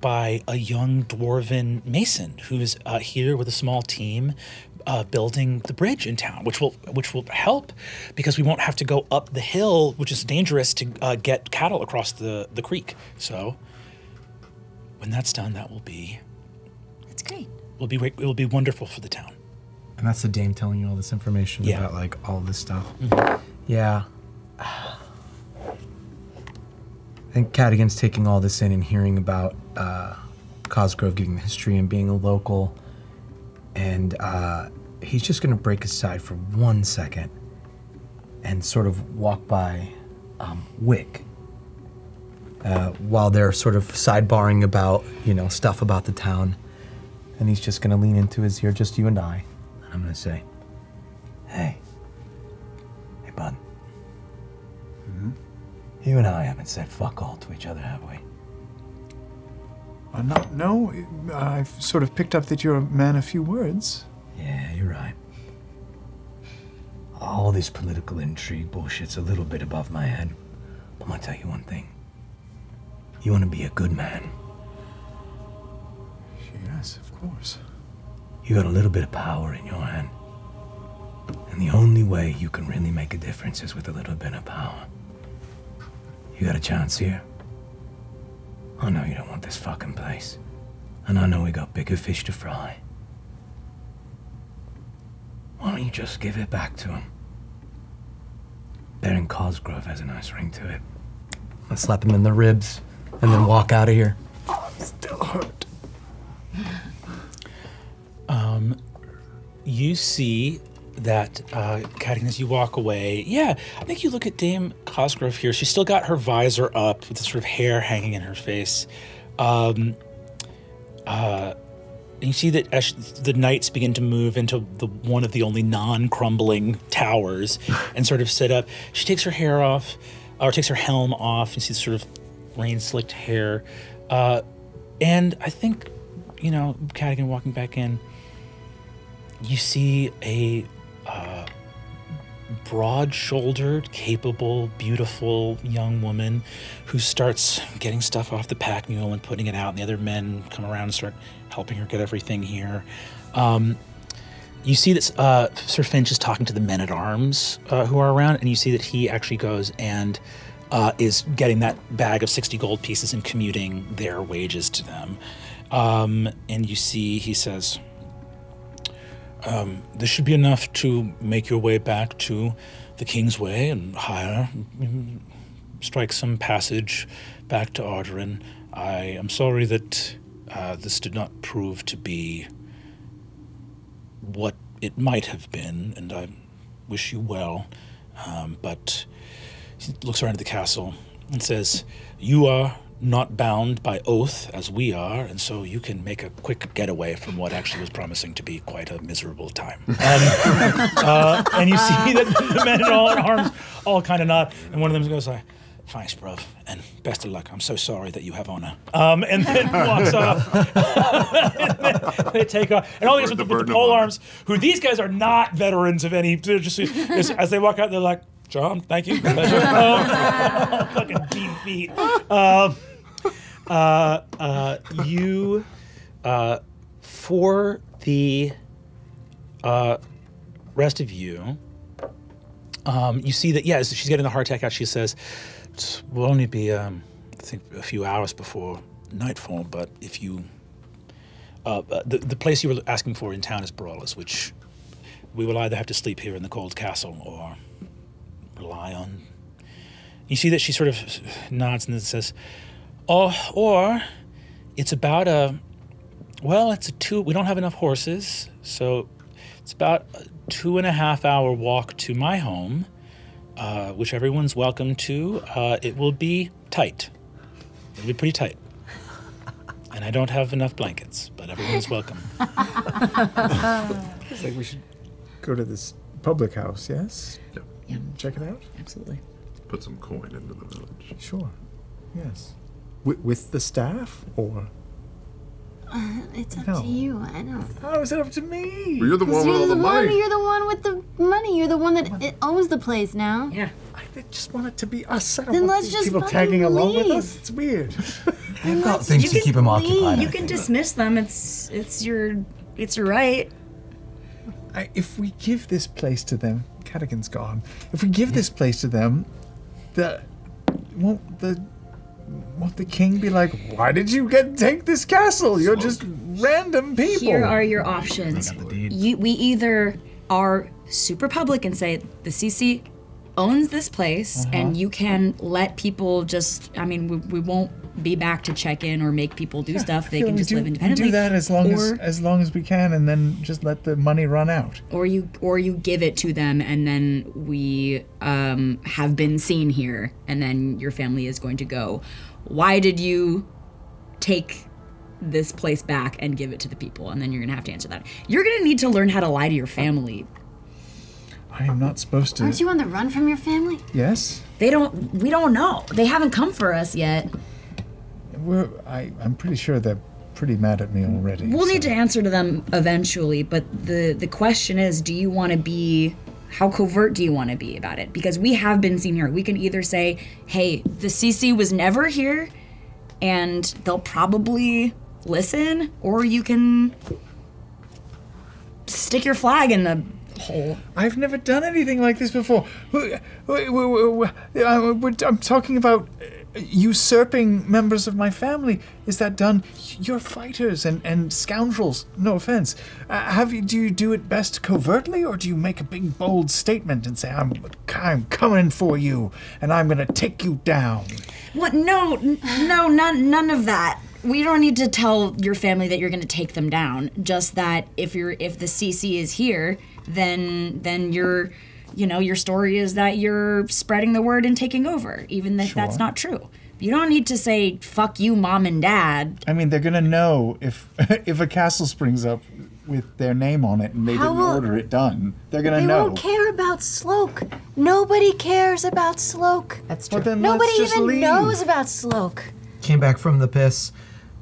S1: by a young dwarven mason who is here with a small team building the bridge in town, which will help because we won't have to go up the hill, which is dangerous to get cattle across the creek. So when that's done, that will be...
S4: That's great.
S1: It will be wonderful for the town.
S7: And that's the dame telling you all this information about, like, all this stuff.
S1: Mm-hmm.
S7: Yeah. I think Kattigan's taking all this in and hearing about Cosgrove giving the history and being a local. And he's just going to break aside for 1 second and sort of walk by Wick. While they're sort of sidebarring about, stuff about the town. And he's just gonna lean into his ear, just you and I. And I'm gonna say, hey, bud. You and I haven't said fuck all to each other, have we?
S14: No, I've sort of picked up that you're a man of few words.
S7: Yeah, you're right. All this political intrigue bullshit's a little bit above my head. But I'm gonna tell you one thing. You wanna be a good man.
S14: Yes, of course.
S7: You got a little bit of power in your hand. And the only way you can really make a difference is with a little bit of power. You got a chance here. I know you don't want this fucking place. And I know we got bigger fish to fry. Why don't you just give it back to him? Baron Cosgrove has a nice ring to it. I'll slap him in the ribs and then walk out of here.
S14: I'm still hurt.
S1: You see that, Kattigan, as you walk away, I think you look at Dame Cosgrove here. She's still got her visor up with the sort of hair hanging in her face. And you see that as the knights begin to move into one of the only non-crumbling towers and sort of sit up. She takes her hair off, or takes her helm off. You see sort of rain-slicked hair. And I think, Kattigan walking back in, you see a broad-shouldered, capable, beautiful young woman who starts getting stuff off the pack mule and putting it out, and the other men come around and start helping her get everything here. You see that Sir Finch is talking to the men-at-arms who are around, and you see that he actually goes and is getting that bag of 60 gold pieces and commuting their wages to them. And you see, he says, this should be enough to make your way back to the King's Way and strike some passage back to Arderin. I am sorry that this did not prove to be what it might have been, and I wish you well. But he looks around at the castle and says, you are not bound by oath as we are, and so you can make a quick getaway from what actually was promising to be quite a miserable time. And you see that the men in arms all kind of nod, and one of them goes like, thanks, bruv, and best of luck. I'm so sorry that you have honor. And then walks off. And then they take off. And all these with the pole arms, who these guys are not veterans of any, they're just, as they walk out, they're like, John, thank you. Pleasure. Fucking deep feet. You, for the rest of you, you see that, as she's getting the hardtack out, she says, it will only be, I think, a few hours before nightfall, but if you, the place you were asking for in town is Brawlers, which we will either have to sleep here in the cold castle or rely on. You see that she sort of nods and then says, or it's about we don't have enough horses, so it's about a 2.5 hour walk to my home, which everyone's welcome to. It will be tight. It'll be pretty tight. And I don't have enough blankets, but everyone's welcome.
S14: It's like we should go to this public house, yes?
S10: Yep.
S14: Check it out?
S15: Absolutely.
S10: Put some coin into the village.
S14: Sure. Yes. With the staff, or?
S4: It's up to you. I don't.
S14: How is it up to me?
S10: Well, you're the one with all the money.
S4: You're the one with the money. You're the one that owns the place now.
S15: Yeah.
S14: I just want it to be us. I don't
S4: Then
S14: want
S4: let's just
S14: people tagging along with
S4: leave.
S14: us. It's weird.
S7: I've got things to keep him occupied.
S15: You can dismiss them. It's your right.
S14: If we give this place to them, Kattigan's gone. If we give this place to them, won't the king be like, why did you take this castle? You're just random people.
S15: Here are your options. We either are super public and say the CC owns this place, and you can let people just, we won't be back to check in or make people do stuff. They can just live
S14: We
S15: independently.
S14: do that as long as we can, and then just let the money run out.
S15: Or you give it to them, and then we have been seen here, and then your family is going to go. Why did you take this place back and give it to the people? And then you're gonna have to answer that. You're gonna need to learn how to lie to your family.
S14: I am not supposed to.
S4: Aren't you on the run from your family?
S14: Yes.
S15: We don't know. They haven't come for us yet.
S14: I'm pretty sure they're pretty mad at me already.
S15: We'll need to answer to them eventually, but the question is, do you want to be, how covert do you want to be about it? Because we have been seen here. We can either say, hey, the CC was never here, and they'll probably listen, or you can stick your flag in the hole.
S14: I've never done anything like this before. I'm talking about usurping members of my family. Is that done? You're fighters and scoundrels. No offense. Do you do it best covertly, or do you make a big bold statement and say, I'm coming for you and I'm gonna take you down?
S15: What? No, none of that. We don't need to tell your family that you're going to take them down. Just that if the CC is here, then your story is that you're spreading the word and taking over, even if that's not true. You don't need to say "fuck you, mom and dad."
S14: I mean, they're gonna know if a castle springs up with their name on it and they didn't order it done. They're gonna know.
S6: They won't care about Sloak. Nobody cares about Sloak.
S2: That's
S14: true. Well, then
S6: Nobody
S14: let's just
S6: even
S14: leave.
S6: knows about Sloak.
S7: Came back from the piss.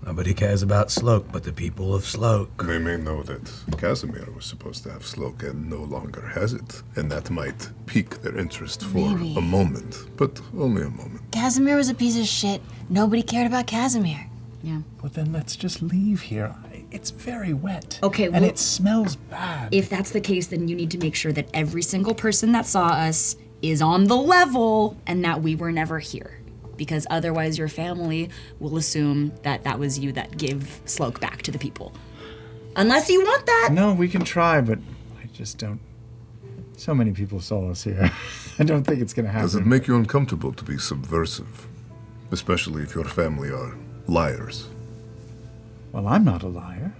S7: Nobody cares about Sloak but the people of Sloak.
S16: They may know that Casimir was supposed to have Sloak and no longer has it, and that might pique their interest for
S4: Maybe.
S16: a moment, but only a moment.
S4: Casimir was a piece of shit. Nobody cared about Casimir.
S15: Yeah.
S14: Well, then let's just leave here. It's very wet.
S15: Okay,
S14: and it smells bad.
S15: If that's the case, then you need to make sure that every single person that saw us is on the level and that we were never here. Because otherwise your family will assume that that was you that gave Sloak back to the people. Unless you want that.
S14: No, we can try, but I just don't. So many people saw us here. I don't think it's going to happen.
S16: Does it make you uncomfortable to be subversive? Especially if your family are liars.
S14: Well, I'm not a liar.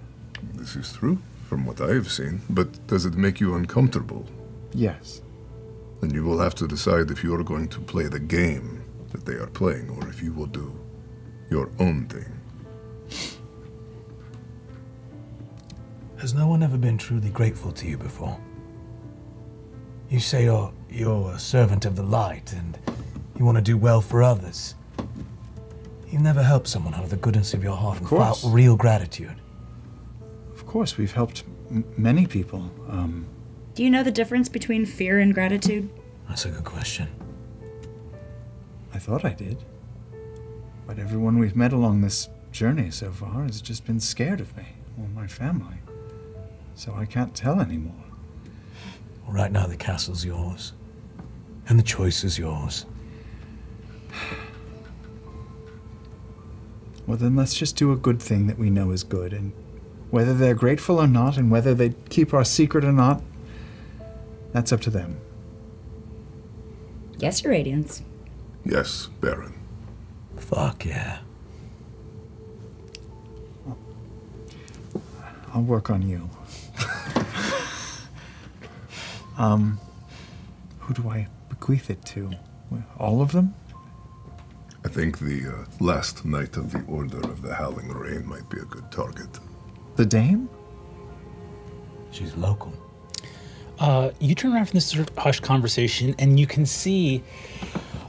S16: This is true, from what I have seen. But does it make you uncomfortable?
S14: Yes.
S16: Then you will have to decide if you are going to play the game that they are playing, or if you will do your own thing.
S8: Has no one ever been truly grateful to you before? You say you're a servant of the light and you want to do well for others. You've never helped someone out of the goodness of your heart and felt real gratitude.
S14: Of course, we've helped many people.
S15: Do you know the difference between fear and gratitude?
S8: That's a good question.
S14: I thought I did. But everyone we've met along this journey so far has just been scared of me or my family. So I can't tell anymore.
S8: Well, right now the castle's yours. And the choice is yours.
S14: Well, then let's just do a good thing that we know is good. And whether they're grateful or not, and whether they keep our secret or not, that's up to them.
S15: Yes, Your Radiance.
S16: Yes, Baron.
S8: Fuck yeah.
S14: I'll work on you. Who do I bequeath it to? All of them?
S16: I think the last knight of the Order of the Howling Rain might be a good target.
S14: The Dame?
S8: She's local.
S1: You turn around from this sort of hushed conversation, and you can see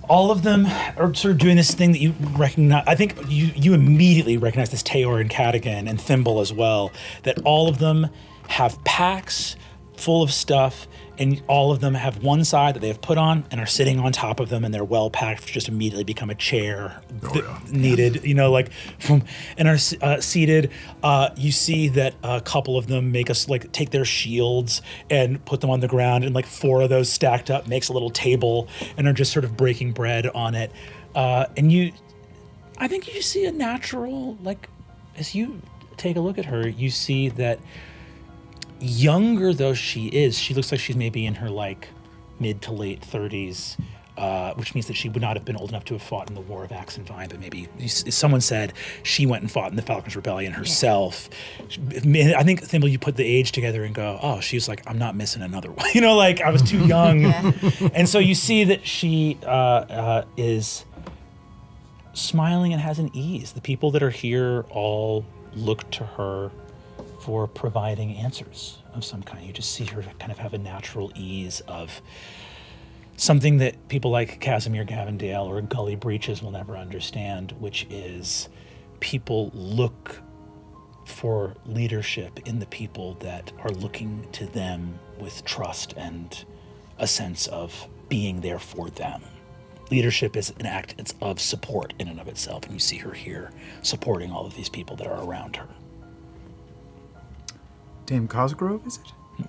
S1: all of them are sort of doing this thing that you recognize. I think you immediately recognize this Tayor and Kattigan and Thimble as well, that all of them have packs full of stuff, and all of them have one side that they have put on and are sitting on top of them, and they're well packed, just immediately become a chair needed, you know, like from, and are seated. You see that a couple of them make us like take their shields and put them on the ground, and like 4 of those stacked up makes a little table, and are just sort of breaking bread on it. And I think you see a natural, like, as you take a look at her, you see that younger though she is, she looks like she's maybe in her like mid to late 30s. which means that she would not have been old enough to have fought in the War of Axe and Vine, but maybe someone said she went and fought in the Falcon's Rebellion herself. Yeah. I think, Thimble, you put the age together and go, oh, she was like, I'm not missing another one. You know, like, I was too young. And so you see that she is smiling and has an ease. The people that are here all look to her for providing answers of some kind. You just see her kind of have a natural ease of something that people like Casimir Gavendale or Gully Breaches will never understand, which is people look for leadership in the people that are looking to them with trust and a sense of being there for them. Leadership is an act of support in and of itself, and you see her here supporting all of these people that are around her.
S14: Dame Cosgrove, is it?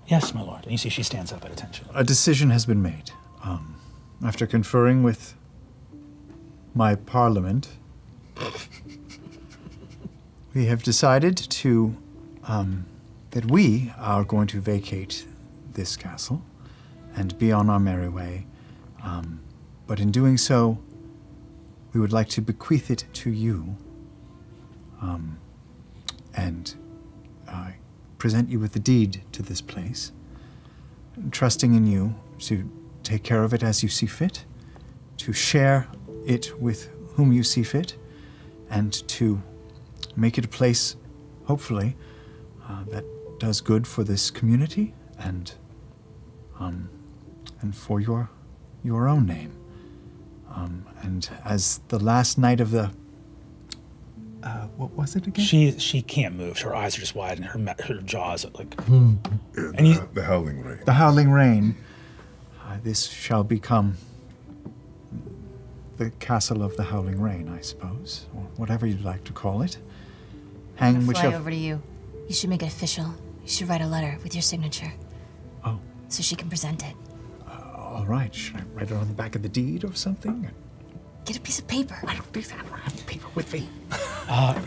S1: Yes, my lord. And you see she stands up at attention.
S14: A decision has been made. After conferring with my parliament, we have decided to that we are going to vacate this castle and be on our merry way. But in doing so, we would like to bequeath it to you and present you with the deed to this place, trusting in you to take care of it as you see fit, to share it with whom you see fit, and to make it a place, hopefully, that does good for this community and for your own name. And as the last night of the what was it again?
S1: She can't move. Her eyes are just wide, and her jaws are like.
S16: The Howling Rain.
S14: The Howling Rain. This shall become the Castle of the Howling Rain, I suppose, or whatever you'd like to call it.
S4: I'm gonna fly over to you. You should make it official. You should write a letter with your signature.
S14: Oh.
S4: So she can present it.
S14: All right. Should I write it on the back of the deed or something?
S4: Get a piece of paper.
S14: I don't do that. I don't have paper with me.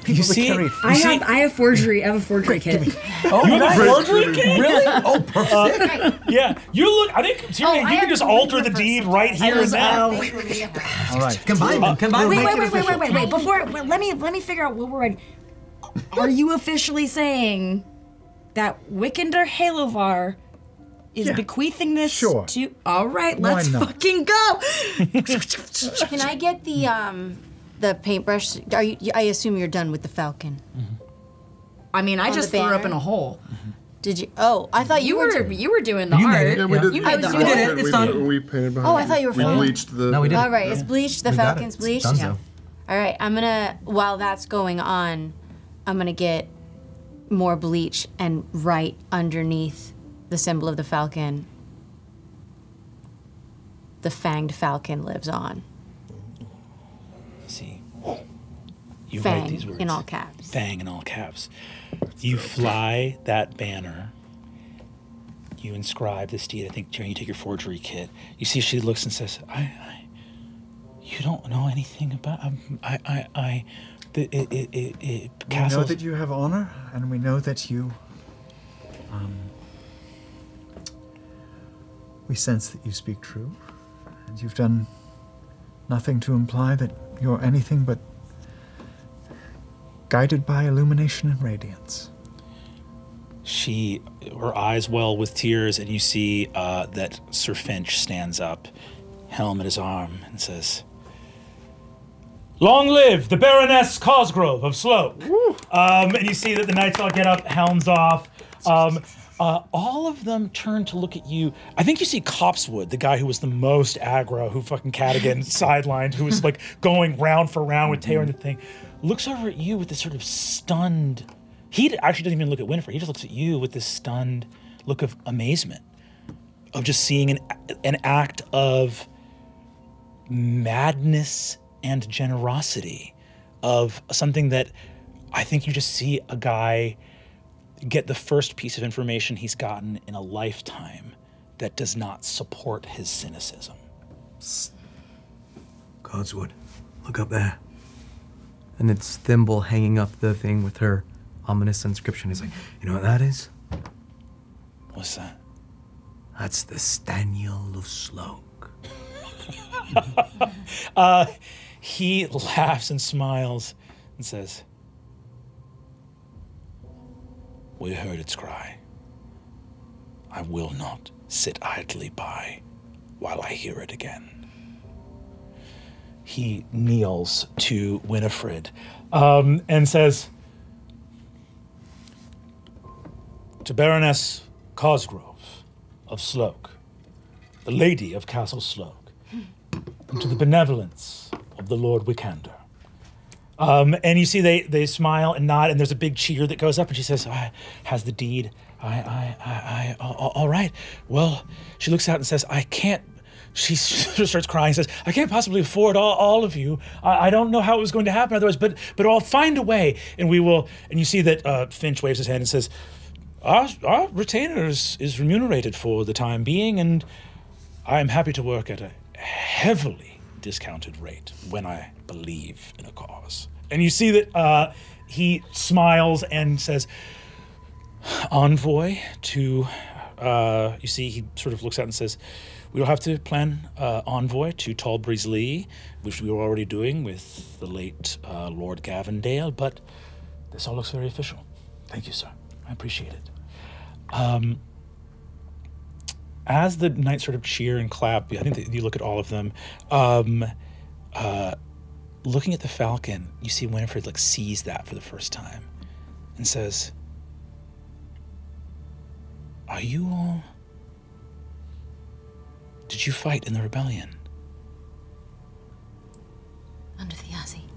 S1: You see,
S15: I have forgery. I have a forgery kit.
S1: Oh, you have a forgery kit?
S7: Really? Oh, perfect.
S1: Yeah, you look. I think seriously, you can just alter the deed right here and there.
S14: All right.
S7: Combine them. Combine them.
S15: Wait. Before, let me figure out what we're writing. Are you officially saying that Wickander Halovar is bequeathing this to? All right, let's fucking go.
S2: Can I get the paintbrush? I assume you're done with the falcon.
S15: Mm-hmm. I mean, I just threw her up in a hole.
S2: Mm-hmm. Did you? Oh, I thought you were doing the
S10: You
S2: art.
S10: made it. Yeah, we did.
S2: You made the art.
S10: It's done. We painted behind.
S2: Oh, I thought you were.
S10: We bleached the.
S7: No, we did.
S2: All right, it's bleached. The falcon's bleached.
S7: It's done.
S2: All right, I'm gonna. While that's going on, I'm gonna get more bleach and write underneath the symbol of the falcon. The fanged falcon lives on.
S1: See, you
S2: Fang
S1: write these words
S2: in all caps.
S1: Fang in all caps. You fly that banner. You inscribe this deed. I think, Tyranny, you take your forgery kit. You see, she looks and says, you don't know anything about,
S14: We know that you have honor, and we know that you, we sense that you speak true, and you've done nothing to imply that you're anything but guided by illumination and radiance.
S1: Her eyes well with tears, and you see that Sir Finch stands up, helm at his arm, and says, "Long live the Baroness Cosgrove of Sloak." And you see that the knights all get up, helms off. All of them turn to look at you. I think you see Copsewood, the guy who was the most aggro, who fucking Kattigan sidelined, who was like going round for round with Taylor and the thing, looks over at you with this sort of stunned. He actually doesn't even look at Winifred. He just looks at you with this stunned look of amazement, of just seeing an act of madness and generosity, of something that I think you just see a guy get the first piece of information he's gotten in a lifetime that does not support his cynicism.
S7: Codswood, look up there. And it's Thimble hanging up the thing with her ominous inscription. He's like, you know what that is?
S1: What's that?
S7: That's the Staniel of Sloak.
S1: He laughs and smiles and says, "We heard its cry. I will not sit idly by while I hear it again." He kneels to Winifred and says, "To Baroness Cosgrove of Sloak, the Lady of Castle Sloak, and to the benevolence of the Lord Wickander." And you see they smile and nod, and there's a big cheer that goes up, and she says, "Has the deed? All right. Well," she looks out and says, "I can't." She starts crying and says, "I can't possibly afford all of you. I don't know how it was going to happen otherwise, but I'll find a way, and we will." And you see that Finch waves his hand and says, Our retainer is remunerated for the time being, and I am happy to work at a heavily discounted rate when I believe in a cause." And you see that he smiles and says, "Envoy to," you see he sort of looks out and says, "We'll have to plan envoy to Talbreeze Lee, which we were already doing with the late Lord Gavendale, but this all looks very official. Thank you, sir. I appreciate it." As the knights sort of cheer and clap, I think that you look at all of them. Looking at the falcon, you see Winifred sees that for the first time and says, "Are you all... Did you fight in the rebellion?"
S4: Under the Yazzie.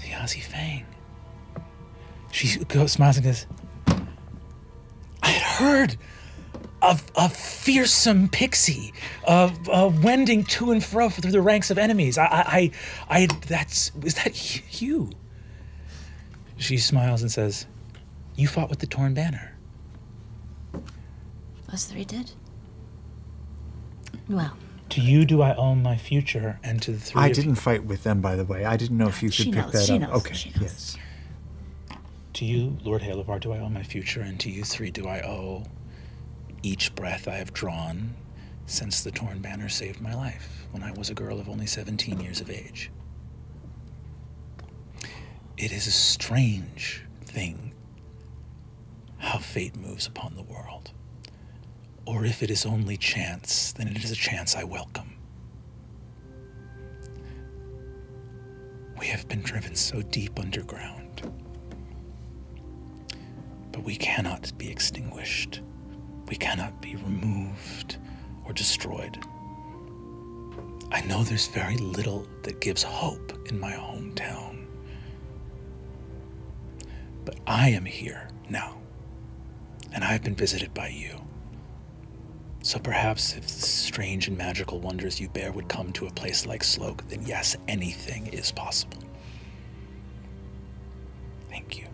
S1: The Yazzie Fang. She smiles and goes, "I had heard of a fearsome pixie, wending to and fro through the ranks of enemies. Is that you?" She smiles and says, "You fought with the Torn Banner."
S4: Us three did. Well.
S1: To you do I owe my future, and to the three
S14: I
S1: of
S14: didn't
S1: you.
S14: fight with them, by the way. I didn't know if you could pick that up. Okay, yes.
S1: To you, Lord Halevar, do I owe my future, and to you three do I owe each breath I have drawn since the Torn Banner saved my life when I was a girl of only 17 years of age. It is a strange thing how fate moves upon the world. Or if it is only chance, then it is a chance I welcome. We have been driven so deep underground, but we cannot be extinguished. We cannot be removed or destroyed. I know there's very little that gives hope in my hometown, but I am here now, and I have been visited by you. So perhaps if the strange and magical wonders you bear would come to a place like Sloak, then yes, anything is possible. Thank you.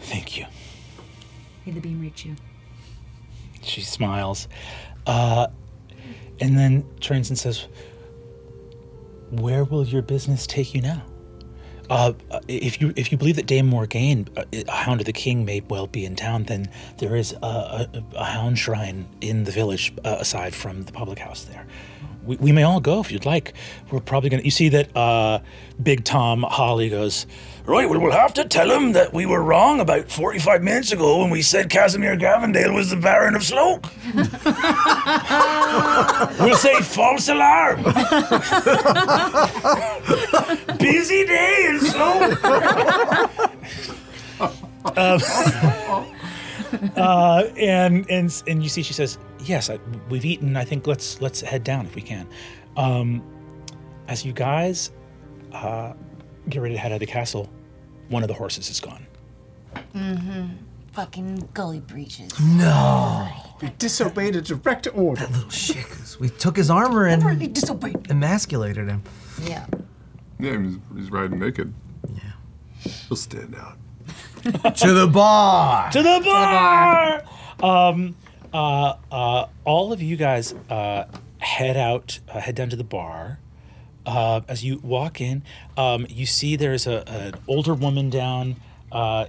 S1: Thank you.
S15: May the beam reach you.
S1: She smiles, and then turns and says, "Where will your business take you now? If you believe that Dame Morgaine, a Hound of the King, may well be in town, then there is a hound shrine in the village aside from the public house there. We may all go if you'd like. We're probably gonna..." You see that Big Tom Holly goes, "Right, well, we'll have to tell him that we were wrong about 45 minutes ago when we said Casimir Gavendale was the Baron of Sloak. We'll say false alarm. Busy day in Sloak." And you see, she says, "Yes, we've eaten. I think let's head down if we can." As you guys get ready to head out of the castle, one of the horses is gone.
S4: Mm-hmm. Fucking gully breaches.
S7: No.
S14: We disobeyed a direct order.
S7: That little shit. We took his armor and
S4: disobeyed.
S7: Emasculated him.
S4: Yeah.
S10: Yeah, he's riding naked. Yeah. He'll stand out.
S7: To the bar.
S1: To the bar. All of you guys head down to the bar. As you walk in, you see there's an older woman down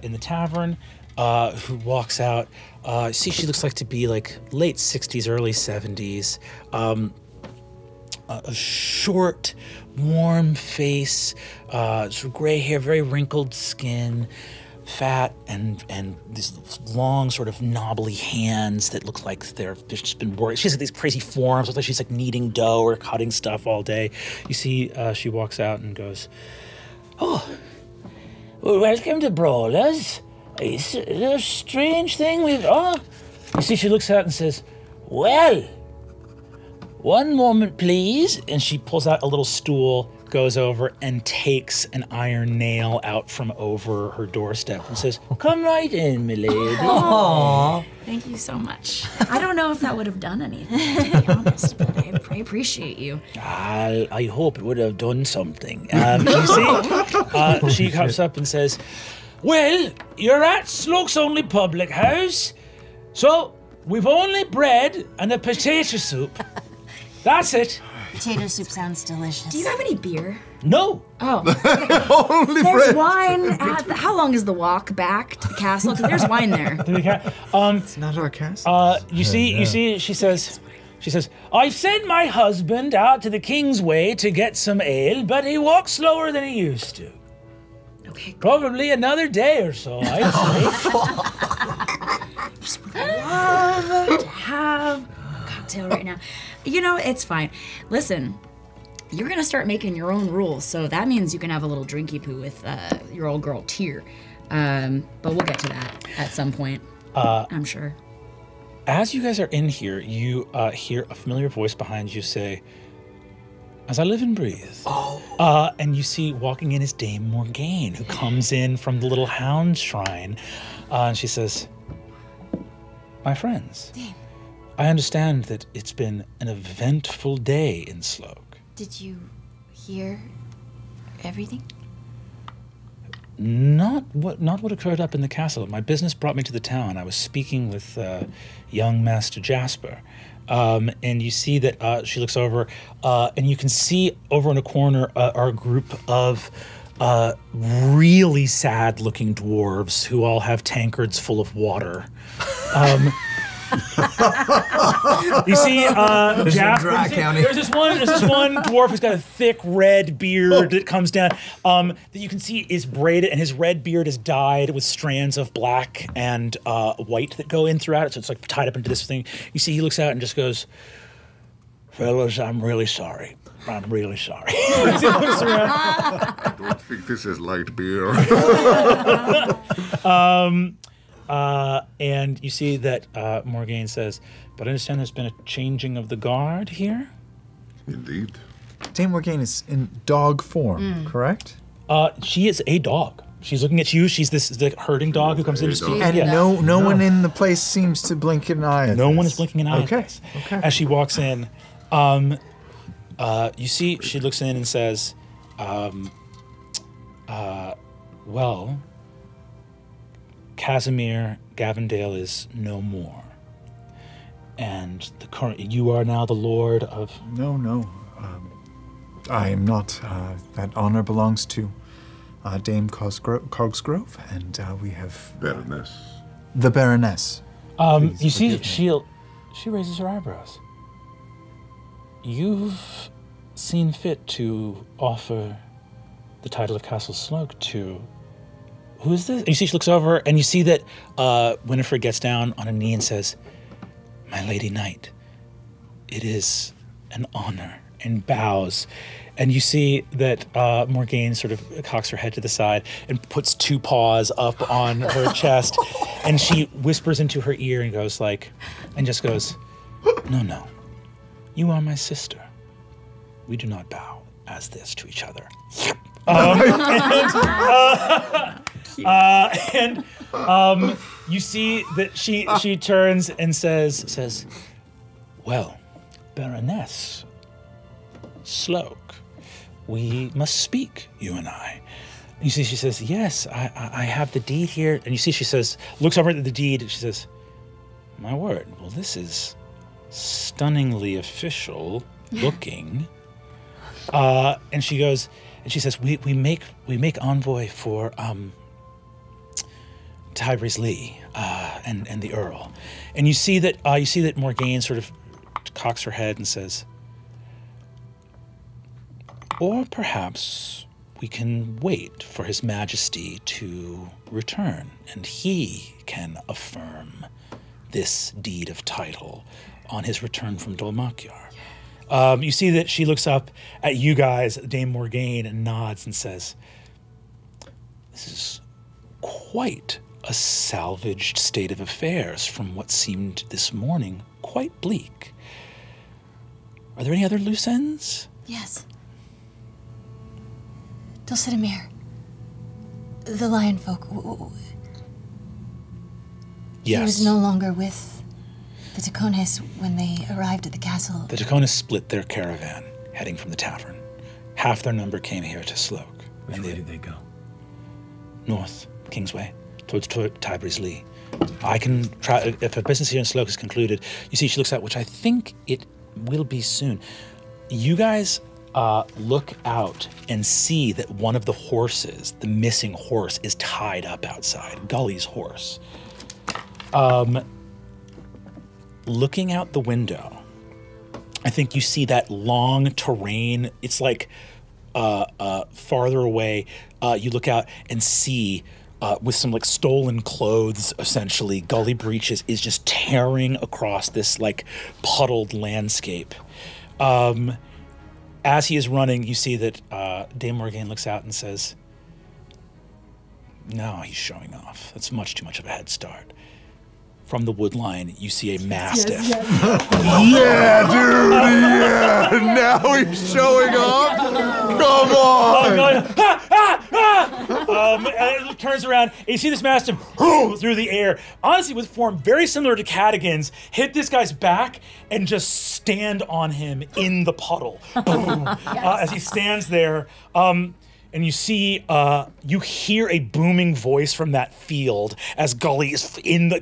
S1: in the tavern. who walks out. See, she looks like to be like late 60s, early 70s. A short, warm face, sort of gray hair, very wrinkled skin, fat, and these long, sort of knobbly hands that look like they've just been working. She has these crazy forearms, looks like she's like kneading dough or cutting stuff all day. You see, she walks out and goes, "Oh, well, welcome to Brawlers. It's a strange thing we've... Oh." You see, she looks out and says, "Well, one moment, please." And she pulls out a little stool, goes over and takes an iron nail out from over her doorstep and says, "Come right in, my lady."
S15: Aww. Thank you so much. I don't know if that would have done anything, to be honest, but I appreciate you.
S1: I hope it would have done something. You see, she comes up and says, "Well, you're at Sloak's only public house, so we've only bread and a potato soup. That's it."
S4: Potato soup sounds delicious.
S15: Do you have any beer?
S1: No.
S15: Oh.
S1: Only
S15: There's
S1: bread.
S15: wine at how long is the walk back to the castle? Because there's wine there.
S14: It's not our castle.
S1: You see, she says, "I've sent my husband out to the King's Way to get some ale, but he walks slower than he used to.
S15: Okay.
S1: Probably another day or so, I'd say."
S15: Love to have a cocktail right now. You know, it's fine. Listen, you're gonna start making your own rules, so that means you can have a little drinky poo with your old girl Tyr. But we'll get to that at some point. I'm sure.
S1: As you guys are in here, you hear a familiar voice behind you say, "As I live and breathe." Oh. And you see walking in is Dame Morgaine, who comes in from the little hound shrine. And she says, "My friends,
S4: Dame,
S1: I understand that it's been an eventful day in Sloak."
S4: did you hear everything?
S1: Not what occurred up in the castle. My business brought me to the town. I was speaking with young Master Jasper. And you see that she looks over, and you can see over in a corner our group of really sad-looking dwarves who all have tankards full of water. You see, Jasper, there's this one dwarf who's got a thick red beard that comes down that you can see is braided, and his red beard is dyed with strands of black and white that go in throughout it, so it's like tied up into this thing. You see, he looks out and just goes, "Fellas, I'm really sorry. I'm really sorry." He looks around.
S16: I don't think this is light beer.
S1: And you see that Morgaine says, "But I understand there's been a changing of the guard here?"
S16: Indeed.
S14: Dame Morgaine is in dog form, correct?
S1: She is a dog. She's looking at you. She's the herding dog who comes in to speak.
S14: And no one in the place seems to blink an eye at
S1: No
S14: this.
S1: one is blinking an eye
S14: Okay.
S1: at this. As she walks in, you see she looks in and says, "Well, Casimir Gavendale is no more. And you are now the lord of..."
S14: No. I am not. That honor belongs to Dame Cogsgrove, and we have...
S16: Baroness.
S14: The Baroness.
S1: You see, she raises her eyebrows. "You've seen fit to offer the title of Castle Sloak to... Who is this?" And you see she looks over, and you see that Winifred gets down on a knee and says, "My Lady Knight, it is an honor," and bows. And you see that Morgaine sort of cocks her head to the side and puts two paws up on her chest, and she whispers into her ear and goes like, and just goes, No, you are my sister. We do not bow as this to each other." You see that she turns and says, "Well, Baroness Sloak, we must speak, you and I." And you see she says, "Yes, I have the deed here." And you see she says, looks over at the deed, and she says, "My word, well, this is stunningly official looking." And she goes, and she says, we make envoy for Tybreeze Lee and the Earl, and you see that Morgaine sort of cocks her head and says, "Or perhaps we can wait for His Majesty to return, and he can affirm this deed of title on his return from Dolmakyar." You see that she looks up at you guys, Dame Morgaine, and nods and says, "This is quite a salvaged state of affairs from what seemed this morning quite bleak. Are there any other loose ends?"
S4: Yes. Dulcidamere. The lion folk.
S1: Yes.
S4: He was no longer with the Tacones when they arrived at the castle.
S1: The Tacones split their caravan, heading from the tavern. Half their number came here to Sloak.
S7: Which way did they go?
S1: North, Kingsway, towards Tybreeze Lee. I can try, if a business here in Sloak is concluded, you see she looks out, which I think it will be soon. You guys look out and see that one of the horses, the missing horse, is tied up outside, Gully's horse. Looking out the window, I think you see that long terrain. It's like farther away. You look out and see with some like stolen clothes, essentially, Gully Breeches is just tearing across this like puddled landscape. As he is running, you see that Dame Morgaine looks out and says, "No, he's showing off. That's much too much of a head start." From the wood line, you see a mastiff.
S10: Yeah, dude, yeah! Now he's showing off? Come on!
S1: It turns around, and you see this mastiff through the air, honestly with form very similar to Kattigan's, hit this guy's back and just stand on him in the puddle. As he stands there, and you see, you hear a booming voice from that field as Gully is in the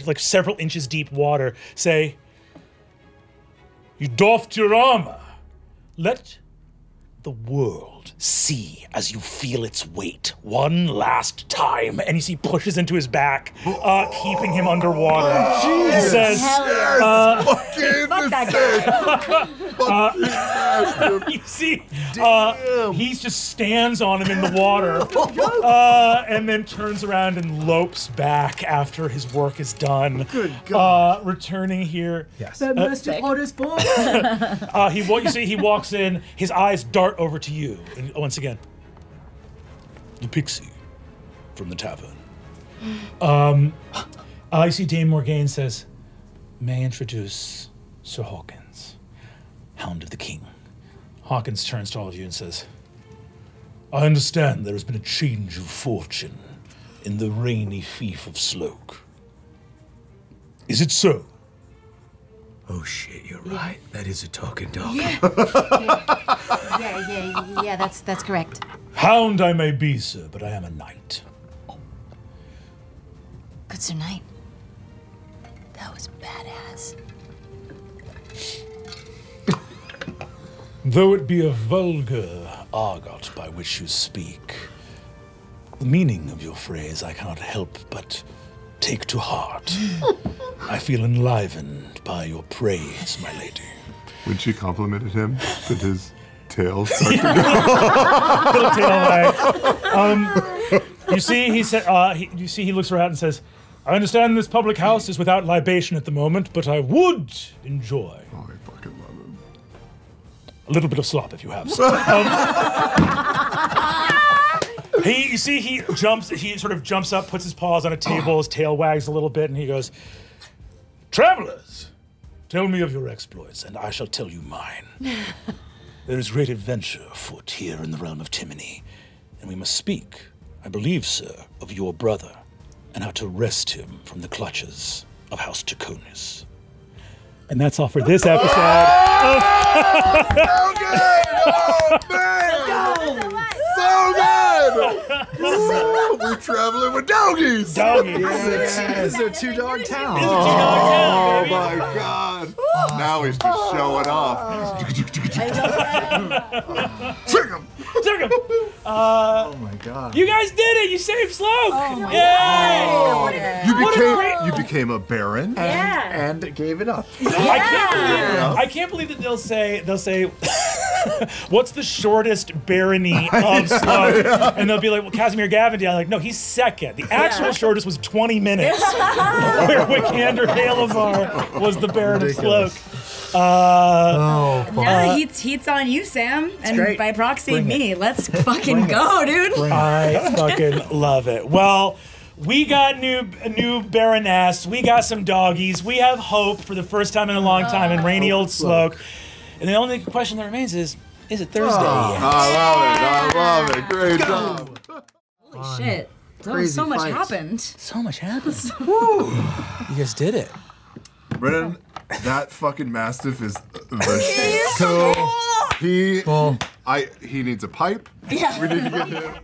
S1: like several inches deep water say, "You doffed your armor. Let the world see as you feel its weight one last time." And you see pushes into his back, keeping him underwater.
S10: Jesus!
S1: He says,
S10: Fuck that guy!
S1: you see, he just stands on him in the water, and then turns around and lopes back after his work is done.
S14: Good God.
S1: Returning here.
S7: Yes.
S11: That master hot as fuck.
S1: You see, he walks in, his eyes dart over to you, and once again, the pixie from the tavern. You see Dame Morgaine says, "May I introduce Sir Hawkins, Hound of the King." Hawkins turns to all of you and says, "I understand there has been a change of fortune in the rainy fief of Sloak. Is it so?"
S7: Oh shit, you're right. That is a talking dog.
S4: Yeah, that's correct.
S1: Hound I may be, sir, but I am a knight.
S4: Good Sir Knight. That was badass.
S1: Though it be a vulgar argot by which you speak, the meaning of your phrase I cannot help but take to heart. I feel enlivened by your praise, my lady.
S10: When she complimented him, did his tail start to
S1: Little tail wag. You see, he said. He looks around and says, "I understand this public house is without libation at the moment, but I would enjoy
S10: I fucking love him.
S1: a little bit of slop if you have some." He sort of jumps up, puts his paws on a table, his tail wags a little bit, and he goes, "Travelers, tell me of your exploits, and I shall tell you mine. There is great adventure afoot here in the realm of Timony, and we must speak, I believe, sir, of your brother, and how to wrest him from the clutches of House Tacones." And that's all for this episode.
S10: So good! Oh, man! So good!
S16: We're traveling with doggies.
S1: Doggies.
S7: This is a two-dog town.
S16: Oh my God. Now he's just showing off. Trick him.
S1: Trick him.
S7: Oh my God.
S1: You guys did it. You saved Sloak.
S16: Oh
S1: Yay.
S16: You became a baron.
S14: And gave it up.
S1: I can't believe that they'll say what's the shortest barony of Sloak? And they'll be like, well, Casimir Gavendale. Like, no, he's second. The actual shortest was 20 minutes. Where Wickander Halavar was the Baron of Sloak.
S15: Heat's on you, Sam, and
S1: great.
S15: by proxy,
S1: Bring
S15: me. Let's fucking go, dude.
S1: I fucking love it. Well, we got new Baroness. We got some doggies. We have hope for the first time in a long time in rainy old Sloak. And the only question that remains is it Thursday yet?
S16: I love it. Great job.
S15: Holy shit.
S1: Crazy
S15: So much
S1: fight.
S15: happened.
S1: So much happened. You guys did it.
S16: Brennan, that fucking mastiff is the shit. So he needs a pipe.
S15: Yeah.
S16: We need to get him.